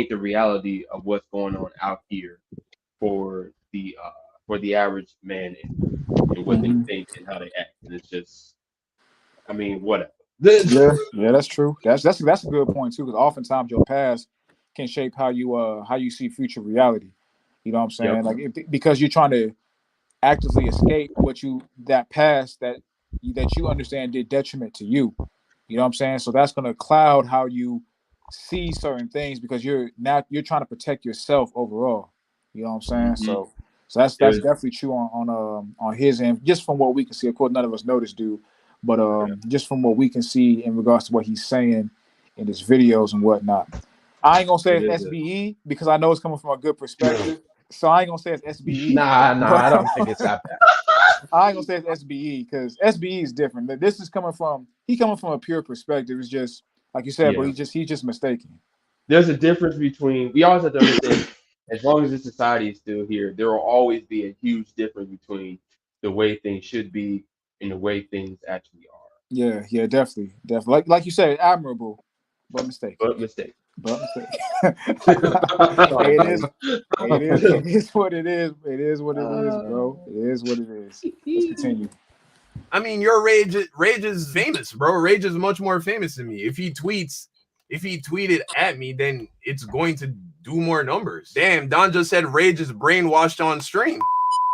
the reality of what's going on out here for the average man and what they Mm-hmm. think and how they act. And it's just, I mean, whatever. Yeah, that's true. That's a good point too, because oftentimes your past can shape how you see future reality. You know what I'm saying? Yep. Like because you're trying to actively escape that past that you understand did detriment to you. You know what I'm saying? So that's gonna cloud how you see certain things because you're trying to protect yourself overall. You know what I'm saying? Mhm. So that's There's definitely true on his end, just from what we can see. Of course, none of us know this dude, but just from what we can see in regards to what he's saying in his videos and whatnot. I ain't gonna say it's SBE because I know it's coming from a good perspective. So I ain't gonna say it's SBE. Nah, But I don't think it's that bad. I ain't gonna say it's SBE because SBE is different. This is coming from a pure perspective. It's just like you said, but Yeah. he's just mistaken. There's a difference between, we always have to understand, as long as this society is still here, there will always be a huge difference between the way things should be and the way things actually are. Yeah, definitely. Like you said, admirable, but mistaken. But mistake. But mistaken. Sorry, Hey, buddy. it is what it is. It is what it is, bro. It is what it is. Let's continue. I mean, your Rage is famous, bro. Rage is much more famous than me. If he tweeted at me, then it's going to do more numbers. Damn, Don just said Rage is brainwashed on stream.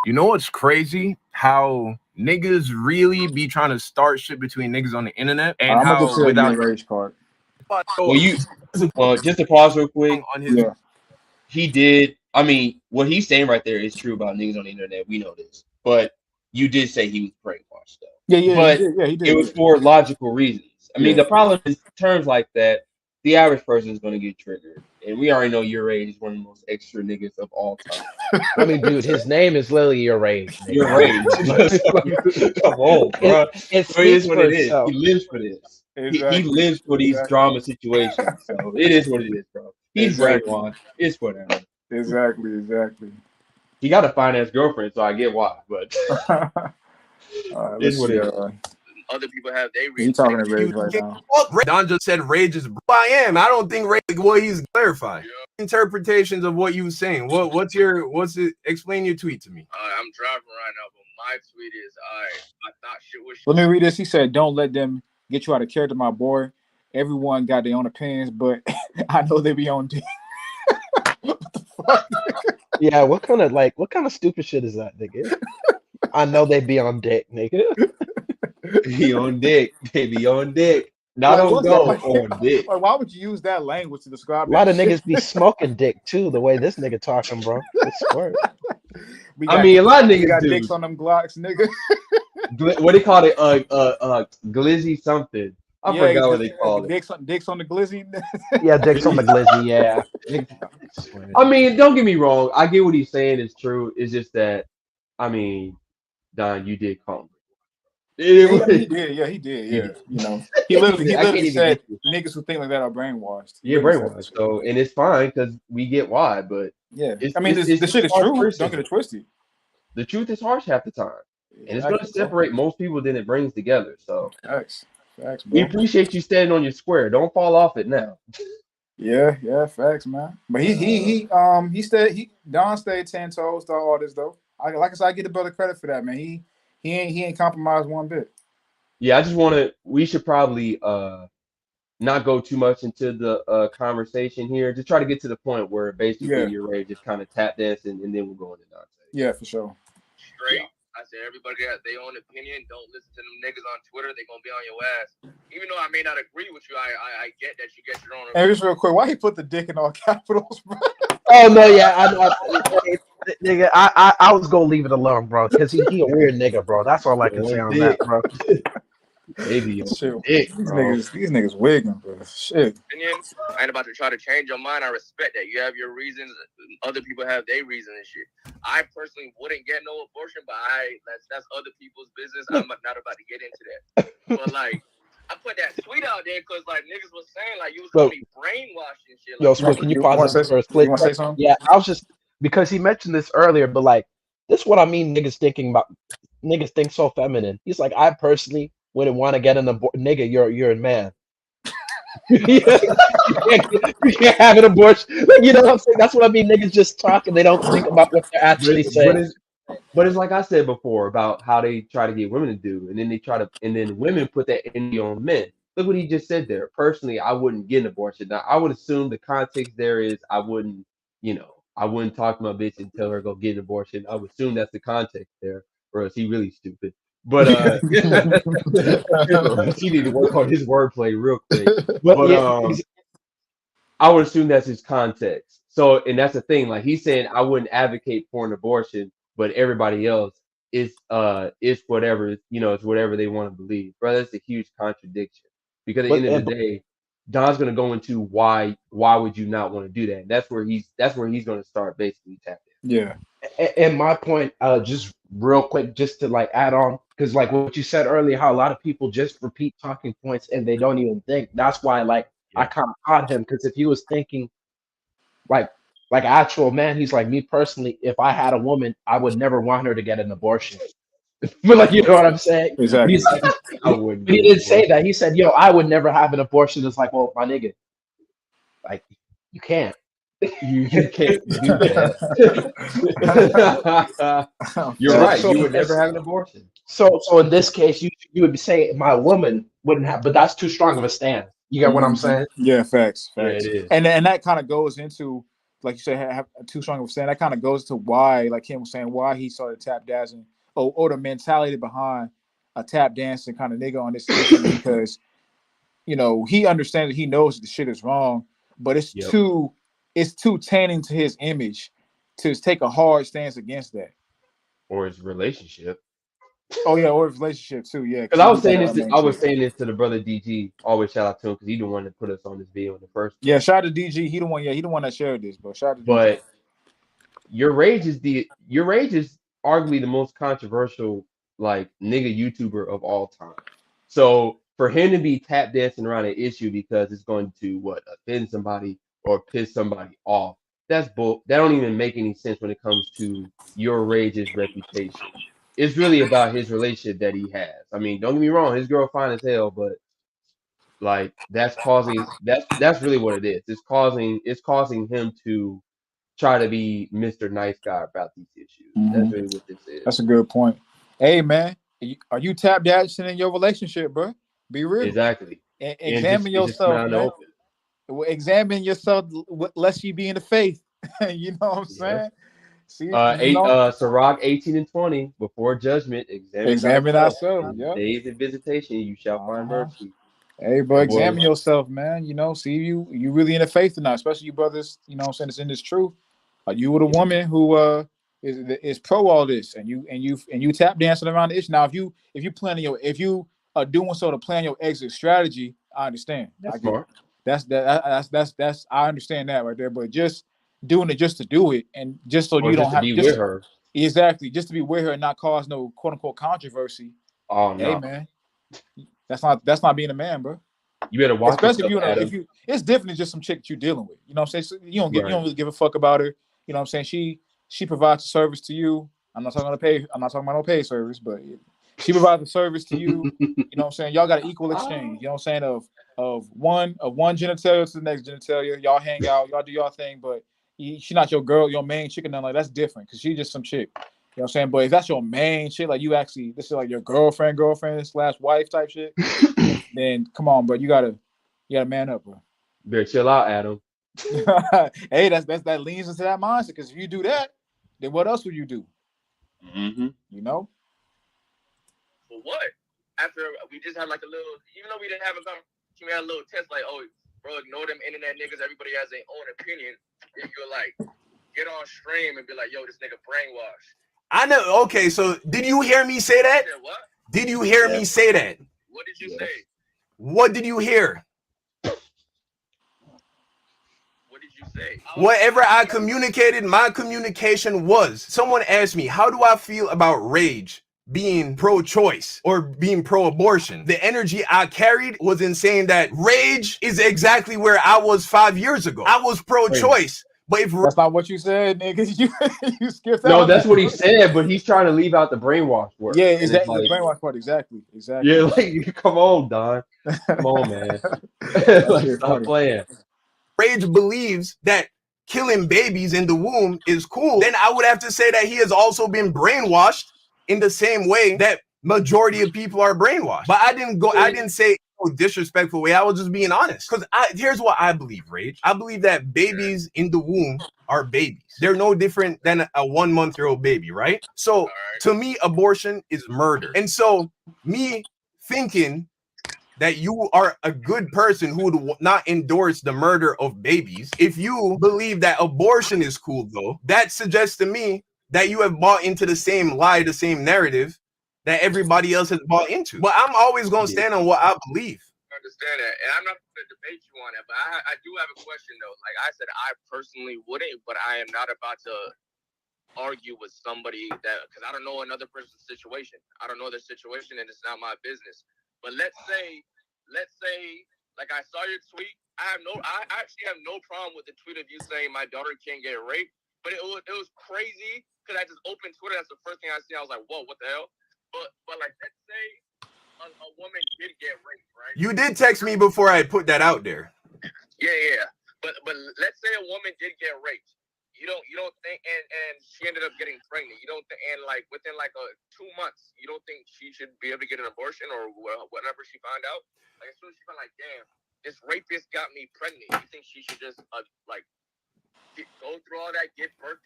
You know what's crazy? How niggas really be trying to start shit between niggas on the internet, and I'm gonna how get without your Rage card. Well, just to pause real quick, on his he did. I mean, what he's saying right there is true about niggas on the internet. We know this, but you did say he was brainwashed, though. Yeah, but he did. It was for logical reasons. I mean, the problem is terms like that. The average person is going to get triggered, and we already know your age is one of the most extra niggas of all time. I mean, dude, his name is literally Your Rage. Nigga. Your Rage. Come on, bro. It So it is what it is. itself. He lives for this. Exactly. He lives for these drama situations. So it is what it is, bro. He's brainwashed. It's whatever. Exactly. He got a fine-ass girlfriend, so I get why. But let's see. Other people have their He's reasons. talking to Rage right now. Don just said Rage is. I am. I don't think Rage. What he's clarifying. Interpretations of what you was saying. What's it? Explain your tweet to me. I'm driving right now, but my tweet is I thought shit was. Let me read this. He said, "Don't let them get you out of character, my boy. Everyone got their own opinions, but I know they be on dick." What the fuck? Yeah, what kind of stupid shit is that, nigga? I know they be on dick, nigga. Be on dick. They be on dick. Not on go on dick. Like, why would you use that language to describe A lot of shit? niggas be smoking dick too, the way this nigga talking, bro. It's smart. I mean, a lot of niggas got do. dicks on them Glocks, nigga. What they call it? Glizzy something. I forgot what they call it. Dicks on the glizzy. Yeah, dicks on the glizzy. Yeah. I mean, don't get me wrong. I get what he's saying is true. It's just that, I mean, Don, you did call him. He did. Yeah. You know, he literally said niggas who think like that are brainwashed. Yeah, brainwashed. So, and it's fine because we get why, but yeah, I mean, the shit is true. Don't get it twisted. The truth is harsh half the time, and it's going to separate most people than it brings together. So, facts, we appreciate you standing on your square. Don't fall off it now. Yeah, facts, man. But Don stayed 10 toes to all this though. Like I said, I get the brother credit for that, man. He ain't compromised one bit. Yeah, I just want to. We should probably not go too much into the conversation here. Just try to get to the point where basically Yeah. you're ready, just kind of tap dancing, and then we'll go into Dante. Yeah, for sure. Straight. I said everybody got their own opinion. Don't listen to them niggas on Twitter. They gonna be on your ass. Even though I may not agree with you, I get that you get your own opinion. And just real quick, why he put the dick in all capitals, bro? Oh no, yeah, nigga, I was gonna leave it alone, bro, because he a weird nigga, bro. That's all I can say on that, bro. Maybe Shit. dick, These niggas wigging, bro. Shit. Opinion. I ain't about to try to change your mind. I respect that. You have your reasons. Other people have their reasons and shit. I personally wouldn't get no abortion, but that's other people's business. I'm not about to get into that. But like, I put that tweet out there because like niggas was saying like you was gonna be brainwashed and shit. Like, Yo, Squirt, can you pause this for a split? You want to say something? Yeah, I was just because he mentioned this earlier, but like this is what I mean. Niggas think so feminine. He's like, I personally wouldn't want to get an abortion. Nigga, you're a man. you can't have an abortion. Like, you know what I'm saying? That's what I mean. Niggas just talk and they don't think about what they're actually saying. But it's like I said before about how they try to get women to do, and then women put that energy on men. Look what he just said there. Personally, I wouldn't get an abortion. Now, I would assume the context there is I wouldn't talk to my bitch and tell her go get an abortion. I would assume that's the context there, or else he really stupid. But he need to work on his wordplay real quick. But I would assume that's his context. So, and that's the thing. Like he's saying, I wouldn't advocate for an abortion, but everybody else is whatever it's whatever they want to believe. Bro, that's a huge contradiction. Because at the end of the day, Don's gonna go into why would you not want to do that? And that's where he's gonna start basically tapping. Yeah. And my point, just real quick, just to like add on, because like what you said earlier, how a lot of people just repeat talking points and they don't even think. That's why I kind of caught him, because if he was thinking like actual man, he's like, me personally, if I had a woman, I would never want her to get an abortion. But like, you know what I'm saying? Exactly. He didn't say that. He said, yo, I would never have an abortion. It's like, well, my nigga, like you can't. You can't do that. You're right. You would never have an abortion. So in this case, you would be saying my woman wouldn't have, but that's too strong of a stand. You get what I'm saying? Yeah, facts. Yeah, it is. And that kind of goes into, like you said, have too strong of a stand. That kind of goes to why, like Kim was saying, why he started tap dancing, or the mentality behind a tap dancing kind of nigga on this issue, because he understands, he knows the shit is wrong, but it's too tanning to his image to take a hard stance against that. Or his relationship. Oh yeah, or his relationship too. Yeah, because I was saying this to the brother DG. Always shout out to him because he's the one that put us on this video in the first place. Yeah, shout out to DG. He the one that shared this, bro. Shout out to but DG. Your Rage is arguably the most controversial like nigga YouTuber of all time. So for him to be tap dancing around an issue because it's going to offend somebody or piss somebody off, that's bull. That don't even make any sense when it comes to Your Rage's reputation. It's really about his relationship that he has. I mean, don't get me wrong, his girl fine as hell, but like that's really what it is. It's causing him to try to be Mr. Nice Guy about these issues. Mm-hmm. That's really what this is. That's a good point. Hey man, are you tap dancing in your relationship, bro? Be real. Exactly. Examine yourself, man. Examine yourself, lest you be in the faith. You know what I'm saying? See, Sirach 18 and 20, before judgment, examine ourselves. Yep. Days of visitation, you shall find mercy. Hey, bro, examine yourself, man. See you really in the faith or not, especially you brothers, you know what I'm saying, it's in this truth. Are you with a woman who is pro all this, and you tap dancing around the issue? Now, if you are doing so to plan your exit strategy, I understand. That's smart. That's I understand that right there. But just doing it just to do it, and just so you don't have to be with her. Exactly, just to be with her and not cause no quote unquote controversy. Oh no, hey man, that's not being a man, bro. You better watch. Especially if you it's different than just some chick that you're dealing with. You know what I'm saying? So you don't really give a fuck about her. You know what I'm saying? She provides a service to you. I'm not talking about no pay service, but she provides a service to you. You know what I'm saying? Y'all got an equal exchange. You know what I'm saying? Of one genitalia to the next genitalia. Y'all hang out, y'all do y'all thing, but she's not your girl, your main chick, and nothing like that's different because she's just some chick. what I'm saying? But if that's your main shit, like you actually, this is like your girlfriend / wife type shit, then come on, bro. You gotta man up, bro. Better chill out, Adam. Hey, that leans into that mindset. Because if you do that, then what else would you do? Mm-hmm. You know? For what? After we just had like a little, even though we didn't have a conversation, we had a little test like, oh, bro, ignore them internet niggas. Everybody has their own opinion. If you're like, get on stream and be like, yo, this nigga brainwashed. I know. Okay, so did you hear me say that? What? Did you hear me say that? What did you say? What did you hear? What did you say? Whatever I communicated, my communication was, someone asked me, how do I feel about rage being pro-choice or being pro-abortion? The energy I carried was in saying that rage is exactly where I was 5 years ago. I was pro-choice. But if that's not what you said, nigga, you skipped that. No, that's what he said, but he's trying to leave out the brainwash word. Yeah, exactly. Like, the brainwash part, exactly. Yeah, like come on, Don. Come on, man. Like, stop playing. Rage believes that killing babies in the womb is cool, then I would have to say that he has also been brainwashed in the same way that majority of people are brainwashed. But I didn't say a disrespectful way. I was just being honest. Because here's what I believe, Rage. I believe that babies in the womb are babies. They're no different than a 1 month-old baby, right? So to me, abortion is murder. And so me thinking that you are a good person who would not endorse the murder of babies, if you believe that abortion is cool, though, that suggests to me that you have bought into the same lie, the same narrative that everybody else has bought into. But I'm always going to stand on what I believe. I understand that. And I'm not going to debate you on it, but I do have a question, though. Like I said, I personally wouldn't, but I am not about to argue with somebody that, because I don't know another person's situation. I don't know their situation, and it's not my business. But let's say, like I saw your tweet. I actually have no problem with the tweet of you saying my daughter can't get raped. But it was crazy because I just opened Twitter. That's the first thing I see. I was like, whoa, what the hell? But like, let's say a woman did get raped, right? You did text me before I put that out there. Yeah. But let's say a woman did get raped. You don't think, and she ended up getting pregnant. You don't think, and like within like 2 months, you don't think she should be able to get an abortion or whatever she found out? Like as soon as she found like, damn, this rapist got me pregnant. You think she should just like go through all that, give birth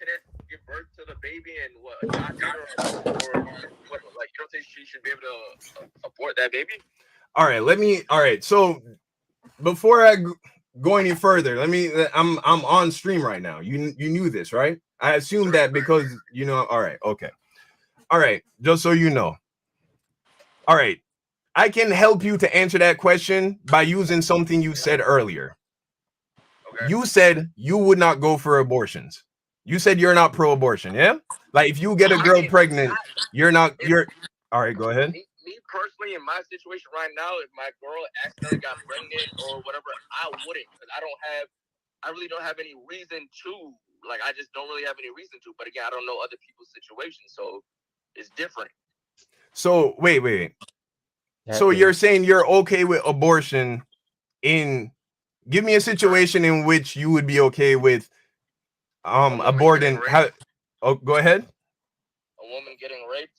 to the baby, and what? Or what? Like you don't think she should be able to abort that baby? All right. So before I go any further, I'm on stream right now. You knew this, right? I assume that because all right, okay. All right, just so you know. All right. I can help you to answer that question by using something you said earlier. Okay. You said you would not go for abortions. You said you're not pro-abortion, yeah? Like if you get a girl pregnant, you're all right, go ahead. Me personally, in my situation right now, if my girl accidentally got pregnant or whatever, I wouldn't, because I really don't have any reason to. Like, I just don't really have any reason to. But again, I don't know other people's situations, so it's different. So wait. So you're saying you're okay with abortion give me a situation in which you would be okay with aborting. Go ahead. A woman getting raped.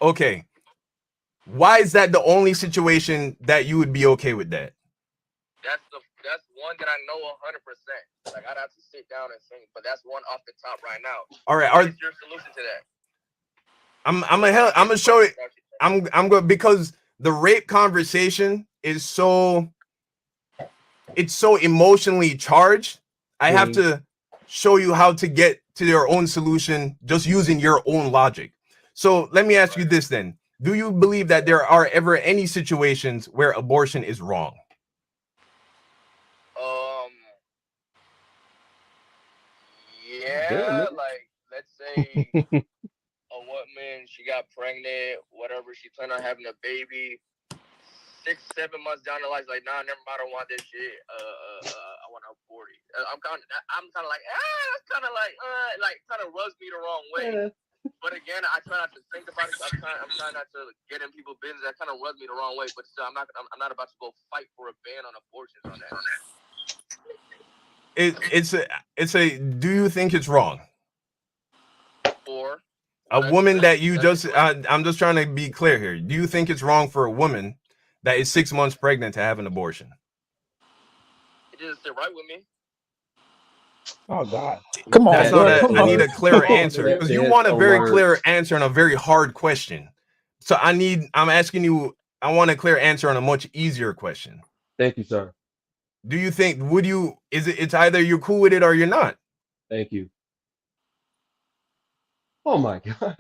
Okay. Why is that the only situation that you would be okay with that? That's one that I know 100%. Like I'd have to sit down and think, but that's one off the top right now. All right. What's your solution to that? I'm gonna show it. I'm going because the rape conversation is so emotionally charged. I have to show you how to get to your own solution just using your own logic. So let me ask you this then. Do you believe that there are ever any situations where abortion is wrong? Yeah, like let's say a woman, she got pregnant, whatever, she planned on having a baby. 6-7 months down the line, like, nah, never mind, I don't want this shit. I want to abort it. I'm kind of like, that's kind of like kind of rubs me the wrong way. But again, I try not to think about it. I'm trying not to get in people's business. That kind of rubs me the wrong way. But still, I'm not about to go fight for a ban on abortions on that. Do you think it's wrong? Or A woman that you just, I'm just trying to be clear here. Do you think it's wrong for a woman that is 6 months pregnant to have an abortion? It doesn't sit right with me. Oh God. Come on, That's not bro. a, Come I on. need a clearer Come on, answer man. because you want a very clear answer on a very hard question. So I'm asking you, I want a clear answer on a much easier question. Thank you, sir. Do you think, it's either you're cool with it or you're not? Thank you. Oh my God.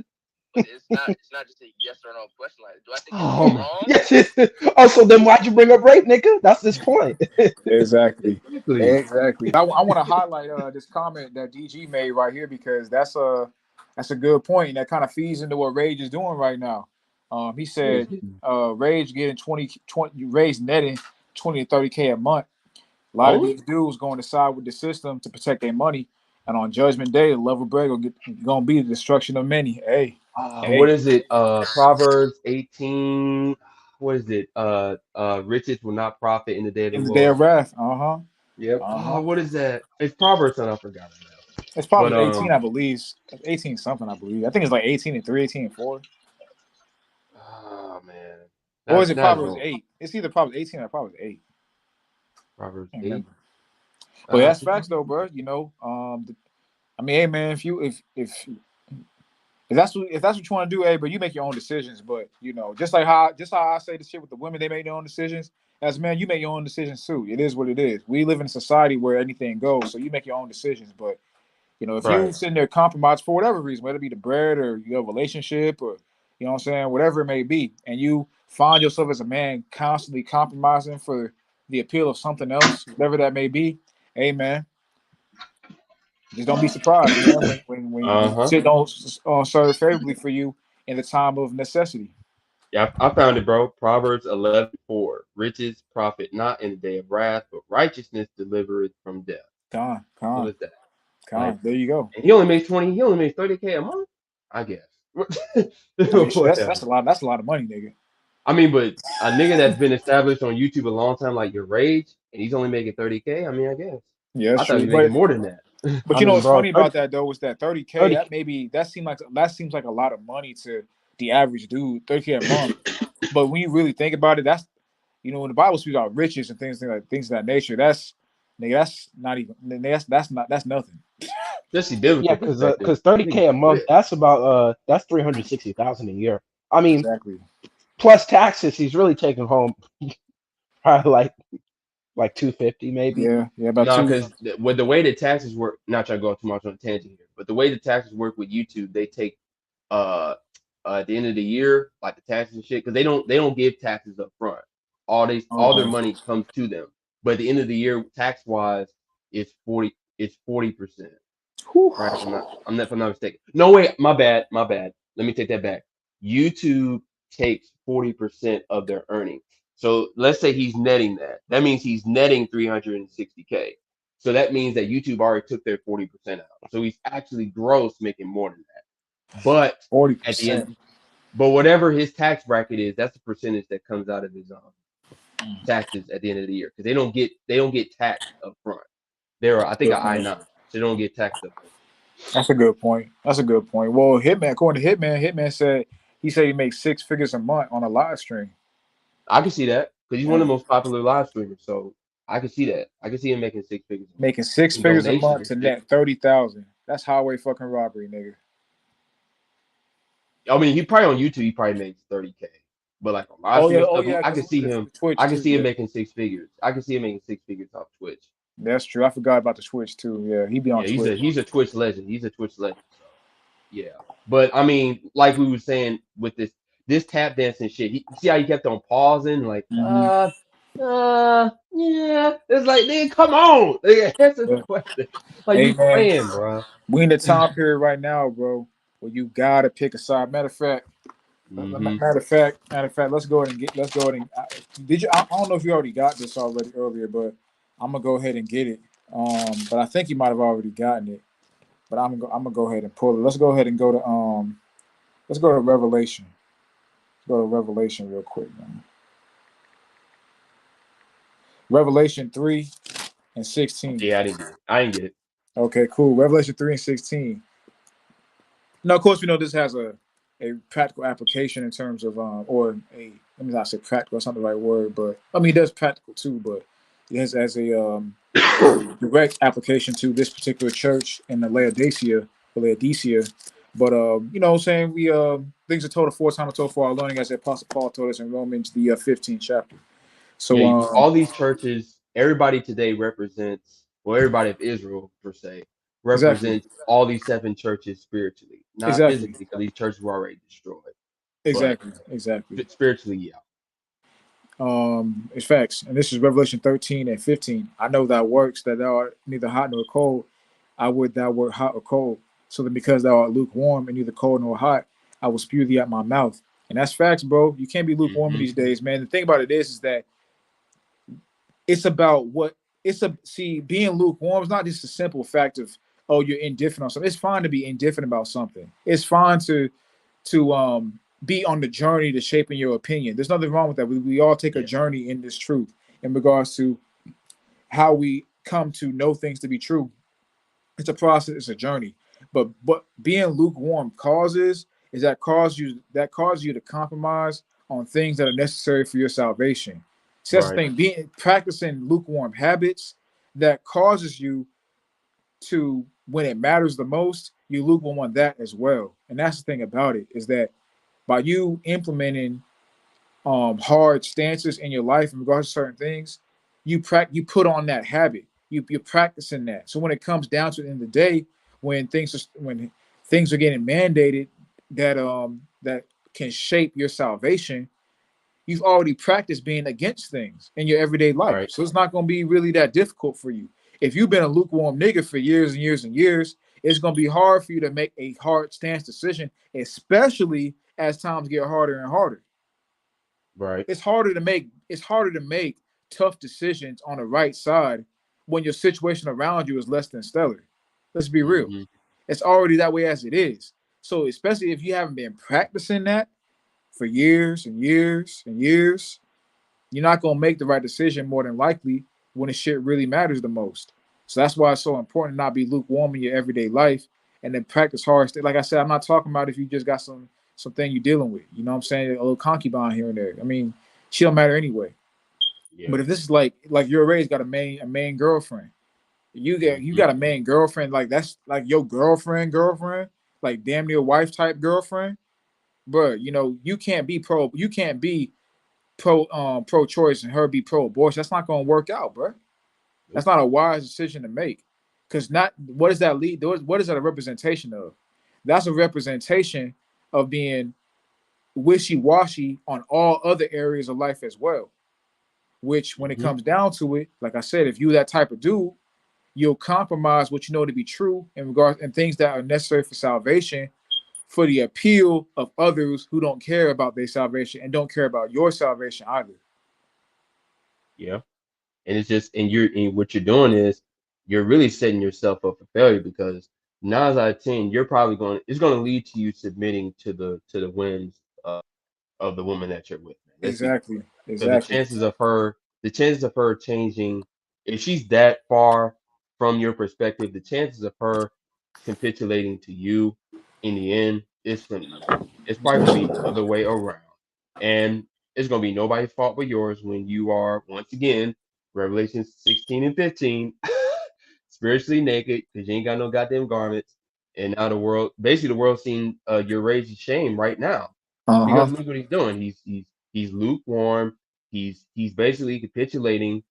But it's not just a yes or no question. Like, do I think Oh it's my. wrong? Yes. Oh, so then why'd you bring up rape, nigga? That's this point. Exactly. Exactly. Exactly. I want to highlight this comment that DG made right here because that's a good point and that kind of feeds into what Rage is doing right now. He said Rage getting 20 Rage netting 20 to 30K a month. A lot of these dudes going to side with the system to protect their money, and on Judgment Day, the love of bread gonna be the destruction of many. Hey, What is it? Proverbs 18. What is it? Riches will not profit in the day of the in the day Lord. of wrath. Yep. What is that? It's Proverbs, and I forgot it now. It's probably 18, I believe. 18 something, I believe. I think it's like 18 and 3, 18 and 4. Oh man. Or is it That's Proverbs wrong. 8? It's either Proverbs 18 or Proverbs 8. Proverbs I can't 8. remember. But that's facts though, bro. You know, I mean, hey man, if that's what you want to do, hey, but you make your own decisions. But you know, just how I say the shit with the women, they make their own decisions. As men, you make your own decisions too. It is what it is. We live in a society where anything goes, so you make your own decisions. But you know, if you sitting there compromise for whatever reason, whether it be the bread or your relationship or you know what I'm saying, whatever it may be, and you find yourself as a man constantly compromising for the appeal of something else, whatever that may be, hey man, just don't be surprised, man, when shit don't serve favorably for you in the time of necessity. Yeah, I found it, bro. Proverbs 11:4. Riches profit not in the day of wrath, but righteousness delivereth from death. What is that? Like, There you go. and he only makes 20. He only makes 30K a month. I guess. I mean, shit, that's a lot. That's a lot of money, nigga. I mean, but a nigga that's been established on YouTube a long time, like your Rage, and he's only making 30K. I mean, I guess. Yeah, that's I thought he true. was making more than that. But I you know mean, what's bro, funny about that though is that 30K 30K. that seems like a lot of money to the average dude, 30K a month. But when you really think about it, that's you know when the Bible speaks about riches and things of that nature, that's not even that's nothing. Just the biblical Yeah, perspective. because 30K a month, that's about that's 360,000 a year. I mean, exactly. Plus taxes, he's really taking home probably like 250 maybe. Yeah, about No, 2. because with the way the taxes work, not trying to go too much on a tangent here, but the way the taxes work with YouTube, they take uh at the end of the year, like the taxes and shit, because they don't give taxes up front. All their Okay. money comes to them. But at the end of the year, tax wise, it's 40%. Right? If I'm not mistaken. No wait, my bad. Let me take that back. YouTube takes 40% of their earnings. So let's say he's netting that. That means he's netting 360K. So that means that YouTube already took their 40% out. So he's actually gross making more than that. But at the end, 40%. but whatever his tax bracket is, that's the percentage that comes out of his taxes at the end of the year. Because they don't get taxed up front. They're I think a I-9. So they don't get taxed up front. That's a good point. Well, according to Hitman said he makes 6 figures a month on a live stream. I can see that because he's one of the most popular live streamers. So I can see that. I can see him making 6 figures. Making 6 figures a month to net 30,000. That's highway fucking robbery, nigga. I mean, he probably on YouTube. He probably makes 30K. But like on live stream stuff, I can see him. Twitch I can too, see him making 6 figures. I can see him making 6 figures off Twitch. That's true. I forgot about the Twitch too. Yeah, he be on Twitch. He's a Twitch legend. So yeah. But I mean, like we were saying with this tap dancing shit, you see how he kept on pausing, like yeah. It's like, nigga, come on, nigga, answer the question. Like you playing, bro. We in the time period right now, bro, where you gotta pick a side. Matter of fact, let's go ahead and did you? I don't know if you already got this already earlier, but I'm gonna go ahead and get it. But I think you might have already gotten it. But I'm gonna go ahead and pull it. Let's go ahead and go to let's go to Revelation. Let's go to Revelation real quick, man. Revelation 3:16. Yeah, I didn't get it. Okay, cool. Revelation 3:16. Now, of course, we know this has a practical application in terms of or a let me not say practical. That's not the right word, but I mean it does practical too. But it has as a direct application to this particular church in the Laodicea. But you know, what I'm saying we things are told aforetime are told for our learning, as the Apostle Paul told us in Romans the 15th chapter. So Yeah, all these churches, everybody today represents, well, everybody of Israel per se exactly, represents all these 7 churches spiritually, not exactly, physically, because these churches were already destroyed. But exactly. spiritually, yeah. It's facts. And this is Revelation 13 and 15. I know that works, that thou art neither hot nor cold. I would thou wert hot or cold. So that because thou art lukewarm and neither cold nor hot, I will spew thee out my mouth. And that's facts, bro. You can't be lukewarm in these days, man. The thing about it is that it's about what it's a see, being lukewarm is not just a simple fact of, oh, you're indifferent on something. It's fine to be indifferent about something. It's fine to be on the journey to shaping your opinion. There's nothing wrong with that. We all take a journey in this truth in regards to how we come to know things to be true. It's a process, it's a journey. But being lukewarm causes you to compromise on things that are necessary for your salvation. See, that's the Right. thing. Practicing lukewarm habits that causes you to, when it matters the most, you lukewarm on that as well. And that's the thing about it, is that by you implementing hard stances in your life in regards to certain things, you put on that habit. You're practicing that. So when it comes down to the end of the day, when things are getting mandated that can shape your salvation, you've already practiced being against things in your everyday life. Right. So it's not going to be really that difficult for you. If you've been a lukewarm nigga for years and years and years, it's going to be hard for you to make a hard stance decision, especially as times get harder and harder. Right. It's harder to make tough decisions on the right side when your situation around you is less than stellar. Let's be real. It's already that way as it is. So especially if you haven't been practicing that for years and years and years, you're not gonna make the right decision more than likely when the shit really matters the most. So that's why it's so important to not be lukewarm in your everyday life and then practice hard. Like I said, I'm not talking about if you just got something you're dealing with. You know what I'm saying? A little concubine here and there. I mean, she don't matter anyway. Yeah. But if this is like your Ray's got a main girlfriend, you got a main girlfriend, like that's like your girlfriend, like damn near wife type girlfriend. But you know, you can't be pro choice and her be pro abortion. That's not gonna work out, bro. That's not a wise decision to make. Because not what does that lead? What is that a representation of? That's a representation of being wishy-washy on all other areas of life as well. Which, when it comes down to it, like I said, if you that type of dude, you'll compromise what you know to be true in regards and things that are necessary for salvation for the appeal of others who don't care about their salvation and don't care about your salvation either. Yeah. And it's just, and what you're doing is you're really setting yourself up for failure, because 9 out of 10, it's going to lead to you submitting to the whims of the woman that you're with. Man. Let's be Exactly. real. So Exactly. the chances of her changing, if she's that far from your perspective, the chances of her capitulating to you in the end is slim. It's probably gonna be the other way around, and it's gonna be nobody's fault but yours when you are once again, Revelation 16 and 15, spiritually naked because you ain't got no goddamn garments, and now the world seeing your rage and shame right now, because look what he's doing. He's lukewarm. He's basically capitulating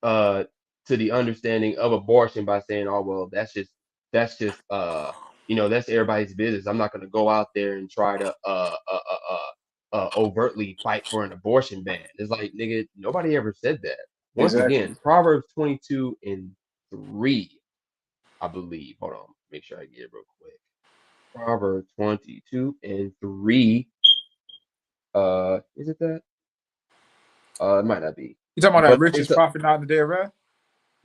to the understanding of abortion by saying, "Oh well, that's just that's everybody's business. I'm not going to go out there and try to overtly fight for an abortion ban." It's like, nigga, nobody ever said that. Once Exactly. again, Proverbs 22 and 3, I believe. Hold on, make sure I get it real quick. Proverbs 22 and 3. Is it that? It might not be. You talking about that But richest it's a prophet not in the day of wrath?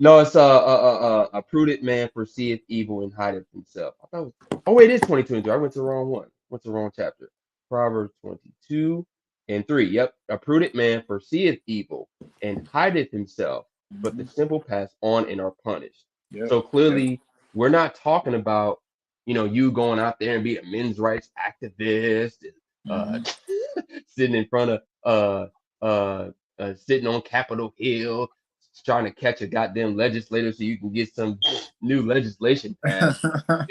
no, it's a prudent man foreseeth evil and hideth himself. I thought it was, oh wait, it is 22 and 3. I went to the wrong one. Went to the wrong chapter. Proverbs 22 and 3. Yep. A prudent man foreseeth evil and hideth himself, but the simple pass on and are punished. Yep. So clearly we're not talking about you going out there and be a men's rights activist and sitting in front of sitting on Capitol Hill trying to catch a goddamn legislator so you can get some new legislation passed,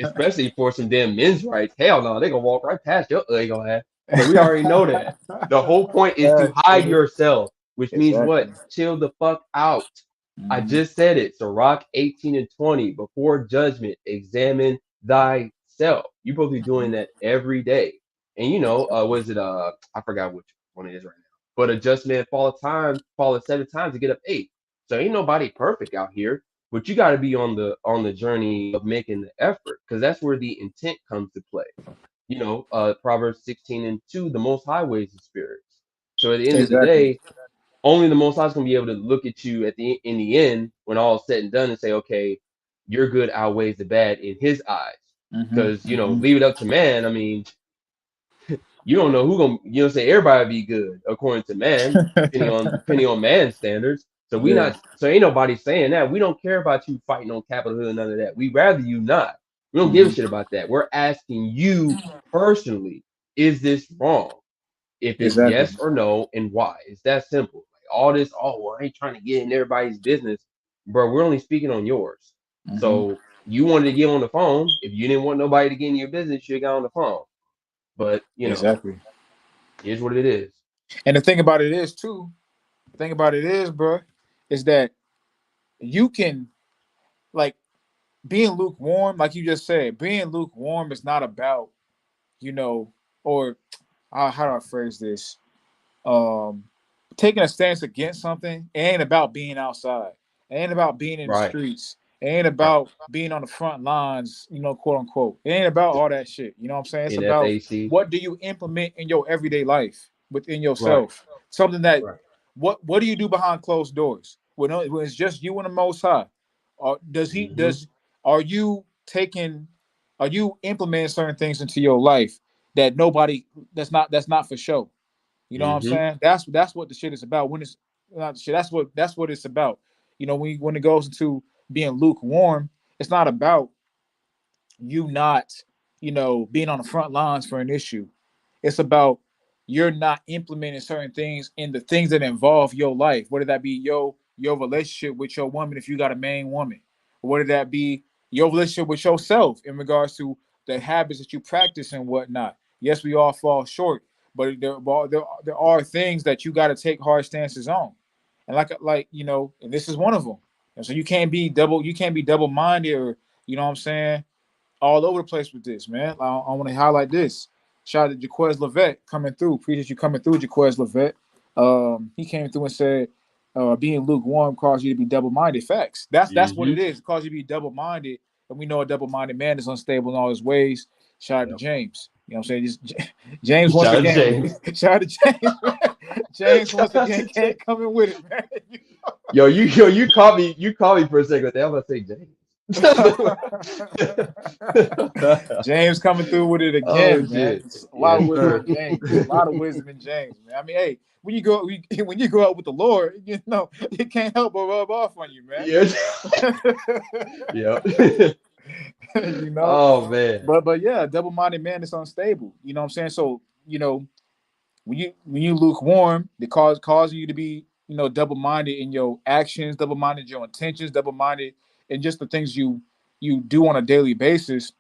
especially for some damn men's rights. Hell no, they gonna walk right past your ugly ass. So we already know that. The whole point is to hide yourself, which means what? Chill the fuck out. I just said it. So Rock 18 and 20, before judgment, examine thyself. You're supposed to be doing that every day. And was it I forgot which one it is right now. But a just man fall 7 times to get up 8. So ain't nobody perfect out here. But you gotta be on the journey of making the effort, because that's where the intent comes to play. Proverbs 16 and 2, the most high ways of spirits. So at the end of the day, only the Most High is going to be able to look at you in the end when all is said and done and say, okay, your good outweighs the bad in His eyes. Because leave it up to man. I mean, you don't know who gonna say everybody be good according to man, depending on man's standards. So ain't nobody saying that. We don't care about you fighting on Capitol Hill and none of that. We rather you not. We don't give a shit about that. We're asking you personally, is this wrong? If it's yes or no, and why. It's that simple. Like all this, well, I ain't trying to get in everybody's business, bro. We're only speaking on yours. So you wanted to get on the phone. If you didn't want nobody to get in your business, you got on the phone. But here's what it is. And the thing about it is bro, is that you can, like, being lukewarm, like you just said, being lukewarm is not about, or how do I phrase this? Taking a stance against something. It ain't about being outside. It ain't about being in the streets. It ain't about being on the front lines, quote unquote. It ain't about all that shit. You know what I'm saying? It's about what do you implement in your everyday life within yourself. Something that what do you do behind closed doors? When it's just you and the Most High. Are you implementing certain things into your life that that's not for show? You know what I'm saying? That's what the shit is about. When it's not shit, that's what it's about. When it goes into being lukewarm, it's not about you not, being on the front lines for an issue. It's about you're not implementing certain things in the things that involve your life, whether that be your relationship with your woman if you got a main woman, or whether that be your relationship with yourself in regards to the habits that you practice and whatnot. Yes, we all fall short, but there are things that you got to take hard stances on, and and this is one of them. And so you can't be double minded, or you know what I'm saying, all over the place with this, man. I want to highlight this. Shout out to Jaquez Levette coming through. Appreciate you coming through, Jaquez Levette. He came through and said, being lukewarm causes you to be double-minded. Facts. That's what it is. It causes you to be double-minded. And we know a double-minded man is unstable in all his ways. Shout out to James. You know what I'm saying? James once again. Shout out to James. James once again can't come in with it, man. You caught me for a second. I'm gonna say James. James coming through with it again, man. A lot of wisdom in James. A lot of wisdom in James, man. I mean, hey, when you go out with the Lord, it can't help but rub off on you, man. Yep. Oh man. But yeah, double-minded man is unstable. You know what I'm saying? So, when you lukewarm, it causes you to be, double-minded in your actions, double-minded in your intentions, double-minded in just the things you do on a daily basis.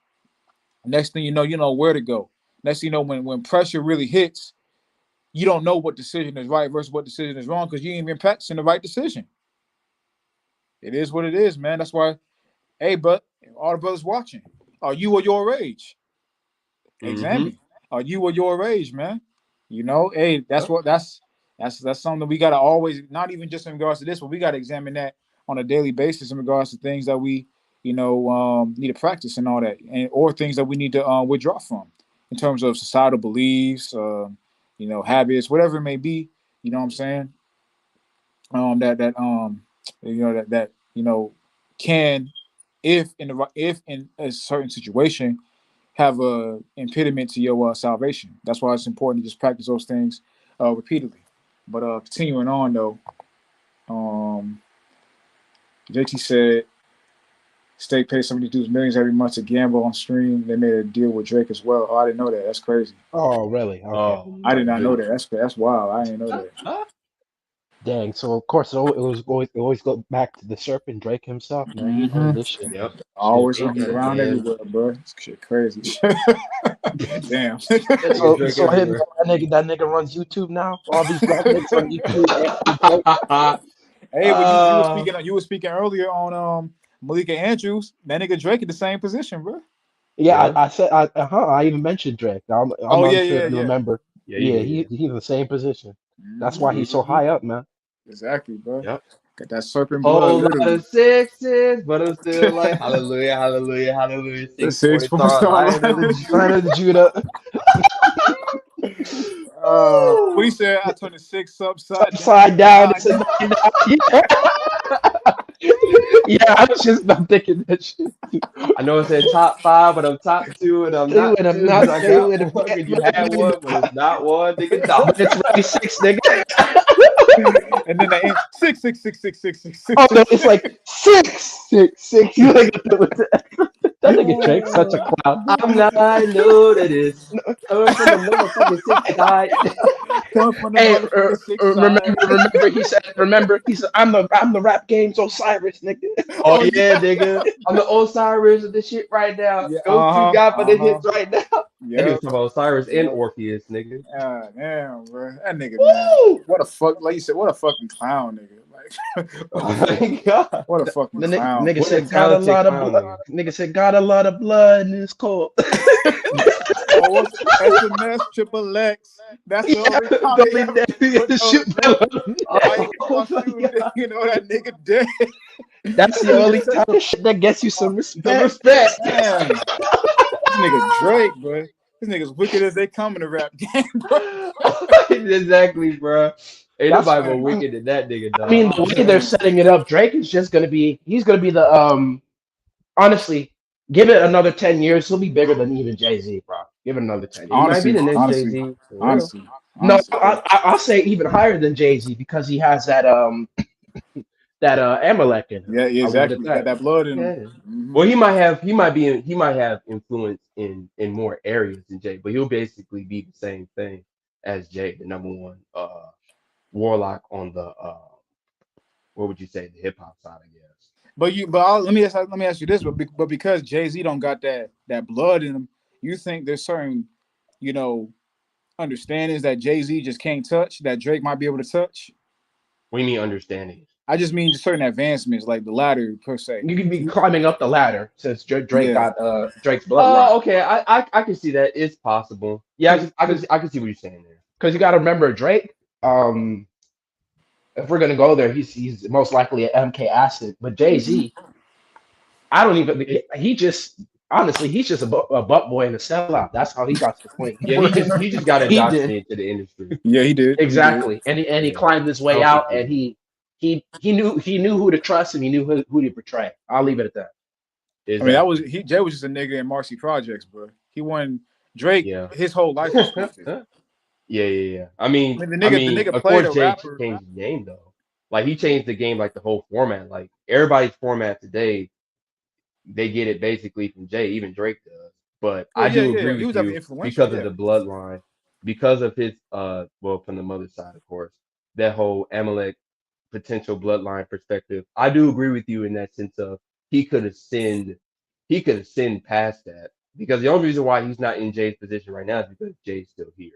Next thing you know where to go. Next thing you know, when pressure really hits, you don't know what decision is right versus what decision is wrong because you ain't been practicing the right decision. It is what it is, man. That's why, hey, but all the brothers watching, are you or your age? Examine. Are you or your age, man? Hey, that's something we gotta always, not even just in regards to this, but we gotta examine that on a daily basis in regards to things that we, need to practice and all that, or things that we need to withdraw from in terms of societal beliefs, habits, whatever it may be. You know what I'm saying? Can, if in a certain situation, have a impediment to your salvation. That's why it's important to just practice those things repeatedly. But continuing on though, JT said, State pays some of these dudes millions every month to gamble on stream. They made a deal with Drake as well. Oh, I didn't know that. That's crazy. Oh, really? Okay. I did not know that. That's wild. I didn't know that. Dang. So of course it always go back to the serpent Drake himself, man. He knows this shit. Yep. Always Shit, gonna be around everywhere, bro. Shit crazy. Damn. so that nigga runs YouTube now. All these black niggas on YouTube. Hey, when you were speaking earlier on Malika Andrews, that nigga Drake in the same position, bro. Yeah, I said I even mentioned Drake. I'm sure you remember. Yeah, he's in the same position. That's why he's so high up, man. Exactly, bro. Yep. Got that serpent Whole blood. lot Literally. of sixes, but I'm still like hallelujah, hallelujah, hallelujah. 640 Lion of the Judah. What he said? I turned the 6 upside down. It's a 99. Yeah, I was just not thinking that shit. I know it said top 5, but I'm top 2, and I'm not 2. I got one because you had one, but it's not one, nigga. No, it's really 6, nigga. And then they 6, 6, 6, 6, 6, 6, 6. Oh no, it's like 6, 6, 6. You like that nigga Drake such a clown. I'm not. I know that is. Coming from the motherfucking 6 side. Hey, remember he said I'm the rap game's Osiris, nigga. Oh yeah, nigga. I'm the Osiris of the shit right now. Yeah, Go-to guy for the hits right now. Yeah. He was talking about Osiris and Orpheus, nigga. Damn, bro. That nigga, man. What a fuck, like you said, what a fucking clown, nigga. Like, oh my god. What a fucking clown. Nigga said got a lot of blood. Nigga said got a lot of blood in his court. SMS Triple X. That's the only you know that nigga dead. That's the only type of shit that gets you some respect. Damn. This nigga Drake, bro. This nigga's wicked as they come in the rap game, bro. Exactly, bro. Ain't nobody more wicked than that nigga, dog. I mean, the way they're setting it up, Drake is just gonna be. He's gonna be the honestly, give it another 10 years, he'll be bigger than even Jay-Z, bro. Give it another 10 years. Honestly, he might be the next Jay-Z. Honestly. No, I'll say even higher than Jay-Z because he has that Amalek in him. Yeah, exactly. Got that blood in him. Mm-hmm. Well, he might have influence in more areas than Jay, but he'll basically be the same thing as Jay, the number one warlock on the what would you say, the hip hop side, I guess. But let me ask you this, but because Jay-Z don't got that blood in him, you think there's certain, understandings that Jay-Z just can't touch that Drake might be able to touch? What do you mean understanding? I just mean certain advancements, like the ladder per se. You can be climbing up the ladder since Drake got Drake's blood. Oh, okay, I can see that. It's possible. Yeah, I can see what you're saying there. Because you got to remember Drake. If we're gonna go there, he's most likely an MK Acid, but Jay-Z, I don't even. He just honestly, he's just a butt boy and a sellout. That's how he got to the point. Yeah, he just got indoctrinated to the industry. Yeah, he did exactly, and he climbed his way out, and he knew who to trust and he knew who to betray. I'll leave it at that. Exactly. I mean, Jay was just a nigga in Marcy Projects, bro. He won Drake. Yeah. His whole life was perfect. Yeah. I mean, the nigga of played course, a Jay rapper, changed the game though. Like he changed the game, like the whole format. Like everybody's format today, they get it basically from Jay. Even Drake does. But I do agree with you because of the bloodline, because of his well, from the mother's side, of course, that whole Amalek potential bloodline perspective. I do agree with you in that sense of he could have sinned past that, because the only reason why he's not in Jay's position right now is because Jay's still here.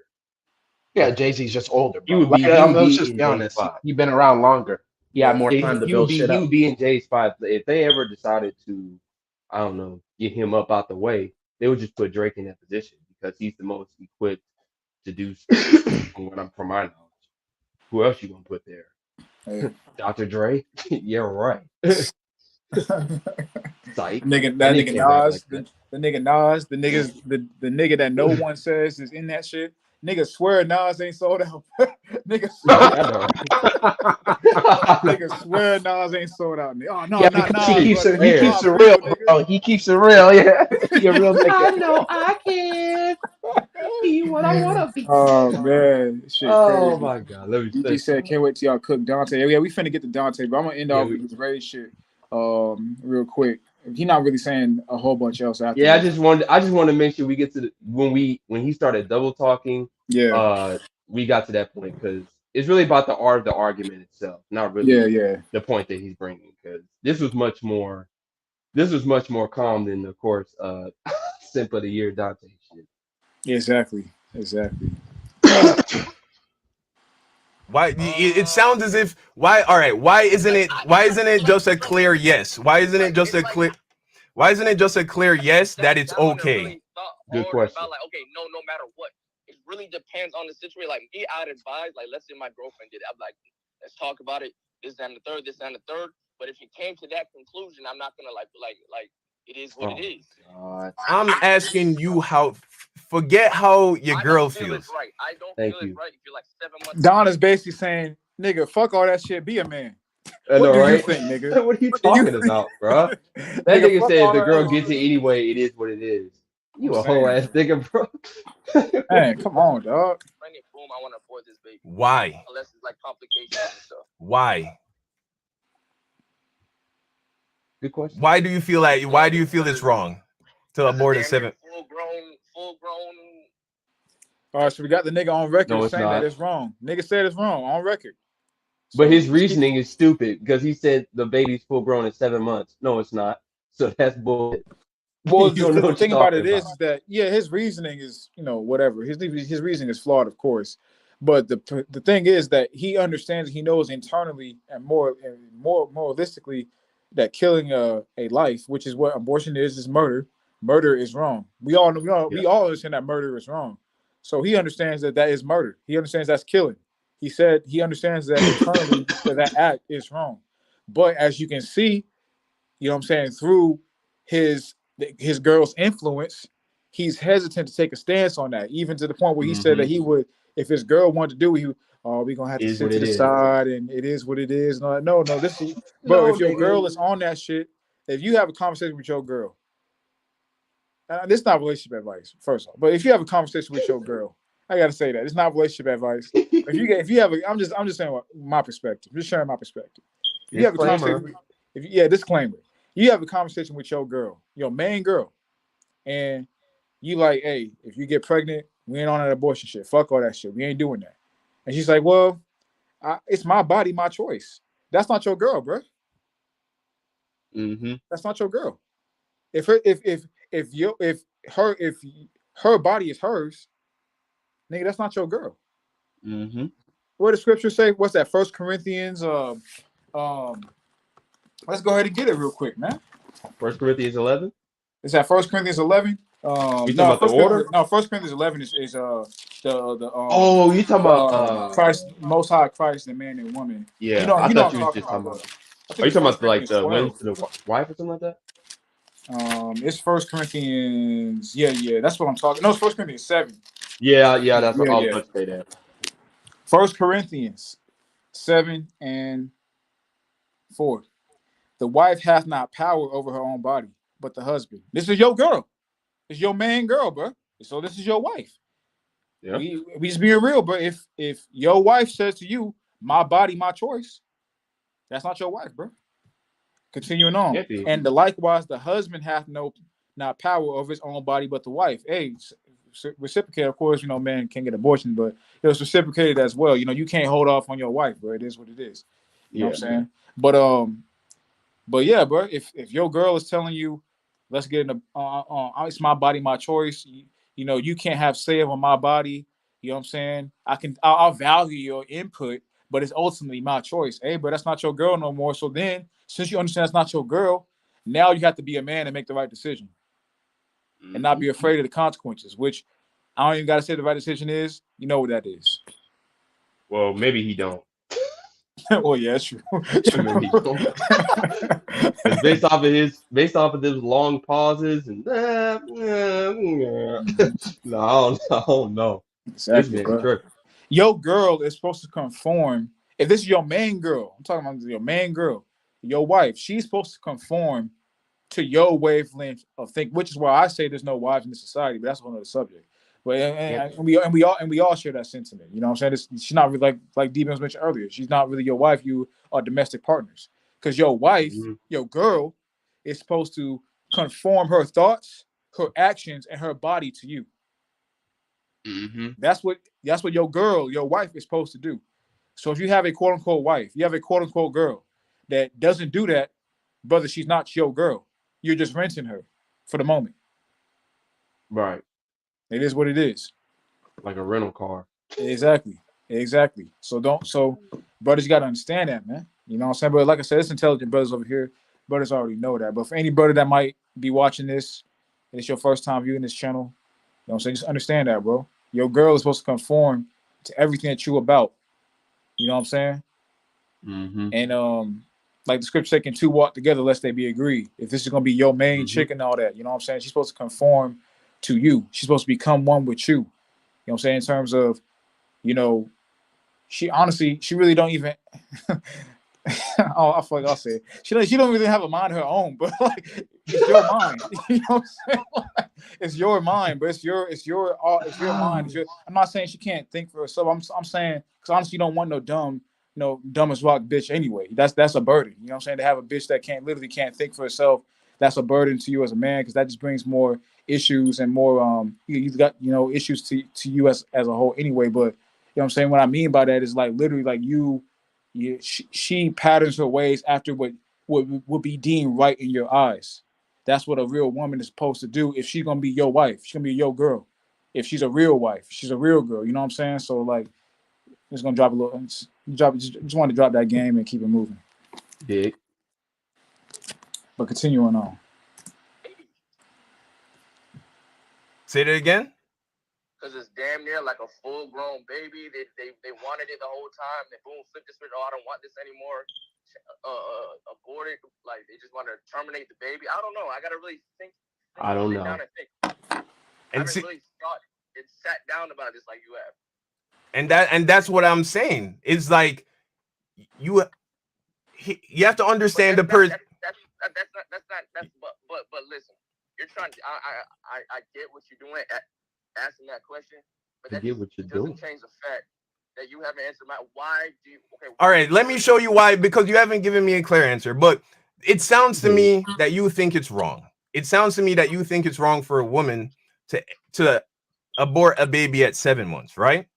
Yeah, Jay-Z's just older. Bro. Let's just be honest. He's been around longer. He had more time to build shit up. He would be in Jay's spot. If they ever decided to, I don't know, get him up out the way, they would just put Drake in that position because he's the most equipped to do stuff from my knowledge. Who else you gonna put there? Hey. Dr. Dre? Yeah, right. That nigga Nas, the nigga Nas, the nigga that no one says is in that shit. Nigga swear Nas ain't sold out. Nigga swear Nas ain't sold out. Oh no, not Nas. He keeps it real. Oh, he keeps it real. Yeah, he a real nigga. I know I can be what I wanna be. Oh man, shit. Oh crazy. My god. Let me. He said, "Can't wait till y'all cook Dante." Yeah, we finna get to Dante, but I'm gonna end off with this Ray shit. Real quick. He's not really saying a whole bunch else after. Yeah, this. I just want to make sure we get to the when he started double talking. Yeah. We got to that point because it's really about the art of the argument itself, not really Yeah. the point that he's bringing. Because this was much more calm than, of course, Simp of the Year Dante shit. Exactly. Why it sounds as if why isn't it just a clear yes? Why isn't it just a clear yes that it's okay? Good question. About like, okay, no matter what, it really depends on the situation. Like me, I'd advise, like, let's say my girlfriend did it. I'm like, let's talk about it. This and the third. But if you came to that conclusion, I'm not gonna like it is what it is. God. I'm asking you forget how your girl feels. Right. I don't Thank feel you. it's right if you're like 7 months. Don is basically saying, "Nigga, fuck all that shit. Be a man." I know, What do right? you think, nigga? What are you talking about, bro? That nigga fuck said all if the that girl other gets it shit. anyway, it is what it is. You I'm a whole saying. ass nigga, bro. Hey, come on, dog. Boom, I want to abort this baby. Why? Unless it's like complications and stuff. Why? Good question. Why do you feel it's wrong to abort at 7? Full grown. All right, so we got the nigga on record No, it's saying not. that it's wrong. Nigga said it's wrong on record. But his reasoning is stupid because he said the baby's full grown at 7 months. No, it's not. So that's bullshit. Well, You don't know the what thing you're about talking it is that his reasoning is whatever. His reasoning is flawed, of course. But the thing is that he understands, he knows internally and more realistically that killing a life, which is what abortion is murder. Murder is wrong. We all understand that murder is wrong. So he understands that is murder. He understands that's killing. He said he understands that internally that act is wrong. But as you can see, you know what I'm saying, through his girl's influence, he's hesitant to take a stance on that, even to the point where he said that he would, if his girl wanted to do it, we're gonna have to sit to the side and it is what it is. No, this is bro, if your girl is on that shit, if you have a conversation with your girl, this is not relationship advice, first off, but if you have a conversation with your girl, I gotta say that it's not relationship advice. If you have I'm just saying my perspective, just sharing my perspective. If you have a conversation, disclaimer. You have a conversation with your girl, your main girl, and you like, hey, if you get pregnant, we ain't on that abortion shit. Fuck all that shit. We ain't doing that. And she's like, well, it's my body, my choice. That's not your girl, bro. Mm-hmm. That's not your girl. If her body is hers, nigga, that's not your girl. Mm-hmm. What does scripture say? What's that? 1 Corinthians. Let's go ahead and get it real quick, man. 1 Corinthians 11. Is that 1 Corinthians 11? You talking about the order? 1 Corinthians 11 is the oh, you talking about Christ, Most High Christ, and man and woman. Yeah, I thought you was just talking about. Are you talking about like the women to the wife or something like that? It's 1 Corinthians. Yeah, that's what I'm talking. No, it's 1 Corinthians 7. Yeah, that's what I was about to say that. 1 Corinthians 7 and 4. The wife hath not power over her own body, but the husband. This is your girl. It's your main girl, bro. So this is your wife. Yeah. We just being real, bro. If your wife says to you, my body, my choice, that's not your wife, bro. Continuing on. And likewise, the husband hath not power over his own body, but the wife. Hey, reciprocate, of course, man can get abortion, but it was reciprocated as well. You can't hold off on your wife, bro. It is what it is. You know what I'm saying? But yeah, bro, if your girl is telling you, let's get in it's my body, my choice. You can't have say over my body. You know what I'm saying? I'll value your input, but it's ultimately my choice. Hey, but that's not your girl no more. So then, since you understand that's not your girl, now you have to be a man and make the right decision, and not be afraid of the consequences. Which I don't even gotta say the right decision is. You know what that is. Well, maybe he don't. Well, yeah, that's true. based off of those long pauses and no, I don't know. Exactly, bro. Your girl is supposed to conform. If this is your main girl, I'm talking about your main girl, your wife. She's supposed to conform to your wavelength of think, which is why I say there's no wives in this society. But that's another subject. But and we all share that sentiment. You know what I'm saying? She's not really like D-Benz mentioned earlier. She's not really your wife. You are domestic partners. Because your wife, your girl, is supposed to conform her thoughts, her actions, and her body to you. Mm-hmm. That's what your girl, your wife is supposed to do. So if you have a quote unquote wife, you have a quote unquote girl that doesn't do that, brother, she's not your girl. You're just renting her for the moment. Right. It is what it is. Like a rental car. Exactly. So brothers, you gotta understand that, man. You know what I'm saying? But like I said, it's intelligent brothers over here. Brothers already know that. But for any brother that might be watching this, and it's your first time viewing this channel, you know what I'm saying? Just understand that, bro. Your girl is supposed to conform to everything that you about. You know what I'm saying? Mm-hmm. And like the scripture said, can two walk together lest they be agreed. If this is gonna be your main chick and all that, you know what I'm saying? She's supposed to conform to you. She's supposed to become one with you. You know what I'm saying? In terms of, you know, she really don't even oh, I feel like I'll say it. She don't really have a mind of her own, but like it's your mind. You know what I'm saying? Like, it's your mind, but it's your mind. I'm not saying she can't think for herself. I'm saying because honestly, you don't want no dumb as rock bitch anyway. That's a burden. You know what I'm saying? To have a bitch that literally can't think for herself, that's a burden to you as a man, because that just brings more issues and more you've got, you know, issues to you as a whole anyway. But you know what I'm saying? What I mean by that is like literally like she patterns her ways after what would be deemed right in your eyes. That's what a real woman is supposed to do. If she's gonna be your wife, she's gonna be your girl. If she's a real wife, she's a real girl. You know what I'm saying? So like, just gonna drop a little. Just want to drop that game and keep it moving. Big. But continuing on. Say that again. Because it's damn near like a full-grown baby. They wanted it the whole time. They boom, flip the switch. Oh, I don't want this anymore. Abort it. Like they just want to terminate the baby. I don't know. I gotta really think. I don't know. Down and think. I haven't really thought and sat down about this like you have. And that's what I'm saying. It's like you have to understand the person. But listen, you're trying. I get what you're doing asking that question, but that doesn't change the fact that you haven't answered my why do you. Okay. All right, let me show you why, because you haven't given me a clear answer. But it sounds to me that you think it's wrong. It sounds to me that you think it's wrong for a woman to abort a baby at 7 months, right?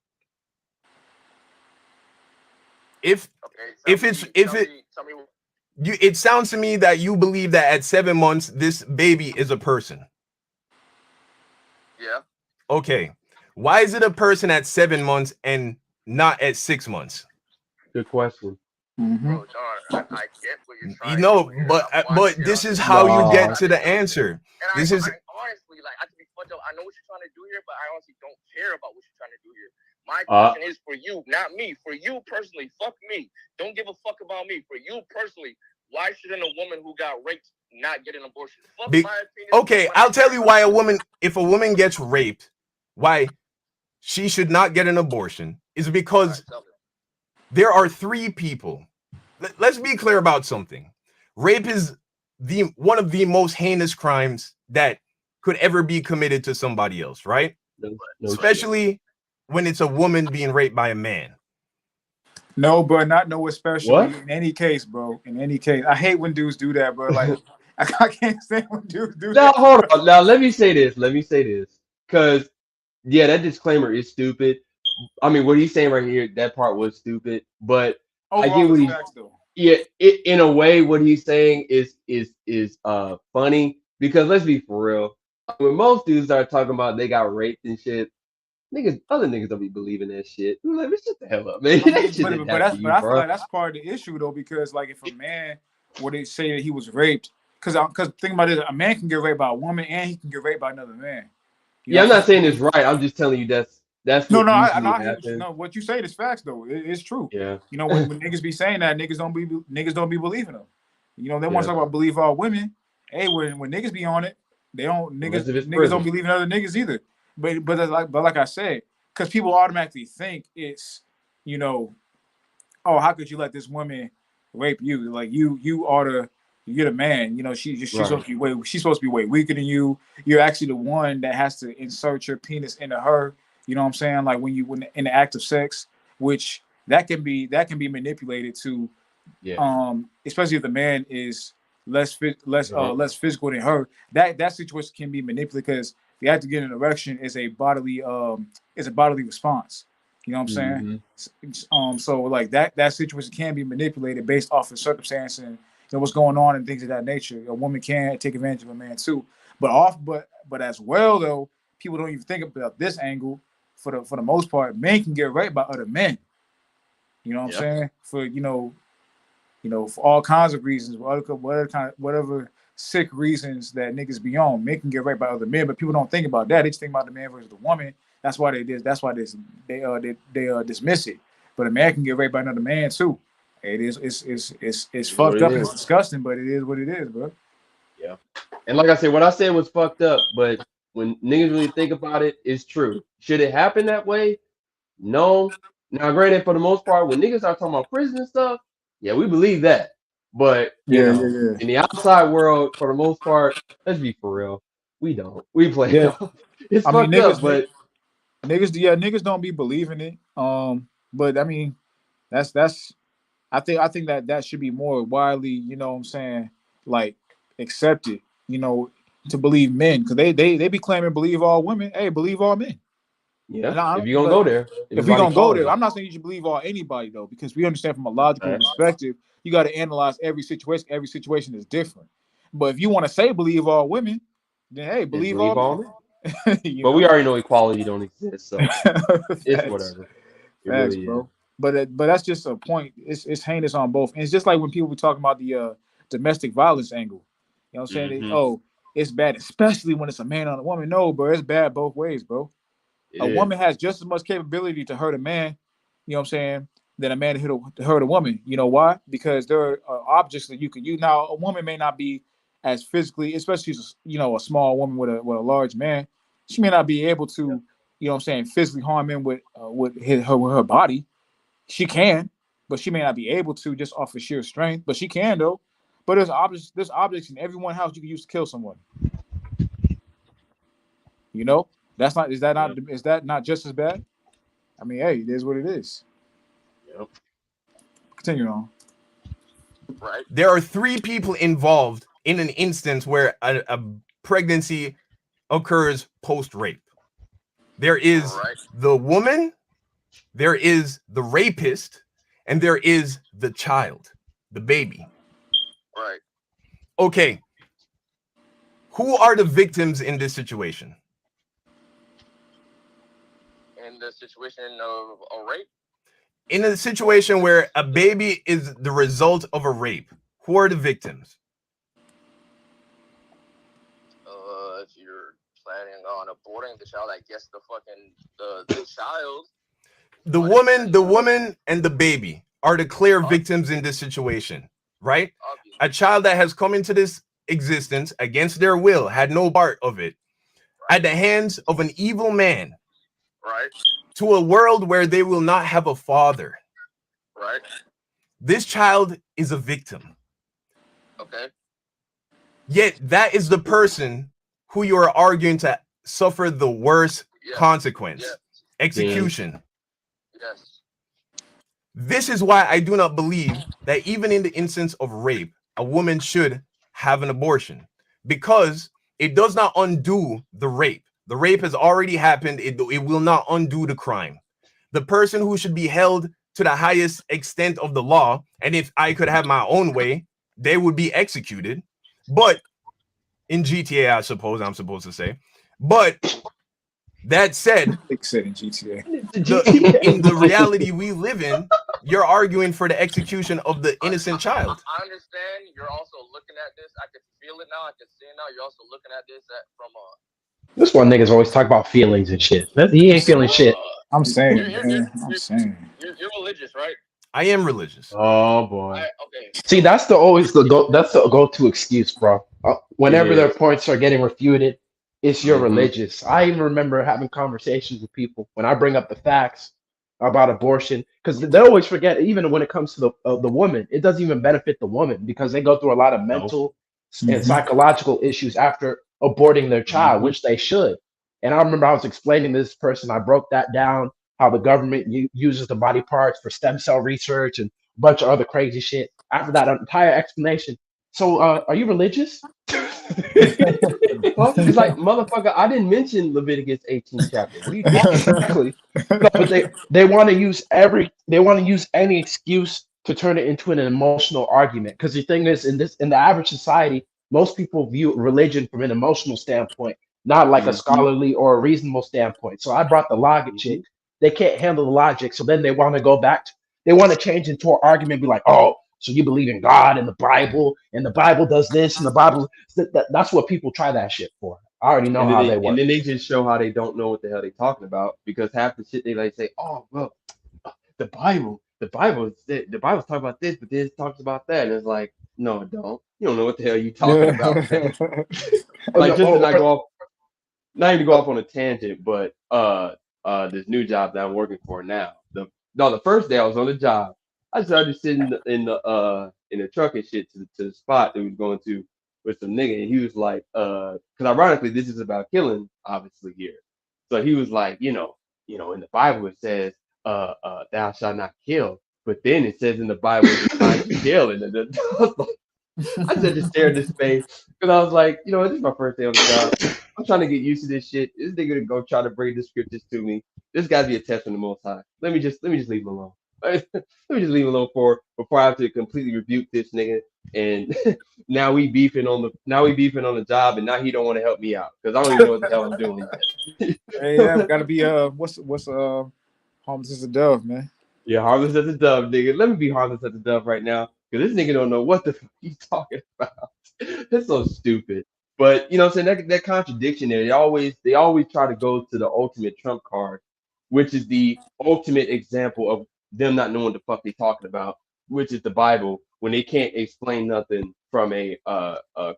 It sounds to me that you believe that at 7 months this baby is a person. Yeah. Okay. Why is it a person at 7 months and not at 6 months? Good question. Bro, John, I get what you're trying. You know, but this is how you get to the answer. And I honestly, like, I can be fucked up. I know what you're trying to do here, but I honestly don't care about what you're trying to do here. My question is for you, not me. For you personally, fuck me. Don't give a fuck about me. For you personally, why shouldn't a woman who got raped not get an abortion? Fuck my opinion. Okay, I'll tell you why if a woman gets raped, why she should not get an abortion is because there are 3 people. Let's be clear about something. Rape is one of the most heinous crimes that could ever be committed to somebody else, right? Especially when it's a woman being raped by a man. No, bro, especially in any case, bro. In any case, I hate when dudes do that, bro. Like, I can't stand when dudes do that. Hold on. Now, let me say this. Because, yeah, that disclaimer is stupid. I mean, what he's saying right here, that part was stupid. But I get what in a way, what he's saying is funny. Because let's be for real. When most dudes start talking about they got raped and shit, other niggas don't be believing that shit. I'm like, shut the hell up, man. I feel like that's part of the issue though, because like if a man were to say that he was raped, because think about it, a man can get raped by a woman and he can get raped by another man. I'm not saying it's right. I'm just telling you that's what no. What you say is facts though. It's true. Yeah. You know when niggas be saying that, niggas don't be believing them. You know they want to talk about believe all women. Hey, when niggas be on it, they don't niggas don't believe in other niggas either. But like I said, because people automatically think it's, you know, oh, how could you let this woman rape you? Like you're the man. You know, she's supposed to be way weaker than you. You're actually the one that has to insert your penis into her. You know what I'm saying? Like when in the act of sex, which that can be manipulated to, especially if the man is less physical than her, that situation can be manipulated because the act of getting an erection is a bodily response. You know what I'm saying? So like that situation can be manipulated based off of circumstance and what's going on and things of that nature. A woman can take advantage of a man too, but as well though, people don't even think about this angle. For the most part, men can get raped by other men. You know what I'm saying? For for all kinds of reasons, whatever sick reasons that niggas be on, men can get raped by other men, but people don't think about that. They just think about the man versus the woman. That's why they dismiss it. But a man can get raped by another man too. It's fucked up and it's disgusting, but it is what it is, bro. Yeah. And like I said, what I said was fucked up, but when niggas really think about it, it's true. Should it happen that way? No. Now, granted, for the most part, when niggas start talking about prison and stuff, yeah, we believe that. But you know, in the outside world, for the most part, let's be for real, we don't. We play it off. It's fucked up, but niggas don't be believing it. But I mean, that's I think that should be more widely, you know what I'm saying, like accepted, to believe men, because they be claiming believe all women. Hey, believe all men. Yeah, if you're gonna go there, if we're gonna go there, I'm not saying you should believe all anybody though, because we understand from a logical perspective, you got to analyze every situation. Every situation is different. But if you want to say believe all women, then hey, believe all men. But we already know equality don't exist, so it's whatever. It Facts, really bro. But that's just a point. It's heinous on both. And it's just like when people were talking about the domestic violence angle. You know what I'm saying? It's bad, especially when it's a man on a woman. No, bro, it's bad both ways, bro. A woman has just as much capability to hurt a man, you know what I'm saying, than a man to hurt a woman. You know why? Because there are objects that you can use. Now, a woman may not be as physically, especially a small woman with a large man. She may not be able to, you know what I'm saying, physically harm him with her body. She can, but she may not be able to just off of sheer strength. But she can though. But there's objects in every one house you can use to kill someone. You know? Is that not just as bad? I mean, hey, it is what it is. Yep. Continue on. Right. There are 3 people involved in an instance where a pregnancy occurs post-rape. There is the woman, there is the rapist, and there is the child, the baby. Right. Okay. Who are the victims in this situation? In the situation of a rape? In a situation where a baby is the result of a rape, who are the victims? If you're planning on aborting the child, I guess the child. The woman and the baby are the clear victims in this situation, right? Obviously. A child that has come into this existence against their will, had no part of it, at the hands of an evil man. Right. To a world where they will not have a father. Right. This child is a victim. Okay. Yet that is the person who you are arguing to suffer the worst consequence. Yes. Execution. Yes. This is why I do not believe that even in the instance of rape, a woman should have an abortion, because it does not undo the rape. The rape has already happened. It will not undo the crime. The person who should be held to the highest extent of the law, and if I could have my own way, they would be executed. But in GTA, I suppose I'm supposed to say. But that said, in GTA, in the reality we live in, you're arguing for the execution of the innocent child. I understand. You're also looking at this. I can feel it now. I can see it now. You're also looking at this from a. This one niggas always talk about feelings and shit. He ain't feeling shit. I'm saying, you're religious, right? I am religious. Oh boy. Okay. See, that's the go-to excuse, bro. Whenever their points are getting refuted, it's you're religious. I even remember having conversations with people when I bring up the facts about abortion, because they always forget, even when it comes to the woman, it doesn't even benefit the woman because they go through a lot of mental and psychological issues after aborting their child, which they should. And I remember I was explaining to this person, I broke that down, how the government uses the body parts for stem cell research and a bunch of other crazy shit. After that entire explanation, So, are you religious? Well, it's like, motherfucker, I didn't mention Leviticus 18 chapter. What are you talking about? Exactly. No, but they want to use any excuse to turn it into an emotional argument. Because the thing is, in the average society, most people view religion from an emotional standpoint, not like a scholarly or a reasonable standpoint. So I brought the logic chick. They can't handle the logic, so then they want to go back. They want to change into an argument, be like, oh, so you believe in God and the Bible does this, and the Bible. That's what people try that shit for. I already know And then how they work. they just show how they don't know what the hell they talking about, because half the shit they like say, oh well, the Bible's talking about this, but this talks about that, and it's like, no, it don't. You don't know what the hell you talking about, man. Like, just to not even go off on a tangent, but this new job that I'm working for now. The first day I was on the job, I started sitting in the truck and shit to the spot that we was going to with some nigga, and he was like, because ironically this is about killing, obviously here. So he was like, in the Bible it says, thou shalt not kill, but then it says in the Bible it's time to kill, and I said just stare at this face because I was like, this is my first day on the job. I'm trying to get used to this shit. This nigga to go try to bring the scriptures to me. This got to be a test from the Most High. Let me just leave him alone. Let me just leave him alone before I have to completely rebuke this nigga. And now we beefing on the job, and now he don't want to help me out because I don't even know what the hell I'm doing yet. Hey, yeah, gotta be what's harmless as a dove, man. Yeah, harmless as a dove, nigga. Let me be harmless as a dove right now, because this nigga don't know what the fuck he's talking about. That's so stupid. But what I'm saying, that contradiction there, they always try to go to the ultimate trump card, which is the ultimate example of them not knowing what the fuck they talking about, which is the Bible, when they can't explain nothing from a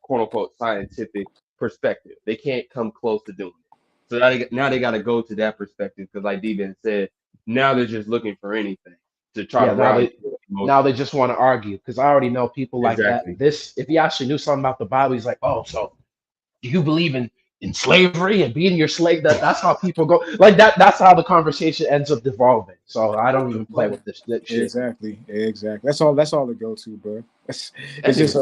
quote unquote scientific perspective. They can't come close to doing it. So now they got to go to that perspective, because like D-Ben said, now they're just looking for anything to try to now they just want to argue, because I already know people like Exactly. that. If he actually knew something about the Bible, he's like, oh, so do you believe in slavery and being your slave? That's how people go. Like that's how the conversation ends up devolving. So I don't even play with this shit. Exactly. That's all to go to, bro. It's just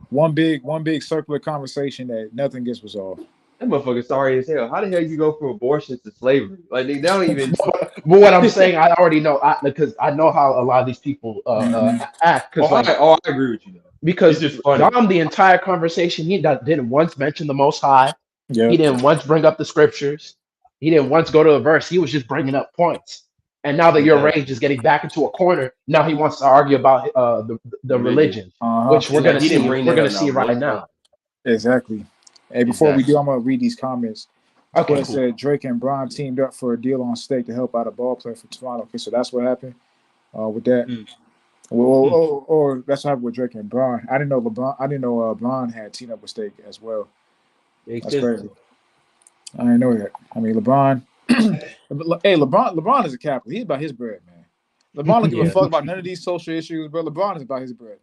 one big circular conversation that nothing gets resolved. That motherfucker sorry as hell. How the hell you go from abortion to slavery? Like, they don't even. But what I'm saying, I already know, because I know how a lot of these people act. I agree with you though. Because it's just funny. Dom, the entire conversation, he didn't once mention the Most High. Yep. He didn't once bring up the scriptures. He didn't once go to a verse. He was just bringing up points. And now that your rage is getting back into a corner, now he wants to argue about the religion, which we're gonna see. We're gonna see right now. Exactly. Hey, before we do, I'm gonna read these comments. Okay. It said Drake and Bron teamed up for a deal on stake to help out a ball player for Toronto. Okay, so that's what happened with that. Or that's what happened with Drake and Bron. I didn't know Bron had teamed up with Stake as well. That's crazy. I didn't know that. I mean, LeBron. Hey, LeBron is a capitalist. He's about his bread, man. LeBron don't give a fuck about none of these social issues, bro. LeBron is about his bread.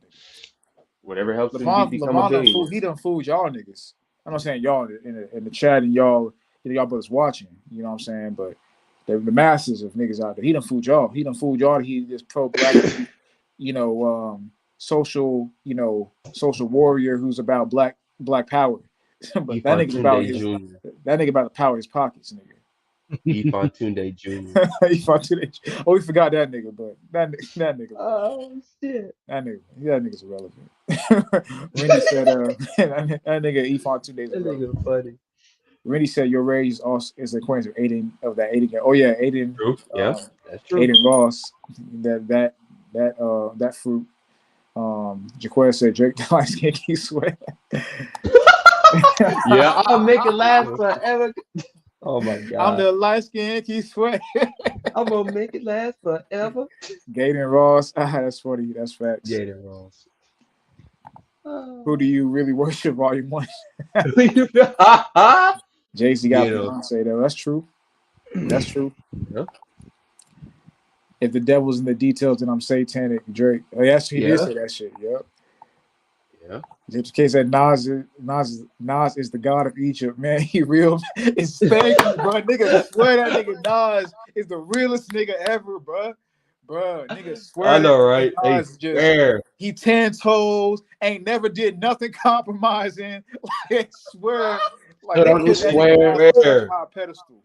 Whatever helps LeBron, him become a billionaire. he done fooled y'all niggas. I'm not saying y'all in the chat and y'all brothers watching. You know what I'm saying? But the masses of niggas out there, he done fooled y'all. He done fooled y'all. He this pro-black, social warrior who's about black power. But that nigga about to power his pockets, nigga. Ifontunde Jr. Ifontunde. Oh, we forgot that nigga, but that nigga. Oh shit. That nigga's irrelevant. Rennie said, that nigga Ifontunde is irrelevant. Nigga funny. Rennie said your rage is the coins of Aiden of that Aiden. Oh yeah, Aiden. True. Yeah, that's true. Aiden Ross. That fruit. Jaquez said Drake the light skin keep sweat. Yeah, I'll make it last forever. Oh my god. I'm the light skin keep sweat. I'm gonna make it last forever. Gaten Ross. That's funny. That's facts. Gaten Ross. Who do you really worship, Volume 1? JC got Beyonce though. That's true. That's true. Yeah. If the devil's in the details, then I'm satanic. Drake. Oh, yes, he did say that shit. Yep. Yeah. In the case that Nas is the god of Egypt, man. He real. It's thank you, bro. Nigga, I swear that nigga Nas is the realest nigga ever, bro. bro. Nigga swear I know, that right? They Nas just swear. he 10 toes, ain't never did nothing compromising. Like swear, like Stood they on the put that nigga Nas on such a square. high pedestal.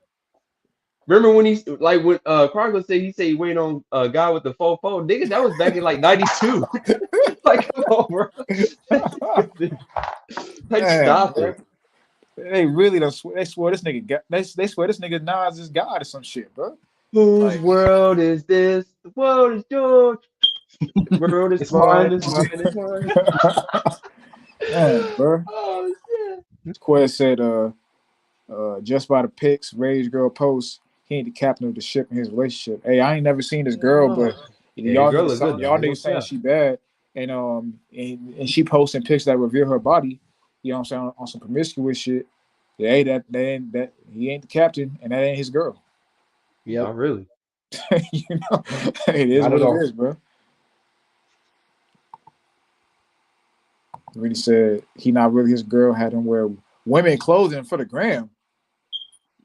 Remember when he like when Chronicles said he waiting on a guy with the fofo? Nigga, that was back in like 92. Like, come on, bro. Like, Man, stop bro. it. They really don't swear. They swear this nigga got. They swear this nigga Nas is God or some shit, bro. Whose Like, world is this? The world is yours. The world is it's mine, mine. it's mine, it's mine. Man, bro. Oh shit. Quest said, just by the pics, Rage Girl post, he ain't the captain of the ship in his relationship. Hey, I ain't never seen this girl, but Yeah, the y'all girl niggas, look good though. y'all niggas saying she bad, and she posting pics that reveal her body. You know what I'm saying, on some promiscuous shit. Yeah, hey, that he ain't the captain, and that ain't his girl. Yeah, not really. You know, it is Not what at it all. is, bro. When he said he not really his girl, had him wear women clothing for the gram.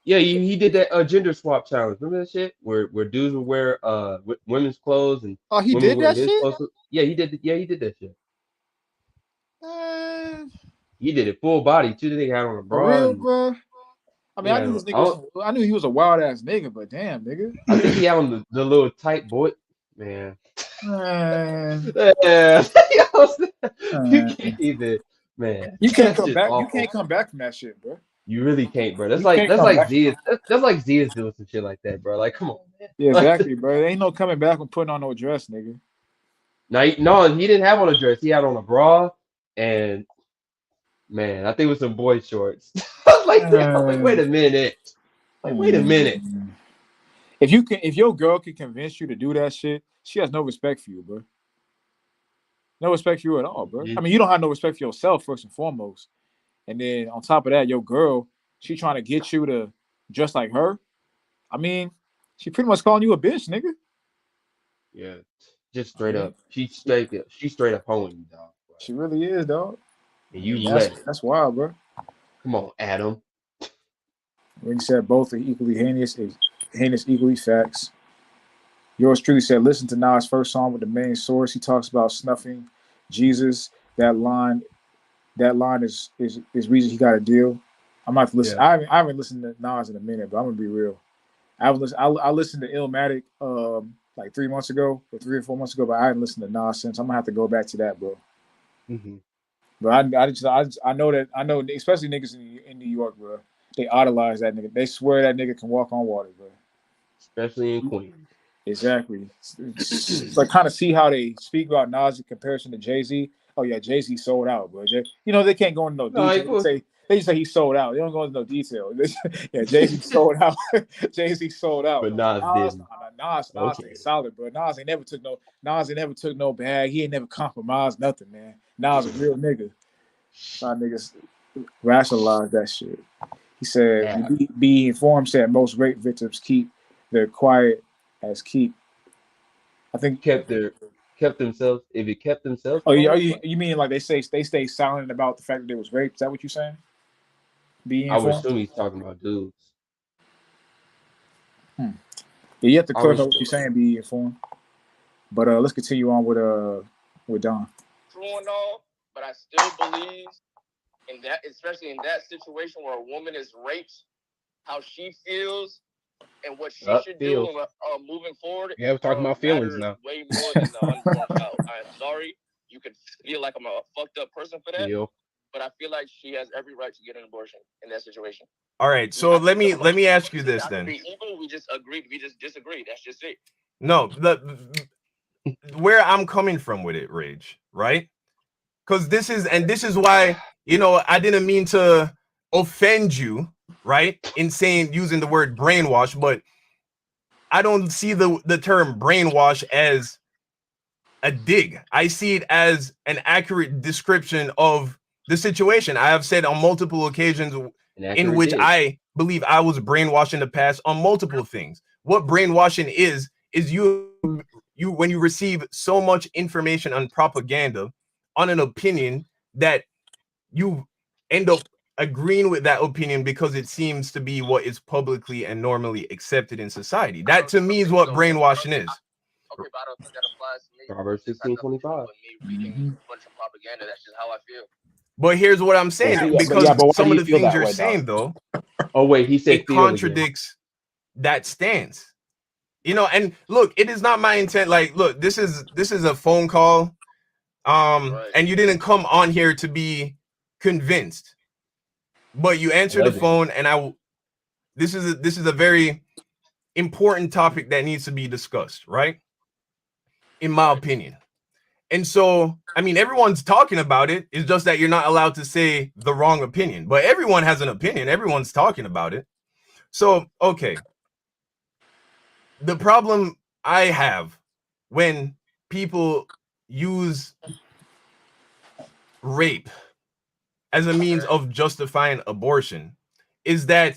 Yeah, he did that gender swap challenge. Remember that shit where dudes would wear women's clothes and Oh, he women did would wear that his shit? clothes. Yeah, he did. Yeah, he did that shit. Uh, He did it full body too. They had on a for bra real, and bro. I mean, he I had knew on, this nigga I knew he was a wild ass nigga, but damn, nigga. I think he had on the little tight boy. Man. Man. Yeah. You can't even, man. You can't That's come just back. You awful. can't come back from that shit, bro. You really can't, bro. You can't That's come like back. Zia's. That's like Zia's doing some shit like that, bro. Like, come on, man. Yeah, exactly, bro. There ain't no coming back from putting on no dress, nigga. No, he didn't have on a dress. He had on a bra and man, I think it was some boy shorts. I was like, yeah, I was like, wait a minute. Like, wait a minute. If your girl can convince you to do that shit, she has no respect for you, bro. No respect for you at all, bro. I mean, you don't have no respect for yourself first and foremost, and then on top of that, your girl, she trying to get you to dress like her. I mean, she pretty much calling you a bitch, nigga. Yeah, just straight up. She's straight up hoeing you, dog. She really is, dog. And you That's let it. that's wild, bro. Come on, Adam. When he said both are equally heinous, equally facts. Yours truly said, listen to Nas' first song with the main source. He talks about snuffing Jesus. That line is reason he got a deal. I'm not to listen. Yeah. I haven't listened to Nas in a minute, but I'm gonna be real. I listened to Illmatic like 3 months ago or 3 or 4 months ago, but I haven't listened to Nas since. I'm gonna have to go back to that, bro. Mm-hmm. But I know especially niggas in New York, bro. They idolize that nigga. They swear that nigga can walk on water, bro. Especially in Queens. Exactly. It's like kind of see how they speak about Nas in comparison to Jay-Z. Oh yeah, Jay-Z sold out, bro. They can't go into no detail. They just say he sold out. They don't go into no detail. Yeah, Jay-Z sold out. Jay-Z sold out. But Nas didn't. Nas Okay. ain't solid, bro. Nas ain't never took no bag. He ain't never compromised nothing, man. Nas a real nigga. Try niggas rationalize that shit. He said, be informed said most rape victims keep their quiet as keep. I think kept themselves. If it kept themselves. Oh, yeah. You mean like they stay silent about the fact that they was raped? Is that what you're saying? Be I would informed. assume he's talking about dudes. Yeah, you have to clarify what you're saying. Be informed. But let's continue on with Don. True and all, but I still believe in that, especially in that situation where a woman is raped, how she feels and what she should do moving forward. Yeah, we're talking about feelings now. Way more than the unborn child. I'm sorry, you could feel like I'm a fucked up person for that, but I feel like she has every right to get an abortion in that situation. All right, so let me ask you this then. Be evil, we just agreed. We just disagree. That's just it. No, where I'm coming from with it, Rage, right? Because this is why, I didn't mean to offend you, right? In saying using the word brainwash, but I don't see the term brainwash as a dig. I see it as an accurate description of the situation. I have said on multiple occasions in which I believe I was brainwashed in the past on multiple things. What brainwashing is you when you receive so much information and propaganda on an opinion that you end up agreeing with that opinion because it seems to be what is publicly and normally accepted in society. That to me is what brainwashing is. okay, but I don't think that applies to me. Proverbs 16:25. With me reading a bunch of propaganda, that's just how I feel. But here's what I'm saying, because but why some do of you the feel things that you're way, dog? saying, though, Oh wait, he said it feel again. contradicts that stance. You know, and look, it is not my intent. Like, look, this is a phone call, and you didn't come on here to be convinced, but you answered the phone, and this is a very important topic that needs to be discussed, right? In my opinion. And so, I mean, everyone's talking about it. It's just that you're not allowed to say the wrong opinion. But everyone has an opinion. Everyone's talking about it. So, okay. The problem I have when people use rape as a means of justifying abortion is that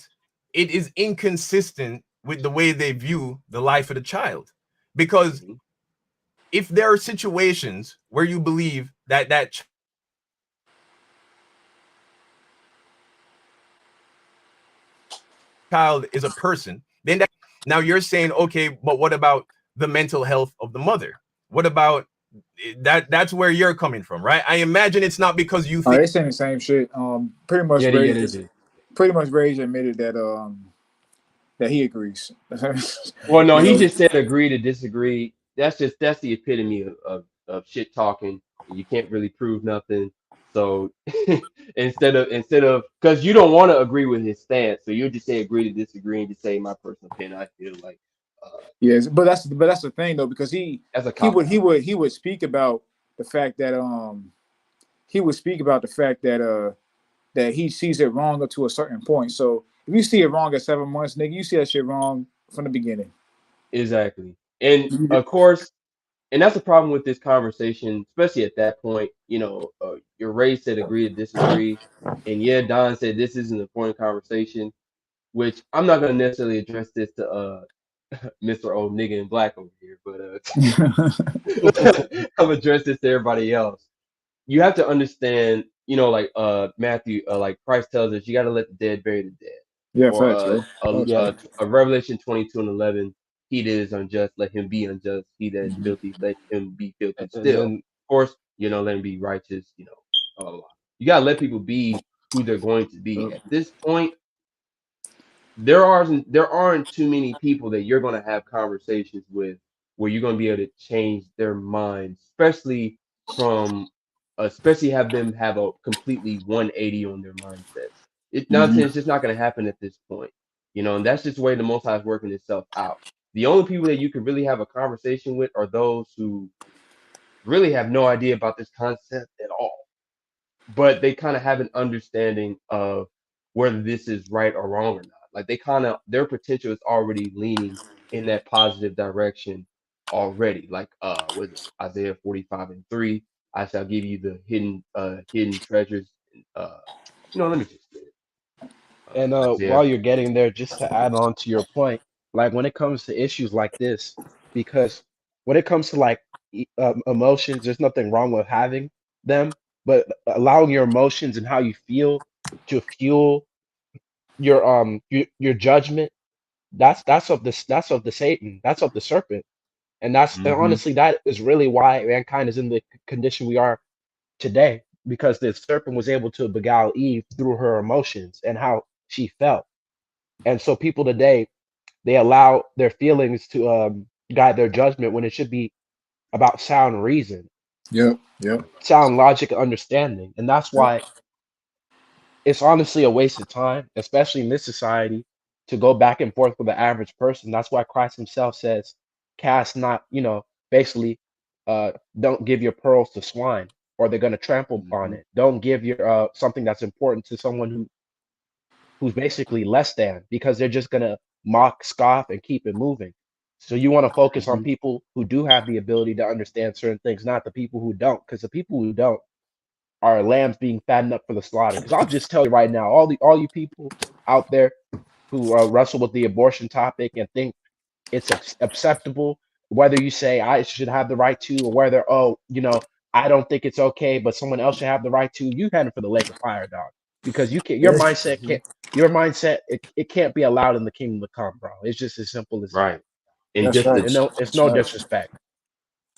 it is inconsistent with the way they view the life of the child. Because if there are situations where you believe that child is a person, then now you're saying, okay, but what about the mental health of the mother? What about that? That's where you're coming from, right? I imagine it's not because you think They saying the same shit. Pretty much Rage admitted that he agrees. Well, no, You he know? just said agree to disagree. That's the epitome of shit talking. You can't really prove nothing. So instead of because you don't want to agree with his stance, so you just say agree to disagree and just say my personal opinion. I feel like Yes, but that's the thing though, because he would speak about the fact that that he sees it wrong up to a certain point. So if you see it wrong at 7 months, nigga, you see that shit wrong from the beginning. Exactly. And of course, and that's the problem with this conversation, especially at that point. You know, your race said agree to disagree, and yeah, Don said this isn't an important conversation, which I'm not gonna necessarily address this to Mr. Old Nigga in Black over here, but I'm address this to everybody else. You have to understand, you know, like Matthew, like Christ tells us, you got to let the dead bury the dead. Yeah, Or facts, bro. a Revelation 22:11, he that is unjust, let him be unjust. He that is filthy, let him be filthy And still. then, Of course, you know, let him be righteous. You know, blah, blah, blah. You gotta let people be who they're going to be. At this point, there aren't too many people that you're going to have conversations with where you're going to be able to change their minds, especially have them have a completely 180 on their mindsets. It's nonsense. It's just not going to happen at this point, you know. And that's just the way the Most High is working itself out. The only people that you can really have a conversation with are those who really have no idea about this concept at all, but they kind of have an understanding of whether this is right or wrong or not. Like their potential is already leaning in that positive direction already. Like was it Isaiah 45:3? I shall give you the hidden treasures. Let me just get it. and Isaiah. while you're getting there, just to add on to your point, like when it comes to issues like this, because when it comes to like emotions, there's nothing wrong with having them, but allowing your emotions and how you feel to fuel your judgment, that's of the Satan, that's of the serpent, and and honestly that is really why mankind is in the condition we are today, because the serpent was able to beguile Eve through her emotions and how she felt. And so people today, they allow their feelings to guide their judgment when it should be about sound reason, Yep. sound logic, understanding. And that's why it's honestly a waste of time, especially in this society, to go back and forth with the average person. That's why Christ himself says, cast not, basically, don't give your pearls to swine or they're going to trample upon it. Don't give your something that's important to someone who's basically less than, because they're just going to mock, scoff, and keep it moving. So you want to focus on people who do have the ability to understand certain things, not the people who don't, because the people who don't are lambs being fattened up for the slaughter. Because I'll just tell you right now, all you people out there who wrestle with the abortion topic and think it's acceptable, whether you say I should have the right to, or whether I don't think it's okay, but someone else should have the right to, you heading for the lake of fire, dog. Because you can't, your mindset it can't be allowed in the kingdom to come, bro. It's just as simple as right. that. And It's no disrespect.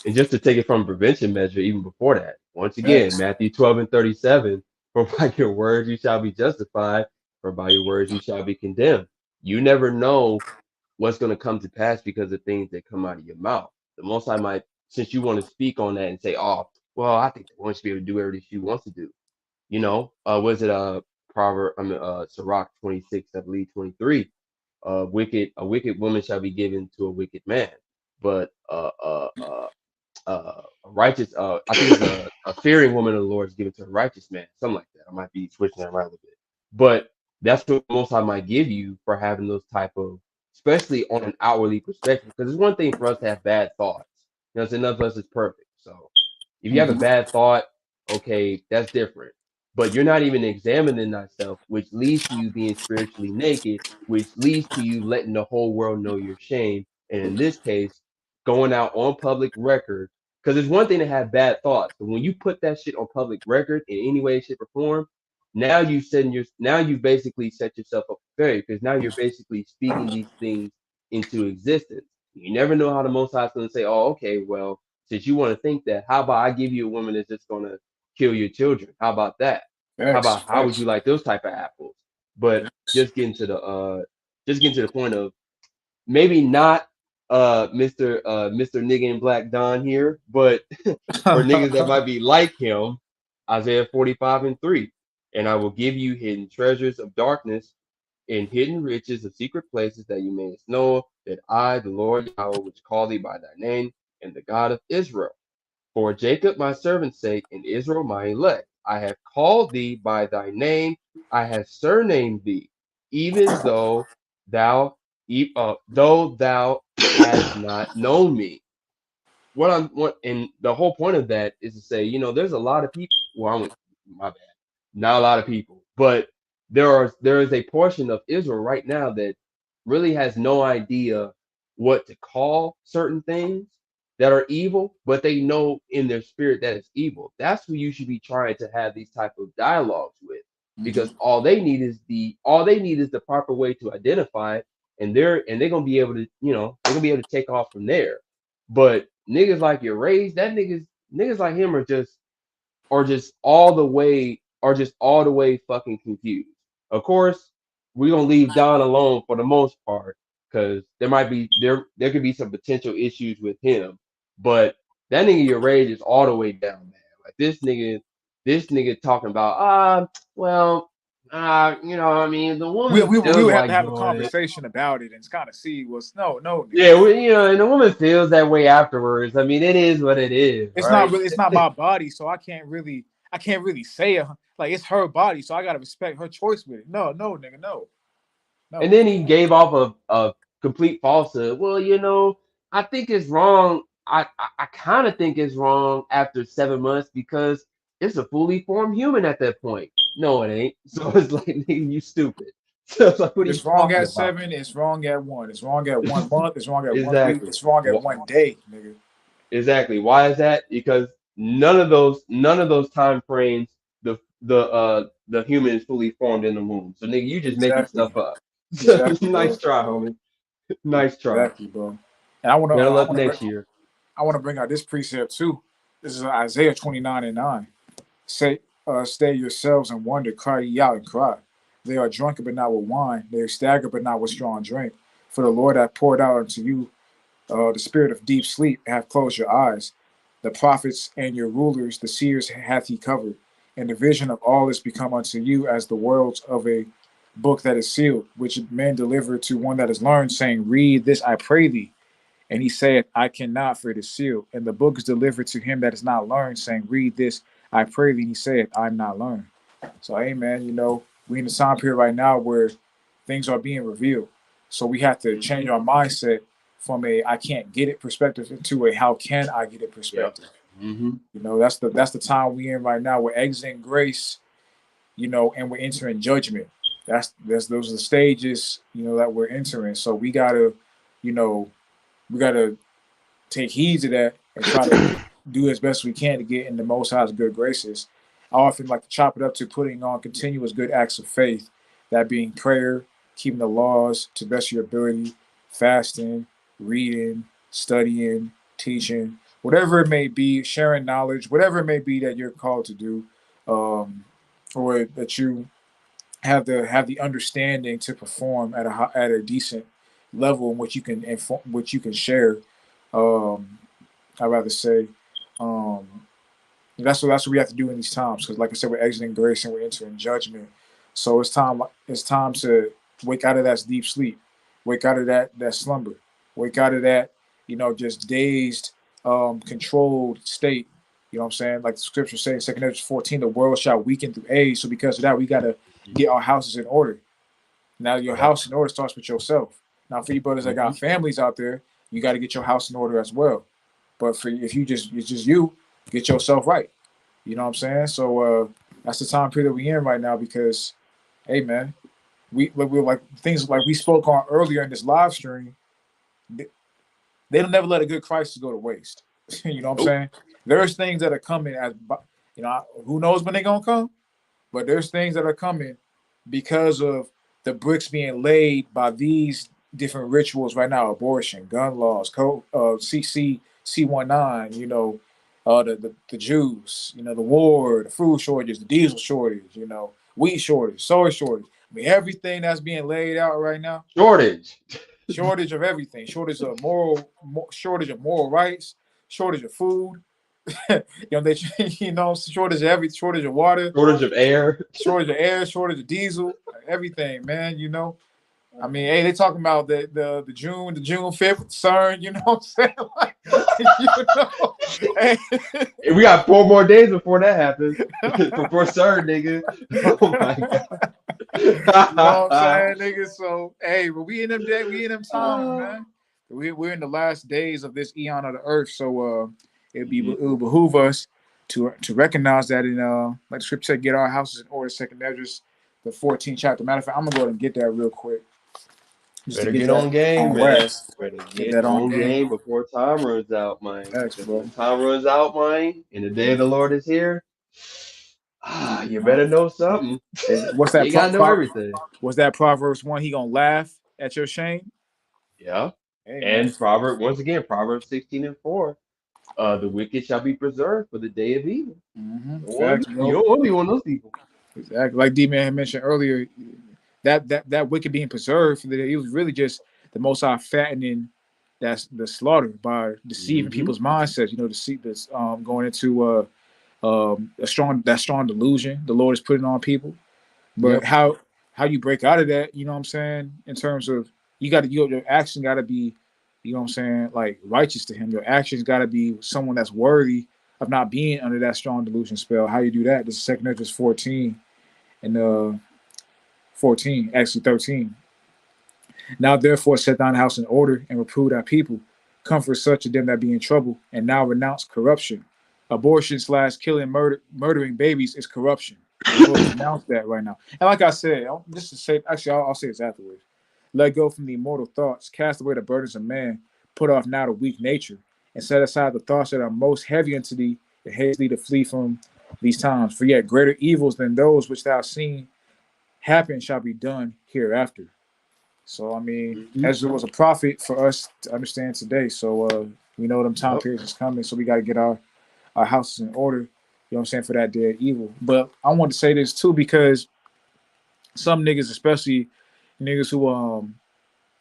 And just to take it from prevention measure, even before that, once again, Facts. Matthew 12:37, for by your words you shall be justified, for by your words you shall be condemned. You never know what's going to come to pass because of things that come out of your mouth. The Most High might, since you want to speak on that and say, oh, well, I think the woman should be able to do everything she wants to do. You know, was it Sirach 26, I believe 23? A wicked woman shall be given to a wicked man, but a righteous, I think it's a fearing woman of the Lord is given to a righteous man, something like that. I might be switching that around a bit, but that's what most I might give you for having those type of, especially on an outwardly perspective, because it's one thing for us to have bad thoughts. You know, none of us is perfect. So if you have a Mhm. bad thought, okay, that's different. But you're not even examining thyself, which leads to you being spiritually naked, which leads to you letting the whole world know your shame. And in this case, going out on public record, because it's one thing to have bad thoughts, but when you put that shit on public record in any way, shape, or form, now you basically set yourself up for failure, because now you're basically speaking these things into existence. You never know how the Most High is going to say, "Oh, okay, well, since you want to think that, how about I give you a woman that's just going to kill your children? How about that? Facts. How would you Facts. like those type of apples?" But just getting to the point of maybe not Mr. Nigga in Black Don here, but for niggas that might be like him, Isaiah 45:3. And I will give you hidden treasures of darkness and hidden riches of secret places, that you may know that I, the Lord Yahweh, which call thee by thy name, am the God of Israel. For Jacob my servant's sake, and Israel my elect, I have called thee by thy name, I have surnamed thee, even though thou hast not known me. And the whole point of that is to say, there's a lot of people. Well, my bad, not a lot of people, but there is a portion of Israel right now that really has no idea what to call certain things that are evil, but they know in their spirit that it's evil. That's who you should be trying to have these type of dialogues with, because all they need is the proper way to identify it, and they're gonna be able to, take off from there. But niggas like your raised, that niggas like him are just all the way fucking confused. Of course, we're gonna leave Don alone for the most part, because there could be some potential issues with him. But that nigga your rage is all the way down, man. Like this nigga talking about what I mean, the We, woman we, we feels would have to like have a doing it. conversation about it and kind of see what's no, nigga. Yeah, and the woman feels that way afterwards. I mean, it is what it is, It's not right? really, it's not my body, so I can't really say it. Like, it's her body, so I gotta respect her choice with it. No, nigga, no. And then he gave off a complete falsehood. Well, I think it's wrong. I kind of think it's wrong after 7 months, because it's a fully formed human at that point. No, it ain't. So it's like, nigga, you stupid. So it's like, what are you It's wrong talking at about? 7. It's wrong at 1. It's wrong at 1 month. It's wrong at 1 week. Exactly. It's wrong at 1 day, nigga. Exactly. Why is that? Because none of those time frames the human is fully formed in the womb. So nigga, you just making Exactly. stuff up. Exactly, bro. Nice try, homie. Nice try. Exactly, bro. And I Better luck next year. want to bring out this precept too. This is Isaiah 29:9. Stay yourselves and wonder, cry ye out and cry. They are drunken, but not with wine. They are staggered, but not with strong drink. For the Lord hath poured out unto you the spirit of deep sleep, hath closed your eyes. The prophets and your rulers, the seers, hath he covered. And the vision of all is become unto you as the words of a book that is sealed, which men deliver to one that is learned, saying, read this, I pray thee. And he said, I cannot, for it is sealed. And the book is delivered to him that is not learned, saying, read this, I pray thee. And he said, I'm not learned. So, hey, man, we in a time period right now where things are being revealed. So we have to change our mindset from a I can't get it perspective into a how can I get it perspective. Yep. Mm-hmm. That's the time we in right now. We're exiting grace, and we're entering judgment. Those are the stages, that we're entering. So we gotta take heed to that and try to do as best we can to get in the Most High's good graces. I often like to chop it up to putting on continuous good acts of faith, that being prayer, keeping the laws to the best of your ability, fasting, reading, studying, teaching, whatever it may be, sharing knowledge, whatever it may be that you're called to do, or that you have the understanding to perform at a decent level in which you can which you can share. I'd rather say. That's what we have to do in these times, because, like I said, we're exiting grace and we're entering judgment. So it's time to wake out of that deep sleep, wake out of that slumber, wake out of that just dazed, controlled state. You know what I'm saying? Like the scripture says, 2 Corinthians 14, the world shall weaken through age. So because of that, we got to get our houses in order. Now your house in order starts with yourself. Now for you brothers that got families out there, you got to get your house in order as well. But if it's just you, get yourself right. You know what I'm saying? So that's the time period we in right now, because, hey man, we're like things like we spoke on earlier in this live stream. They don't never let a good crisis go to waste. You know what I'm saying? There's things that are coming who knows when they're gonna come, but there's things that are coming because of the bricks being laid by these different rituals right now: abortion, gun laws, C19, the Jews, the war, the food shortages, the diesel shortage, wheat shortage, soy shortage. I mean, everything that's being laid out right now. Shortage of everything. Shortage of moral rights. Shortage of food. Shortage of water. Shortage of air. Shortage of diesel. Everything, man. I mean, hey, they talking about the June 5th CERN. You know what I'm saying? Hey. We got 4 more days before that happens. Before CERN, nigga. Oh my god. You know what I'm saying, nigga? So, hey, but we in them times, man. We're in the last days of this eon of the earth. So it will behoove us to recognize that, in like the scripture said, get our houses in order. 2 Esdras, the 14th chapter. Matter of fact, I'm gonna go ahead and get that real quick. Better get on game, man. Better get on game before time runs out, man. When time runs out, man, and the day of the Lord is here, you better know something. What's that? You gotta know everything. Was that Proverbs 1? He gonna laugh at your shame. Yeah. Hey, and Proverbs 16:4. The wicked shall be preserved for the day of evil. Facts, you don't want to be one of those people. Exactly. Like D-Man had mentioned earlier, that wicked being preserved for the day, it was really just the Most High fattening that's the slaughter by deceiving people's mindsets. Deceit that's going into a strong delusion the Lord is putting on people. But how you break out of that, you know what I'm saying? In terms of your action got to be, you know what I'm saying, like righteous to Him. Your actions got to be someone that's worthy of not being under that strong delusion spell. How you do that? This is 2 Esdras 14 and 14, actually 13. Now therefore set thine house in order and reprove thy people. Comfort such of them that be in trouble, and now renounce corruption. Abortion / killing, murdering babies is corruption. We'll announce that right now. And like I said, just to say, actually, I'll say this afterwards. Let go from the immortal thoughts, cast away the burdens of man, put off now the weak nature, and set aside the thoughts that are most heavy unto thee, that haste thee to flee from these times. For yet greater evils than those which thou hast seen happen shall be done hereafter. So I mean, Ezra was a prophet for us to understand today. So we know them time periods is coming. So we got to get our houses in order. You know what I'm saying, for that day of evil. But I want to say this too, because some niggas, especially niggas who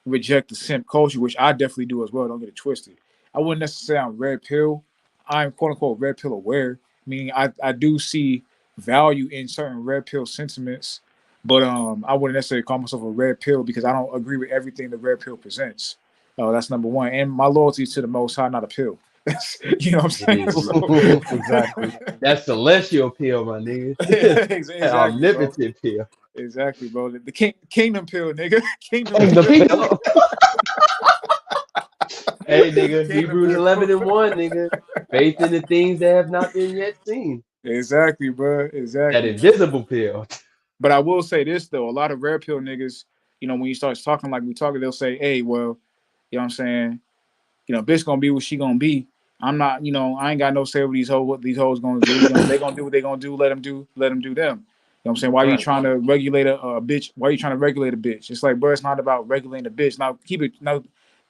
reject the simp culture, which I definitely do as well. Don't get it twisted. I wouldn't necessarily say I'm red pill. I'm quote unquote red pill aware. Meaning I do see value in certain red pill sentiments, but I wouldn't necessarily call myself a red pill because I don't agree with everything the red pill presents. That's number one. And my loyalty is to the Most High, not a pill. You know what I'm saying? Exactly. That's celestial pill, my nigga. Exactly, omnipotent pill. Exactly, bro. The kingdom pill, nigga. Kingdom pill. Hey, nigga. Hebrews 11:1, nigga. Faith in the things that have not been yet seen. Exactly, bro. Exactly. That invisible pill. But I will say this though: a lot of red pill niggas, when you start talking like we talking, they'll say, "Hey, well, you know what I'm saying? Bitch gonna be what she gonna be. I'm not, I ain't got no say what these hoes gonna do. They gonna do what they gonna do. Let them do them. You know what I'm saying? Why are you trying to regulate a bitch? Why are you trying to regulate a bitch? It's like, bro, it's not about regulating a bitch. Now,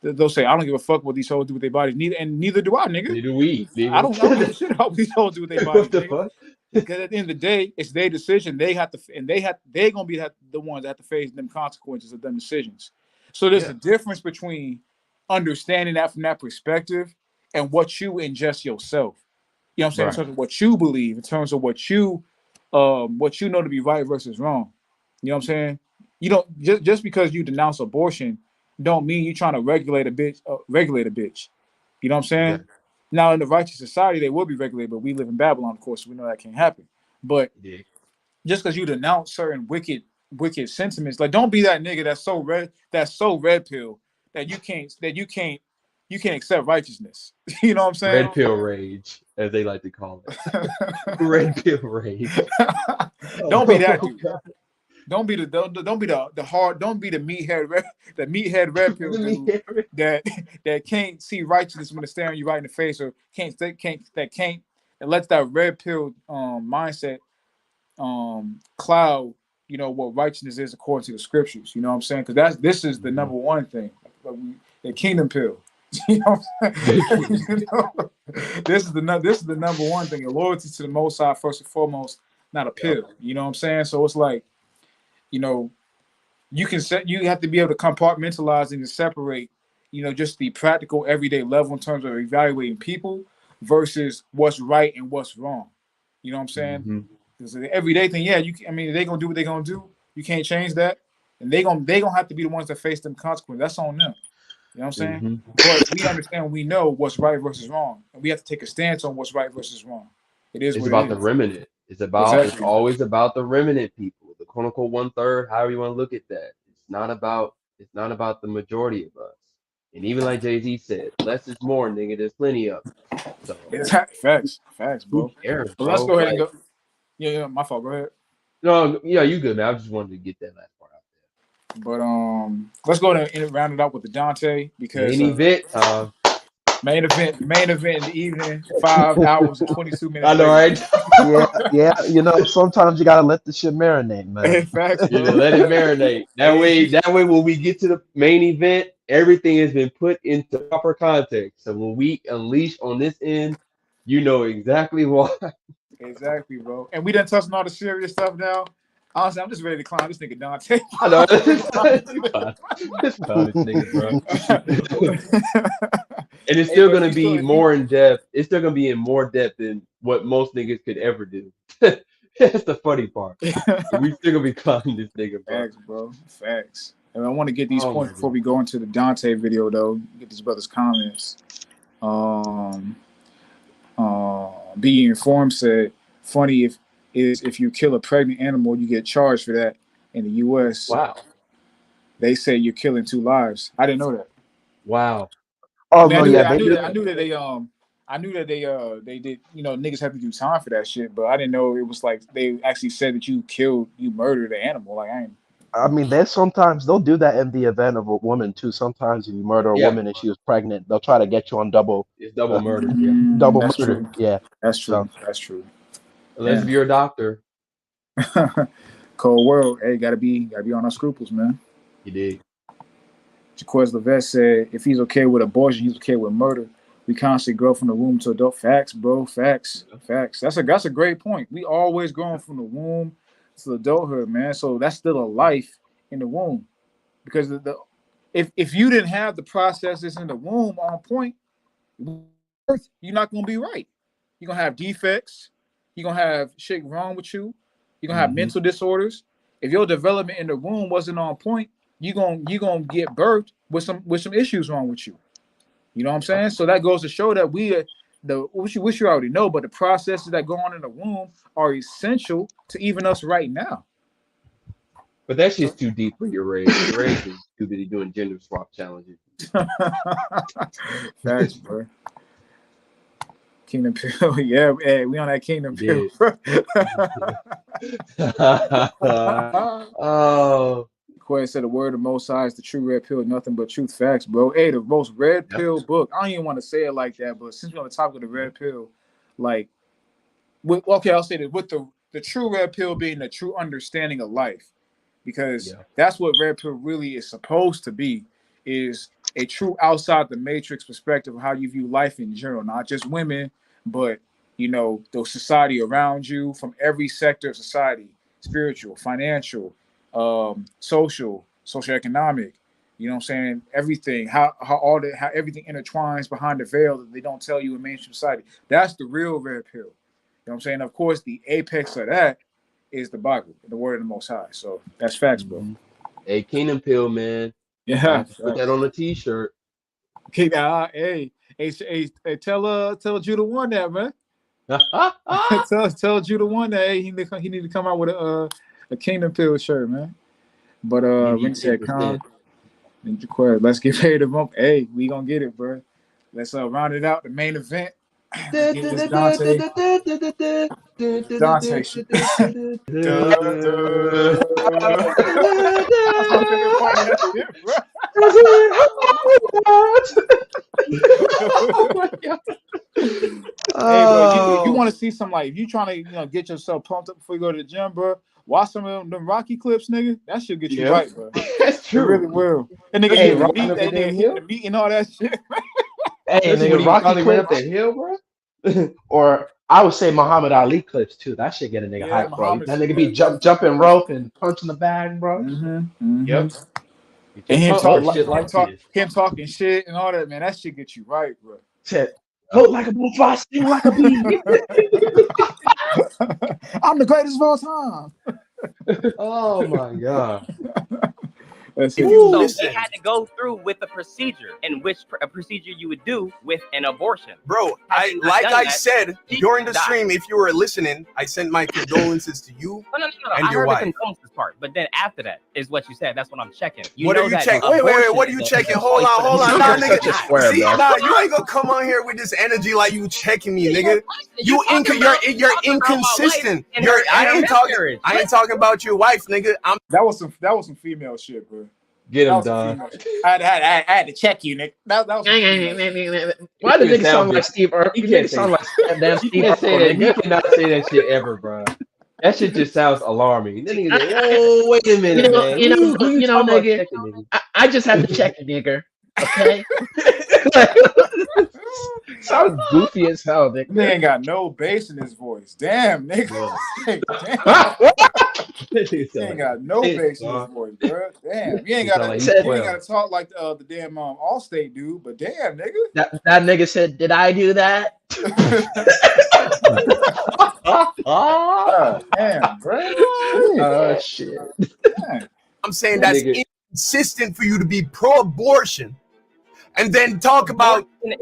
they'll say, I don't give a fuck what these hoes do with their bodies. Neither do I, nigga. Neither do we. I don't give a shit about what these hoes do with their bodies, What the nigga. fuck? Because at the end of the day, it's their decision. They're gonna be the ones that have to face them consequences of them decisions. So there's a difference between understanding that from that perspective and what you ingest yourself. You know what I'm saying? In terms of what you believe, in terms of what you know to be right versus wrong. You know what I'm saying? You don't just because you denounce abortion don't mean you're trying to regulate a bitch. You know what I'm saying? Exactly. Now in the righteous society they will be regulated, but we live in Babylon, of course, so we know that can't happen. But just because you denounce certain wicked sentiments, like don't be that nigga that's so red pill that you can't accept righteousness. You know what I'm saying? Red pill rage, as they like to call it. Red pill rage. Don't be that dude. Don't be the hard. Don't be the meathead red pill dude that can't see righteousness when it's staring you right in the face, or can't and lets that red pill mindset cloud what righteousness is according to the scriptures. You know what I'm saying? Because this is the number one thing, the kingdom pill. You know what I'm saying? This is the number one thing. Your loyalty to the Most High first and foremost, not a pill. You know what I'm saying? So it's like, you have to be able to compartmentalize and to separate, just the practical everyday level in terms of evaluating people versus what's right and what's wrong. You know what I'm saying? Because the everyday thing, they're gonna do what they're gonna do. You can't change that, and they gonna have to be the ones that face them consequences. That's on them. You know what I'm saying? But we understand, we know what's right versus wrong, and we have to take a stance on what's right versus wrong. It's about the remnant. It's always about the remnant people, the quote unquote 1/3, however you want to look at that. It's not about the majority of us. And even like Jay-Z said, less is more, nigga. There's plenty of it. So facts, bro. Who cares, But bro? let's go ahead and go. Yeah, my fault. Go ahead. No, yeah, you good, man. I just wanted to get that last part out there. But let's go ahead and round it up with the Dante, because main event main event in the evening, 5 hours and 22 minutes. I know, right? yeah. Sometimes you gotta let the shit marinate, man. Facts, bro. Let it marinate. That way, when we get to the main event, everything has been put into proper context. So when we unleash on this end, you know exactly why. Exactly, bro. And we done touched on all the serious stuff now. Honestly, I'm just ready to clown this nigga Dante. I know. This nigga, bro. And it's still gonna be more in depth. It's still gonna be in more depth than what most niggas could ever do. That's the funny part. We still gonna be clowning this nigga, bro. Facts, bro. Facts. And I want to get these points before we go into the Dante video, though. Get these brothers' comments. Being Informed said, funny if you kill a pregnant animal, you get charged for that. In the U.S., wow, they say you're killing 2 lives. I didn't know that. Wow. Oh, I knew that they did. Niggas have to do time for that shit, but I didn't know it was like they actually said that you murdered the animal. Like they'll do that in the event of a woman too. Sometimes if you murder a woman and she was pregnant, they'll try to get you on double. It's double murder. Double that's murder. True. Yeah, that's true. That's true. Unless you're a doctor. Cold world. Hey, gotta be on our scruples, man. You did. Jaquez Levesque said, if he's okay with abortion, he's okay with murder. We constantly grow from the womb to adult. Facts, bro. Facts. That's a great point. We always growing from the womb to adulthood, man. So that's still a life in the womb. Because if you didn't have the processes in the womb on point, you're not gonna be right. You're gonna have defects. You're gonna have shit wrong with you. You're gonna have mental disorders. If your development in the womb wasn't on point, you're gonna get birthed with some issues wrong with you. You know what I'm saying? So that goes to show that which you already know, but the processes that go on in the womb are essential to even us right now. But that shit's too deep for your rage. Your rage is too busy doing gender swap challenges. Facts, bro. Kingdom Pill, yeah, hey, we on that Kingdom Pill. Oh. Quay said the word of Most High is the true red pill, nothing but truth. Facts, bro. Hey, the most red pill book. I don't even want to say it like that, but since we're on the topic of the red pill, I'll say that with the true red pill being the true understanding of life, because that's what red pill really is supposed to be. Is a true outside the matrix perspective of how you view life in general, not just women, but you know, the society around you from every sector of society, spiritual, financial, social, socioeconomic, you know what I'm saying? Everything, how everything intertwines behind the veil that they don't tell you in mainstream society. That's the real red pill. You know what I'm saying? Of course, the apex of that is the Bible, the word of the Most High. So that's facts, bro. A Kingdom Pill, man. Yeah. I have to put that on a t-shirt. Okay, hey, tell Judah one that, man. tell Judah one that he need to come out with a Kingdom Pill shirt, man. But Ring said, "Come, let's get ready to bump. Hey, we gonna get it, bro. Let's round it out. The main event. Get this Dante shit. That's my favorite part of that shit, bro. Oh my God. Hey, bro, you want to see some, like, if you trying to get yourself pumped up before you go to the gym, bro, watch some of them Rocky clips, nigga. That should get you right, bro. That's true. It really will. And nigga hitting the meat, that nigga hitting the meat and all that shit. Hey, nigga, Rocky clips up that hill, bro. Or I would say Muhammad Ali clips too. That shit get a nigga hype, bro. That nigga be jumping rope and punching the bag, bro. Yep. And him talking shit and all that, man. That shit get you right, bro. Look like a butterfly, sting like a bee. I'm the greatest of all time. Oh my God. So they had to go through with a procedure, in which a procedure you would do with an abortion. Bro, I said during the stream, if you were listening, I sent my condolences to you and I your heard wife. the condolences part, but then after that is what you said. That's what I'm checking. What are you checking? Wait, what are you checking? Hold on. Nah, nigga. Nah, you ain't gonna come on here with this energy like you checking me, nigga. You're inconsistent. I ain't talking about your wife, nigga. That was some female shit, bro. Get him, Don. I had to check you, Nick. That was Why did nigga sound like Steve Irwin? He can't sound like damn Steve can't say that. Irwin. He cannot say that shit ever, bro. That shit just sounds alarming. Then nigga, oh, wait a minute, man. Who you talking about checking, nigga? I just had to check a nigger. Okay. Sounds goofy as hell, nigga. He ain't got no bass in his voice. Damn, nigga. He ain't got no bass in his voice, bro. Damn. You ain't gotta talk like the damn Allstate dude, but damn, nigga. That nigga said, "Did I do that?" Damn, bro. Oh shit. I'm saying that's inconsistent for you to be pro-abortion and then talk about and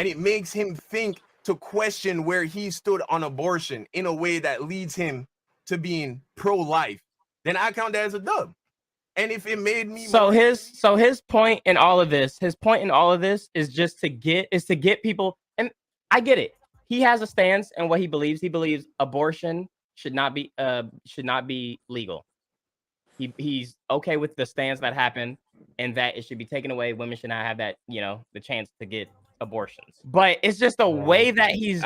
it makes him think to question where he stood on abortion in a way that leads him to being pro-life. Then I count that as a dub. And if it made me his point in all of this, is just to get people, and I get it. He has a stance and what he believes. He believes abortion should not be legal. He's okay with the stance that happened and that it should be taken away. Women should not have that, the chance to get abortions. But it's just the way that he's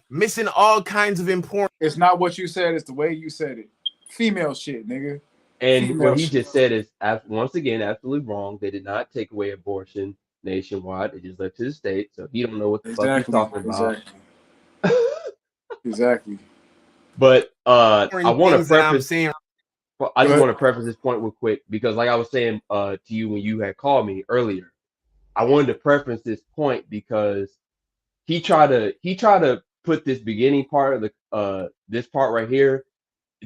missing all kinds of important. It's not what you said, it's the way you said it. Female shit, nigga. And what he just said is, once again, absolutely wrong. They did not take away abortion nationwide. They just left to the state. So he don't know what the fuck he's talking about. Exactly. But I want to preface. I just want to preface this point real quick because, like I was saying to you when you had called me earlier, I wanted to preface this point because he tried to put this beginning part of the this part right here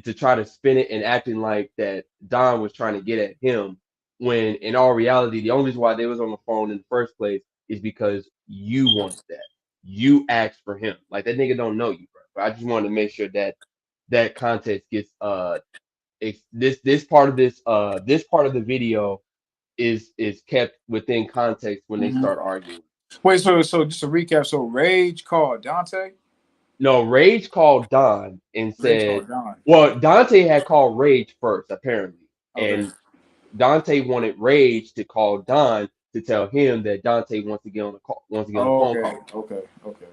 to try to spin it and acting like that Don was trying to get at him, when in all reality the only reason why they was on the phone in the first place is because you wanted that. You asked for him. Like, that nigga don't know you, bro. But I just wanted to make sure that context gets this part of the video is kept within context when they start arguing. Wait, so just a recap. So Rage called Dante? No, Rage called Don and said, well, Dante had called Rage first, apparently. Okay. And Dante wanted Rage to call Don to tell him that Dante wants to get on the phone call. Okay.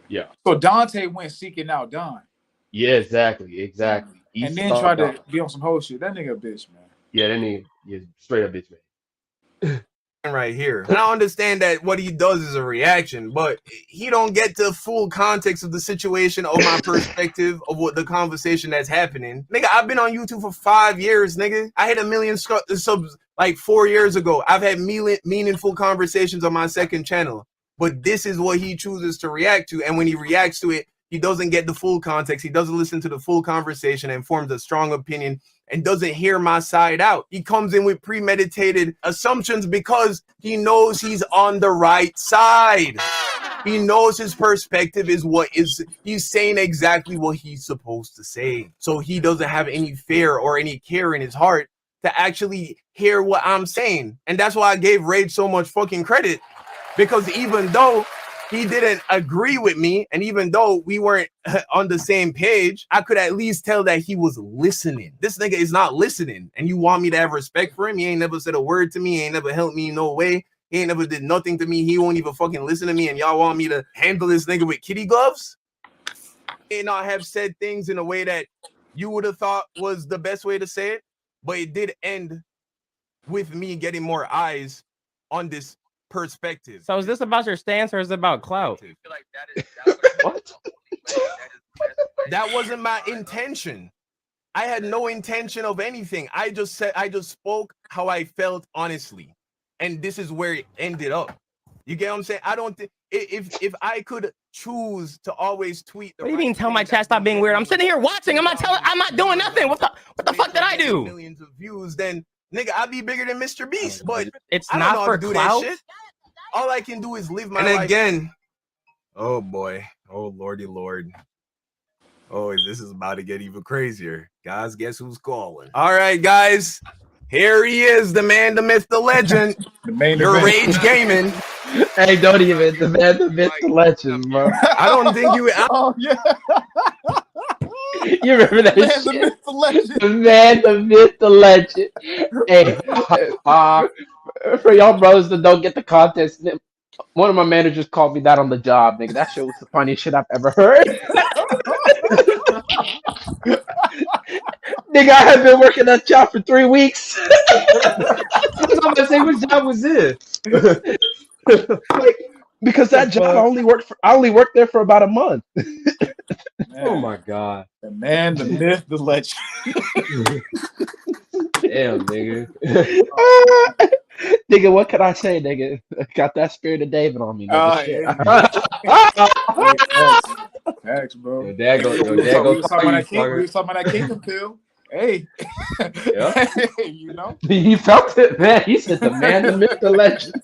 Yeah. So Dante went seeking out Don. Yeah, exactly. He And then thought tried to about. be on some whole shit. That nigga a bitch, man. Yeah, that nigga is straight up bitch, man. Right here. And I understand that what he does is a reaction, but he don't get the full context of the situation or my perspective of what the conversation that's happening. Nigga, I've been on YouTube for 5 years, nigga. I hit 1 million subs like 4 years ago. I've had meaningful conversations on my second channel, but this is what he chooses to react to. And when he reacts to it, he doesn't get the full context. He doesn't listen to the full conversation and forms a strong opinion and doesn't hear my side out. He comes in with premeditated assumptions because he knows he's on the right side. He knows his perspective is he's saying exactly what he's supposed to say. So he doesn't have any fear or any care in his heart to actually hear what I'm saying. And that's why I gave Rage so much fucking credit, because even though he didn't agree with me, and even though we weren't on the same page, I could at least tell that he was listening. This nigga is not listening, and you want me to have respect for him? He ain't never said a word to me. He ain't never helped me in no way. He ain't never did nothing to me. He won't even fucking listen to me, and y'all want me to handle this nigga with kitty gloves? May not have said things in a way that you would have thought was the best way to say it, but it did end with me getting more eyes on this perspective. So is this about your stance or is it about clout? What? That wasn't my intention. I had no intention of anything. I just spoke how I felt honestly. And this is where it ended up. You get what I'm saying? I don't think if I could choose to always tweet. What do you mean tell my chat stop being weird? I'm sitting here watching. I'm not doing nothing. What the fuck did I do? Millions of views, then nigga, I'd be bigger than Mr. Beast. But it's I don't know not how for to do clout. that shit. All I can do is live my life. And again, oh boy, oh lordy lord. Oh, this is about to get even crazier. Guys, guess who's calling? All right, guys. Here he is, the man, the myth, the legend. The main Your event. Rage Gaming. Hey, don't even the man, the myth, the legend, bro. I don't think you. Oh yeah. You remember that Man, shit? the myth, the legend. The man, the myth, the legend. Hey, for y'all brothers that don't get the context, one of my managers called me that on the job, nigga. That shit was the funniest shit I've ever heard. Nigga, I had been working that job for 3 weeks. I was about to say, what job was this? Like, because that job I only worked there for about a month. Oh my god. The man, the myth, the legend. Damn, nigga. Nigga, what can I say, nigga? Got that spirit of David on me, nigga. Shit. Facts, bro. Your dad go We was talking about sucker. that kingdom pill. Hey. Yeah. You know? He felt it, man. He said the man, the myth, the legend.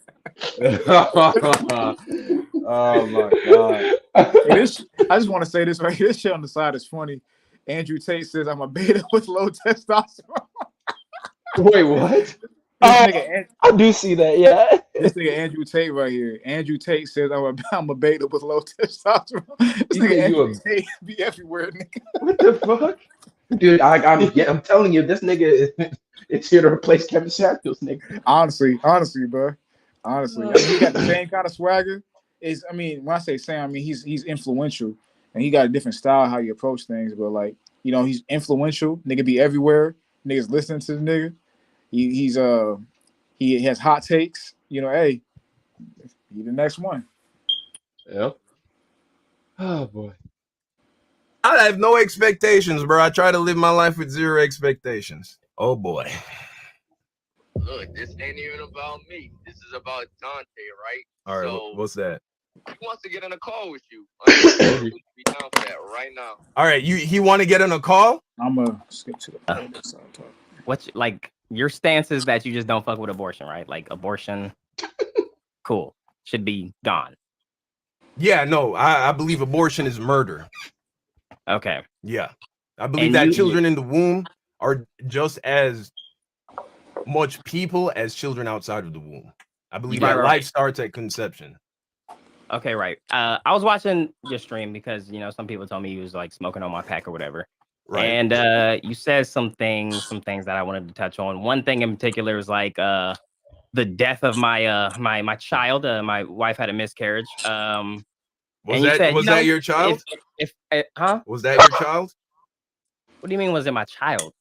Oh my god. Hey, I just want to say this right here. This shit on the side is funny. Andrew Tate says I'm a beta with low testosterone. Wait, what? Nigga, I do see that, yeah. This nigga Andrew Tate right here. Andrew Tate says I'm a beta with low testosterone. This nigga Andrew Tate be everywhere, nigga. What the fuck? Dude, I'm telling you, this nigga is here to replace Kevin Samuels, nigga. Honestly, bro. Honestly. I mean, he got the same kind of swagger. When I say Sam, I mean he's influential and he got a different style how you approach things, but like, you know, he's influential. Nigga be everywhere. Niggas listening to the nigga. He has hot takes. You know, hey, he the next one. Yeah. Oh boy. I have no expectations, bro. I try to live my life with zero expectations. Oh boy. Look, this ain't even about me. This is about Dante, right? All right, so, what's that? He wants to get on a call with you. I'm be down for that right now. All right, he want to get on a call? I'm gonna skip to the point. What's like your stance is that you just don't fuck with abortion, right? Like abortion, cool, should be gone. Yeah, no, I believe abortion is murder. Okay. Yeah, I believe that children in the womb are just as much people as children outside of the womb. I believe that life starts at conception. Okay, right. I was watching your stream because, you know, some people told me you was like smoking on my pack or whatever. Right. And you said some things that I wanted to touch on. One thing in particular was like the death of my my child. My wife had a miscarriage. And you said, was that your child? Huh? Was that your child? What do you mean? Was it my child?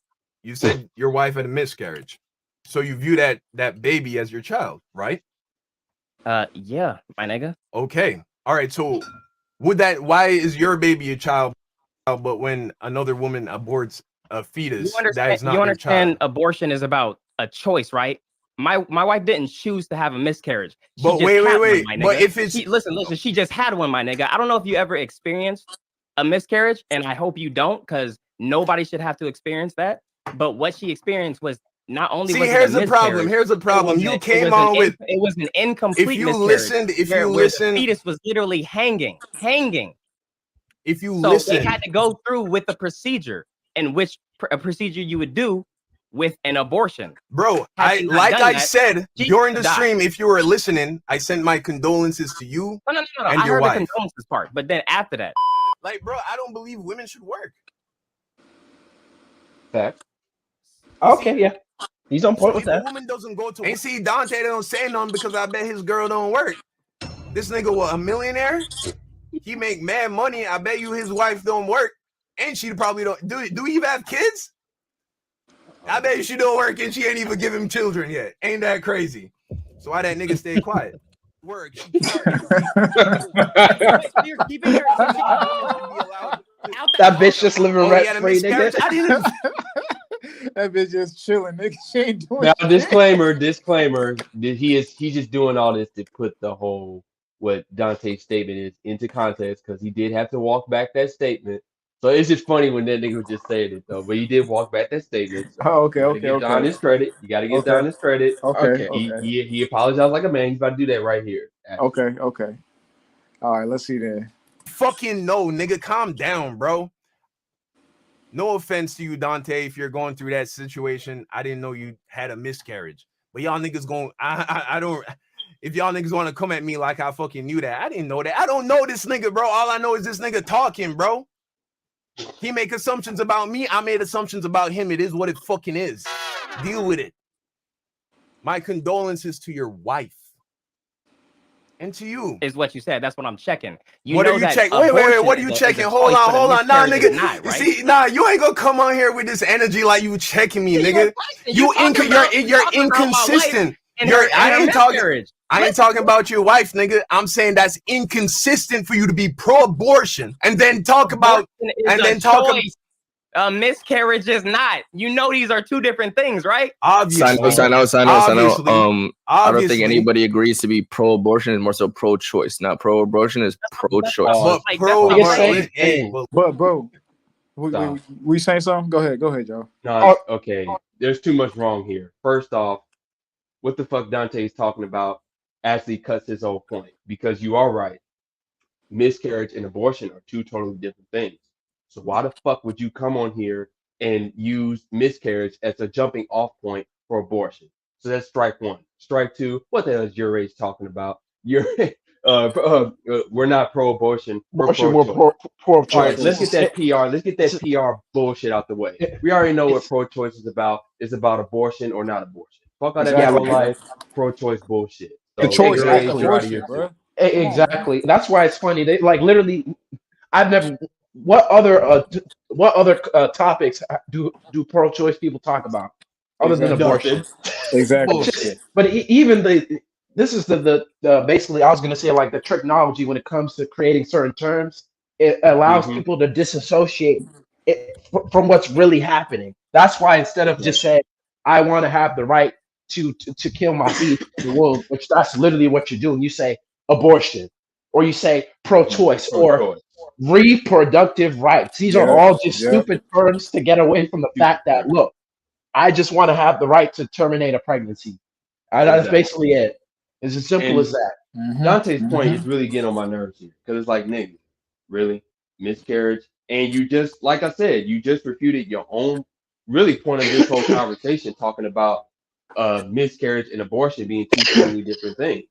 You said your wife had a miscarriage, so you view that baby as your child, right? Yeah, my nigga. Okay, all right. So, why is your baby a child, but when another woman aborts a fetus, that is not you their understand child? abortion is about a choice, right? My wife didn't choose to have a miscarriage. She But just wait, had wait. one, my But nigga. if it's listen, she just had one, my nigga. I don't know if you ever experienced a miscarriage, and I hope you don't, because nobody should have to experience that. But what she experienced was not only was here's it a the problem. miscarriage, Here's the problem. You came it on with was an incomplete if you miscarriage. listened, where the fetus was literally hanging. If you So they listen, had to go through with the procedure, in which a procedure you would do with an abortion. bro, Had she not done I that, said she during the died. stream, if you were listening, I sent my condolences to you No. and I your heard wife. the condolences part, but then after that, Like, bro, I don't believe women should work. Facts. Okay, yeah. He's on point with If a that. woman doesn't go to ain't see Dante don't say nothing because I bet his girl don't work. This nigga was a millionaire. He make mad money. I bet you his wife don't work. And she probably don't do he even have kids? I bet you she don't work and she ain't even give him children yet. Ain't that crazy? So why that nigga stay quiet? Work. That bitch just living rent free, nigga. I didn't. That bitch just chilling, nigga. She ain't doing Now, shit. disclaimer. He's just doing all this to put the whole what Dante's statement is into context because he did have to walk back that statement. So it's just funny when that nigga was just saying it though, but he did walk back that statement. So Oh, okay, you gotta give Don his credit. You gotta give Don his credit. Okay. He apologized like a man. He's about to do that right here. Okay. All right, let's see then. Fucking no, nigga, calm down, bro. No offense to you, Dante, if you're going through that situation. I didn't know you had a miscarriage. But y'all niggas going, I don't, if y'all niggas want to come at me like I fucking knew that, I didn't know that. I don't know this nigga, bro. All I know is this nigga talking, bro. He make assumptions about me. I made assumptions about him. It is what it fucking is. Deal with it. My condolences to your wife. And to you. is what you said. That's what I'm checking. What are you checking? Wait. What are you checking? Hold on. Nah, nigga. You see, you ain't gonna come on here with this energy like you checking me, nigga. You're inconsistent. I ain't talking about your wife, nigga. I'm saying that's inconsistent for you to be pro-abortion and then talk about a miscarriage is not. You know these are two different things, right? Obviously. I know. I don't think anybody agrees to be pro-abortion. It's more so pro-choice, not pro-abortion. Is pro-choice. But bro, we saying something? Go ahead, Joe. No, okay. There's too much wrong here. First off, what the fuck Dante is talking about actually cuts his whole point because you are right. Miscarriage and abortion are two totally different things. So why the fuck would you come on here and use miscarriage as a jumping off point for abortion? So that's strike one. Strike two, what the hell is your age talking about? We're not pro-abortion. We're pro-choice. All right, let's get that PR. Let's get that PR bullshit out the way. We already know what pro-choice is about. It's about abortion or not abortion. Fuck all that pro-life, pro-choice bullshit. So choice your age, after you're out of abortion, here, bro. Exactly. That's why it's funny. They like literally. I've never. What other topics do pro-choice people talk about other than abortion? Exactly. But even this is the basically I was gonna say like the technology when it comes to creating certain terms. It allows people to disassociate it from what's really happening. That's why instead of just saying I want to have the right to kill my fetus in the womb, which that's literally what you're doing. You say abortion, or you say pro-choice, or reproductive rights. These are all just stupid terms to get away from the fact that look, I just want to have the right to terminate a pregnancy. That's basically it. It's as simple as that. Dante's point is really getting on my nerves here because it's like, nigga, really miscarriage, and you just like I said, you just refuted your own really point of this whole conversation, talking about miscarriage and abortion being two totally different things.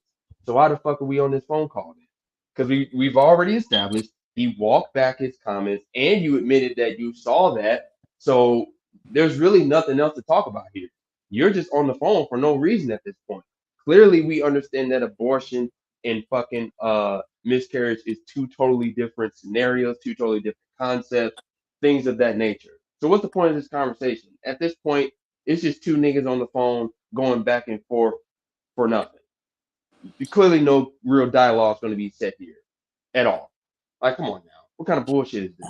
So why the fuck are we on this phone call then? Because we've already established he walked back his comments and you admitted that you saw that. So there's really nothing else to talk about here. You're just on the phone for no reason at this point. Clearly, we understand that abortion and fucking miscarriage is two totally different scenarios, two totally different concepts, things of that nature. So what's the point of this conversation? At this point, it's just two niggas on the phone going back and forth for nothing. Clearly, no real dialogue is going to be set here at all. Like, come on now, what kind of bullshit is this?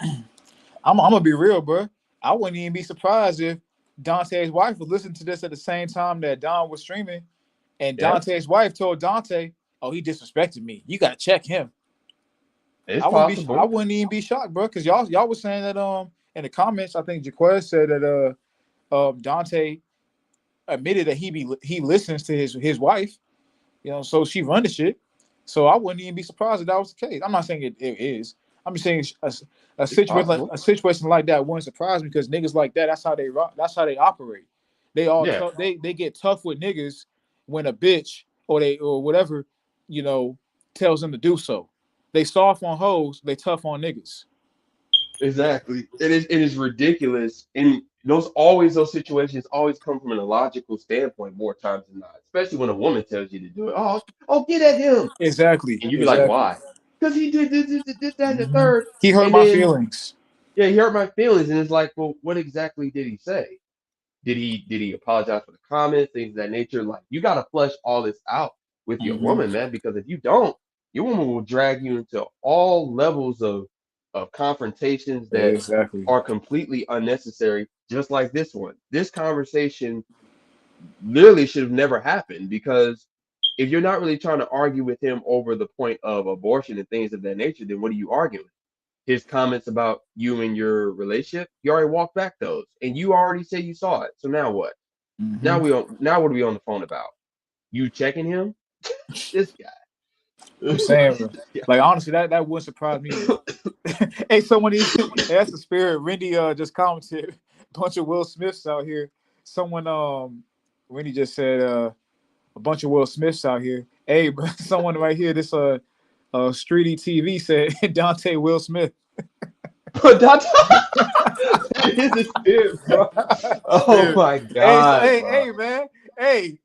I'm gonna be real, bro. I wouldn't even be surprised if Dante's wife was listening to this at the same time that Don was streaming, and Dante's wife told Dante, "Oh, he disrespected me. You gotta check him." It's I possible. wouldn't even be shocked, bro, because y'all was saying that in the comments. I think Jaquez said that Dante admitted that he listens to his wife, so she run the shit. So I wouldn't even be surprised if that was the case. I'm not saying it is. I'm just saying a situation like that wouldn't surprise me because niggas like that, that's how they rock, that's how they operate. They all they get tough with niggas when a bitch or whatever, tells them to do so. They soft on hoes, they tough on niggas. Exactly. It is ridiculous. And those situations always come from an illogical standpoint more times than not, especially when a woman tells you to do it. Oh, get at him. Exactly. And you be like, why? Because he did this, that, and the third. He hurt my feelings. Yeah, he hurt my feelings. And it's like, well, what exactly did he say? Did he apologize for the comments, things of that nature? Like, you got to flesh all this out with your woman, man, because if you don't, your woman will drag you into all levels of confrontations that are completely unnecessary, just like this one. This conversation literally should have never happened because if you're not really trying to argue with him over the point of abortion and things of that nature, then what are you arguing? His comments about you and your relationship, he already walked back those, and you already said you saw it. So now what? Now what are we on the phone about? You checking him? This guy. I'm saying, like honestly, that wouldn't surprise me. Hey, that's the spirit. Randy just commented, bunch of Will Smiths out here. Randy just said a bunch of Will Smiths out here. Hey, bro, someone right here, this Streety TV said Dante Will Smith. Dante is the spirit, bro. Oh my god. Hey, man. Hey,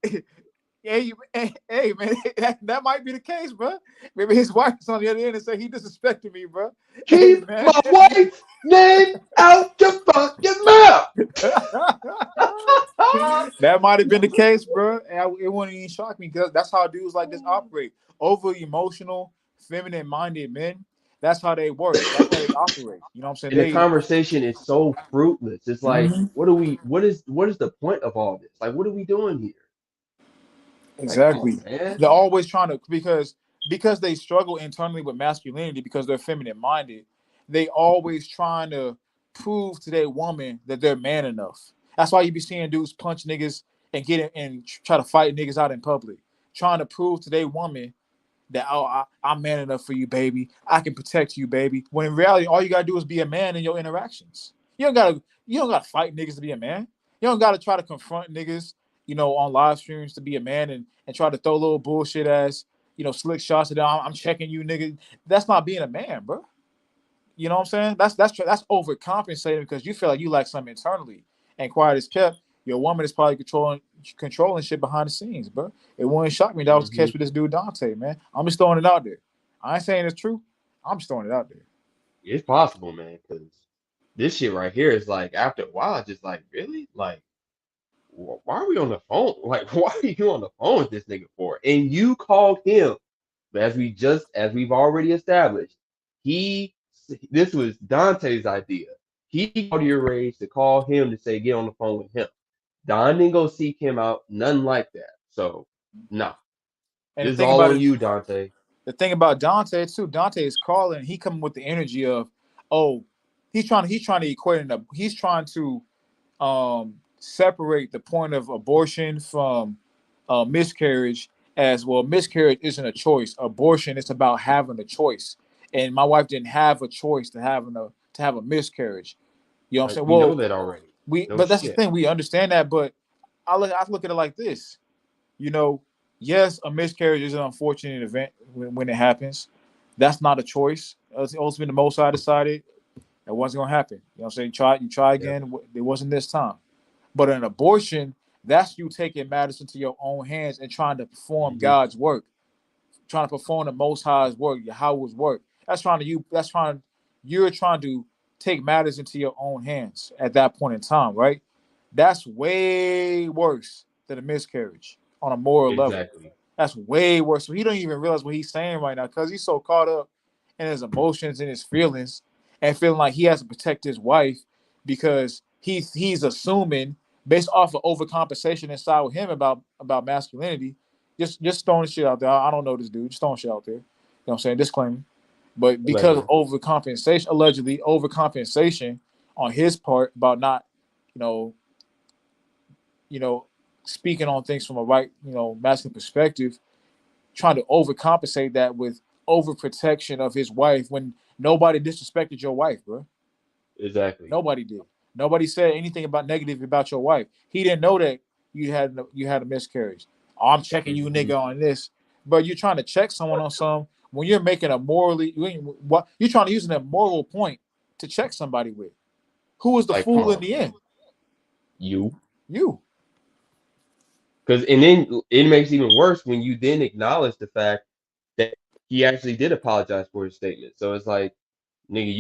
man, that might be the case, bro. Maybe his wife's on the other end and say he disrespected me, bro. Keep my wife's name out your fucking mouth. That might have been the case, bro. And it wouldn't even shock me because that's how dudes like this operate. Over emotional, feminine-minded men. That's how they work. That's how they operate. You know what I'm saying? And the conversation is so fruitless. It's like, what is the point of all this? Like, what are we doing here? Exactly. Like, come on, they're always trying to because they struggle internally with masculinity because they're feminine minded. They always trying to prove to their woman that they're man enough. That's why you be seeing dudes punch niggas and try to fight niggas out in public, trying to prove to their woman that I'm man enough for you, baby. I can protect you, baby. When in reality, all you gotta do is be a man in your interactions. You don't gotta fight niggas to be a man. You don't gotta try to confront niggas, on live streams to be a man and try to throw little bullshit ass, slick shots at them. I'm checking you, nigga. That's not being a man, bro. You know what I'm saying? That's overcompensating because you feel like you like something internally. And quiet as kept, your woman is probably controlling shit behind the scenes, bro. It wouldn't shock me that was the case with this dude Dante, man. I'm just throwing it out there. I ain't saying it's true. I'm just throwing it out there. It's possible, man, because this shit right here is like after a while, just like really, like, why are we on the phone? Like, why are you on the phone with this nigga for? And you called him, as we've already established, this was Dante's idea. He called your rage to call him to say get on the phone with him. Don didn't go seek him out, nothing like that. So, nah. And This is all on you, Dante. The thing about Dante too, Dante is calling. He coming with the energy of, oh, he's trying to equate it up. He's trying to separate the point of abortion from miscarriage as well. Miscarriage isn't a choice. Abortion is about having a choice. And my wife didn't have a choice to have a miscarriage. You know what I'm saying? We know that already. But that's the thing. We understand that, but I look at it like this. Yes, a miscarriage is an unfortunate event when it happens. That's not a choice. Ultimately, the Most High decided it wasn't going to happen. You know what I'm saying? You try again. It wasn't this time. But an abortion, that's you taking matters into your own hands and trying to perform God's work trying to perform the Most High's work, Yahweh's work. You're trying to take matters into your own hands at that point in time, right? That's way worse than a miscarriage on a moral level. Exactly. That's way worse. So he don't even realize what he's saying right now because he's so caught up in his emotions and his feelings and feeling like he has to protect his wife because he's assuming based off of overcompensation inside with him about masculinity. Just throwing shit out there. I don't know this dude. Just throwing shit out there. You know what I'm saying? Disclaimer. But because of overcompensation, allegedly overcompensation on his part about not, speaking on things from a right, masculine perspective, trying to overcompensate that with overprotection of his wife when nobody disrespected your wife, bro. Exactly. Nobody did. Nobody said anything negative about your wife. He didn't know that you had a miscarriage. Oh, I'm checking you, nigga, on this. But you're trying to check someone on some when you're making you're trying to use an immoral point to check somebody with. Who was the fool in the end? You. Because and then it makes it even worse when you then acknowledge the fact that he actually did apologize for his statement. So it's like, nigga,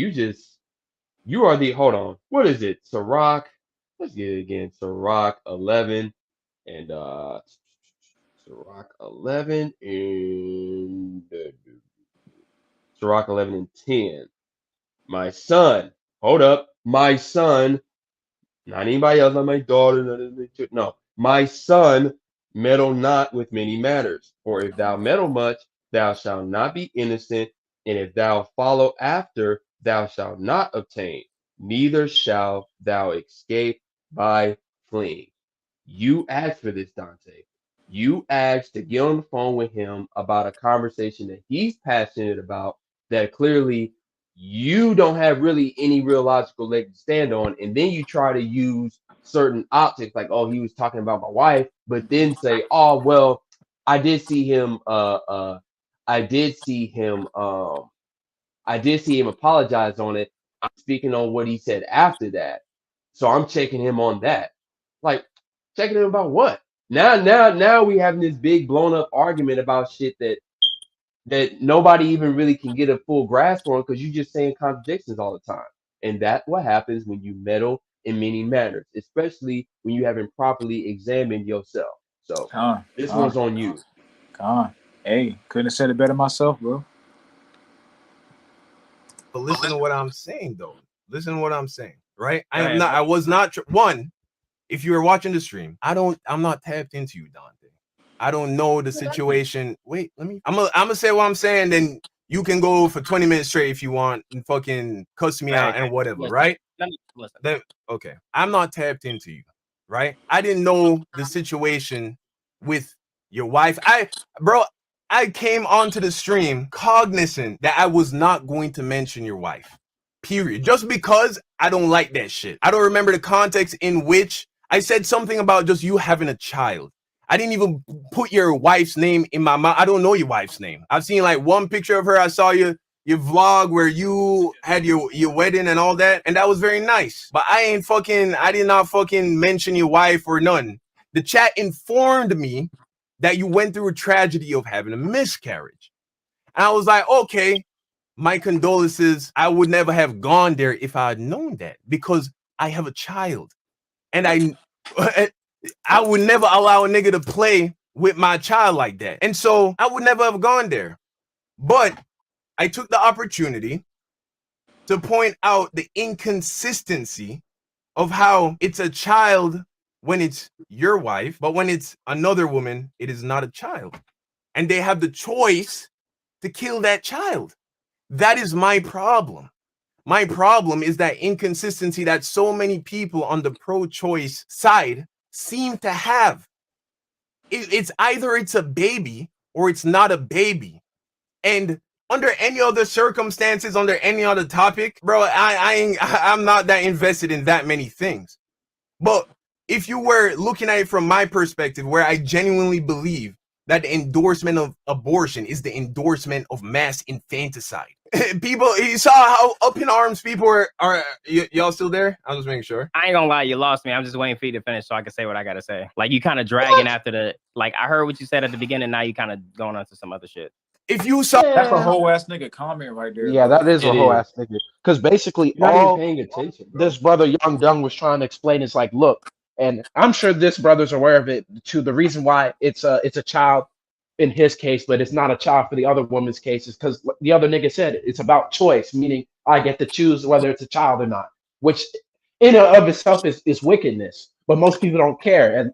you are the, hold on, what is it? Sirach, let's get it again. Sirach 11 and Sirach 11 and Sirach 11 and 10. My son, hold up, my son, not anybody else, not my daughter, no, my son, meddle not with many matters. For if thou meddle much, thou shalt not be innocent, and if thou follow after, thou shalt not obtain, neither shalt thou escape by fleeing. You asked for this, Dante. You asked to get on the phone with him about a conversation that he's passionate about that clearly you don't have really any real logical leg to stand on, and then you try to use certain optics like, oh, he was talking about my wife, but then say, oh, well, I did see him apologize on it. I'm speaking on what he said after that. So I'm checking him on that. Like, checking him about what? Now we having this big blown up argument about shit that nobody even really can get a full grasp on because you're just saying contradictions all the time. And that's what happens when you meddle in many matters, especially when you haven't properly examined yourself. So this one's on you. Hey, couldn't have said it better myself, bro. But listen to what I'm saying, though. Listen to what I'm saying, right? I was not one. If you were watching the stream, I'm not tapped into you, Dante. I don't know the situation. Wait, I'm gonna say what I'm saying, then you can go for 20 minutes straight if you want and fucking cuss me out and whatever, right? Then, okay, I'm not tapped into you, right? I didn't know the situation with your wife. I came onto the stream cognizant that I was not going to mention your wife, period. Just because I don't like that shit. I don't remember the context in which I said something about just you having a child. I didn't even put your wife's name in my mouth. I don't know your wife's name. I've seen like one picture of her. I saw your vlog where you had your wedding and all that, and that was very nice. But I did not fucking mention your wife or none. The chat informed me that you went through a tragedy of having a miscarriage. And I was like, okay, my condolences. I would never have gone there if I had known that because I have a child. And I would never allow a nigga to play with my child like that. And so I would never have gone there. But I took the opportunity to point out the inconsistency of how it's a child when it's your wife, but when it's another woman, it is not a child. And they have the choice to kill that child. That is my problem. My problem is that inconsistency that so many people on the pro-choice side seem to have. It's either it's a baby or it's not a baby. And under any other circumstances, under any other topic, bro, I'm not that invested in that many things. But if you were looking at it from my perspective, where I genuinely believe that the endorsement of abortion is the endorsement of mass infanticide. People, you saw how up in arms people are y'all still there? I'm just making sure. I ain't gonna lie, you lost me. I'm just waiting for you to finish so I can say what I gotta say. Like you kind of dragging after I heard what you said at the beginning. Now you kind of going on to some other shit. if you saw, That's a whole ass nigga comment right there, Yeah, bro. that is a It whole is. ass nigga. Because basically, You're not even all paying attention, bro. this brother Young Dung was trying to explain is like, look, and I'm sure this brother's aware of it too. The reason why it's a child in his case, but it's not a child for the other woman's case is because the other nigga said it. It's about choice, meaning I get to choose whether it's a child or not, which in and of itself is wickedness. But most people don't care, and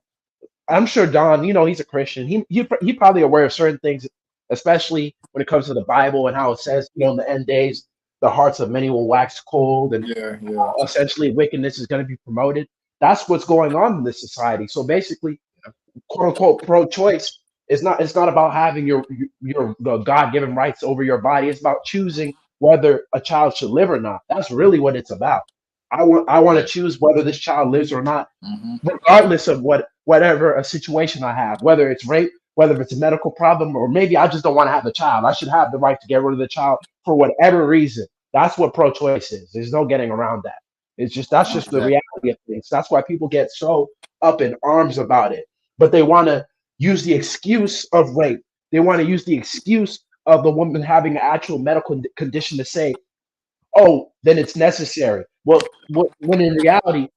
I'm sure Don, he's a Christian. He probably aware of certain things, especially when it comes to the Bible and how it says, in the end days, the hearts of many will wax cold, and Yeah. essentially wickedness is going to be promoted. That's what's going on in this society. So basically, quote unquote pro-choice is not. It's not about having your God-given rights over your body. It's about choosing whether a child should live or not. That's really what it's about. I want to choose whether this child lives or not, regardless of whatever a situation I have, whether it's rape, whether it's a medical problem, or maybe I just don't want to have a child. I should have the right to get rid of the child for whatever reason. That's what pro-choice is. There's no getting around that. That's just the reality of things. That's why people get so up in arms about it. But they want to use the excuse of rape. They want to use the excuse of the woman having an actual medical condition to say, oh, then it's necessary. Well, when in reality,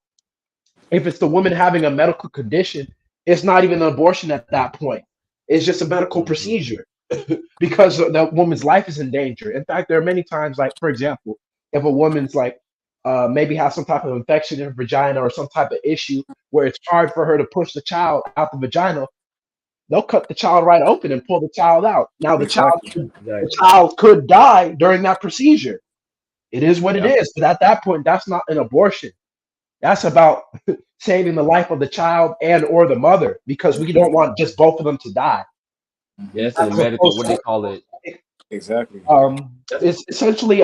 if it's the woman having a medical condition, it's not even an abortion at that point. It's just a medical procedure because the woman's life is in danger. In fact, there are many times, like, for example, if a woman's like maybe has some type of infection in her vagina or some type of issue where it's hard for her to push the child out the vagina, they'll cut the child right open and pull the child out. Now, the child could die during that procedure. It is what it is. But at that point, that's not an abortion. That's about saving the life of the child and or the mother because we don't want just both of them to die. Yeah, it's in the medical. What do they call it? Exactly. It's essentially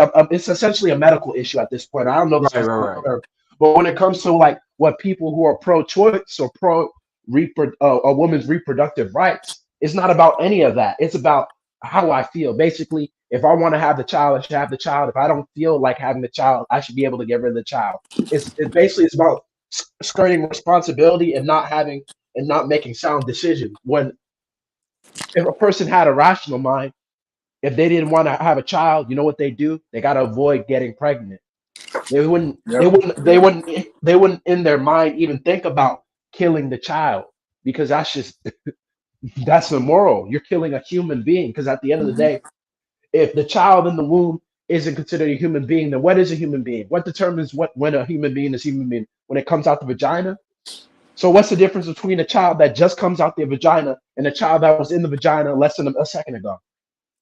a medical issue at this point. I don't know the Right. term, but when it comes to like what people who are pro-choice or a woman's reproductive rights, it's not about any of that. It's about how I feel. Basically, if I want to have the child, I should have the child. If I don't feel like having the child, I should be able to get rid of the child. It's about skirting responsibility and not making sound decisions. If a person had a rational mind, if they didn't want to have a child, you know what they do? They got to avoid getting pregnant. They wouldn't in their mind even think about killing the child because that's immoral. You're killing a human being because at the end of the day, if the child in the womb isn't considered a human being, then what is a human being? What determines when a human being is human being? When it comes out the vagina? So what's the difference between a child that just comes out the vagina and a child that was in the vagina less than a second ago?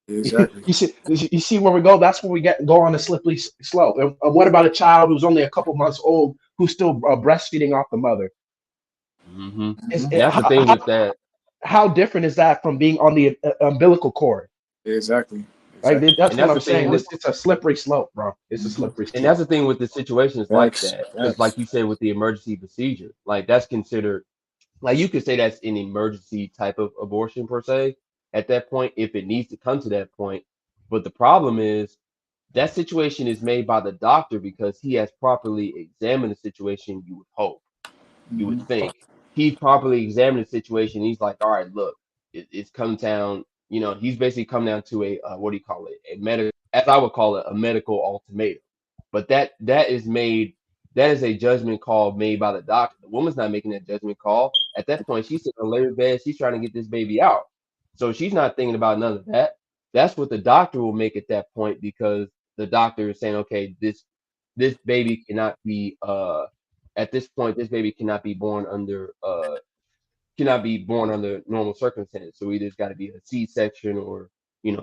Exactly. You see where we go? That's where we go on a slippery slope. And what about a child who's only a couple months old who's still breastfeeding off the mother? That's the thing with that. How different is that from being on the umbilical cord? Exactly. Like that's what I'm saying. It's a slippery slope, bro. It's a slippery slope. And that's the thing with the situations like that. Because like you said with the emergency procedure, like that's considered, like you could say that's an emergency type of abortion per se at that point if it needs to come to that point. But the problem is that situation is made by the doctor because he has properly examined the situation, you would hope. You would think. He properly examined the situation. He's like, all right, look, it's come down, he's basically come down to a what do you call it? A medical, as I would call it, a medical ultimatum. But that is a judgment call made by the doctor. The woman's not making that judgment call. At that point, she's sitting on the labor bed, she's trying to get this baby out. So she's not thinking about none of that. That's what the doctor will make at that point because the doctor is saying, okay, this baby cannot be at this point, this baby cannot be born under normal circumstances. So either it's got to be a C-section or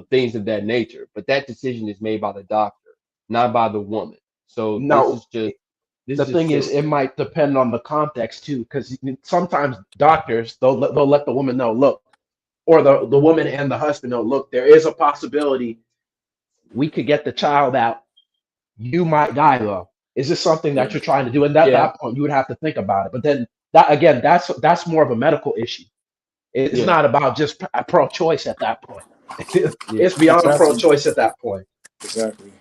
things of that nature. But that decision is made by the doctor, not by the woman. So the thing is, it might depend on the context too, because sometimes doctors they'll let the woman know, look, or the woman and the husband know, look, there is a possibility we could get the child out. You might die though. Is this something that you're trying to do? And at that point, you would have to think about it. But then that's more of a medical issue. It's not about just pro-choice at that point. It's beyond pro-choice at that point. Exactly.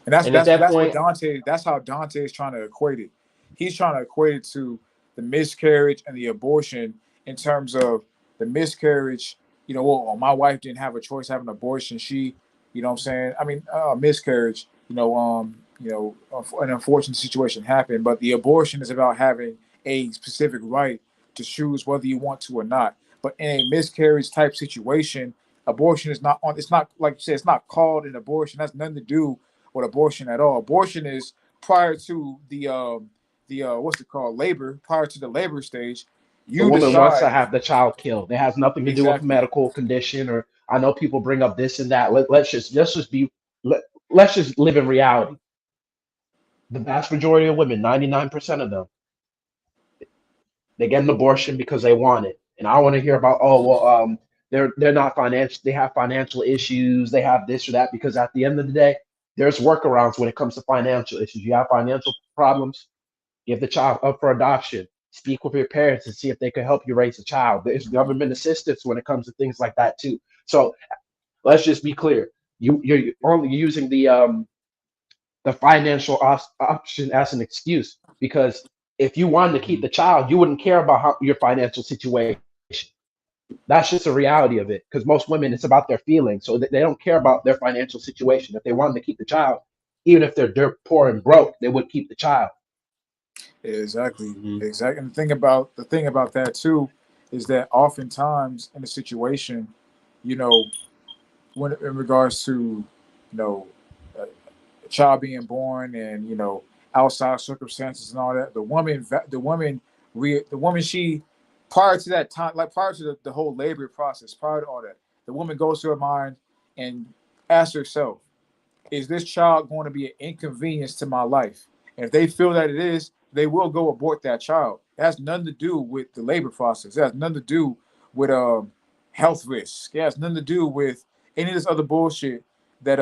And that's what Dante. That's how Dante is trying to equate it. He's trying to equate it to the miscarriage and the abortion in terms of the miscarriage. you know, well, my wife didn't have a choice having an abortion. She, you know what I'm saying? I mean, miscarriage, an unfortunate situation happened, but the abortion is about having a specific right to choose whether you want to or not. But in a miscarriage type situation, abortion is not on. It's not like you said. It's not called an abortion. That's nothing to do with abortion at all. Abortion is prior to the what's it called, labor. Prior to the labor stage, The you woman wants to decide have the child killed. It has nothing to do with exactly. medical condition, or I know people bring up this and that. Let's just live in reality. The vast majority of women, 99% of them, they get an abortion because they want it. And I want to hear about, they're not financial, they have financial issues, they have this or that, because at the end of the day, there's workarounds when it comes to financial issues. You have financial problems, give the child up for adoption, speak with your parents and see if they can help you raise a child. There's government assistance when it comes to things like that too. So let's just be clear. You're only using the financial option as an excuse, because if you wanted to keep the child, you wouldn't care about your financial situation. That's just a reality of it, because most women, it's about their feelings, so they don't care about their financial situation. If they wanted to keep the child, even if they're dirt poor and broke, they would keep the child. Exactly. Exactly. And the thing about that too is that oftentimes in a situation, you know, when in regards to, a child being born and, outside circumstances and all that, the woman, she, prior to that time, like prior to the whole labor process, prior to all that, the woman goes to her mind and asks herself, is this child going to be an inconvenience to my life? And if they feel that it is, they will go abort that child. It has nothing to do with the labor process. It has nothing to do with health risks. It has nothing to do with any of this other bullshit that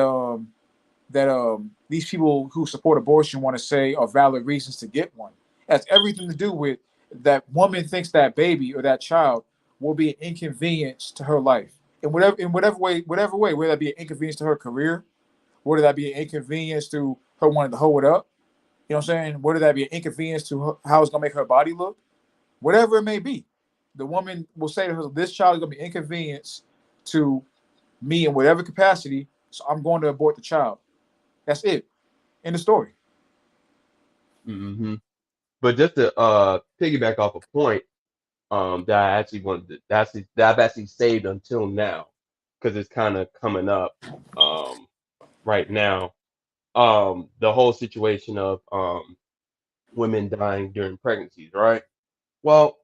these people who support abortion want to say are valid reasons to get one. It has everything to do with that woman thinks that baby or that child will be an inconvenience to her life. In whatever way, whether that be an inconvenience to her career, whether that be an inconvenience to her wanting to hold it up, you know what I'm saying? Whether that be an inconvenience to her, how it's gonna make her body look, whatever it may be, the woman will say to her, "This child is gonna be inconvenience to me in whatever capacity, so I'm going to abort the child." That's it. In the story. But just to piggyback off a point that I actually that I've actually saved until now, because it's kind of coming up right now. The whole situation of women dying during pregnancies, right? Well,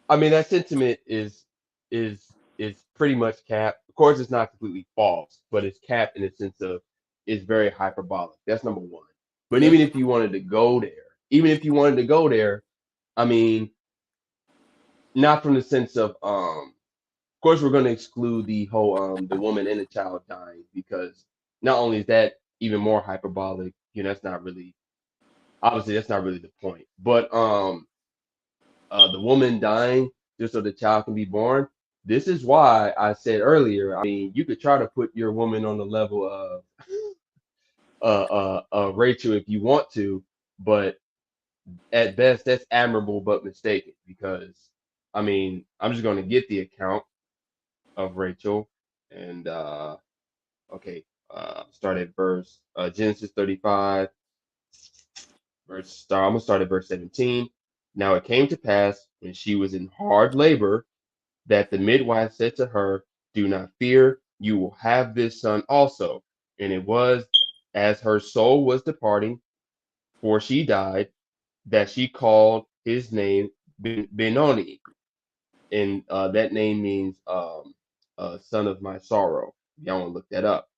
I mean that sentiment is pretty much capped. Of course, it's not completely false, but it's capped in the sense of it's very hyperbolic. That's number one. But Yep. even if you wanted to go there, I mean, not from the sense of course we're going to exclude the whole the woman and the child dying, because not only is that even more hyperbolic, that's not really, obviously that's not really the point. But the woman dying just so the child can be born. This is why I said earlier, I mean, you could try to put your woman on the level of Rachel if you want to, but at best that's admirable but mistaken, because I mean, I'm just going to get the account of Rachel and start at verse Genesis 35 I'm gonna start at verse 17. Now it came to pass when she was in hard labor that the midwife said to her, "Do not fear, you will have this son also." And it was as her soul was departing, for she died, that she called his name Benoni, and that name means son of my sorrow. Y'all want to look that up.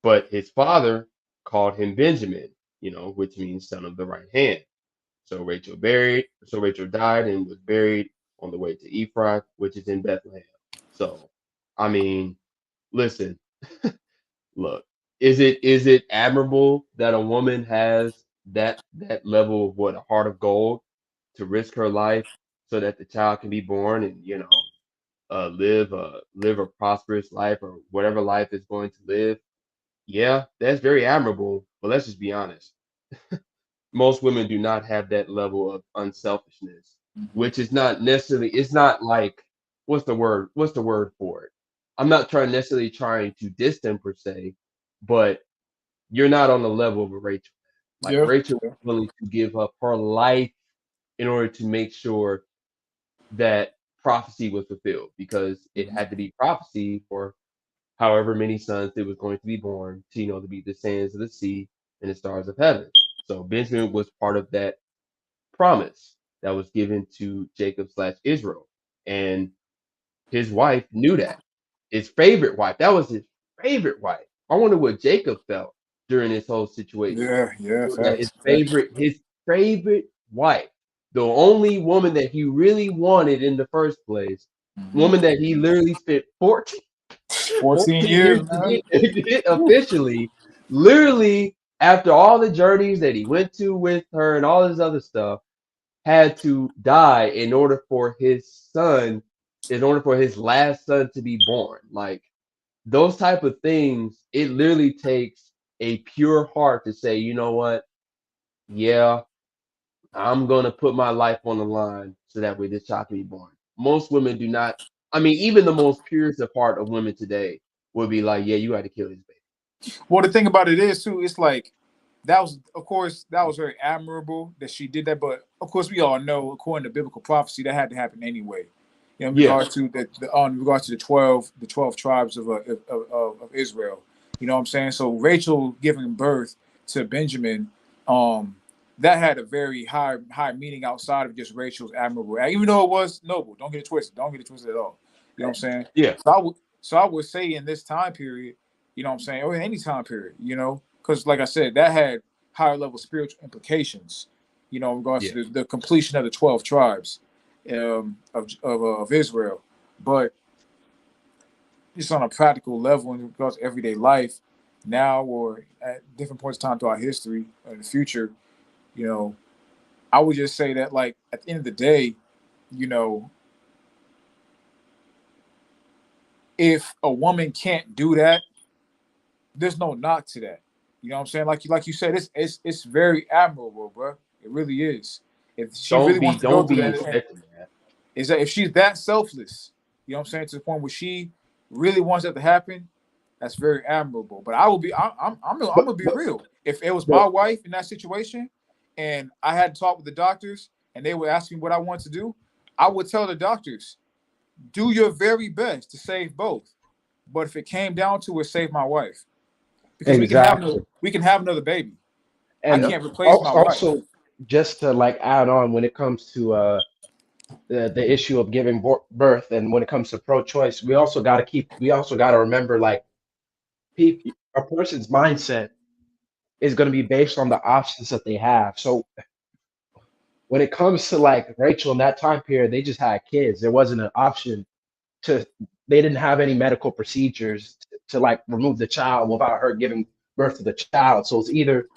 But his father called him Benjamin, which means son of the right hand. So Rachel died and was buried on the way to Ephrath, which is in Bethlehem. So, I mean, listen, look, is it admirable that a woman has that level of a heart of gold to risk her life so that the child can be born and live a prosperous life, or whatever life is going to live? Yeah, that's very admirable, but let's just be honest. Most women do not have that level of unselfishness, which is not necessarily, it's not like, what's the word for it? I'm not necessarily trying to diss them per se, but you're not on the level of a Rachel. Like Rachel was willing to give up her life in order to make sure that prophecy was fulfilled, because it had to be prophecy for however many sons it was going to be born to, to be the sands of the sea and the stars of heaven. So Benjamin was part of that promise that was given to Jacob/Israel. And his wife knew that. His favorite wife. That was his favorite wife. I wonder what Jacob felt during this whole situation. Yeah, That facts. his favorite wife, the only woman that he really wanted in the first place, woman that he literally spent 14 years, years to get officially, literally after all the journeys that he went to with her and all this other stuff, had to die in order for his last son to be born. Like those type of things, it literally takes a pure heart to say, you know what? Yeah, I'm gonna put my life on the line so that way this child can be born. Most women do not. I mean, even the most purest of heart of women today would be like, yeah, you got to kill this baby. Well, the thing about it is too, it's like that was very admirable that she did that, but of course we all know, according to biblical prophecy, that had to happen anyway. In regards to the 12 tribes of Israel, you know what I'm saying. So Rachel giving birth to Benjamin, that had a very high meaning outside of just Rachel's admirable, even though it was noble. Don't get it twisted. Don't get it twisted at all. You know what I'm saying? Yeah. So I would say in this time period, you know what I'm saying, or in any time period, because like I said, that had higher level spiritual implications, in regards to the completion of the 12 tribes of Israel. But just on a practical level in regards to everyday life now or at different points in time throughout history or in the future, I would just say that, like, at the end of the day, if a woman can't do that, there's no knock to that. You know what I'm saying? Like you said, it's very admirable, bro. It really is. If she really wants to go through that, is that if she's that selfless, you know what I'm saying, to the point where she really wants that to happen, that's very admirable. But I'm gonna be real. If it was my wife in that situation, and I had to talk with the doctors, and they were asking what I want to do, I would tell the doctors, do your very best to save both. But if it came down to it, save my wife. Because we can have another baby. And I can't replace my wife. Also, just to like add on, when it comes to the issue of giving birth, and when it comes to pro-choice, we also got to remember, like, a person's mindset is going to be based on the options that they have. So when it comes to like Rachel in that time period, they just had kids. There wasn't an option they didn't have any medical procedures to like remove the child without her giving birth to the child. So it's either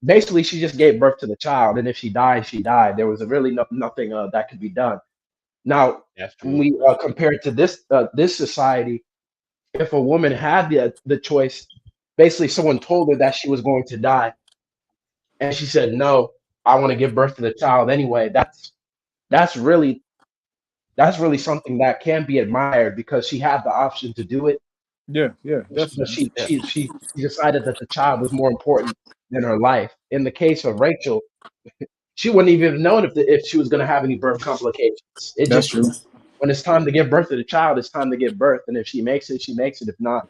basically she just gave birth to the child, and if she died, she died. There was really nothing that could be done. Now, when we compare it to this society, if a woman had the choice, basically someone told her that she was going to die, and she said, "No, I want to give birth to the child anyway." That's really something that can be admired, because she had the option to do it. Yeah, But definitely. she decided that the child was more important than her life. In the case of Rachel, she wouldn't even have known if she was going to have any birth complications. That's true. When it's time to give birth to the child, it's time to give birth, and if she makes it, she makes it. If not,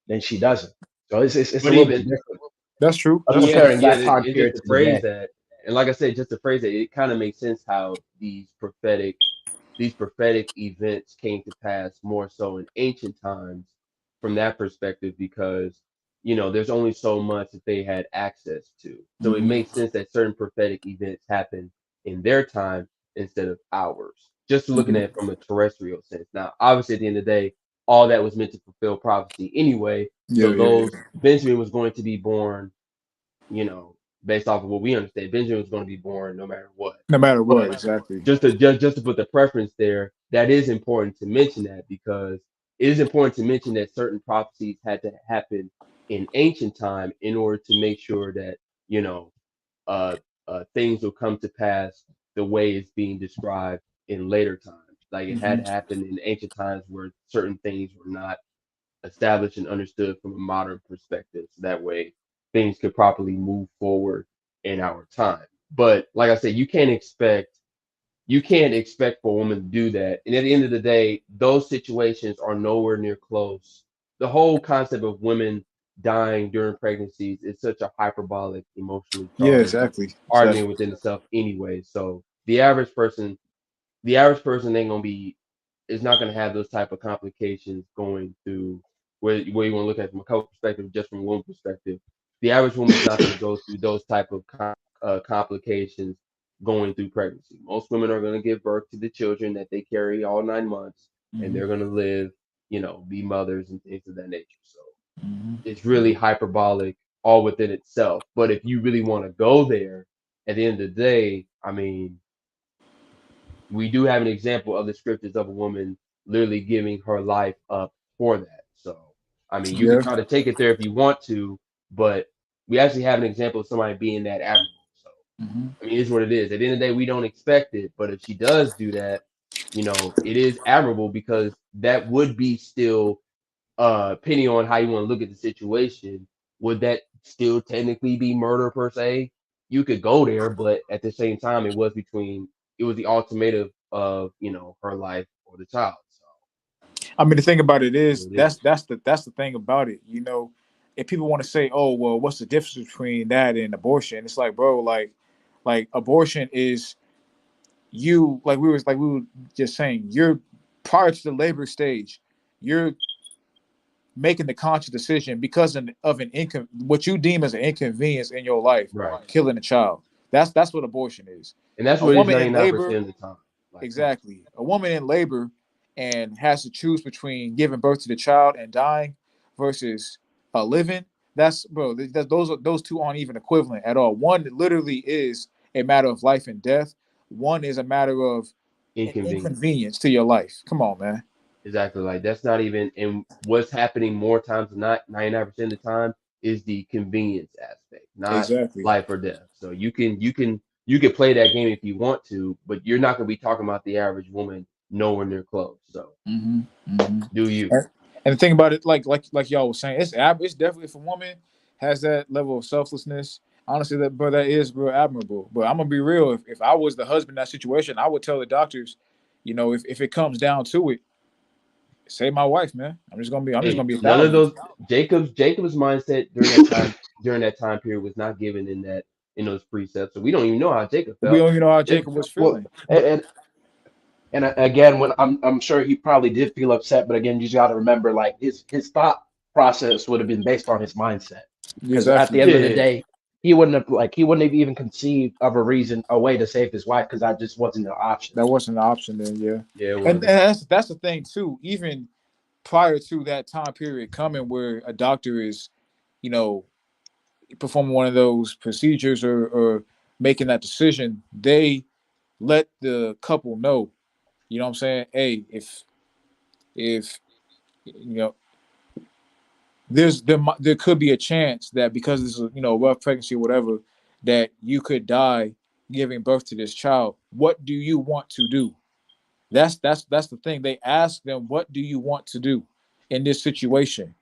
then she doesn't. So it's a little bit different. That's true. Comparing that time It's period just to to phrase today. that, and like I said, just to phrase that, it kind of makes sense how these prophetic events came to pass more so in ancient times from that perspective, because there's only so much that they had access to. So it makes sense that certain prophetic events happen in their time instead of ours. Just looking at it from a terrestrial sense. Now, obviously, at the end of the day, all that was meant to fulfill prophecy anyway. Benjamin was going to be born, based off of what we understand. Benjamin was going to be born no matter what. No matter what, exactly. Just to put the preference there, that is important to mention that, because it is important to mention that certain prophecies had to happen in ancient time in order to make sure that things will come to pass the way it's being described in later times. Like it had happened in ancient times where certain things were not established and understood from a modern perspective. So that way things could properly move forward in our time. But like I said, you can't expect for a woman to do that. And at the end of the day, those situations are nowhere near close. The whole concept of women dying during pregnancies is such a hyperbolic, emotionally Yeah, charged exactly. argument within itself anyway. So the average person ain't gonna be is not gonna have those type of complications going through where you want to look at it from a couple perspective, just from one perspective. The average woman is not gonna go through those type of complications going through pregnancy. Most women are gonna give birth to the children that they carry all 9 months, and they're gonna live, be mothers and things of that nature. So it's really hyperbolic all within itself. But if you really want to go there, at the end of the day, I mean, we do have an example of the scriptures of a woman literally giving her life up for that. So, I mean, you can Yeah. try to take it there if you want to, but we actually have an example of somebody being that admirable. So, I mean, it's what it is. At the end of the day, we don't expect it, but if she does do that, it is admirable because that would be still, depending on how you want to look at the situation, would that still technically be murder per se? You could go there, but at the same time, it was the ultimatum of her life or the child. I mean, the thing about it is It is. that's the thing about it. If people want to say, "Oh, well, what's the difference between that and abortion?" It's like, bro, like abortion is you like we were just saying, you're prior to the labor stage, you're making the conscious decision because of what you deem as an inconvenience in your life, Right. killing a child. That's what abortion is. And that's A what it is woman in 99% labor, of the time. exactly. A woman in labor and has to choose between giving birth to the child and dying versus living. That's bro. Those two aren't even equivalent at all. One literally is a matter of life and death. One is a matter of an Inconvenience. inconvenience to your life. Come on, man. Exactly. Like that's not even, and what's happening more times than not, 99% of the time is the convenience aspect, not Exactly. life or death. So you can play that game if you want to, but you're not gonna be talking about the average woman nowhere near close. So do you? And the thing about it, like y'all was saying, it's definitely if a woman has that level of selflessness. Honestly, that is real admirable. But I'm gonna be real. If I was the husband in that situation, I would tell the doctors, if it comes down to it, save my wife, man. I'm just gonna be Hey, a none of thousand. those Jacob's mindset during that time period was not given in those precepts. So we don't even know how Jacob We felt. don't even know how Jacob, Jacob was Well, feeling. and again, when I'm sure he probably did feel upset, but again, you just got to remember, like his thought process would have been based on his mindset, because at the Exactly. end of the yeah, day, he wouldn't have even conceived of a way to save his wife, because that just wasn't an option. That wasn't an option then, yeah. yeah, it And wasn't. that's the thing too. Even prior to that time period coming, where a doctor is, you know, performing one of those procedures or making that decision, they let the couple know, you know what I'm saying? Hey, if you know, there could be a chance that because this is rough pregnancy or whatever, that you could die giving birth to this child. What do you want to do? That's the thing. They ask them, what do you want to do in this situation?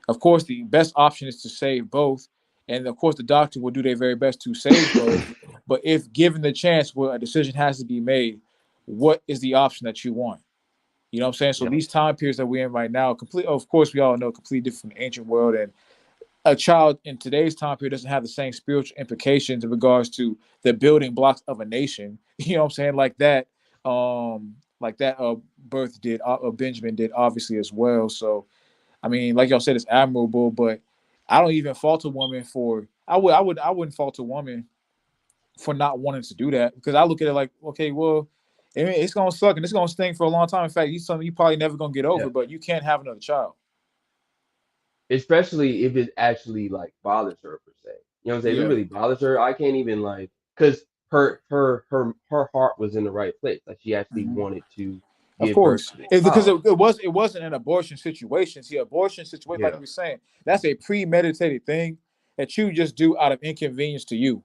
Of course, the best option is to save both, and of course, the doctor will do their very best to save both. But if given the chance where a decision has to be made, what is the option that you want? You know what I'm saying? So Yep. these time periods that we're in right now, of course, we all know completely different from the ancient world, and a child in today's time period doesn't have the same spiritual implications in regards to the building blocks of a nation. You know what I'm saying? Like that birth did, Benjamin did obviously as well. So I mean, like y'all said, it's admirable, but I don't even fault a woman for. I wouldn't fault a woman for not wanting to do that, because I look at it like, okay, well, it's gonna suck and it's gonna sting for a long time. In fact, it's something you probably never gonna get over, Yeah. but you can't have another child. Especially if it actually like bothers her per se. You know what I'm saying? If it Yeah. really bothers her, I can't even because her heart was in the right place. Like she actually wanted to Of give birth course, to this because child. it wasn't an abortion situation. See, abortion situation, like Yeah, we were saying, that's a premeditated thing that you just do out of inconvenience to you.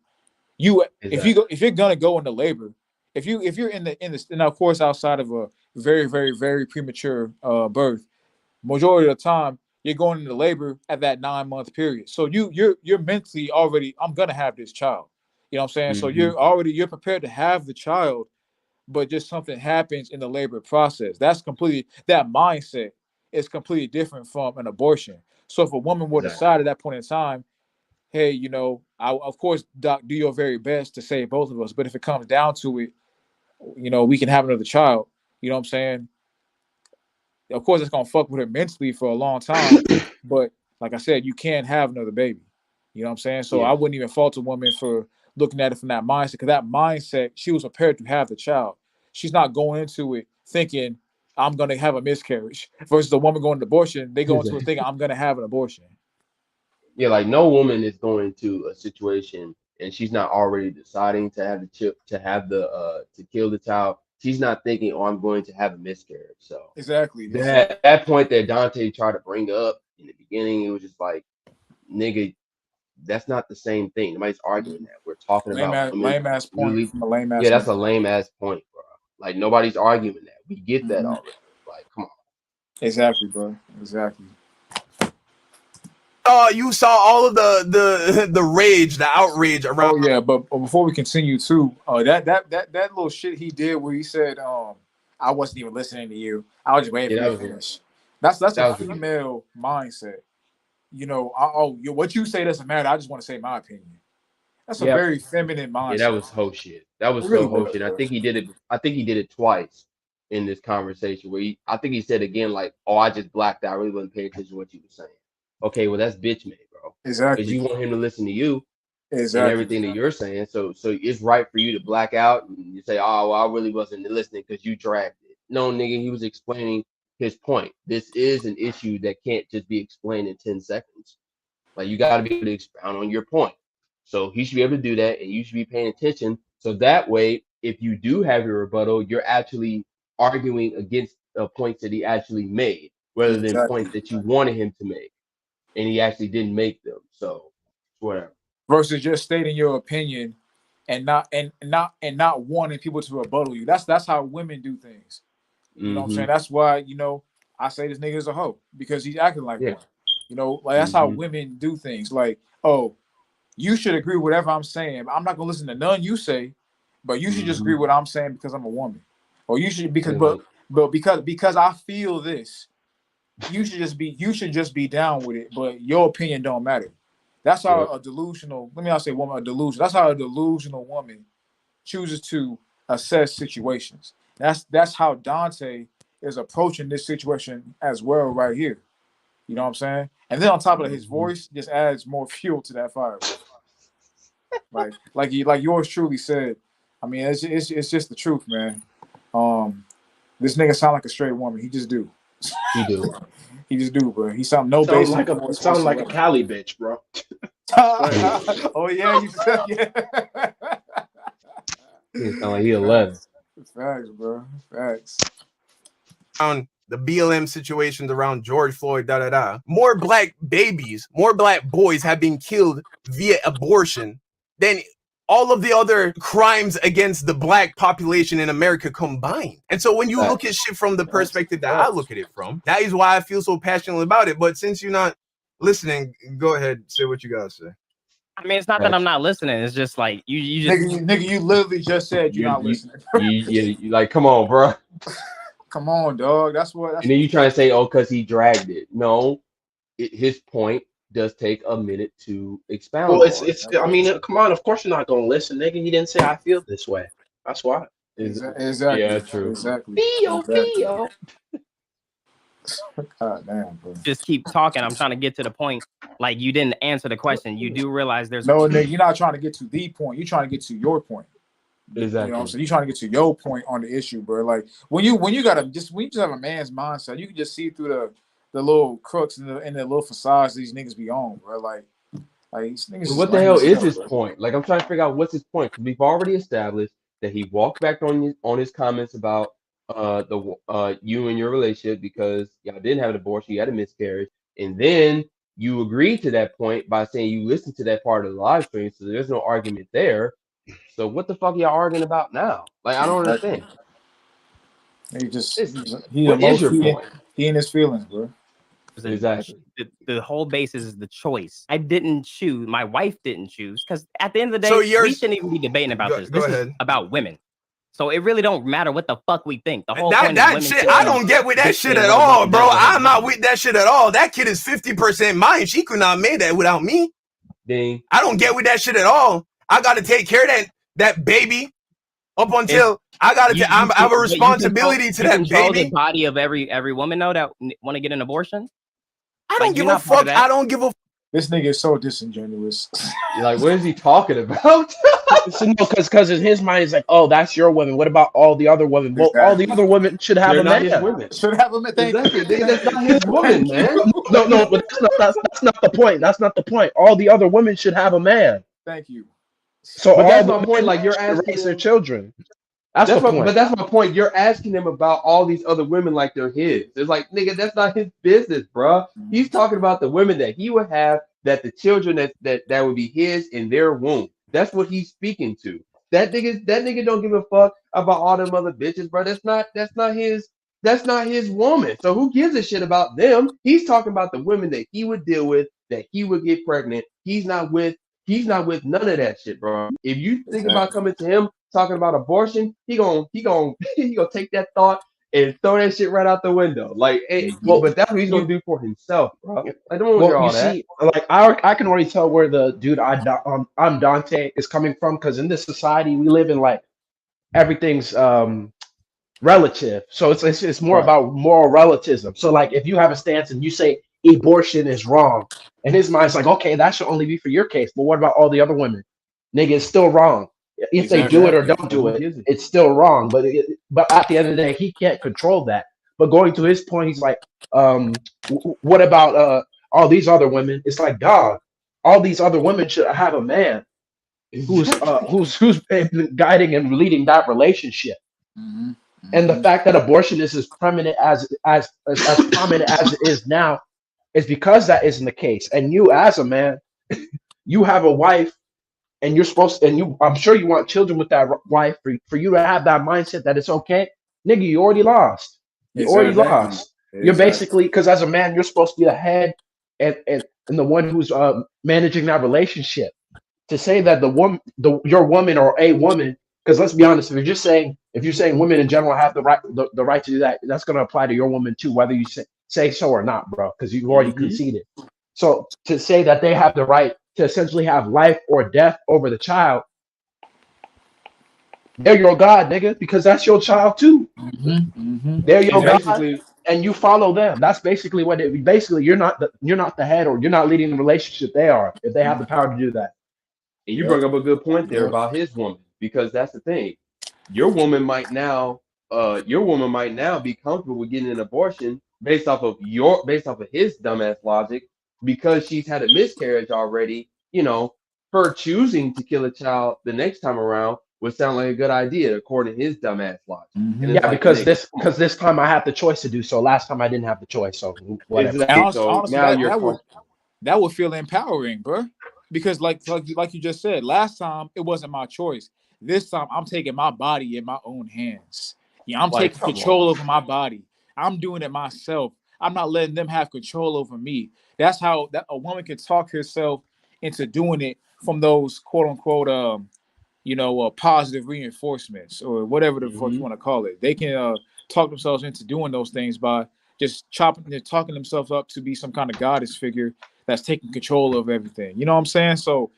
If exactly. you're gonna go into labor, if you're in the and of course outside of very, very, very premature birth, majority of the time you're going into labor at that 9-month period. So you're mentally already, I'm gonna have this child. You know what I'm saying? So you're prepared to have the child, but just something happens in the labor process. That mindset is completely different from an abortion. So if a woman were to decide at that point in time, hey, of course, doc, do your very best to save both of us. But if it comes down to it, we can have another child. You know what I'm saying? Of course, it's gonna fuck with her mentally for a long time. But like I said, you can't have another baby. You know what I'm saying? So I wouldn't even fault a woman for looking at it from that mindset, because that mindset, she was prepared to have the child. She's not going into it thinking I'm gonna have a miscarriage. Versus the woman going to abortion, they go into it thinking I'm gonna have an abortion. Yeah, like no woman is going to a situation and she's not already deciding to have the chip to kill the child. She's not thinking, oh, I'm going to have a miscarriage. So Exactly. that point that Dante tried to bring up in the beginning, it was just like, nigga, that's not the same thing. Nobody's arguing that. We're talking about lame ass point. From a lame ass. Yeah, that's a lame ass point, bro. Like nobody's arguing that. We get that already. Like, come on. Exactly, bro. Exactly. You saw all of the rage, the outrage around. Oh yeah, but before we continue too, that little shit he did where he said, I wasn't even listening to you. I was just waiting for you to finish. That's a female mindset. What you say doesn't matter. I just want to say my opinion. That's a very feminine mindset. Yeah, that was hoe shit. That was so hoe shit. I think he did it twice in this conversation where I think he said again, like, oh, I just blacked out. I really wasn't paying attention to what you were saying. Okay, well, that's bitch made, bro. Exactly. Because you want him to listen to you and everything that you're saying. So it's right for you to black out and you say, oh, well, I really wasn't listening because you dragged it. No, nigga, he was explaining his point. This is an issue that can't just be explained in 10 seconds. Like, you got to be able to expound on your point. So he should be able to do that, and you should be paying attention. So that way, if you do have your rebuttal, you're actually arguing against points that he actually made, rather than points that you wanted him to make, and he actually didn't make them. So whatever. Versus just stating your opinion and not wanting people to rebuttal you. That's how women do things. You know what I'm saying? That's why, I say this nigga is a hoe, because he's acting like one. Like that's how women do things. Like, oh, you should agree with whatever I'm saying. I'm not gonna listen to none you say, but you should just agree with what I'm saying because I'm a woman. Or you should because I feel this, you should just be down with it, but your opinion don't matter. That's how a delusional, let me not say woman, a delusion. That's how a delusional woman chooses to assess situations. That's how Dante is approaching this situation as well right here. You know what I'm saying? And then on top of that, his voice just adds more fuel to that fire. like yours truly said. I mean, it's just the truth, man. This nigga sound like a straight woman. He just do. He do. He just do, bro. He sound no bass. Sound like a Cali bitch, bro. Oh yeah, you said yeah. He sound like he 11. Facts, bro. Facts. On the BLM situations around George Floyd, more black babies, more black boys have been killed via abortion than all of the other crimes against the black population in America combined. And so when you look at shit from the perspective that I look at it from, that is why I feel so passionate about it. But since you're not listening, go ahead, say what you gotta say. I mean, it's not that I'm not listening. It's just like you just nigga, you literally just said you're not listening. You like, come on, bro. Come on, dog. That's what. And then you try to say, oh, because he dragged it. No, his point does take a minute to expound. Well, it's. I mean, come on. Of course you're not gonna listen, nigga. He didn't say I feel this way. That's why. Exactly. Yeah, true. Exactly. Feel. God damn, bro. just keep talking. I'm trying to get to the point. Like, you didn't answer the question. You do realize there's no, nigga. You're not trying to get to the point. You're trying to get to your point. Exactly. You know what I'm saying? You're trying to get to your point on the issue, bro. Like when you just have a man's mindset, you can just see through the little crooks and the little facades these niggas be on, bro. Like these niggas. What the hell is his point? Like, I'm trying to figure out what's his point. We've already established that he walked back on his comments about you and your relationship because y'all didn't have an abortion, you had a miscarriage, and then you agreed to that point by saying you listened to that part of the live stream, so there's no argument there. So what the fuck y'all arguing about now? Like, I don't understand. He just what is your point? He in his feelings, bro. Exactly. The whole basis is the choice. I didn't choose. My wife didn't choose because at the end of the day, So we shouldn't even be debating about this. Go This ahead. is about women. So it really don't matter what the fuck we think. The whole That point is women shit, should I be don't get with that shit dictating at what a all, woman bro. does with her I'm not body. with that shit at all. That kid is 50% mine. She could not have made that without me. Ding. I don't get with that shit at all. I got to take care of that baby up until I have a responsibility to that control baby. the body of every woman though that want to get an abortion. I don't give a fuck. I don't give a. This nigga is so disingenuous. Like, what is he talking about? So, no, because in his mind, it's like, oh, that's your woman. What about all the other women? Well, all the other women should have They're a not man. his women. Should have a man. Exactly. That's not his woman, man. No, but that's not the point. That's not the point. All the other women should have a man. Thank you. So But all that's the my point. men Like, you're should asking raise their them, children. That's the point. But that's my point. You're asking him about all these other women like they're his. It's like, nigga, that's not his business, bro. He's talking about the women that he would have, that the children that would be his in their womb. That's what he's speaking to. That nigga don't give a fuck about all them other bitches, bro. That's not his woman. So who gives a shit about them? He's talking about the women that he would deal with, that he would get pregnant. He's not with none of that shit, bro. If you think about coming to him talking about abortion, he gonna take that thought and throw that shit right out the window. Like, hey, but that's what he's gonna do for himself, bro. I don't want to hear all that. See, like I can already tell where the dude I'm Dante is coming from, because in this society we live in, like, everything's relative. So it's more about moral relativism. So, like, if you have a stance and you say abortion is wrong, and his mind's like, okay, that should only be for your case. But what about all the other women? Nigga, it's still wrong. If they do it or don't do it, it's still wrong. But at the end of the day, he can't control that. But going to his point, he's like, what about all these other women? It's like, dog, all these other women should have a man who's guiding and leading that relationship. And the fact that abortion is as prominent as prominent as it is now is because that isn't the case. And you, as a man, you have a wife, and you're supposed to, and I'm sure you want children with that wife. For you to have that mindset that it's okay, nigga, you already lost. You already lost. You're basically, because as a man, you're supposed to be the head and the one who's managing that relationship. To say that your woman or a woman, because let's be honest, if you're saying women in general have the right to do that, that's going to apply to your woman too, whether you say so or not, bro, because you've already conceded. So to say that they have the right to essentially have life or death over the child, they're your God, nigga, because that's your child too. They're your God, and you follow them. That's basically what it. Basically, you're not the head, or you're not leading the relationship. They are, if they have the power to do that. And you bring up a good point there about his woman, because that's the thing. Your woman might now be comfortable with getting an abortion based off of his dumbass logic, because she's had a miscarriage already. You know, her choosing to kill a child the next time around would sound like a good idea according to his dumbass logic. And Yeah, because this time I have the choice to do so. Last time I didn't have the choice, so whatever. Exactly. So honestly, now that would feel empowering, bro. Because like you just said, last time it wasn't my choice. This time I'm taking my body in my own hands. Yeah, I'm taking control over my body. I'm doing it myself. I'm not letting them have control over me. That's how a woman can talk herself into doing it from those quote unquote positive reinforcements, or whatever the fuck you want to call it. They can talk themselves into doing those things by just talking themselves up to be some kind of goddess figure that's taking control of everything. You know what I'm saying? So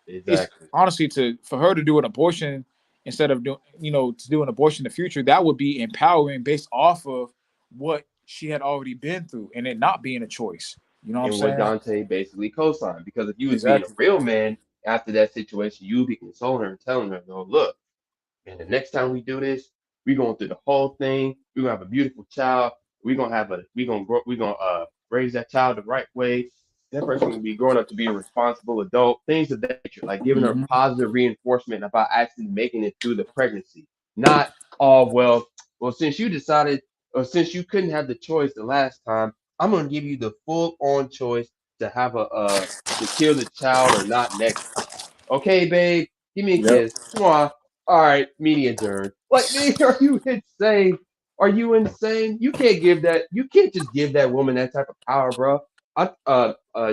it's honestly for her to do an abortion instead of to do an abortion in the future, that would be empowering based off of what she had already been through and it not being a choice. You know what I'm saying? What Dante basically co-signed, because if you was being a real man after that situation, you'd be consoling her and telling her, no, look, and the next time we do this, we're going through the whole thing. We're gonna have a beautiful child. We're gonna raise that child the right way. That person will be growing up to be a responsible adult, things of that nature, like giving her positive reinforcement about actually making it through the pregnancy. Not well, since you decided, or since you couldn't have the choice the last time, I'm gonna give you the full-on choice to have to kill the child or not next time. Okay, babe, give me a kiss. Come on. All right, meeting adjourned. Like, are you insane? Are you insane? You can't give that. You can't just give that woman that type of power, bro.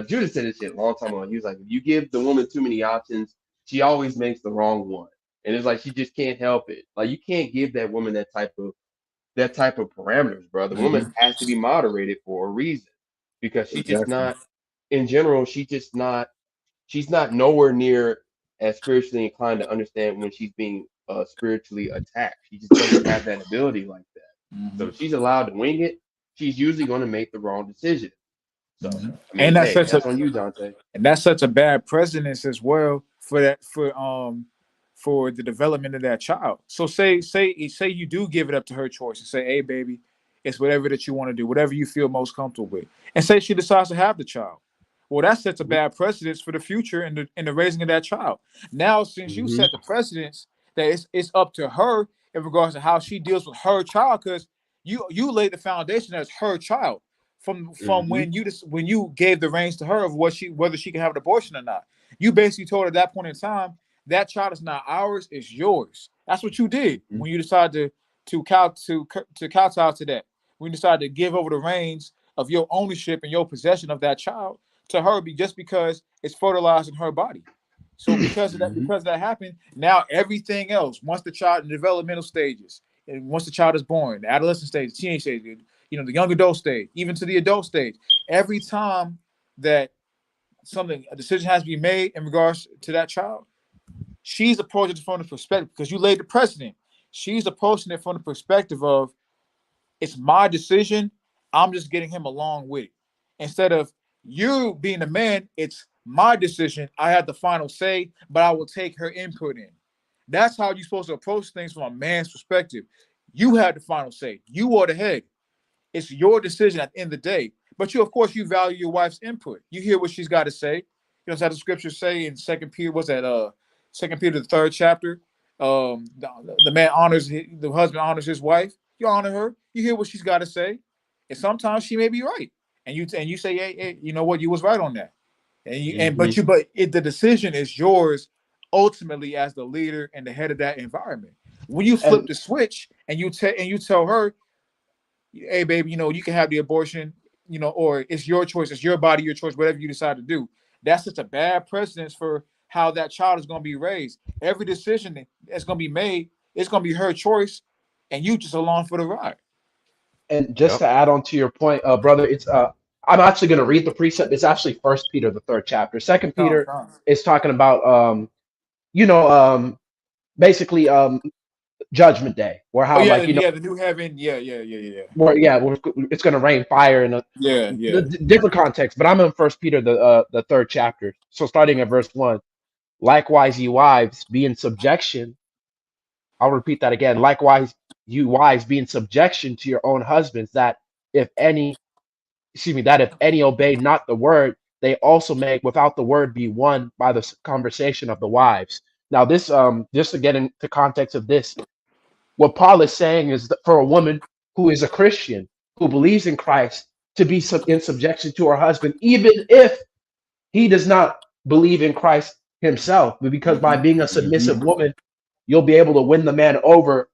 Judas said this shit a long time ago. He was like, if you give the woman too many options, she always makes the wrong one, and it's like she just can't help it. Like you can't give that woman that type of parameters, bro. The woman has to be moderated for a reason because she's just Exactly. not. In general, she's not nowhere near as spiritually inclined to understand when she's being spiritually attacked. She just doesn't have that ability like that. So if she's allowed to wing it, she's usually going to make the wrong decision. So I mean, And that's hey, such that's a on you, Dante. and that's such a bad precedence as well for that for the development of that child. So say you do give it up to her choice and say, hey baby, it's whatever that you want to do, whatever you feel most comfortable with. And say she decides to have the child. Well, that sets a bad precedence for the future and the raising of that child. Now, since you set the precedence that it's up to her in regards to how she deals with her child, because you laid the foundation as her child from when you gave the reins to her of whether she can have an abortion or not. You basically told her at that point in time that child is not ours, it's yours. That's what you did when you decided to kowtow to that. When you decided to give over the reins of your ownership and your possession of that child to her, just because it's fertilized in her body. So because that happened, now everything else, once the child in developmental stages, and once the child is born, the adolescent stage, teenage stage, the young adult stage, even to the adult stage, every time that a decision has to be made in regards to that child, she's approaching it from the perspective, because you laid the precedent. She's approaching it from the perspective of, it's my decision, I'm just getting him along with it. Instead of you being the man, it's my decision, I have the final say, but I will take her input in. That's how you're supposed to approach things from a man's perspective. You have the final say. You are the head. It's your decision at the end of the day. But of course, you value your wife's input. You hear what she's got to say. You know how the scriptures say in 2 Peter, what's that? 2 Peter, the 3rd chapter. The man the husband honors his wife. You honor her. You hear what she's got to say. And sometimes she may be right. And you say, hey, you know what? You was right on that. The decision is yours ultimately as the leader and the head of that environment. When you flip the switch and you tell her, hey baby, you can have the abortion, or it's your choice, it's your body, your choice, whatever you decide to do. That's such a bad precedence for how that child is going to be raised. Every decision that's going to be made, it's going to be her choice, and you just along for the ride. And just to add on to your point, brother, it's I'm actually going to read the precept. It's actually 1 Peter, the 3rd chapter. 2 Peter is talking about basically Judgment Day, where how the new heaven, where it's going to rain fire in the different context. But I'm in 1 Peter, the 3rd chapter. So starting at verse 1, likewise, ye wives, be in subjection. I'll repeat that again. Likewise, you wives, be in subjection to your own husbands, that if any obey not the word, they also may without the word be won by the conversation of the wives. Now, this just to get into context of this, what Paul is saying is that for a woman who is a Christian, who believes in Christ, to be in subjection to her husband, even if he does not believe in Christ himself, but because by being a submissive woman, you'll be able to win the man over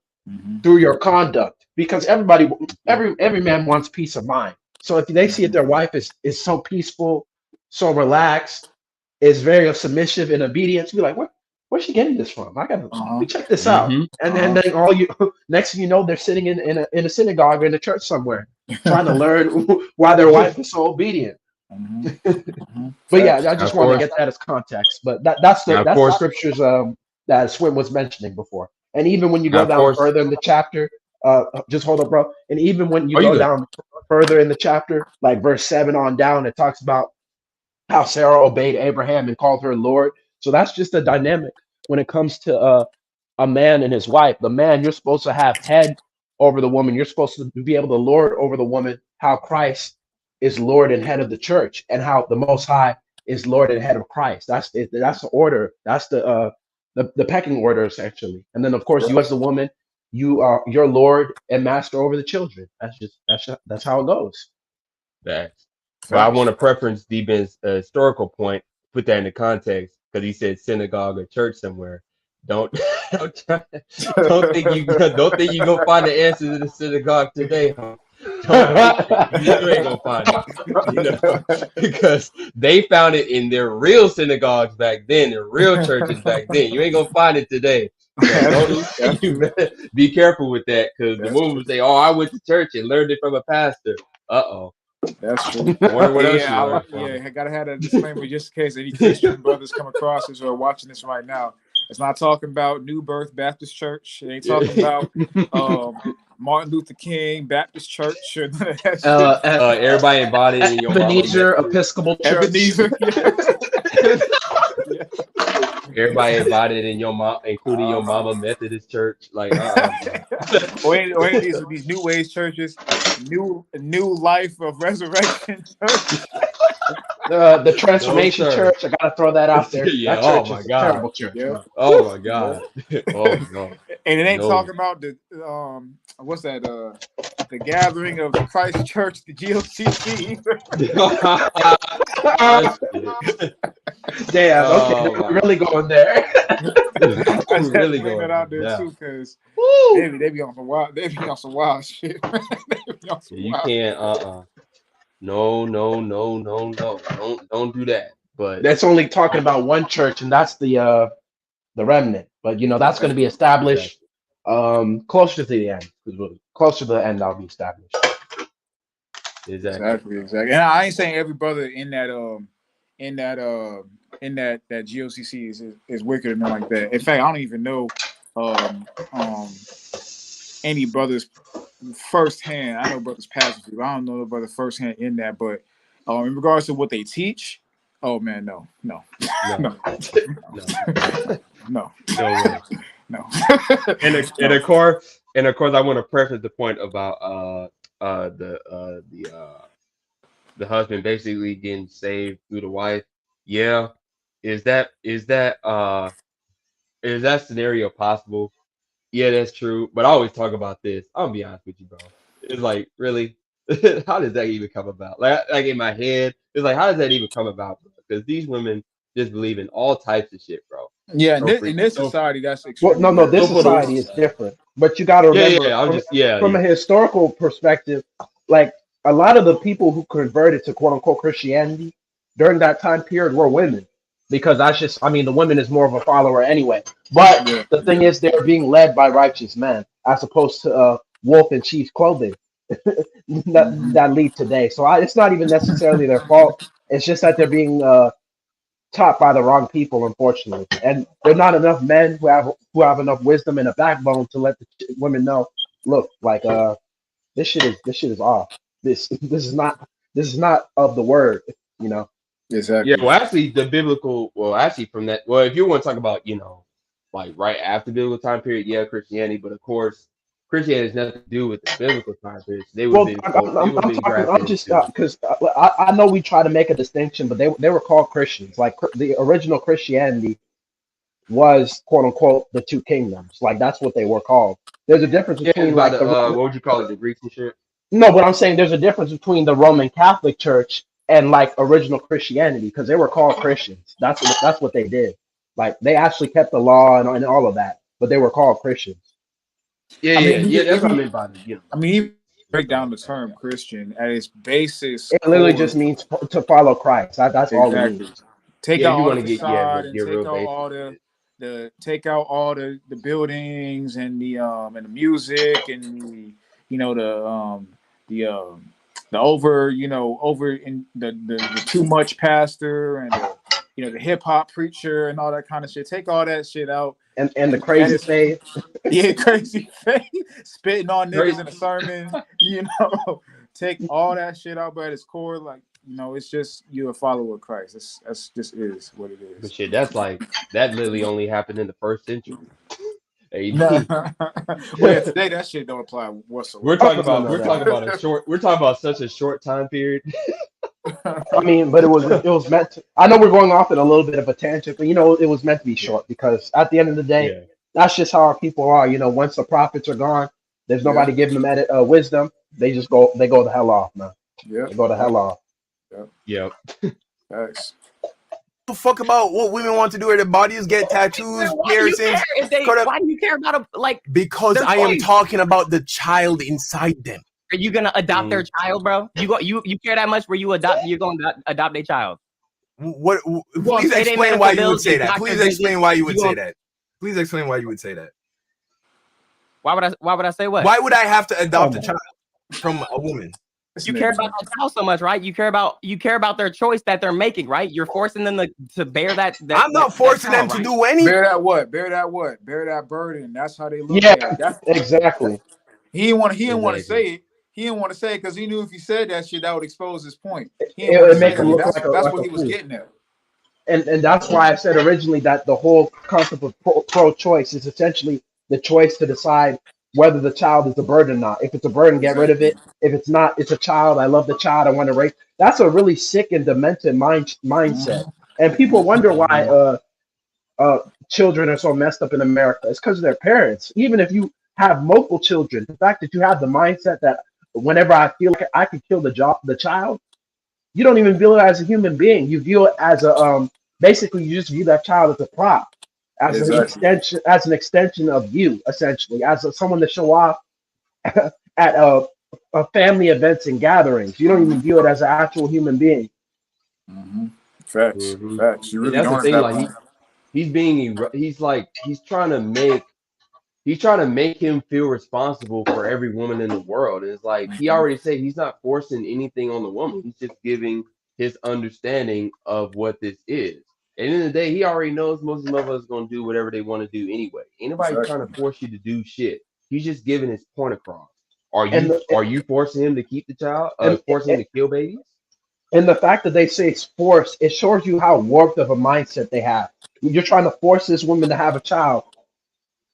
through your conduct. Because every man wants peace of mind. So if they see that their wife is so peaceful, so relaxed, is very submissive and obedient, to be like, where's she getting this from? Let me check this out. And then next thing you know, they're sitting in a synagogue or in a church somewhere, trying to learn why their wife is so obedient. But yeah, I just want to get that as context. But that's the scriptures that Swim was mentioning before. And even when you go down further in the chapter, just hold up, bro. And even when you go down further in the chapter, like verse 7 on down, it talks about how Sarah obeyed Abraham and called her Lord. So that's just a dynamic when it comes to a man and his wife. The man, you're supposed to have head over the woman. You're supposed to be able to lord over the woman, how Christ is Lord and head of the church, and how the Most High is Lord and head of Christ. That's the order. That's the pecking order, essentially. And then, of course, you as the woman, you are your Lord and master over the children. That's how it goes. Facts. But I want to preference D-Ben's historical point, put that into context, because he said synagogue or church somewhere. Don't Don't think you gonna find the answers in the synagogue today, huh? You ain't gonna find it, because they found it in their real synagogues back then, their real churches back then. You ain't gonna find it today. So you better be careful with that, because the movement say, "Oh, I went to church and learned it from a pastor." That's true. I wonder what else you learned from. I gotta have that disclaimer just in case any Christian brothers come across this or are watching this right now. It's not talking about New Birth Baptist Church. It ain't talking about Martin Luther King Baptist Church or none of that shit. Everybody invited in your Ebenezer Episcopal Church. Ebenezer, Everybody invited in your mom, including your mama Methodist Church. Like, or any these New Age churches, new Life of Resurrection Church. The Transformation Church. I gotta throw that out there. Yeah. That church is a terrible church. Yeah. Oh my God. Oh no. And it ain't talking about the what's that? The gathering of the Christ Church, the GOCC. Damn. Okay, we're really going there. I'm really going that out there too, because they be on some wild. They be on some wild shit. You can't. No. Don't do that. But that's only talking about one church, and that's the remnant. But that's going to be established closer to the end. Closer to the end, that'll be established. Exactly. And I ain't saying every brother in that GOCC is wicked or nothing like that. In fact, I don't even know any brothers firsthand. I know brothers passively, but I don't know the brother firsthand in that. But in regards to what they teach, oh man, no. And of course, I want to preface the point about the husband basically getting saved through the wife. Yeah, is that scenario possible? Yeah, that's true. But I always talk about this. I'll be honest with you, bro. It's like, really, how does that even come about? Like in my head, it's like, how does that even come about? Because these women just believe in all types of shit, bro. Yeah, in this society, that's extreme. Well, no, this society is different. But you got to remember, from a historical perspective, like a lot of the people who converted to quote unquote Christianity during that time period were women, because the woman is more of a follower anyway. But the thing is, they're being led by righteous men as opposed to wolf in sheep's clothing that lead today. So it's not even necessarily their fault. It's just that they're being taught by the wrong people, unfortunately, and there are not enough men who have enough wisdom and a backbone to let the women know. Look, like this shit is off. This is not of the word. Exactly. Yeah. Well, actually, from that. Well, if you want to talk about like right after biblical time period, yeah, Christianity, but of course, Christianity has nothing to do with the biblical time period. They were I'm just because I know we try to make a distinction, but they were called Christians. Like the original Christianity was quote unquote the two kingdoms. Like that's what they were called. There's a difference between what would you call it, the Greeks and shit? No, but I'm saying there's a difference between the Roman Catholic Church and like original Christianity, because they were called Christians. That's what they did. Like they actually kept the law and all of that, but they were called Christians. That's what I mean by it. I mean, break down the term Christian at its basis. It literally just means to follow Christ. That's all it means. Take out all the facade and take out all the buildings and the music and the over in the too much pastor and the hip hop preacher and all that kind of shit. Take all that shit out. And the crazy faith. Yeah, crazy faith. Spitting on niggas in a sermon. Take all that shit out, but at its core, like, it's just you're a follower of Christ. That's just is what it is. But shit, that literally only happened in the first century. Well, today that shit don't apply whatsoever. We're talking about such a short time period. I mean, but it was meant to. I know we're going off in a little bit of a tangent, but it was meant to be short, because at the end of the day, that's just how our people are. Once the prophets are gone, there's nobody giving them wisdom. They go the hell off, man. Yeah, they go the hell off. Yep. Thanks. a fuck about what women want to do with their bodies, get tattoos, piercings. Why do you care about Because their I am choice? talking about the child inside them. Are you gonna adopt their child, bro? You care that much where you're gonna adopt a child? What? You gonna Please pay their explain medical why you bills, would say get that. doctor Please visits, explain why you would you say gonna- that. Please explain why you would say that. Why would I say what? Why would I have to adopt a child from a woman? You care about that child so much, right? You care about their choice that they're making, right? You're forcing them to bear that. I'm not forcing them to do anything. Bear that what? Bear that burden. That's how they look Yeah, at it. That's exactly. He didn't want to say it. He didn't want to say it because he knew if he said that shit, that would expose his point. He didn't want to say Make him that. look like That's like what a he was fool. getting at. And that's why I said originally that the whole concept of pro-choice is essentially the choice to decide whether the child is a burden or not. If it's a burden, get rid of it. If it's not, it's a child. I love the child. I want to raise. That's a really sick and demented mindset. And people wonder why children are so messed up in America. It's because of their parents. Even if you have multiple children, the fact that you have the mindset that whenever I feel like I could kill the child, you don't even view it as a human being. You view it as a basically you just view that child as a prop, as an extension of you, essentially, as someone to show off at family events and gatherings. You don't even view it as an actual human being. Facts. You really That's the don't at thing. that Like point. he's trying to make him feel responsible for every woman in the world. It's like he already said he's not forcing anything on the woman. He's just giving his understanding of what this is. At the end of the day, he already knows most of the motherfuckers gonna do whatever they want to do anyway. Anybody trying to force you to do shit. He's just giving his point across. Are you forcing him to keep the child? Forcing him to kill babies? And the fact that they say it's forced, it shows you how warped of a mindset they have. You're trying to force this woman to have a child.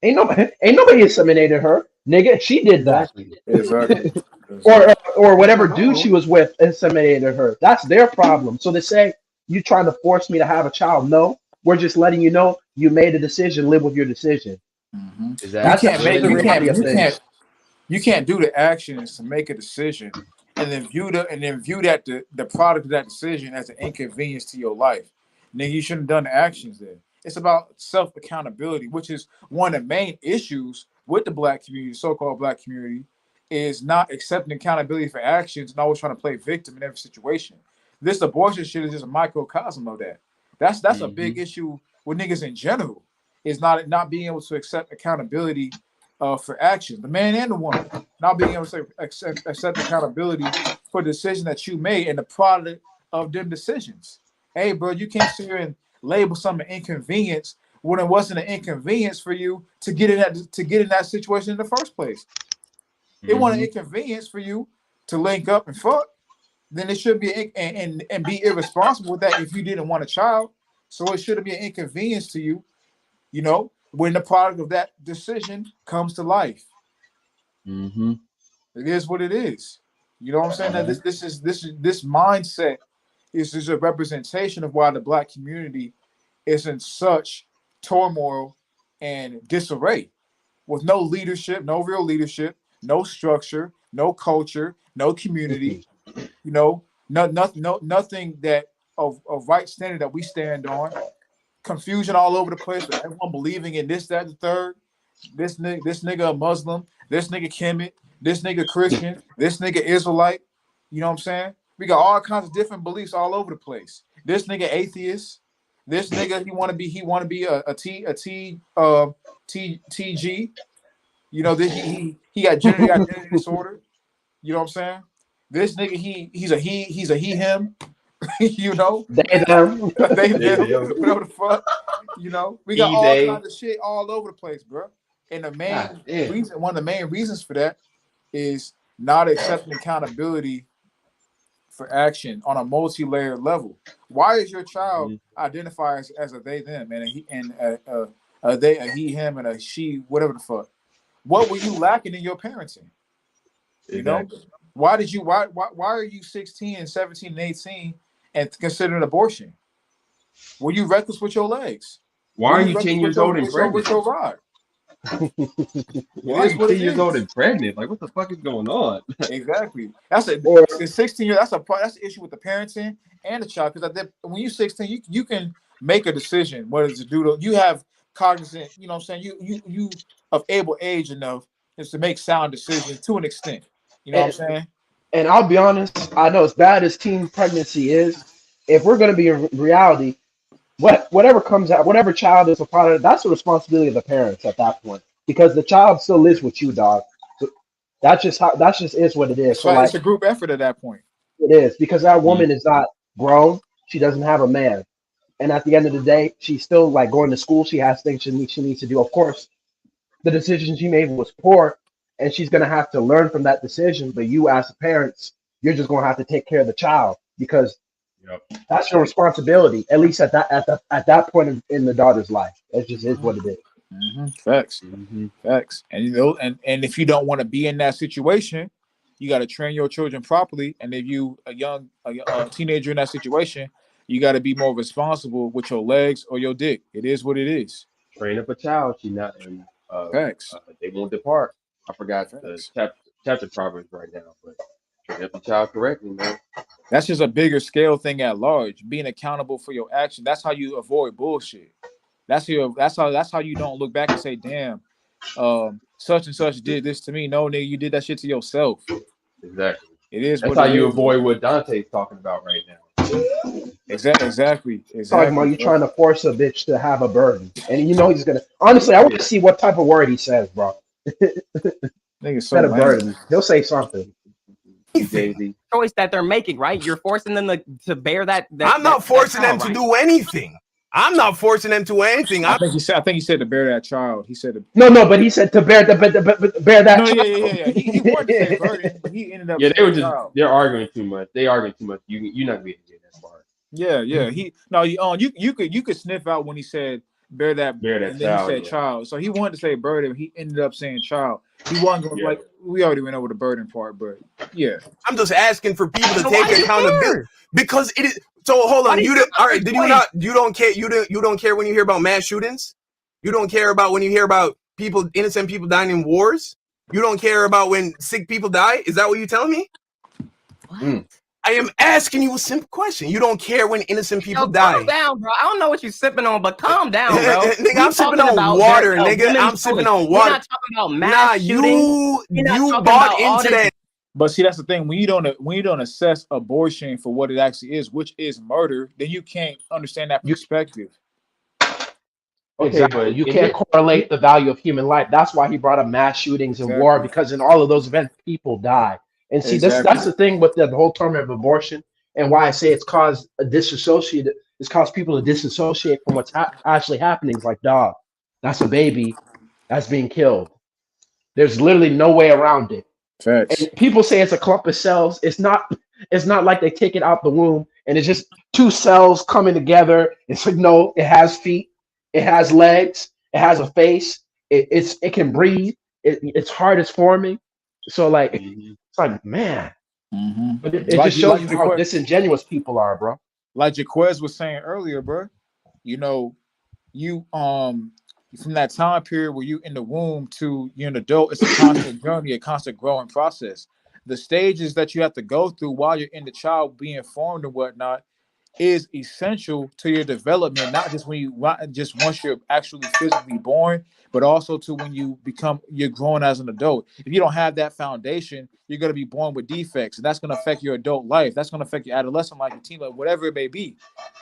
Ain't nobody inseminated her, nigga. She did that. Exactly. or whatever dude she was with inseminated her. That's their problem. So they say you trying to force me to have a child. No, we're just letting you know you made a decision. Live with your decision. That's the reality of things. You can't do the actions to make a decision and then view that the product of that decision as an inconvenience to your life. Nigga, you shouldn't have done the actions there. It's about self-accountability, which is one of the main issues with the black community, so-called black community, is not accepting accountability for actions and always trying to play victim in every situation. This abortion shit is just a microcosm of that. That's a big issue with niggas in general, is not being able to accept accountability for actions. The man and the woman not being able to accept accountability for the decision that you made and the product of them decisions. Hey, bro, you can't sit here and label something inconvenience when it wasn't an inconvenience for you to get in that situation in the first place. It wasn't an inconvenience for you to link up and fuck. Then it should be and be irresponsible with that if you didn't want a child. So it shouldn't be an inconvenience to you, when the product of that decision comes to life. It is what it is. You know what I'm saying? That this mindset is just a representation of why the black community is in such turmoil and disarray, with no leadership, no real leadership, no structure, no culture, no community. Nothing that of right standard that we stand on. Confusion all over the place, with everyone believing in this, that, the third. This nigga a Muslim, this nigga Kemet, this nigga Christian, this nigga Israelite. You know what I'm saying? We got all kinds of different beliefs all over the place. This nigga atheist. This nigga he want to be a TG. This he got gender identity disorder. You know what I'm saying? This nigga he's a he him. They them, whatever the fuck. We got all kinds of shit all over the place, bro. And the main reason, one of the main reasons for that is not accepting accountability for action on a multi-layered level. Why is your child identified as a they them and a they a he him and a she whatever the fuck? What were you lacking in your parenting? Why are you 16 and 17 and 18 and considering abortion? Were you reckless with your legs? Why are you 10 years old and pregnant? With your rod? Why are you 10 years old and pregnant? Like, what the fuck is going on? Exactly. That's a 16 years. That's the issue with the parenting and the child. Because when you're 16, you can make a decision whether to do. You have cognizant. You know what I'm saying. You of able age enough is to make sound decisions to an extent. You know what I'm saying. And I'll be honest, I know as bad as teen pregnancy is, if we're going to be in reality, whatever comes out, whatever child is a part of, that's the responsibility of the parents at that point, because the child still lives with you, dog. So that just is what it is. So like, it's a group effort at that point. It is, because that woman is not grown. She doesn't have a man, and at the end of the day, she's still like going to school. She has things she needs to do. Of course, the decision she made was poor, and she's gonna have to learn from that decision. But you, as parents, you're just gonna have to take care of the child, because that's your responsibility. At least at that point in the daughter's life, it just is what it is. Facts, facts. And and if you don't want to be in that situation, you got to train your children properly. And if you a teenager in that situation, you got to be more responsible with your legs or your dick. It is what it is. Train up a child, she not, and Facts. They won't depart. I forgot the chapter proverbs right now, but train up a child correctly, man. That's just a bigger scale thing at large. Being accountable for your action. That's how you avoid bullshit. That's how you don't look back and say, damn, such and such did this to me. No, nigga, you did that shit to yourself. Exactly. It is. That's how you avoid what Dante's talking about right now. Exactly. Talking about you trying to force a bitch to have a burden, and you know he's gonna. Honestly, I want to see what type of word he says, bro. Nigga, so a burden. He'll say something. Choice that they're making, right? You're forcing them to bear that. I'm not forcing them to do anything. I'm not forcing them to do anything. I think he said to bear that child. He said no, but he said to bear bear that. No, child. yeah. He wanted to say burden, but he ended up. Yeah, they were just they're arguing too much. They arguing too much. You're not gonna be able to get that far. Yeah. You could sniff out when he said bear that and then child, he said child. So he wanted to say burden, but he ended up saying child. He wasn't going like we already went over the burden part, but yeah. I'm just asking for people to take accountability because it is. So hold on, you don't care when you hear about mass shootings? You don't care about when you hear about innocent people dying in wars? You don't care about when sick people die? Is that what you're telling me? What? I am asking you a simple question. You don't care when innocent people die? Calm down, bro. I don't know what you're sipping on, but calm down, bro. Nigga, I'm sipping on water, nigga. I'm sipping on water. We're not talking about mass shootings. You bought into that. But see, that's the thing. When you don't assess abortion for what it actually is, which is murder, then you can't understand that perspective. Exactly. You can't correlate the value of human life. That's why he brought up mass shootings and war, because in all of those events, people die. And see, that's the thing with the whole term of abortion, and why I say it's caused it's caused people to disassociate from what's actually happening. It's like, dog, that's a baby that's being killed. There's literally no way around it. Facts. And people say it's a clump of cells. It's not like they take it out the womb and it's just two cells coming together. It's like, no, it has feet, it has legs, it has a face, it can breathe, its heart is forming. So like it's like, man. But it just shows you how disingenuous people are, bro. Like Jaquez was saying earlier, bro. You know, you from that time period where you in the womb to you're an adult, it's a constant journey, a constant growing process. The stages that you have to go through while you're in the child being formed and whatnot is essential to your development, not just once you're actually physically born, but also to when you're growing as an adult. If you don't have that foundation, you're going to be born with defects, and that's going to affect your adult life. That's going to affect your adolescent life, your teen life, whatever it may be.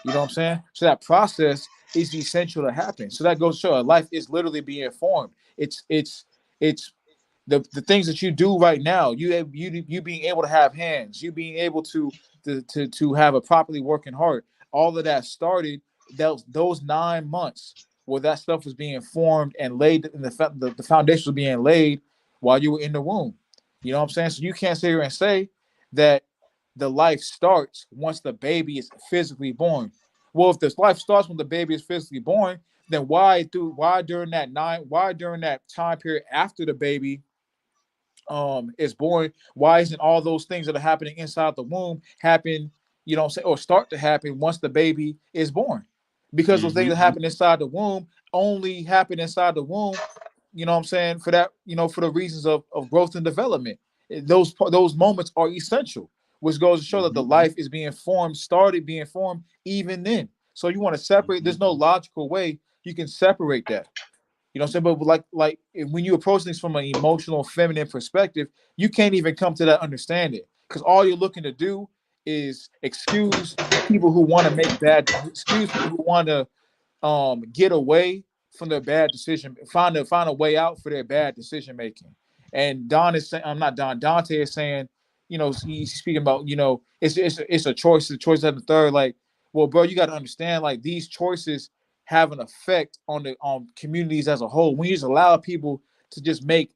You know what I'm saying? So that process is essential to happen. So that goes to show life is literally being formed. It's the things that you do right now. You being able to have hands, you being able to have a properly working heart. All of that started those 9 months where that stuff was being formed and laid, and the foundation was being laid while you were in the womb. You know what I'm saying? So you can't sit here and say that the life starts once the baby is physically born. Well, if this life starts when the baby is physically born, then why during that time period after the baby is born, why isn't all those things that are happening inside the womb happen, you know what I'm saying, or start to happen once the baby is born? Because those things that happen inside the womb only happen inside the womb you know what I'm saying, for that, for the reasons of growth and development. Those moments are essential, which goes to show that the life is started being formed even then. So you want to separate, there's no logical way you can separate that. You know what I'm saying? But like when you approach things from an emotional, feminine perspective, you can't even come to that understanding, because all you're looking to do is excuse people who want to excuse people who want to get away from their bad decision, find a way out for their bad decision making. And Don is saying, I'm not Don. Dante is saying, he's speaking about, it's a choice. The choice of the third. Like, well, bro, you got to understand, like, these choices have an effect on the communities as a whole. When you just allow people to just make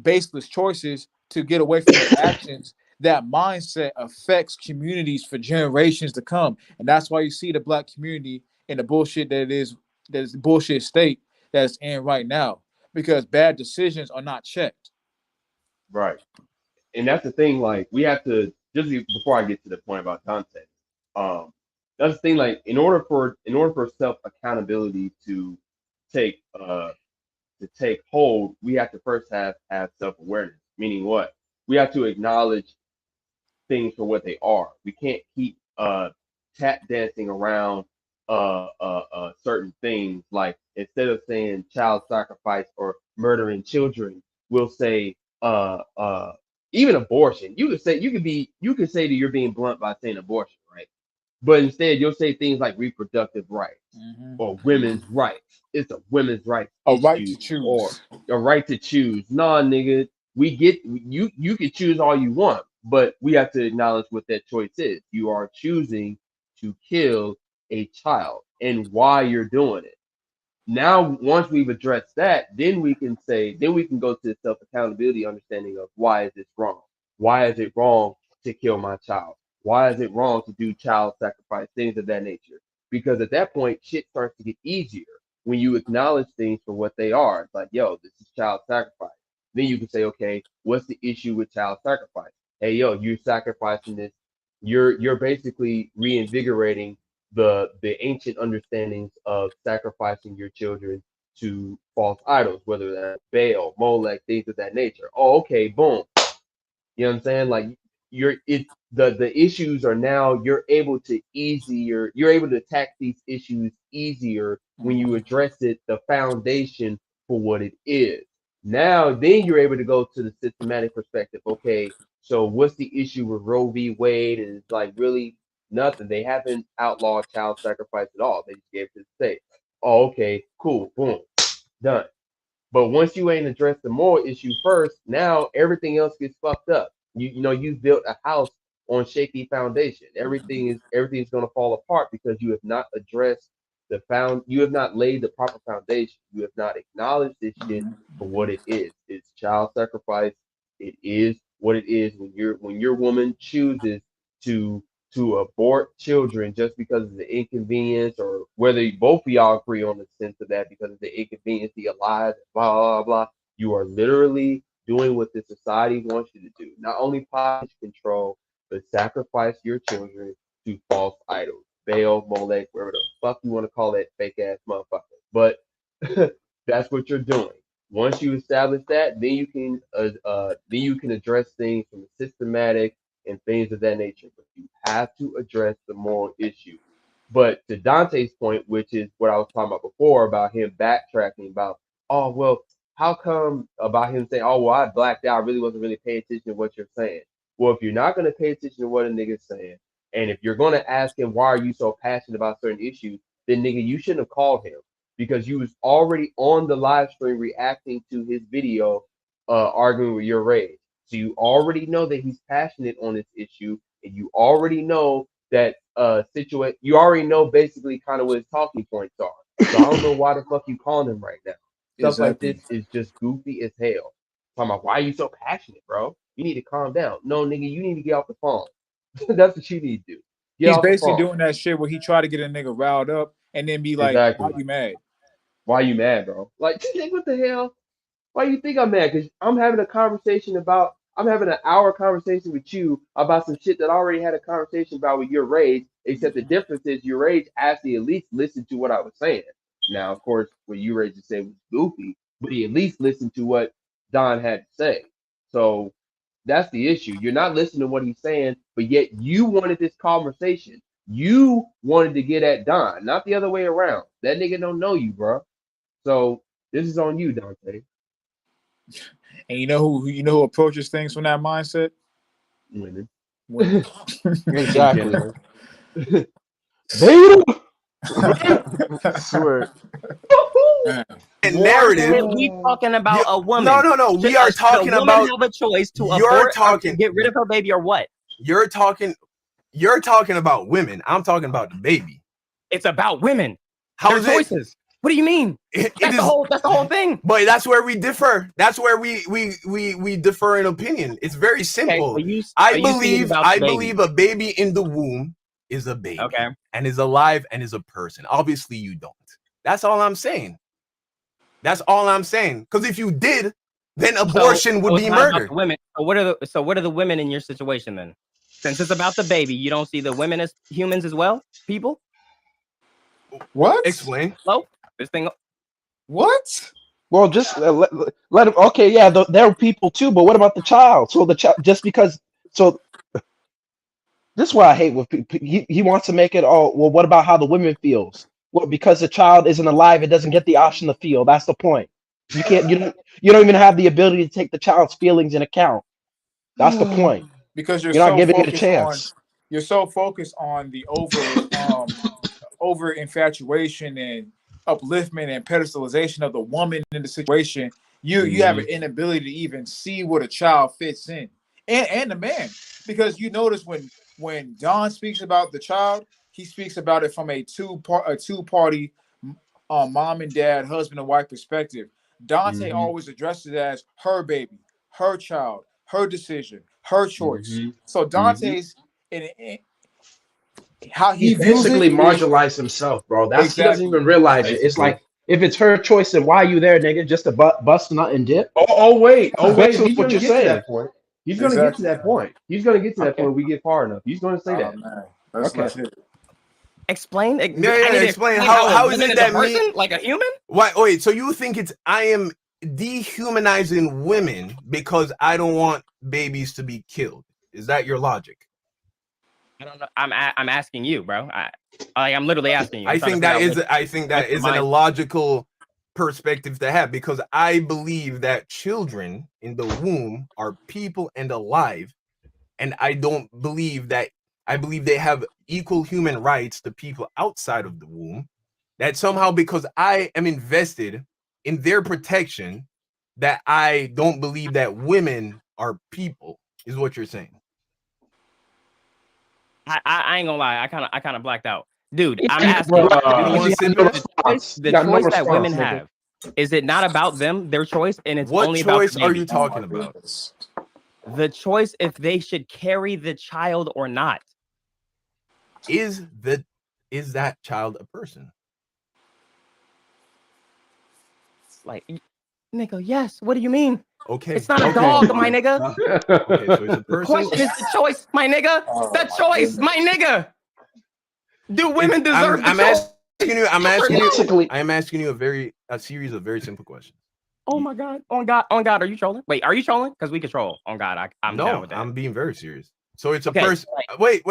baseless choices to get away from their actions, that mindset affects communities for generations to come. And that's why you see the Black community in the bullshit that is the bullshit state that's in right now, because bad decisions are not checked. Right. And that's the thing, like, we have to, before I get to the point about Dante, that's the thing, like, in order for self accountability to take hold, we have to first have self awareness. Meaning what? We have to acknowledge things for what they are. We can't keep tap dancing around certain things. Like, instead of saying child sacrifice or murdering children, we'll say even abortion. You could say that you're being blunt by saying abortion, right? But instead you'll say things like reproductive rights or women's rights. It's a women's rights A right issue, to choose. or a right to choose. Nah, nigga, we get you can choose all you want, but we have to acknowledge what that choice is. You are choosing to kill a child and why you're doing it. Now, once we've addressed that, then we can go to the self accountability understanding of why is this wrong? Why is it wrong to kill my child? Why is it wrong to do child sacrifice, things of that nature? Because at that point, shit starts to get easier when you acknowledge things for what they are. It's like, yo, this is child sacrifice. Then you can say, okay, what's the issue with child sacrifice? Hey, yo, you're sacrificing this. You're basically reinvigorating the ancient understandings of sacrificing your children to false idols, whether that's Baal, Molech, things of that nature. Oh, okay, boom. You know what I'm saying? Like, the issues are now, you're able to attack these issues easier when you address the foundation for what it is. Now then you're able to go to the systematic perspective. Okay, so what's the issue with Roe v. Wade? And it's like, really nothing. They haven't outlawed child sacrifice at all. They just gave it to the state. Oh, okay, cool, boom, done. But once you ain't addressed the moral issue first, now everything else gets fucked up. You've built a house on shaky foundation. Everything's gonna fall apart because you have not addressed you have not laid the proper foundation. You have not acknowledged this shit for what it is. It's child sacrifice. It is what it is when your woman chooses to abort children just because of the inconvenience, or whether both of y'all agree on the sense of that because of the inconvenience, the alive, blah, blah, blah. You are literally doing what the society wants you to do. Not only polish control, but sacrifice your children to false idols. Baal, Molech, whatever the fuck you want to call that fake ass motherfucker. But that's what you're doing. Once you establish that, then you can address things from a systematic and things of that nature. But you have to address the moral issue. But to Dante's point, which is what I was talking about before, about him backtracking about, oh, well, how come, about him saying, oh, well, I blacked out, I really wasn't really paying attention to what you're saying. Well, if you're not going to pay attention to what a nigga's saying, and if you're going to ask him, why are you so passionate about certain issues, then nigga, you shouldn't have called him, because you was already on the live stream reacting to his video, arguing with your rage. So you already know that he's passionate on this issue, and you already know that you already know basically kind of what his talking points are. So I don't know why the fuck you calling him right now. Stuff like this is just goofy as hell. Talking about, why are you so passionate, bro? You need to calm down. No, nigga, you need to get off the phone. That's what you need to do. Get He's off the basically phone. doing that shit where he try to get a nigga riled up and then be like, Exactly. why you mad? Why you mad, bro? Like, what the hell? Why you think I'm mad? Because I'm having an hour conversation with you about some shit that I already had a conversation about with your rage, except the difference is your rage actually at least listened to what I was saying. Now, of course, what you ready to say was goofy, but he at least listened to what Don had to say. So that's the issue. You're not listening to what he's saying, but yet you wanted this conversation. You wanted to get at Don, not the other way around. That nigga don't know you, bro. So this is on you, Dante. And you know who approaches things from that mindset? Women. Exactly. Beta. Swear. And narrative. We talking about a woman. No. We are talking the woman about. have a choice to You're abort talking. or to get rid of her baby or what? You're talking about women. I'm talking about the baby. It's about women. How's Their choices. What do you mean? That's the whole thing. But that's where we differ. That's where we differ in opinion. It's very simple. Okay, I believe a baby in the womb is a baby. Okay. And is alive and is a person. Obviously you don't. That's all I'm saying. That's all I'm saying. Because if you did, then abortion would be murder. Women. So what are the women in your situation then? Since it's about the baby, you don't see the women as humans as well? People? What? Explain. Hello? This thing. What? Well, just let him. Okay, yeah, there are people too, but what about the child? So the child, just because. So this is what I hate with people. He wants to make it all. Well, what about how the women feels? Well, because the child isn't alive, it doesn't get the option to feel. That's the point. You can't. You don't even have the ability to take the child's feelings in account. That's the point. Because you're not so giving it a focused chance. You're so focused on the over infatuation and upliftment and pedestalization of the woman in the situation. You have an inability to even see what a child fits in, and the man, because you notice when Don speaks about the child, he speaks about it from a two-party mom and dad, husband and wife perspective. Dante always addresses it as her baby, her child, her decision, her choice. So Dante's in how he views basically it marginalized himself, bro. That's he doesn't Exactly. even realize it. It's like if it's her choice, then why are you there, nigga? Just to bust nut and dip? Oh wait. Basically He's what gonna you're get to saying. that point. He's gonna get to that point. He's gonna get to that point when we get far enough. He's gonna say that. Man. Let's hit it. Explain. Explain how is it that person, like a human? Why? Wait. So you think I am dehumanizing women because I don't want babies to be killed? Is that your logic? I don't know. I'm asking you, bro. I'm literally asking you. I think that is an illogical perspective to have, because I believe that children in the womb are people and alive, and I believe they have equal human rights to people outside of the womb. That somehow, because I am invested in their protection, that I don't believe that women are people, is what you're saying. I ain't gonna lie. I kind of blacked out, dude. I'm asking the choice that women have. Is it not about them, their choice, and it's only about what choice are you talking about? The choice if they should carry the child or not. Is that child a person? Like, nigga, yes. What do you mean? Okay. It's not a dog, my nigga. Okay, so it's a person. The question is the choice, my nigga. The choice, my nigga. Do women deserve the choice? I'm asking you a series of very simple questions. Oh my God. On God, are you trolling? Wait, are you trolling? Because we control. On God, I'm down with that. I'm being very serious. So it's a Okay, person. Wait.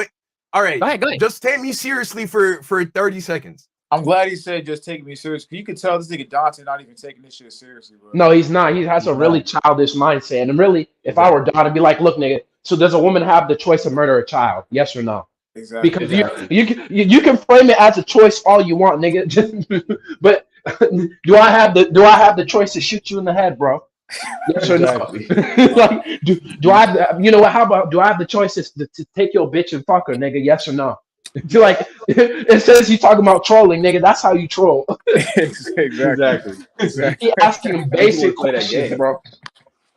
All right. Go ahead. Just take me seriously for 30 seconds. I'm glad he said just take me seriously. You could tell this nigga Dante not even taking this shit seriously, bro. No, he's not. He has a really childish mindset. And really, if I were Don, I'd be like, look, nigga, so does a woman have the choice to murder a child? Yes or no? Exactly. Because you can frame it as a choice all you want, nigga. But do I have the choice to shoot you in the head, bro? Yes or no? Like, do I have how about do I have the choice to take your bitch and fuck her, nigga? Yes or no? Like it says you talking about trolling, nigga. That's how you troll. Exactly. He asking him basic questions, bro.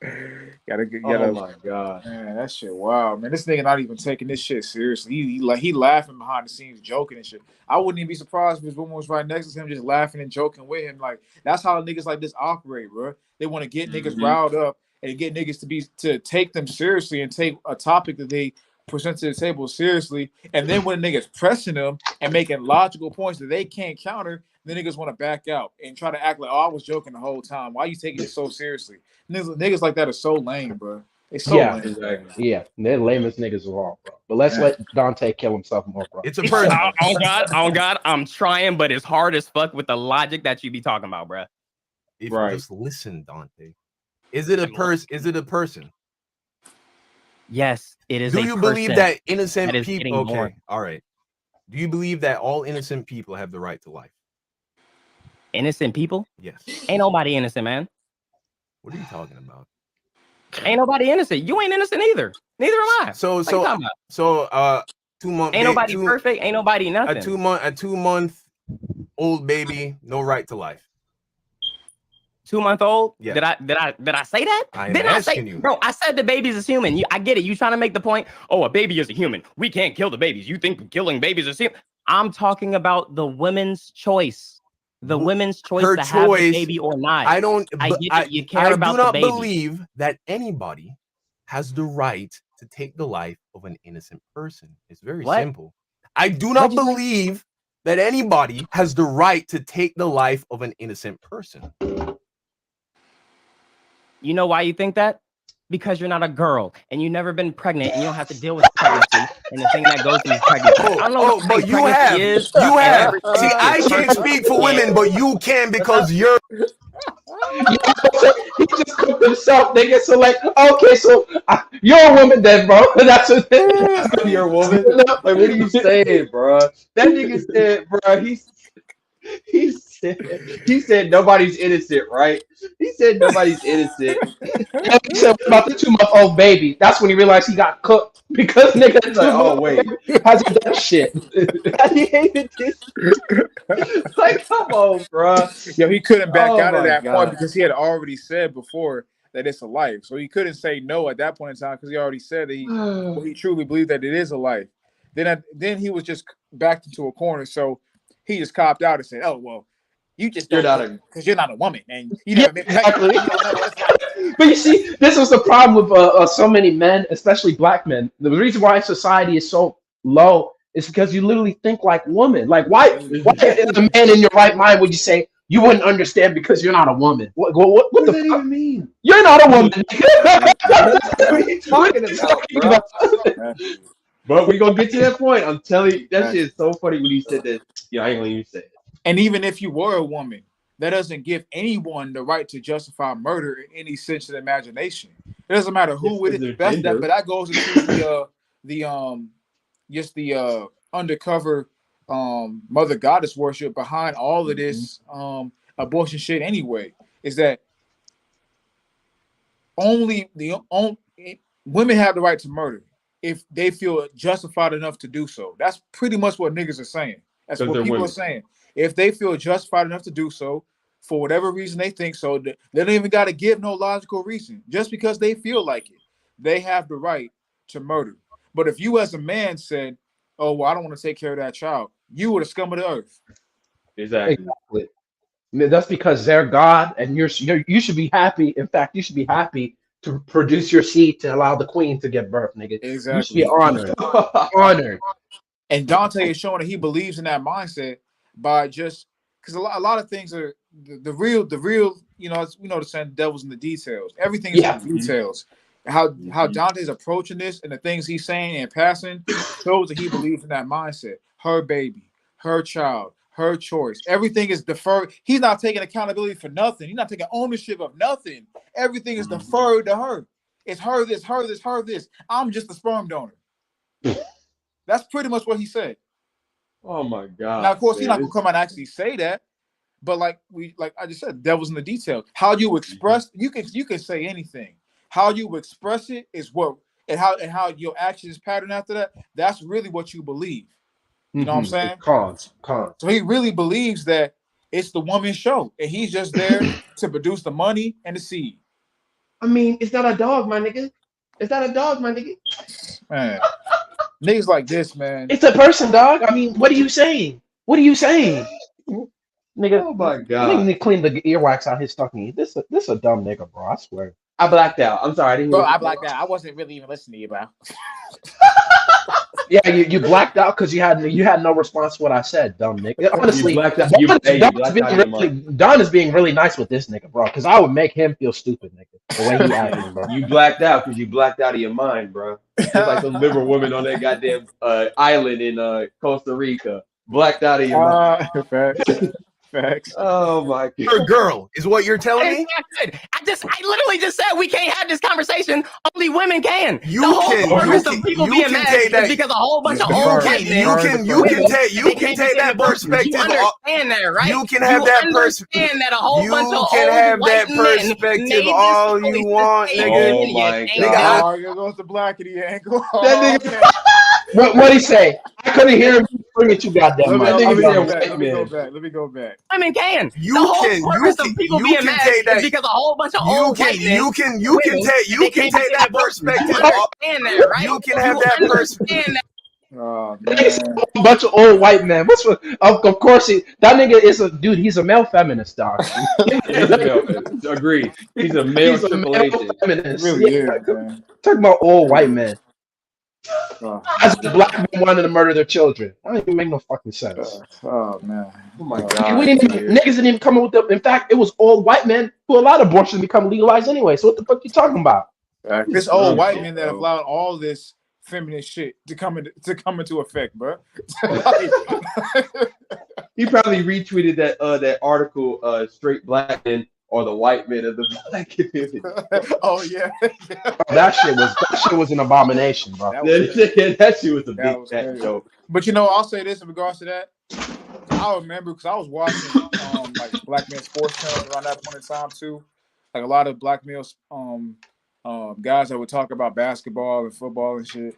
Oh my God, man, that shit wild, man. This nigga not even taking this shit seriously. He laughing behind the scenes, joking and shit. I wouldn't even be surprised if his woman was right next to him, just laughing and joking with him. Like that's how niggas like this operate, bro. They want to get niggas riled up and get niggas to take them seriously and take a topic that they present to the table seriously. And then when niggas pressing them and making logical points that they can't counter, then niggas want to back out and try to act like, oh, I was joking the whole time. Why you taking it so seriously? Niggas like that are so lame, bro. They so lame. Exactly. Yeah, they're lamest niggas of all, bro. But let's let Dante kill himself more, bro. It's a person. Oh God, I'm trying, but it's hard as fuck with the logic that you be talking about, bro. If you just listen, Dante. Is it a person? Is it a person? Yes, it is. Do you believe that innocent that people? Okay, all right. Do you believe that all innocent people have the right to life? Innocent people? Yes. Ain't nobody innocent, man. What are you talking about? Ain't nobody innocent. You ain't innocent either. Neither am I. So 2 months. Ain't nobody perfect. Ain't nobody nothing. A 2 month old baby, no right to life. 2 month old? Yeah. Did I say that? I'm Didn't I say, asking you. bro? I said the babies is human. I get it. You trying to make the point? Oh, a baby is a human. We can't kill the babies. You think killing babies is human? I'm talking about the women's choice. The women's choice Her to have the choice, baby or not. I don't. I get that you care about do not the baby. believe that anybody has the right to take the life of an innocent person. It's very simple. I do not believe that anybody has the right to take the life of an innocent person. You know why you think that? Because you're not a girl and you've never been pregnant and you don't have to deal with pregnancy and the thing that goes through pregnancy. I don't know what but you have. You have. See, I can't speak for women, but you can because you're. He just cooked himself, nigga. So like, okay, so you're a woman then, bro. That's you're a woman. Like, what are you saying, bro? That nigga said, bro. He said nobody's innocent, right? He said nobody's innocent. And he said about the 2 month old baby. That's when he realized he got cooked because nigga. He's like, oh wait, how's he that shit? He hated this. Like, come on, bro. Yo, he couldn't back out of my that God. point because he had already said before that it's a life. So he couldn't say no at that point in time because he already said that he truly believed that it is a life. Then he was just backed into a corner. So he just copped out and said, "Oh well, you just don't because you're not a woman and you never been exactly." you don't know what it's like." But you see, this was the problem with so many men, especially black men. The reason why society is so low is because you literally think like women. Like, why as a man in your right mind would you say you wouldn't understand because you're not a woman? What does that even mean? You're not a woman. What are you talking about, bro? But we gonna get to that point. I'm telling you, that shit is so funny when he said that. Yeah, I ain't gonna even say it. And even if you were a woman, that doesn't give anyone the right to justify murder in any sense of the imagination. It doesn't matter who it is. But that goes into the undercover mother goddess worship behind all of this abortion shit. Anyway, is that only women have the right to murder if they feel justified enough to do so. That's pretty much what niggas are saying. That's what people are saying. If they feel justified enough to do so, for whatever reason they think so, they don't even got to give no logical reason. Just because they feel like it, they have the right to murder. But if you as a man said, oh, well, I don't want to take care of that child, you were the scum of the earth. Exactly. That's because they're God and you should be happy. In fact, you should be happy to produce your seed to allow the queen to give birth, nigga. Exactly. You should be honored. Honored. And Dante is showing that he believes in that mindset by just because a lot of things are the real, you know, we know the saying, devil's in the details. Everything is in the details. How Dante's approaching this and the things he's saying and passing shows that he believes in that mindset. Her baby, her child, her choice. Everything is deferred. He's not taking accountability for nothing. He's not taking ownership of nothing. Everything is deferred to her. It's her this, her this, her this. I'm just a sperm donor. That's pretty much what he said. Oh my God. Now, of course, he's not gonna come out and actually say that, but like I just said, devil's in the details. How you express, you can say anything. How you express it is what, and how your actions pattern after that. That's really what you believe. You know what I'm saying? Cons. So he really believes that it's the woman's show, and he's just there to produce the money and the seed. I mean, it's not a dog, my nigga. It's not a dog, my nigga. Man, niggas like this, man. It's a person, dog. I mean, what are you saying? What are you saying? Nigga, oh my God. I need to clean the earwax out his stocking. This a dumb nigga, bro. I swear. I blacked out. I'm sorry. I blacked out. I wasn't really even listening to you, bro. Yeah, you blacked out because you had no response to what I said, dumb nigga. Honestly, You blacked out. You blacked out your mind. Don is being really nice with this nigga, bro. Because I would make him feel stupid, nigga. The way he acting, bro. You blacked out because you blacked out of your mind, bro. Just like the liver woman on that goddamn island in Costa Rica. Blacked out of your mind. Facts. Oh my god. You're a girl, is what you're telling me? I literally just said we can't have this conversation. Only women can. You the whole can- purpose you of can- people you being can mad take is that- because a whole bunch of You old can- white you men. can- you women, can take- you they can can't take get that abortions. perspective You off- understand that, right? You can have that understand that a whole You bunch of can old have white that men perspective made this all choice you to want, stay nigga. in your my damn God. Oh, here goes the blackity angle. That nigga. What he say? I couldn't hear him bring it too goddamn much. Let me go white back. Let me go man. back. Let me go back. Women can. You the whole can- you purpose can- of people you being can mad take that- is because a whole bunch of You old can- white men. you can- you can women, take- you they can can't take get that abortions. perspective You off. understand that, right? You can have that understand that. Oh It's man. a bunch of old white men. What's with, of course that nigga is a dude. He's a male feminist, dog. He's a male. Agreed. He's a male He's a triple male agent. feminist. It really Yeah. is, man. Talking about old white men. Oh, As the black men wanted to murder their children. That don't even make no fucking sense. oh man. Oh my We god. didn't even, niggas didn't even come up with the. In fact, it was old white men who allowed abortion to become legalized anyway. So what the fuck you talking about? It's old white men that have allowed all this feminist shit to come into effect, bro. He probably retweeted that article, straight black men are the white men of the black community. Oh yeah. That shit was an abomination, bro. That shit was a big was fat crazy. joke. But you know, I'll say this in regards to that. I remember because I was watching like black men sports channels around that point in time too. Like a lot of black males guys that would talk about basketball and football and shit.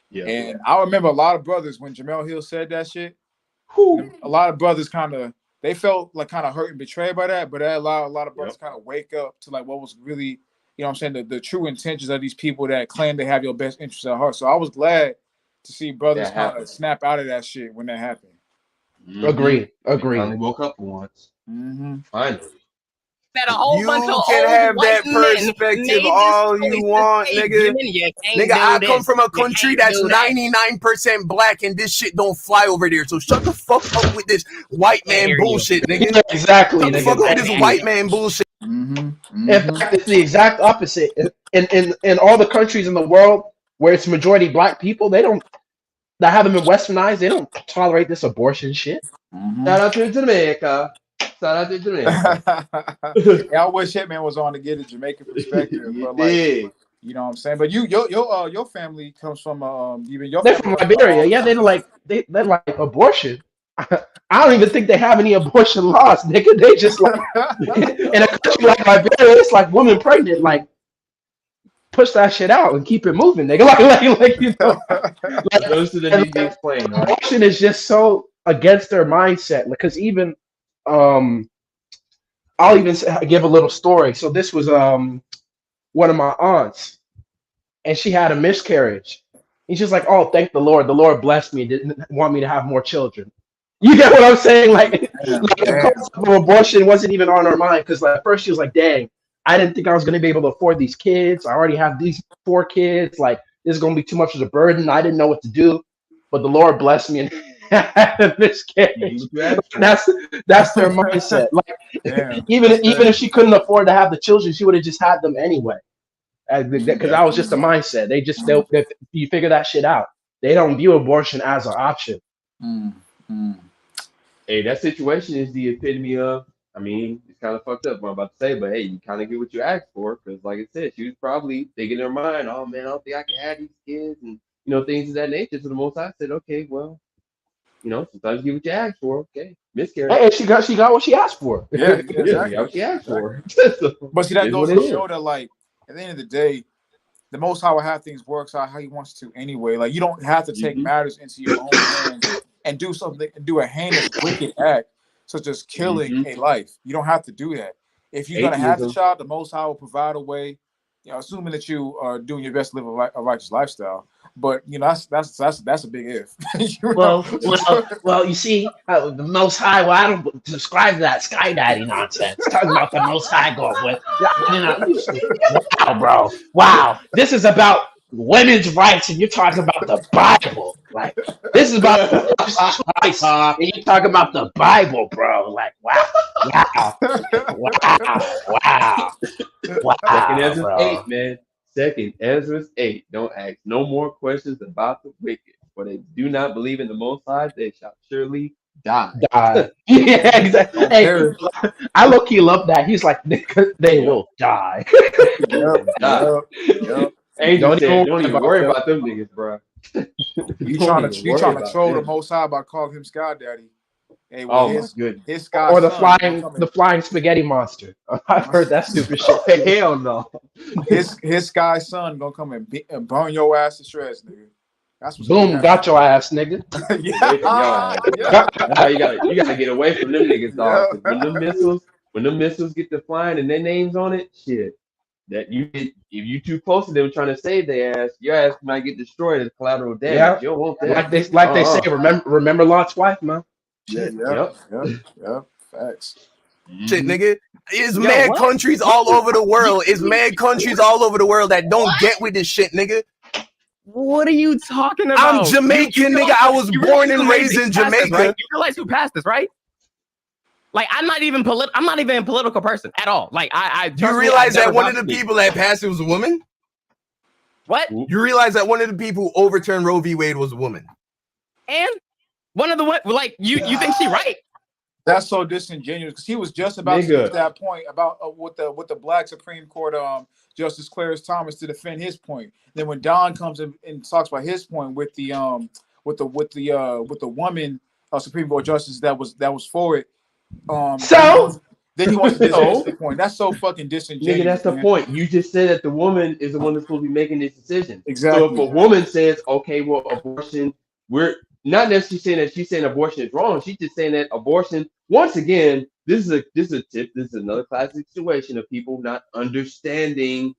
Yeah. And I remember a lot of brothers when Jamel Hill said that shit. A lot of brothers they felt like kind of hurt and betrayed by that, but that allowed a lot of brothers kind of wake up to like what was really, you know what I'm saying, the true intentions of these people that claim they have your best interests at heart. So I was glad to see brothers kind of snap out of that shit when that happened. Agreed. Finally woke up for once. Finally. That a whole You bunch of can old have white that men perspective made this all choice you to want, say, nigga. women, you can't Nigga, do I this, come from a you country can't that's do that. 99% black, and this shit don't fly over there. So shut the fuck up with this white man bullshit, nigga. Exactly. Shut the nigga. fuck up with this white man bullshit. In fact, it's the exact opposite. In all the countries in the world where it's majority black people, that haven't been westernized, they don't tolerate this abortion shit. Shout out to Jamaica. Shout out to Jamaica. Yeah, I wish Hitman was on to get a Jamaican perspective, but like, did. you know what I'm saying. But your family comes from even your They're family from Liberia. Yeah, they're like abortion. I don't even think they have any abortion laws, nigga. They just like in a country like Liberia, it's like woman pregnant, like push that shit out and keep it moving, nigga. Like you know, Those are the need to explain, right? abortion is just so against their mindset. Because even I'll even give a little story. So this was one of my aunts, and she had a miscarriage. And she's like, "Oh, thank the Lord. The Lord blessed me. Didn't want me to have more children." You get what I'm saying? Like the concept of abortion wasn't even on her mind because like at first she was like, "Dang, I didn't think I was gonna be able to afford these kids. I already have these 4 kids. Like this is gonna be too much of a burden. I didn't know what to do." But the Lord blessed me and had a miscarriage. That's their mindset. Like even if she couldn't afford to have the children, she would have just had them anyway. Because that was just the mindset. You figure that shit out. They don't view abortion as an option. Hey, that situation is the epitome of, I mean, it's kind of fucked up what I'm about to say, but hey, you kind of get what you asked for. Because like I said, she was probably thinking in her mind, oh man, I don't think I can have these kids and, you know, things of that nature. So the most I said, okay, well, you know, sometimes you get what you asked for. Okay, miscarriage. Hey, she got what she asked for. Yeah, Exactly. She got what she asked for. But see, that It's goes what to it is. show that, like, at the end of the day, the Most High will have things works out how He wants to anyway. Like, you don't have to take matters into your own hands and do something, do a heinous, wicked act such as killing a life. You don't have to do that. If you're gonna have the child, the Most High will provide a way. You know, assuming that you are doing your best to live a righteous lifestyle. But you know, that's a big if. Well, you see, the Most High. Well, I don't subscribe to that Sky Daddy nonsense. Talking about the Most High going with, you know, wow, bro, wow. This is about women's rights, and you're talking about the Bible. Like, this is about choice, and you talk about the Bible, bro. Like, wow, wow. Second Ezra's Bro. 8, man. Second Ezra's 8. Don't ask no more questions about the wicked. For they do not believe in the Most High, they shall surely die. Die. Yeah, exactly. Hey, I low key love that. He's like, they will die. Yep. Angel said, don't worry even worry about them niggas, bro. You trying to troll the Most High by calling him Sky Daddy? Hey, well, his Sky or the son flying spaghetti monster. I've heard that stupid shit. Hell no. His Sky son gonna come and burn your ass to shreds, nigga. That's what's Boom, got your ass, nigga. That's how you gotta get away from them niggas, dog. 'Cause when them missiles get to flying and their names on it, shit. That if you too close to them trying to save their ass, your ass might get destroyed as collateral damage. Yeah, You don't want that. like they say, remember Lot's wife, man. Yep. Facts. Shit, nigga. It's mad countries all over the world. It's mad countries all over the world that don't get with this shit, nigga. What are you talking about? I'm Jamaican, nigga. I was born and raised in Jamaica. Right? You realize who passed this, right? Like, I'm not even a political person at all. Like, you realize that one of the people that passed it was a woman? What? You realize that one of the people who overturned Roe v. Wade was a woman? And one of the like, you think she right? That's so disingenuous because he was just about to make that point about with the Black Supreme Court Justice Clarence Thomas to defend his point. Then when Don comes in and talks about his point with the woman Supreme Court justice that was for it. Then he wants to dismiss the point. That's so fucking disingenuous. Nigga, that's the point. You just said that the woman is the one that's supposed to be making this decision. Exactly. So if a woman says, okay, well, abortion, we're not necessarily saying that she's saying abortion is wrong. She's just saying that abortion, once again, this is another classic situation of people not understanding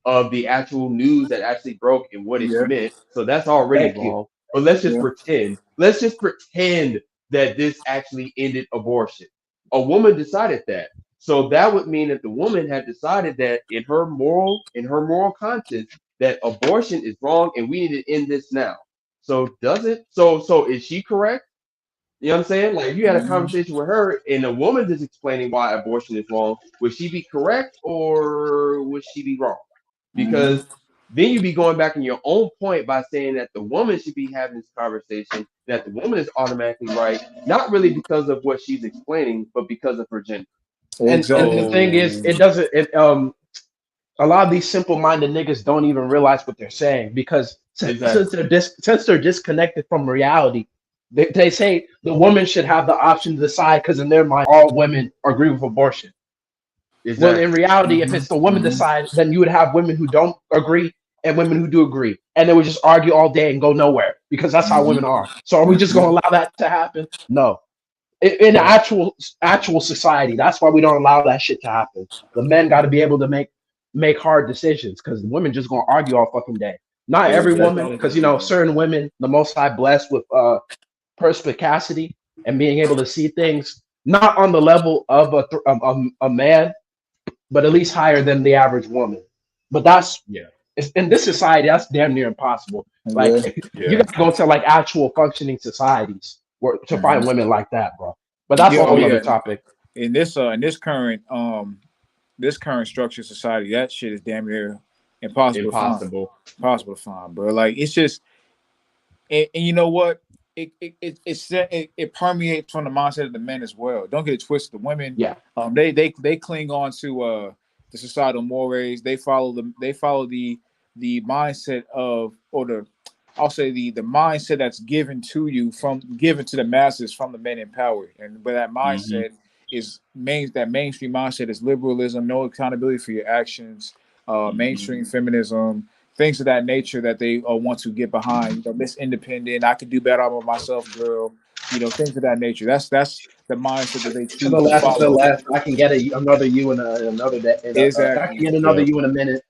of the actual news that actually broke and what it meant. So that's already wrong. But let's just pretend. Let's just pretend that this actually ended abortion. A woman decided that. So that would mean that the woman had decided that in her moral conscience that abortion is wrong and we need to end this now. So is she correct? You know what I'm saying? Like, if you had a conversation with her and a woman is explaining why abortion is wrong, would she be correct or would she be wrong? Because then you'd be going back on your own point by saying that the woman should be having this conversation, that the woman is automatically right, not really because of what she's explaining, but because of her gender. And the thing is, a lot of these simple-minded niggas don't even realize what they're saying because since they're disconnected from reality, they say the woman should have the option to decide because in their mind, all women agree with abortion. Well, in reality, if it's the woman decides, then you would have women who don't agree and women who do agree, and they would just argue all day and go nowhere because that's how women are. So are we just going to allow that to happen? No. In actual society, that's why we don't allow that shit to happen. The men got to be able to make hard decisions because the women just going to argue all fucking day. Not every woman, because certain women, the Most High blessed with perspicacity and being able to see things not on the level of a man, but at least higher than the average woman. But that's in this society, that's damn near impossible. Like you got to go to like actual functioning societies to find women like that, bro. But that's a whole other topic. In this current structured society, that shit is damn near impossible to find, bro. Like it's just, and you know what? It permeates from the mindset of the men as well. Don't get it twisted. The women, they cling on to the societal mores. They follow the mindset of, or I'll say the mindset that's given to the masses from the men in power. And but that mindset that mainstream mindset is liberalism, no accountability for your actions, mainstream feminism, things of that nature that they want to get behind. Miss Independent, I can do better all by myself, girl. Things of that nature. That's the mindset that they choose to the left. I can get another you in another day. Exactly. I can get another you in a minute.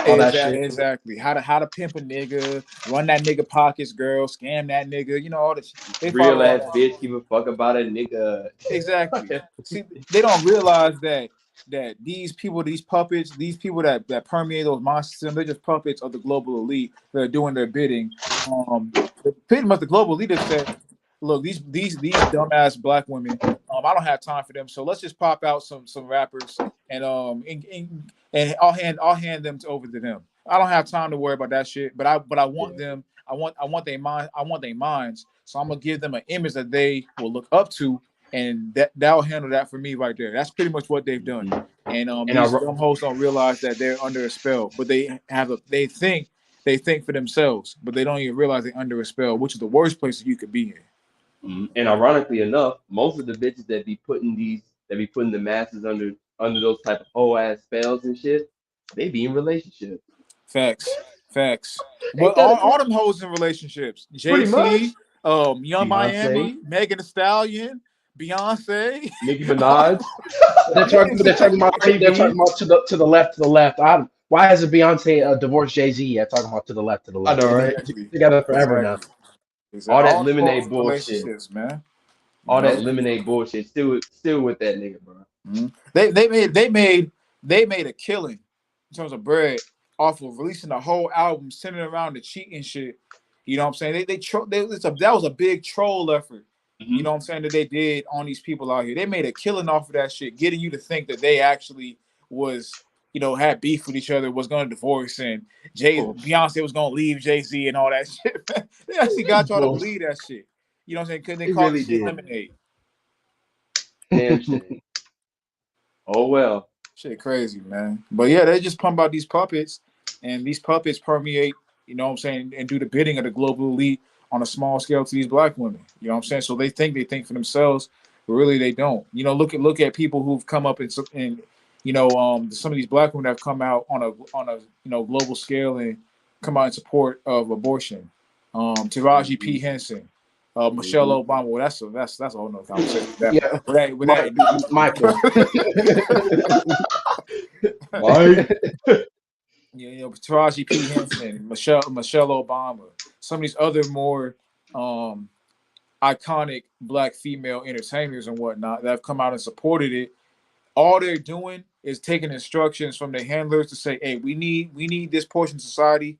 Exactly. How to pimp a nigga, run that nigga pockets, girl, scam that nigga. All this. Real ass bitch, give a fuck about a nigga. Exactly. See, they don't realize that that these people, these puppets, these people that permeate those mind systems, they're just puppets of the global elite that are doing their bidding. Pretty much the global elite have said, look, these dumbass black women, I don't have time for them. So let's just pop out some rappers and I'll hand them over to them. I don't have time to worry about that shit. But I want them. I want their mind. I want their minds. So I'm gonna give them an image that they will look up to, and that'll handle that for me right there. That's pretty much what they've done. And these dumb hoes don't realize that they're under a spell, but they think for themselves, but they don't even realize they're under a spell, which is the worst place that you could be in. And ironically enough, most of the bitches that be putting the masses under those type of whole ass spells and shit, they be in relationships. Facts. But all them hoes in relationships. JT, Young Beyonce. Miami, Megan Thee Stallion, Beyonce, Nicki Minaj. They're talking about to the left. Why isn't Beyonce divorced Jay-Z yet? Talking about to the left. I know, right? Together forever now. All that lemonade bullshit, man. All that lemonade bullshit. Still with that nigga, bro. Mm-hmm. They made a killing in terms of bread off of releasing the whole album centered around the cheating shit. You know what I'm saying? That was a big troll effort. Mm-hmm. You know what I'm saying, that they did on these people out here. They made a killing off of that shit, getting you to think that they actually was, had beef with each other, was going to divorce, and Beyonce was going to leave Jay-Z and all that shit. They actually got y'all to believe that shit. You know what I'm saying? Because they called it shit lemonade. Damn shit. Oh well. Shit crazy, man. But yeah, they just pump out these puppets, and these puppets permeate, you know what I'm saying, and do the bidding of the global elite on a small scale to these black women. You know what I'm saying? So they think for themselves, but really they don't. Look at people who've come up and some of these black women that have come out on a global scale and come out in support of abortion. Taraji P. Henson, Michelle Obama. Well, that's a whole nother conversation. Michael. Taraji P. Henson, Michelle Obama, some of these other more iconic black female entertainers and whatnot that have come out and supported it. All they're doing is taking instructions from their handlers to say, hey, we need this portion of society,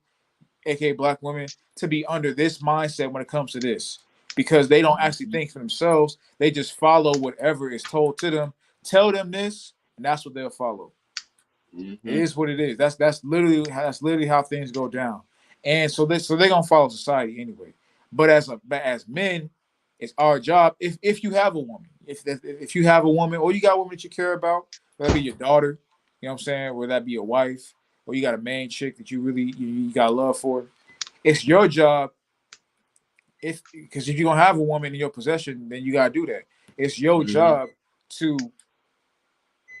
aka black women, to be under this mindset when it comes to this. Because they don't actually think for themselves. They just follow whatever is told to them. Tell them this, and that's what they'll follow. Mm-hmm. It is what it is. That's literally how things go down. And so they're gonna follow society anyway. But as men, it's our job. If you have a woman, if you have a woman, or you got a woman that you care about, whether that be your daughter, you know what I'm saying, whether that be your wife, or you got a main chick that you really you got love for, it's your job. Because if you're gonna have a woman in your possession, then you gotta do that. It's your job to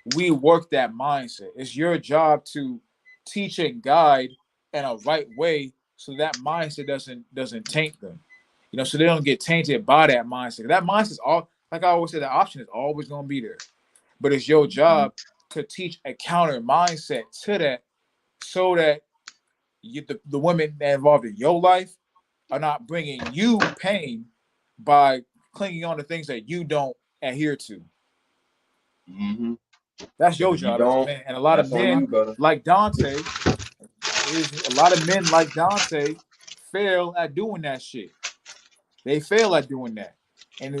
rework that mindset. It's your job to teach and guide in a right way so that mindset doesn't taint them. So they don't get tainted by that mindset. That mindset's all, like I always say, the option is always gonna be there. But it's your job to teach a counter mindset to that, so that the women that are involved in your life are not bringing you pain by clinging on to things that you don't adhere to. Mm-hmm. That's your job as a man. And a lot of men like Dante fail at doing that shit. They fail at doing that. And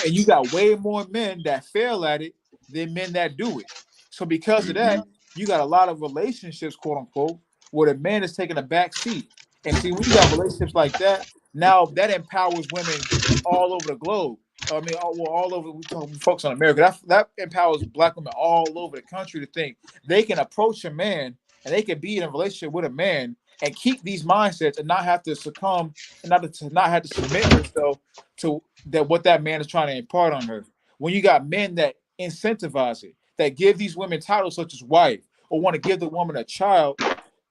you got way more men that fail at it than men that do it. So because of that, you got a lot of relationships, quote unquote, where the man is taking a back seat. And see, when you got relationships like that, now that empowers women all over the globe. I mean, all over. We talk folks on America. That empowers black women all over the country to think they can approach a man and they can be in a relationship with a man and keep these mindsets and not have to succumb and not have to submit herself to that what that man is trying to impart on her. When you got men that incentivize it, that give these women titles such as wife, or want to give the woman a child,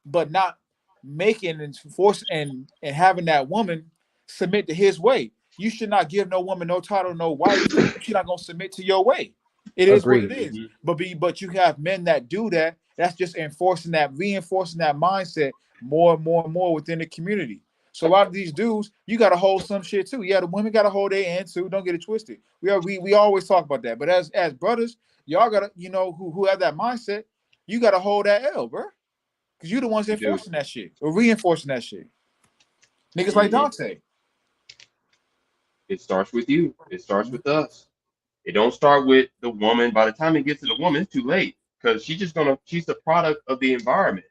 but not making and forcing and having that woman submit to his way. You should not give no woman no title, no wife. She's not gonna submit to your way. It is what it is. But you have men that do that. That's just reinforcing that mindset more and more and more within the community. So a lot of these dudes, you gotta hold some shit too. Yeah, the women gotta hold their end too. Don't get it twisted. We always talk about that. But as brothers, y'all gotta, who have that mindset, you gotta hold that L, bro. Because you the ones enforcing that shit or reinforcing that shit. Niggas like Dante. It starts with you. It starts with us. It don't start with the woman. By the time it gets to the woman, it's too late because she's the product of the environment.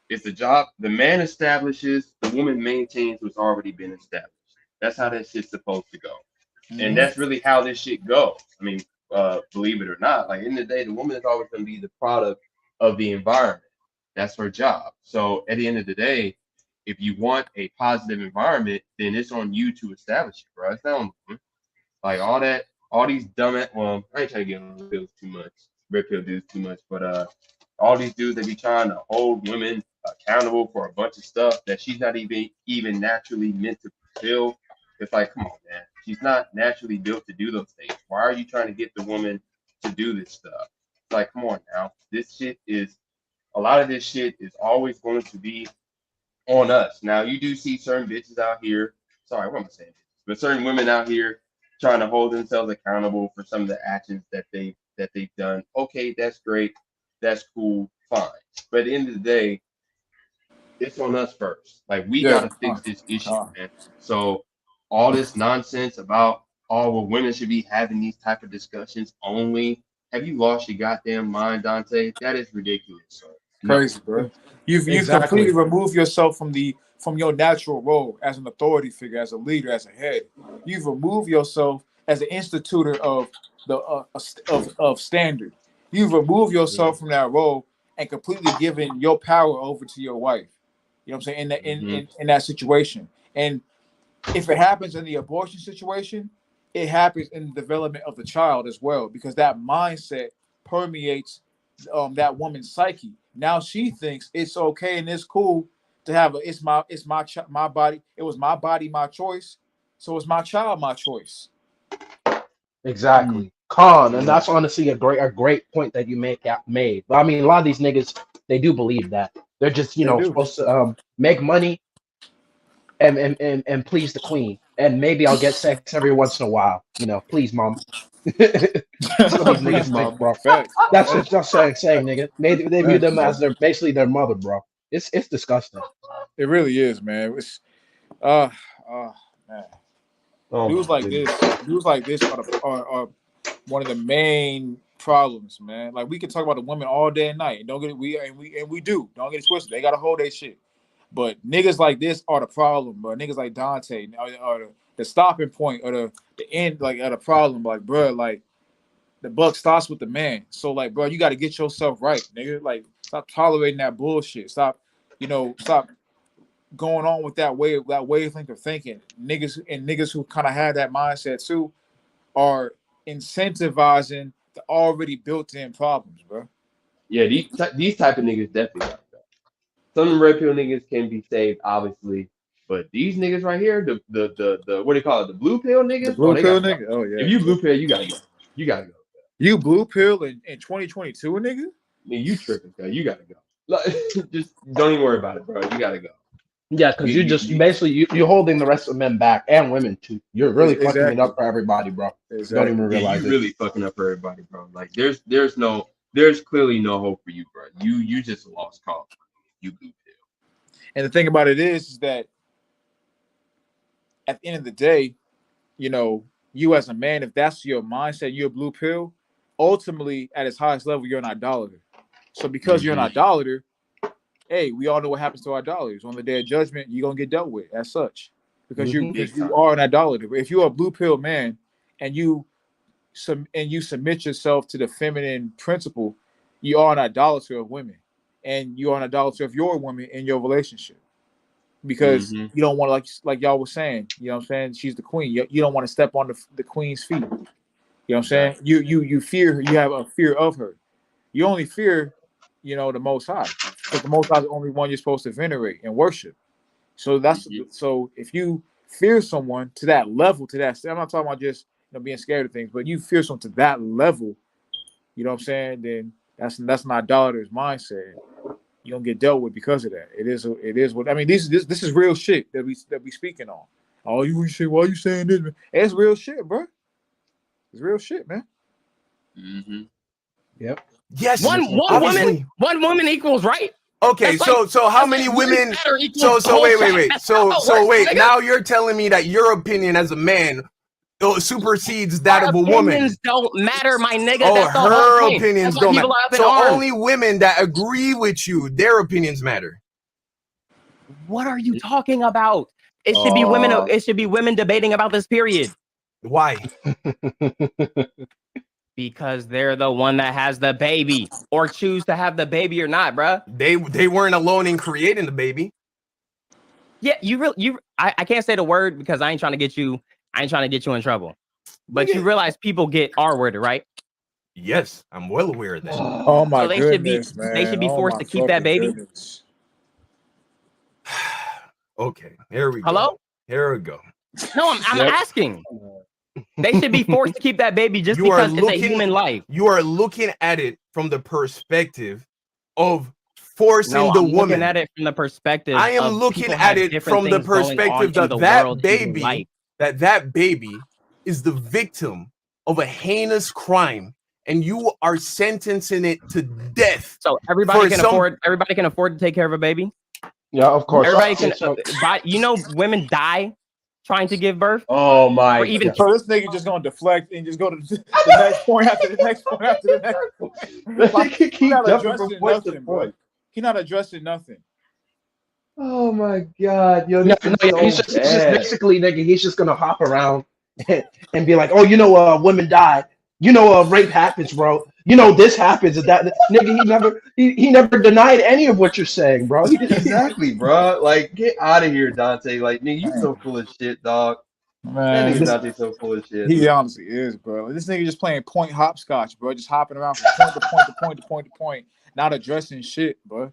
It's the job. The man establishes, the woman maintains what's already been established. That's how that shit's supposed to go. And that's really how this shit goes. I mean, believe it or not, like in the day, the woman is always going to be the product of the environment. That's her job. So at the end of the day, if you want a positive environment, then it's on you to establish it, bro. It's not on the woman. Like all these dumb, well, I ain't trying to get on red pills too much, red pill dudes too much, but all these dudes that be trying to hold women accountable for a bunch of stuff that she's not even naturally meant to fulfill. It's like, come on, man. She's not naturally built to do those things. Why are you trying to get the woman to do this stuff? It's like, come on now. A lot of this shit is always going to be on us. Now, you do see certain bitches out here. Sorry, what am I saying? But certain women out here trying to hold themselves accountable for some of the actions that they've done. Okay, that's great. That's cool. Fine. But at the end of the day, it's on us first. Like we gotta fix this issue, man. So all this nonsense about well, women should be having these type of discussions only. Have you lost your goddamn mind, Dante? That is ridiculous, sir. Crazy, bro. You've completely removed yourself from your natural role as an authority figure, as a leader, as a head. You've removed yourself as an institutor of the of standard. You've removed yourself from that role and completely given your power over to your wife. You know what I'm saying? In that situation. And if it happens in the abortion situation, it happens in the development of the child as well, because that mindset permeates that woman's psyche. Now she thinks it's okay and it's cool to have my body. It was my body, my choice. So it's my child, my choice. Exactly. Con, and that's honestly a great point that you made. But I mean, a lot of these niggas, they do believe that. They're just, supposed to make money and please the queen. And maybe I'll get sex every once in a while. Please, mom. That's what these niggas think, bro. That's just saying, nigga. They view them as basically their mother, bro. It's disgusting. It really is, man. It's man. Dudes like this are one of the main problems, man. Like we can talk about the women all day and night. Don't get it. We do. Don't get it twisted. They gotta hold their shit. But niggas like this are the problem, bro. Niggas like Dante are the stopping point or the end, like of the problem. Like, bro, like the buck starts with the man. So, like, bro, you got to get yourself right, nigga. Like, stop tolerating that bullshit. Stop going on with that wavelength of thinking. Niggas who kind of have that mindset too are incentivizing the already built-in problems, bro. Yeah, these type of niggas definitely got that. Some red pill niggas can be saved, obviously, but these niggas right here, the what do you call it, the blue pill niggas? The blue pill nigga? Oh yeah. If you blue pill, you gotta go. You gotta go. You blue pill in 2022, nigga? I mean, you tripping, guy. You gotta go. Like, just don't even worry about it, bro. You gotta go. Yeah, because you're holding the rest of men back and women too. You're really fucking it up for everybody, bro. Exactly. Don't even realize you're really fucking up for everybody, bro. Like there's clearly no hope for you, bro. You just a lost cause. You blue pill. And the thing about it is that at the end of the day, you as a man, if that's your mindset, you're a blue pill, ultimately at its highest level, you're an idolater. So because you're an idolater, hey, we all know what happens to idolaters. On the day of judgment, you're gonna get dealt with as such. Because you are an idolater. But if you're a blue pill man and you submit yourself to the feminine principle, you are an idolater of women. And you are an idolater of your woman in your relationship. Because you don't want to, like y'all was saying, you know what I'm saying? She's the queen. You don't want to step on the queen's feet. You know what I'm saying? You fear her. You have a fear of her. You only fear, the Most High, because the Most High is the only one you're supposed to venerate and worship. So so if you fear someone to that level, I'm not talking about just being scared of things, but you fear someone to that level, you know what I'm saying? Then that's an idolater's mindset. You don't get dealt with because of that. It is what I mean. This is real shit that we speaking on. Oh, you say, why are you saying this, man? It's real shit, bro. It's real shit, man. Yep. Yes. One woman equals right. Okay, That's so how many women? So wait. So wait. Now you're telling me that your opinion as a man supersedes that of a woman. Opinions don't matter, my nigga. Oh, That's the whole her point. opinions That's why don't matter. people are up in So arms. only women that agree with you, their opinions matter. What are you talking about? It should be women. It should be women debating about this period. Why? Because they're the one that has the baby, or choose to have the baby or not, bruh. They weren't alone in creating the baby. Yeah, I can't say the word because I ain't trying to get you in trouble. But you realize people get R-worded, right? Yes, I'm well aware of that. Oh my So they goodness, man. They should be Oh forced my to keep that baby. goodness. Okay, here we go. Hello? Here we go. No, I'm asking. They should be forced to keep that baby just because it's a human life. You are looking at it from the perspective of forcing No, the I'm woman. looking at it from the perspective. I am of looking people at have it different from the things going perspective on in that the that world in life. baby, that baby is the victim of a heinous crime, and you are sentencing it to death. So everybody can afford to take care of a baby. Yeah, of course. Everybody can. Women die trying to give birth. Oh my! Or even So this nigga just gonna deflect and just go to the next point after the next point after the next point. Like, Keep not jumping addressing from point to nothing, bro. point. He not addressing nothing. Oh my God, yo, No, this is so he's just bad. basically, nigga, he's just gonna hop around and be like, oh, women die. Rape happens, bro. This happens. And that nigga, he never denied any of what you're saying, bro. He didn't. Exactly, bro. Like, get out of here, Dante. Like, nigga, you so full of shit, dog. That Man, nigga Dante so full of shit. he honestly is, bro. Like, this nigga just playing point hopscotch, bro. Just hopping around from point to point to point to point to point, not addressing shit, bro.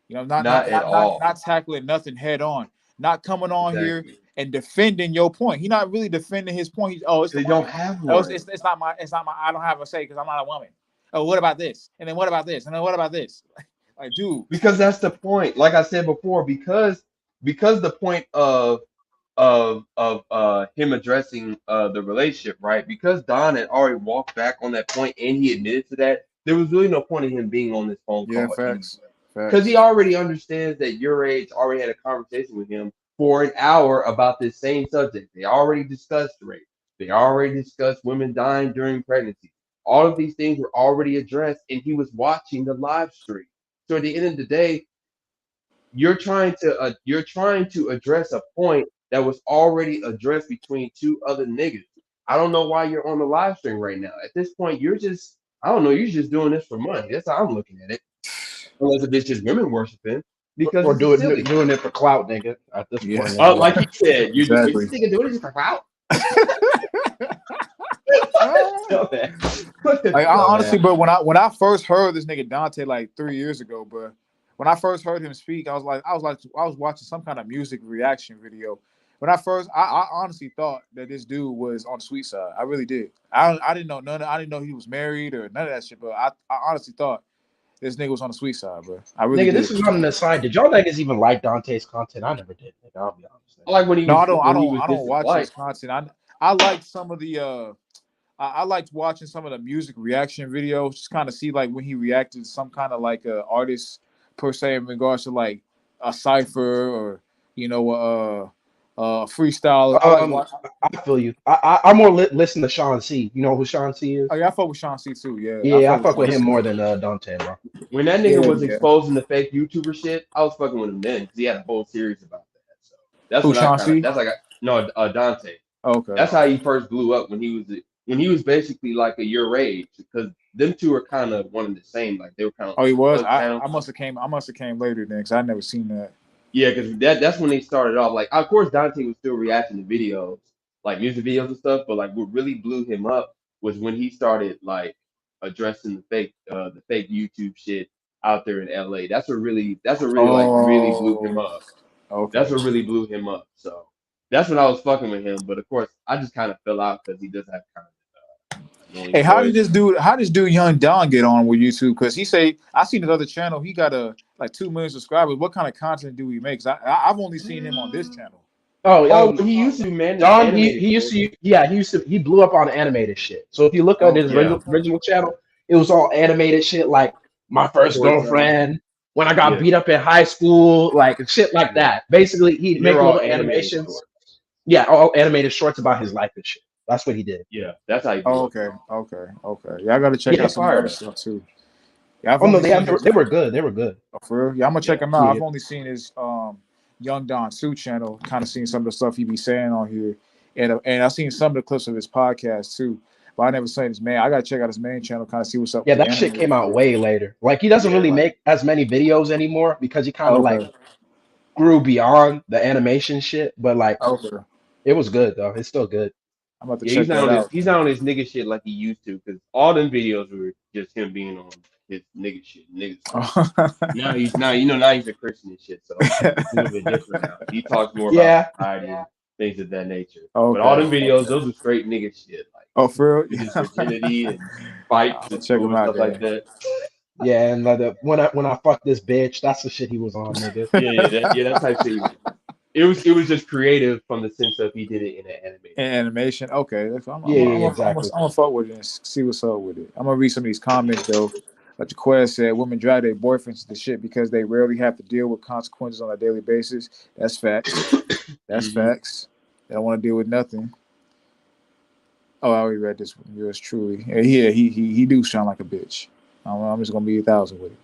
Not at all. Not tackling nothing head on. Not coming on here and defending your point. He's not really defending his point. They don't have Oh, one. it's not my. I don't have a say because I'm not a woman. Oh, what about this? And then what about this? And then what about this? Like, dude. Because that's the point. Like I said before, because the point of him addressing the relationship, right? Because Don had already walked back on that point and he admitted to that, there was really no point in him being on this phone call. Yeah, facts. Because he already understands that your age already had a conversation with him for an hour about this same subject. They already discussed rape. They already discussed women dying during pregnancy. All of these things were already addressed, and he was watching the live stream. So at the end of the day, you're trying to address a point that was already addressed between two other niggas. I don't know why you're on the live stream right now. At this point, you're just doing this for money. That's how I'm looking at it. Unless if it's just women worshiping, because Or doing it for clout, nigga. At this point, like you said, you're exactly. just doing it for clout. Like, honestly, bro, when I first heard this nigga Dante like 3 years ago, bro, when I first heard him speak, I was watching some kind of music reaction video. When I honestly thought that this dude was on the sweet side. I really did. I didn't know I didn't know he was married or none of that shit, but I honestly thought this nigga was on the sweet side, bro. I really did. This is on the side. Did y'all niggas even like Dante's content? I never did. Nigga, I'll be honest. I like when he. No, I don't watch his content. I liked some of the I liked watching some of the music reaction videos, just kind of see like when he reacted to some kind of like artist per se in regards to like a cipher or freestyle. I feel you. I more listen to Sean C. You know who Sean C is? Oh yeah, I fuck with Sean C too. Yeah, yeah, I fuck with him more than Dante, bro. When that nigga was exposing the fake YouTuber shit, I was fucking with him then because he had a whole series about that. So that's what Sean C? That's like Dante. Okay, that's how he first blew up when he was basically like a your age, because them two are kind of one and the same. Like they were kind of. Oh, he was. I must have came later then, because I never seen that. Yeah, because that's when they started off. Like, of course, Dante was still reacting to videos, like music videos and stuff. But like, what really blew him up was when he started like addressing the fake YouTube shit out there in LA. That's what really really blew him up. Okay. That's what really blew him up. So that's when I was fucking with him. But of course, I just kind of fell out because he does have kind of. Hey, how did this dude Young Don get on with YouTube? Because I seen his other channel. He got like 2 million subscribers. What kind of content do he make? I've only seen him on this channel. He used to be man. Don, he blew up on animated shit. So if you look at his original channel, it was all animated shit like My First Toy Story. Girlfriend, when I got Yeah. beat up in high school, like shit like that. Basically, he'd They make were all little animated animations. shorts. Yeah, all animated shorts about his life and shit. That's what he did. Yeah, that's how you do Oh, it. okay. Yeah, I gotta check Yeah, out some of the fire other though. stuff too. Yeah, I've Oh no, only seen his. they were good. They were good. Oh, for real? Yeah, I'm gonna check Yeah. him out. I've Yeah. only seen his Young Don Sue channel. Kind of seen some of the stuff he be saying on here, and I've seen some of the clips of his podcast too. But I never seen his man. I gotta check out his main channel, kind of see what's up Yeah, with the that shit anime. came out way later. Like he doesn't Yeah, really like make as many videos anymore because he kind Oh, of like okay. grew beyond the animation shit. But like Okay. it was good though. It's still good. I'm about to yeah, check that out. he's not on his nigga shit like he used to, because all them videos were just him being on his nigga shit, nigga stuff. Now he's a Christian and shit, so it's a little bit different now. He talks more about Yeah. society and things of that nature. Okay. But all them videos, those are straight nigga shit, like Oh, for real? his virginity and fights I'll at check school him and out, stuff like man. that. Yeah, and like when I fuck this bitch, that's the shit he was on, nigga. Yeah, that type shit. It was just creative from the sense of he did it in an animated. Animation. Okay. Yeah, exactly. I'm gonna fuck with it and see what's up with it. I'm gonna read some of these comments though. Like the Quest said, women drag their boyfriends to shit because they rarely have to deal with consequences on a daily basis. That's facts. That's facts. They don't want to deal with nothing. Oh, I already read this one. Yours truly. Yeah, he do sound like a bitch. I'm just gonna be 1,000 with it.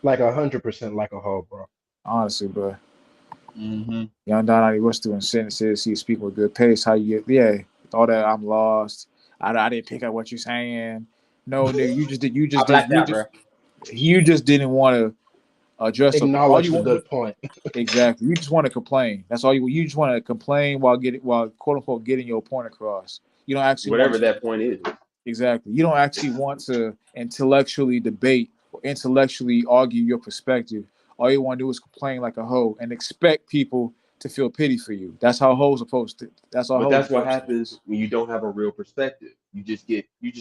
Like 100% like a hoe, bro. Honestly, bro. Mm-hmm. Young Don what's doing sentences. He's speaking with good pace. How you get? Yeah, all that. I'm lost. I didn't pick up what you're saying. No, nigga, you just did. You just did. You just didn't want to address. All Acknowledge you the want. good point. Exactly. You just want to complain. That's all you just want to complain while quote unquote getting your point across. You don't actually Whatever want that point is. Exactly. You don't actually want to intellectually debate or intellectually argue your perspective. All you want to do is complain like a hoe and expect people to feel pity for you. That's how hoes supposed to. That's how But hoes. that's what happens when you don't have a real perspective. You just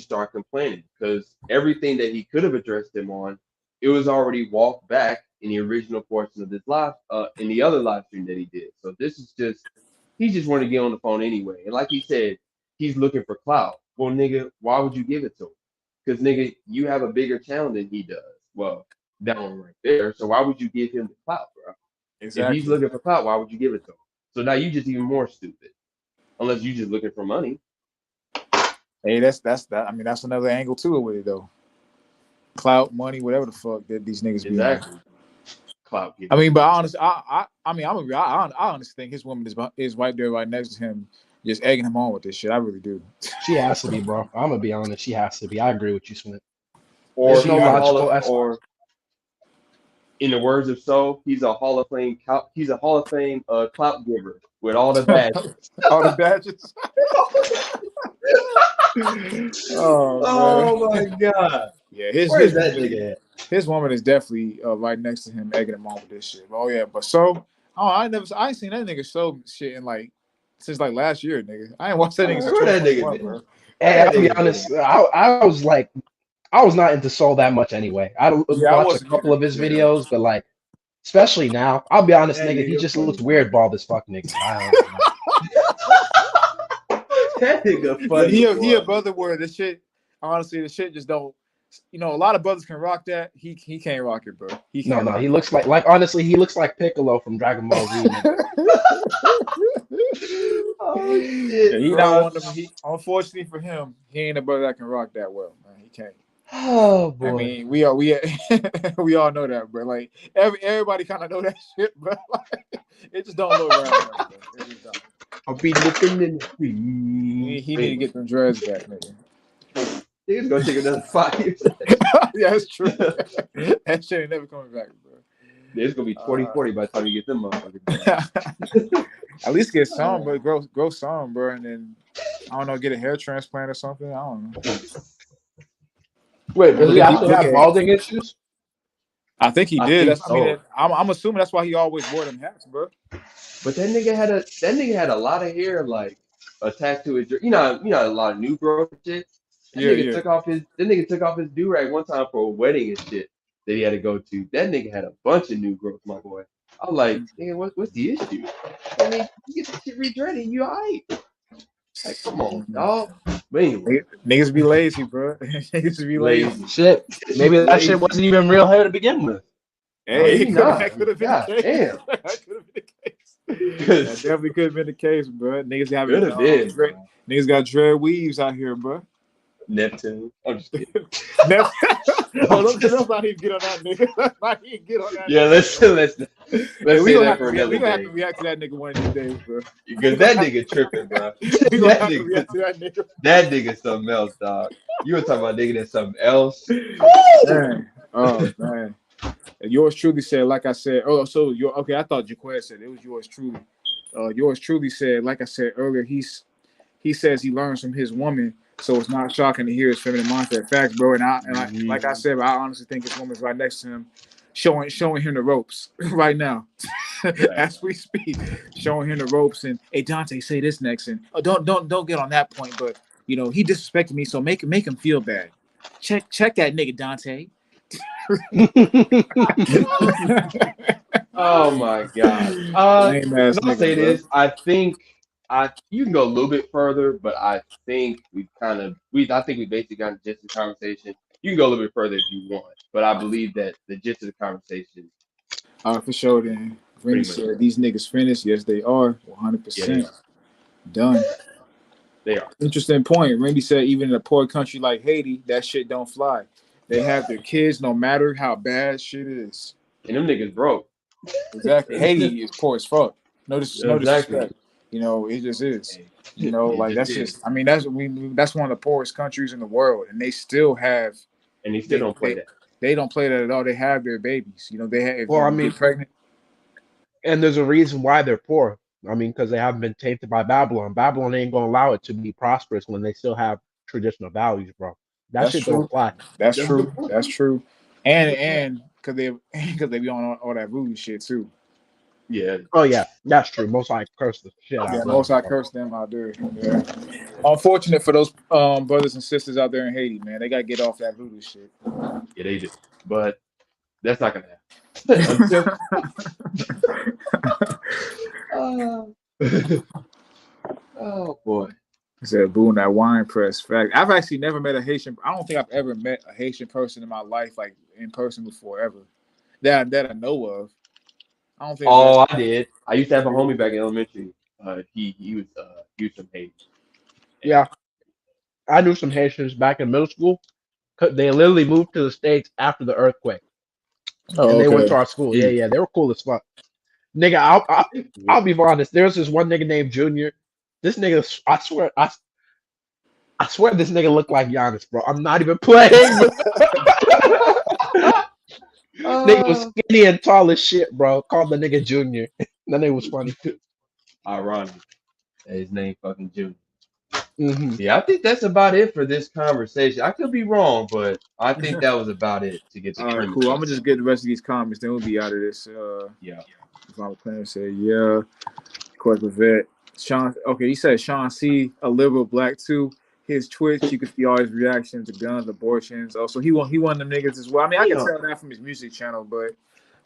start complaining because everything that he could have addressed him on, it was already walked back in the original portion of this live, in the other live stream that he did. So this is just, he just wanted to get on the phone anyway. And like he said, he's looking for clout. Well, nigga, why would you give it to him? Because nigga, you have a bigger channel than he does. Well, that one right there. So why would you give him the clout, bro? If he's looking for clout, why would you give it to him? So now you just even more stupid. Unless you just looking for money. Hey, that's that. I mean, that's another angle to it with it though. Clout, money, whatever the fuck that these niggas be on. Clout. I mean, but honestly, I honestly think his woman is right there, right next to him, just egging him on with this shit. I really do. She has to be, bro. I'm gonna be honest. She has to be. I agree with you, Swint. Or There's no logical or in the words of Soul, he's a Hall of Fame. He's a Hall of Fame clout giver with all the badges. All the badges. Oh my god. Yeah, Where's that nigga at? His woman is definitely right next to him, egging him on with this shit. Oh yeah, but I ain't seen that nigga show shit in since last year, nigga. I ain't watched that nigga since 2021, bro. Hey, I'll be honest. I was like, I was not into Soul that much anyway. I watched a couple of his videos, but especially now, I'll be honest, nigga, he just looks weird, bald as fuck, nigga. I don't know. That nigga funny. He a brother where the shit, honestly, the shit just don't. A lot of brothers can rock that. He can't rock it, bro. He looks like honestly, he looks like Piccolo from Dragon Ball Z. Oh shit! Yeah, he not one of them. Unfortunately for him, he ain't a brother that can rock that well, man. He can't. Oh boy. I mean, we all know that, bro. Like everybody kind of know that shit, bro. It just don't look right. It just don't. I'll be looking in. He need to get them dreads back, nigga. Nigga's gonna take another 5 years. Yeah, that's true. That shit ain't never coming back, bro. It's gonna be 2040 by the time you get them motherfuckers. At least get some, but grow some, bro, and then I don't know, get a hair transplant or something. I don't know. Wait, does he actually have balding issues? I think he did. I mean, I'm assuming that's why he always wore them hats, bro. But that nigga had a lot of hair attached to his. You know, a lot of new growth and shit. That nigga took off his do-rag one time for a wedding and shit that he had to go to. That nigga had a bunch of new growth, my boy. I'm like, nigga, what's the issue? I mean, you get the shit redreaded, you alright. Like, come on, dog. But anyway, niggas be lazy, bro. Niggas be lazy. Shit. Maybe that shit wasn't even real hair to begin with. Hey, no, that could have been God the case. damn. That could have been the case. That definitely could have been the case, bro. Niggas having Could have been. niggas got dread weaves out here, bro. Neptune. I'm just kidding. Let's not even get on that nigga. Let's not even get on that. Yeah, nigga. let's Hey, say that for another we gonna have day. to react to that nigga one of these days, bro. Because that nigga tripping, bro. We gonna have to react to that nigga. That nigga something else, dog. You were talking about nigga that's something else. Man. Oh man. And yours truly said, like I said, okay, I thought Jaquez said it was yours truly. Yours truly said, like I said earlier, he says he learns from his woman, so it's not shocking to hear his feminine mindset. Facts, bro. And like I said, I honestly think his woman's right next to him, showing him the ropes right now, as we speak, showing him the ropes. And hey, Dante, say this next, and don't get on that point, but he disrespected me, so make him feel bad. Check that nigga, Dante. Oh my god. I'll say this. I think you can go a little bit further, but I think we basically got the gist of the conversation. You can go a little bit further if you want, but I believe that the gist of the conversation. For sure. Then Randy said these niggas finished. Yes, they are 100% done. They are. Interesting point. Randy said even in a poor country like Haiti, that shit don't fly. They have their kids no matter how bad shit is. And them niggas broke. Exactly. Haiti is poor as fuck. No disrespect. Exactly. It just is. That's one of the poorest countries in the world, and they still have. And they still don't play that. They don't play that at all. They have their babies. They have. If get pregnant. And there's a reason why they're poor. Because they haven't been tainted by Babylon. Babylon ain't gonna allow it to be prosperous when they still have traditional values, bro. That's shit don't fly. That's true. That's true. And because they be on all that voodoo shit too. Yeah. Oh yeah, that's true. Most I curse the shit out. Yeah, most I curse them out there. Yeah. Unfortunate for those brothers and sisters out there in Haiti, man. They gotta get off that voodoo shit. Yeah, they do. But that's not gonna happen. Oh boy. He said, "Boo in that wine press." Fact. I've actually never met a Haitian. I don't think I've ever met a Haitian person in my life, like in person before, ever. That I know of. I don't think. I did. I used to have a homie back in elementary. He was from Haiti. Yeah, I knew some Haitians back in middle school. They literally moved to the States after the earthquake, and they went to our school. Yeah, they were cool as fuck. Nigga, I'll be honest. There's this one nigga named Junior. This nigga, I swear this nigga looked like Giannis, bro. I'm not even playing. Nigga was skinny and tall as shit, bro. Called the nigga Junior. That nigga was funny. Ironic. His name fucking Junior. Mm-hmm. Yeah, I think that's about it for this conversation. I could be wrong, but I think that was about it to get the All right, cool. I'm gonna just get the rest of these comments, then we'll be out of this. Yeah. If I'm playing, say yeah. Of course, the vet. Sean. Okay, he said Sean C. a liberal black too. His Twitch, you could see all his reactions to guns, abortions. Also, he won them niggas as well. I mean, I can tell that from his music channel, but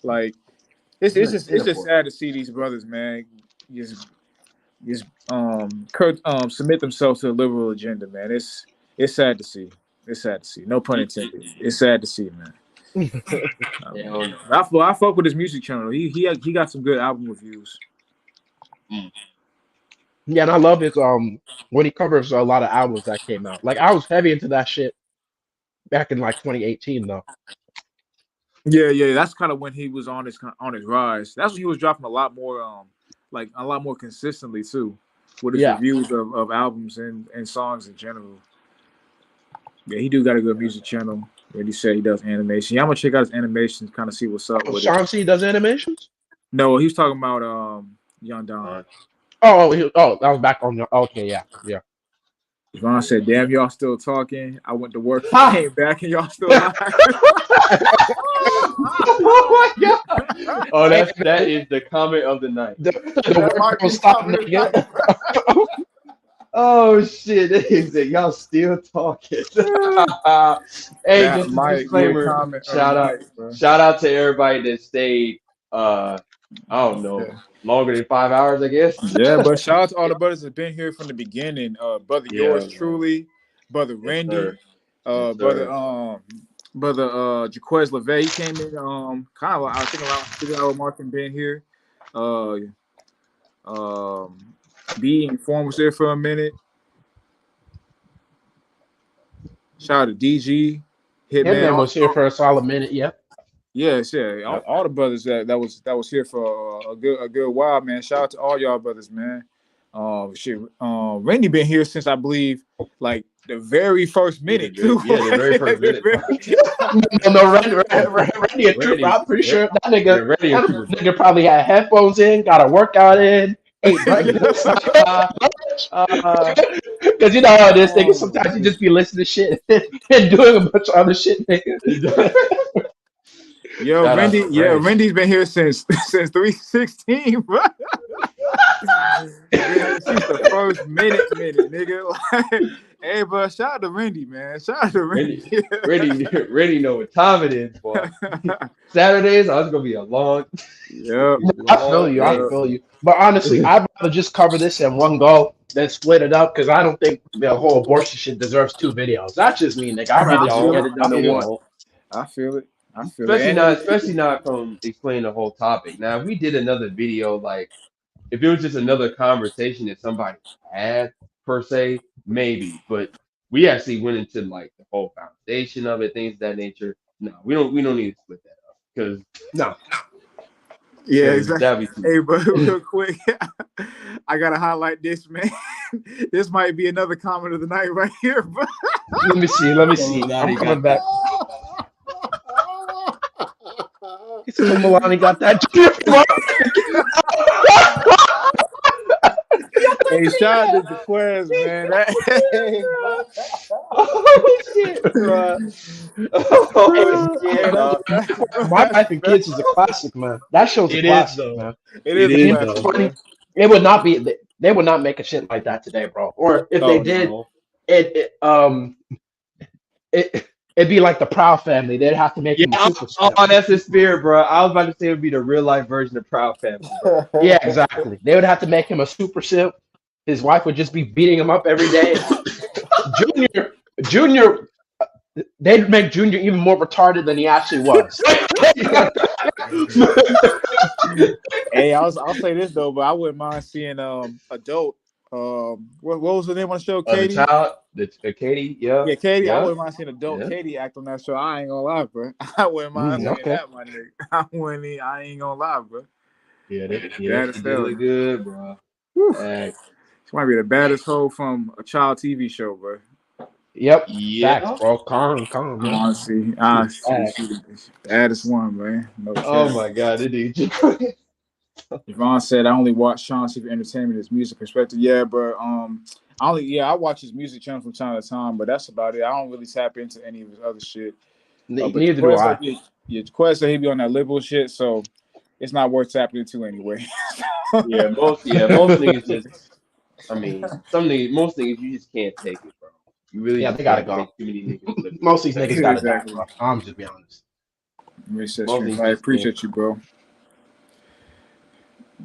like, it's just sad to see these brothers, man, just submit themselves to the liberal agenda, man. It's sad to see. It's sad to see. No pun intended. It's sad to see, man. I fuck with his music channel. He got some good album reviews. Yeah, and I love his when he covers a lot of albums that came out. Like I was heavy into that shit back in like 2018 though. Yeah, that's kind of when he was on his rise. That's when he was dropping a lot more consistently too, with his reviews of albums and songs in general. Yeah, he do got a good music channel. Where he said he does animation. Yeah, I'm gonna check out his animations, kind of see what's up with Sean C does animations? No, he was talking about Young Don. That was back on. Okay, yeah. Ron said, "Damn, y'all still talking? I went to work, came back, and y'all still alive." Oh my god! Oh, that is the comment of the night. The work will stop, nigga. Oh shit! They said y'all still talking. Hey, just a disclaimer. Shout out to everybody that stayed I don't know, longer than 5 hours, I guess. Yeah, but shout out to all the brothers that been here from the beginning. Brother yours man. truly, brother Yes, Randy, sir. Yes, brother sir. brother Jaquez LeVay. He came in kind of I think around 6 hour mark and been here. B Inform was there for a minute. Shout out to DG, Hitman Hitman. was here for a solid minute. Yep. Yes, yeah. All the brothers that was here for a good while, man. Shout out to all y'all brothers, man. Randy been here since I believe like the very first minute too. Yeah, the very first minute. No, Randy a trooper. I'm pretty sure that nigga probably had headphones in, got a workout in, ate breakfast. Because you know how it is, nigga. Sometimes you just be listening to shit and doing a bunch of other shit, nigga. Yo, Randy, Randy's been here since 316, bro. Since the first minute, nigga. Hey, bro, shout out to Randy, man. Shout out to Randy. Randy know what time it is, boy. Saturdays, I was gonna be a long. Yeah, I feel you. But honestly, I'd rather just cover this in one go than split it up because I don't think the whole abortion shit deserves 2 videos. That's just me, nigga. I'd rather just get it done in one. I feel it. Especially not from explaining the whole topic. Now, if we did another video, like if it was just another conversation that somebody had per se, maybe. But we actually went into like the whole foundation of it, things of that nature. No, we don't need to split that up because no. Yeah, exactly. Hey, but real quick, I gotta highlight this, man. This might be another comment of the night right here, bro. Let me see. I'm coming back. Milani got that. Hey, shout out to Jaquez, man. Oh shit, bro. My Wife and Kids is a classic, man. That show's a classic, man. It is a classic. It would not be. They would not make a shit like that today, bro. Or if they did, it'd be like the Proud Family. They'd have to make him a super simp. Oh, that's the spirit, bro. I was about to say it would be the real life version of Proud Family. Yeah, exactly. They would have to make him a super simp. His wife would just be beating him up every day. Junior, they'd make Junior even more retarded than he actually was. Hey, I'll say this though, but I wouldn't mind seeing adult. What was the name on the show? Katie. Katie. Yeah. Yeah, Katie. Yeah. I wouldn't mind seeing adult Katie act on that show. I ain't gonna lie, bro. I wouldn't mind seeing that, my nigga. I ain't gonna lie, bro. Yeah, that's really good, bro. She might be the baddest hoe from a child TV show, bro. Yep. Yeah. Facts, bro. Calm. Honestly, she's the baddest one, man. No oh my god, it is. Yvonne said, "I only watch Sean C for entertainment, his music perspective." Yeah, bro. I watch his music channel from time to time, but that's about it. I don't really tap into any of his other shit. Neither do I. Quest said he be on that liberal shit, so it's not worth tapping into anyway. Most niggas just. I mean, most niggas you just can't take it, bro. You really they gotta go. Too many niggas. Most of these niggas gotta die, bro. I'm just be honest. I appreciate you, bro.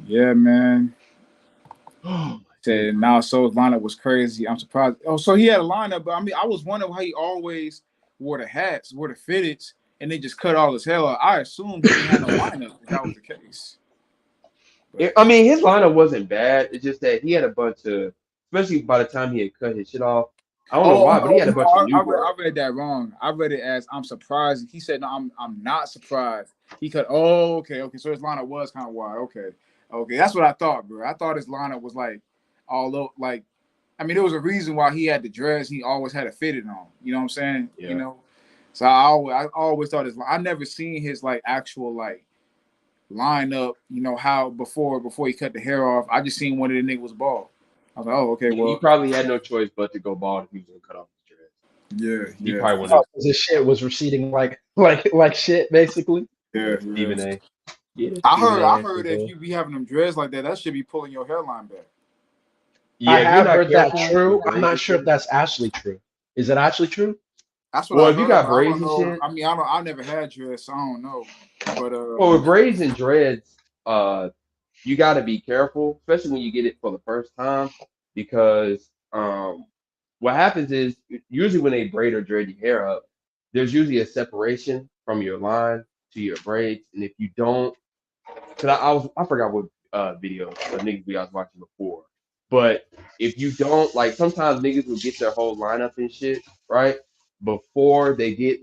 Yeah, man. Said now Soul's lineup was crazy. I'm surprised. Oh, so he had a lineup, but I mean, I was wondering why he always wore the hats, wore the fitteds, and they just cut all his hair off. I assumed he didn't have no lineup. If that was the case. I mean, his lineup wasn't bad. It's just that he had a bunch of, especially by the time he had cut his shit off. I don't know why, but he had a bunch of new I read that wrong. I read it as I'm surprised. He said, "No, I'm not surprised." He cut. Oh, okay. So his lineup was kind of wide. Okay, that's what I thought, bro. I thought his lineup was like all over. Like, I mean, there was a reason why he had the dress. He always had a fitted on. You know what I'm saying? Yeah. You know. So I always thought his. I never seen his like actual like lineup. You know how before he cut the hair off. I just seen one of the niggas was bald. I was like, oh, okay, well. He probably had no choice but to go bald if he was gonna cut off his dreads. Yeah. He probably wouldn't. His shit was receding like shit, basically. Yeah. Stephen A. Yeah, I heard if you be having them dreads like that should be pulling your hairline back. Yeah, I have heard that true. I'm not sure if that's actually true. Is it actually true? That's what. Well, if you got braids and shit. I mean, I never had dreads, so I don't know. But with braids and dreads, you got to be careful, especially when you get it for the first time, because what happens is usually when they braid or dread your hair up, there's usually a separation from your line to your braids, and if you don't, because I forgot what video of niggas we was watching before, but if you don't, like, sometimes niggas will get their whole lineup and shit right before they get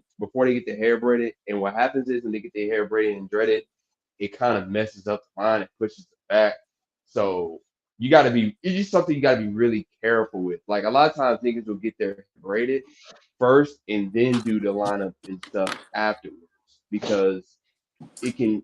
their hair braided, and what happens is when they get their hair braided and dreaded, it kind of messes up the line and pushes it back. So it's just something you gotta be really careful with. Like, a lot of times niggas will get their hair braided first and then do the lineup and stuff afterwards, because it can,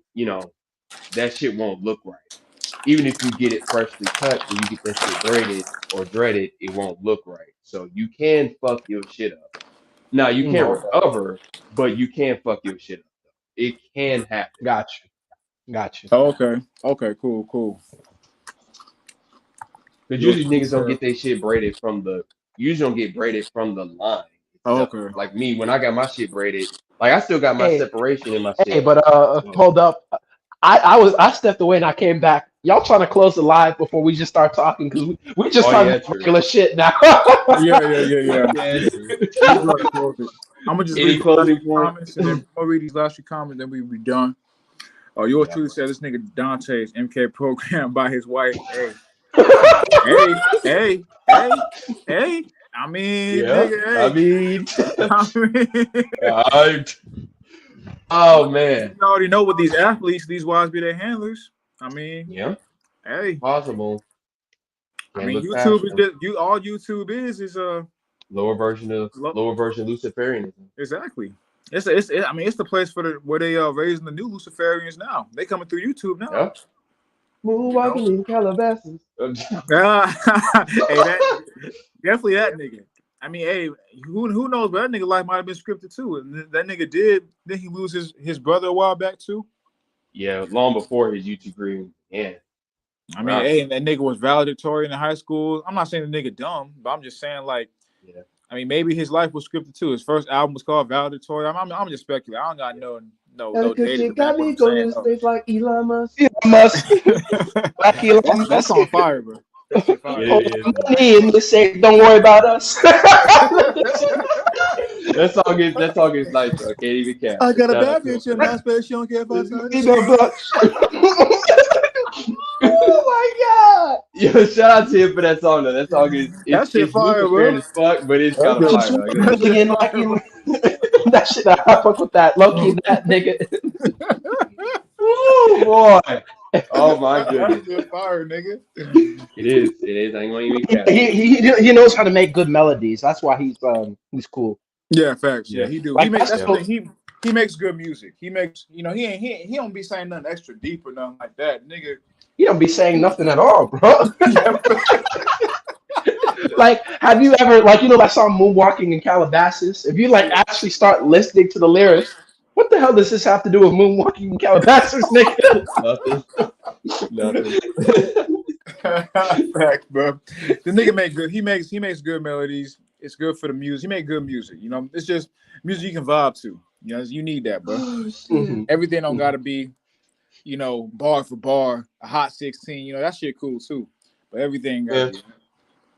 that shit won't look right. Even if you get it freshly cut and you get that shit braided or dreaded, it won't look right. So you can fuck your shit up. Now, you can't recover, but you can fuck your shit up. It can happen. Gotcha. Oh, okay, cool. Because usually niggas don't get their shit braided from the line. Oh, itself. okay. Like me, when I got my shit braided, like, I still got my separation in my shit. Hey, but hold up. I stepped away and I came back. Y'all trying to close the live before we just start talking, because we just talking about regular shit now. Yeah. I'm gonna just read closing comments, and then I'll read these last few comments, then we'll be done. Oh, yours truly said this nigga Dante's MK programmed by his wife. Hey. I mean, nigga, oh man, you already know what these athletes, these wives be their handlers. I mean, possible. I mean, YouTube is just all YouTube is lower version of Luciferianism. Exactly. It's the place where they raising the new Luciferians now. They coming through YouTube now. Yep. Moonwalking in Calabasas. Hey, definitely that nigga. I mean, hey, who knows? But that nigga life might have been scripted too. And that nigga did he lose his brother a while back too? Yeah, long before his YouTube career. Yeah. I mean, hey, and that nigga was valedictorian in high school. I'm not saying the nigga dumb, but I'm just saying, like, I mean, maybe his life was scripted too. His first album was called Valedictorian. I'm just speculating. I don't got no data to back what I'm saying. Space like Elon Musk. Like Elon Musk. That's on fire, bro. Money in this say, don't worry about us. That song is nice, bro. Can't even count. I got a bad bitch in my space. She don't care if I touch. Oh my god! Yo, shout out to him for that song though. That song is it's fire, bro. As fuck, but it's kind of fire. That shit, I fuck with that. Low-key, that nigga. Ooh, boy. Oh my goodness. That's fire, nigga. It is. I ain't gonna even count. He knows how to make good melodies. That's why he's cool. Yeah, facts. Yeah, he do. Like, he makes good music. He makes, he don't be saying nothing extra deep or nothing like that, nigga. He don't be saying nothing at all, bro. Like, have you ever, like, that song Moonwalking in Calabasas? If you actually start listening to the lyrics, what the hell does this have to do with Moonwalking in Calabasas, nigga? Nothing. Facts, bro. The nigga make good. He makes good melodies. It's good for the music. He make good music. It's just music you can vibe to. You need that, bro. Everything don't gotta be, bar for bar, a hot 16. That shit cool too. But everything gotta be.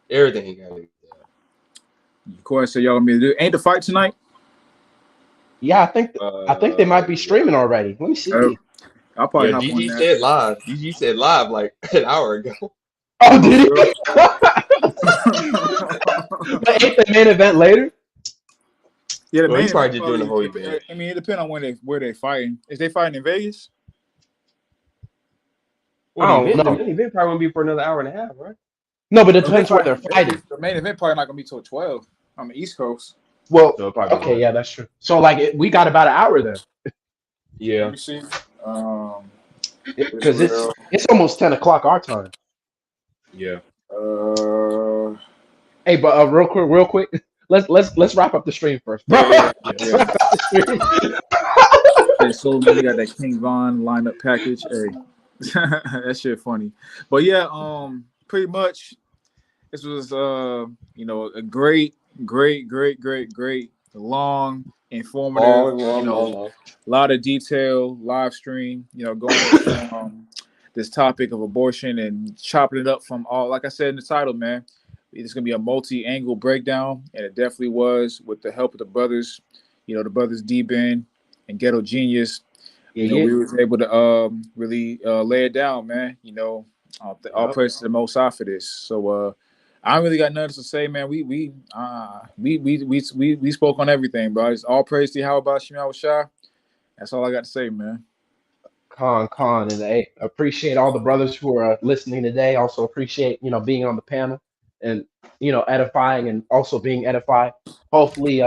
Everything gotta be. Of course, so y'all gonna be do. Ain't the fight tonight? Yeah, I think they might be streaming already. Let me see. I'll probably hop on that. Said live. GG said live like an hour ago. Oh, did he? But ain't the main event later? Yeah, he's probably just doing the whole event. I mean, it depends on where they fighting. Is they fighting in Vegas? Well, the event probably won't be for another hour and a half, right? No, but it depends where they're fighting. The main event probably not gonna be till 12 on the East Coast. Well, okay, yeah, that's true. So we got about an hour then. Yeah. Let me see. Because it's almost 10 o'clock our time. Yeah. Hey, but real quick, let's wrap up the stream first. Yeah. So we got that King Von lineup package. Hey, that shit funny. But yeah, pretty much this was a great, long, informative, a lot of detail live stream. Going from this topic of abortion and chopping it up from all, like I said in the title, man. It's gonna be a multi-angle breakdown, and it definitely was with the help of the brothers. The brothers D-Ben and Ghetto Genius. We was able to really lay it down, man. All praise to the Most High for this. So I really got nothing to say, man. We spoke on everything, bro. It's all praise to how about Shemel Shah. That's all I got to say, man. And I appreciate all the brothers who are listening today. Also appreciate being on the panel and edifying and also being edified. Hopefully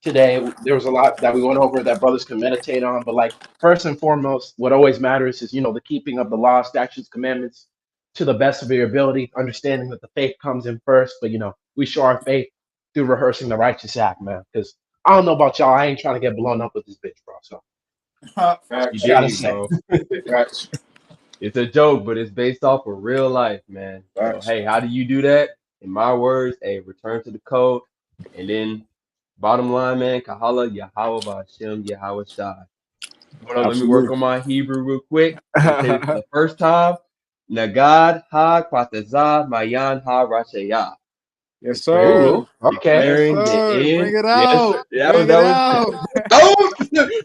today there was a lot that we went over that brothers can meditate on. But like first and foremost, what always matters is the keeping of the law, statutes, commandments to the best of your ability, understanding that the faith comes in first. But we show our faith through rehearsing the righteous act, man. Because I don't know about y'all, I ain't trying to get blown up with this bitch, bro. So. You gotta bro. It's a joke, but it's based off of real life, man. So, hey, how do you do that? In my words, return to the code. And then, bottom line, man, Kahala Yahweh Ba'Shem Yahweh Shai. Hold on, let me work on my Hebrew real quick. I'm gonna say this for the first time. Nagad ha Kwatazah Mayan ha Rashayah. Yes, sir. Declaring Yes, sir. the end. Bring it Yes, out. sir. Bring it out.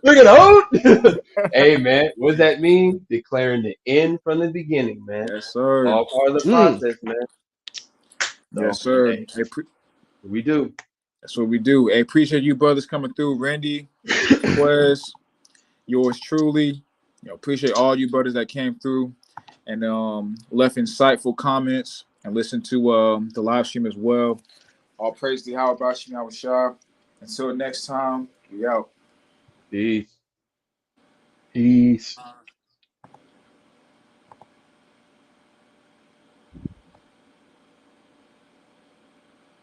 Bring it out. Hey, man, what does that mean? Declaring the end from the beginning, man. Yes, sir. All part of the process, man. So, Yes, sir. hey, we do. That's what we do. Hey, appreciate you brothers coming through. Randy, Quez, yours truly. Appreciate all you brothers that came through and left insightful comments and listened to the live stream as well. All praise to How About You, Shah. Until next time, we out. Peace. Peace.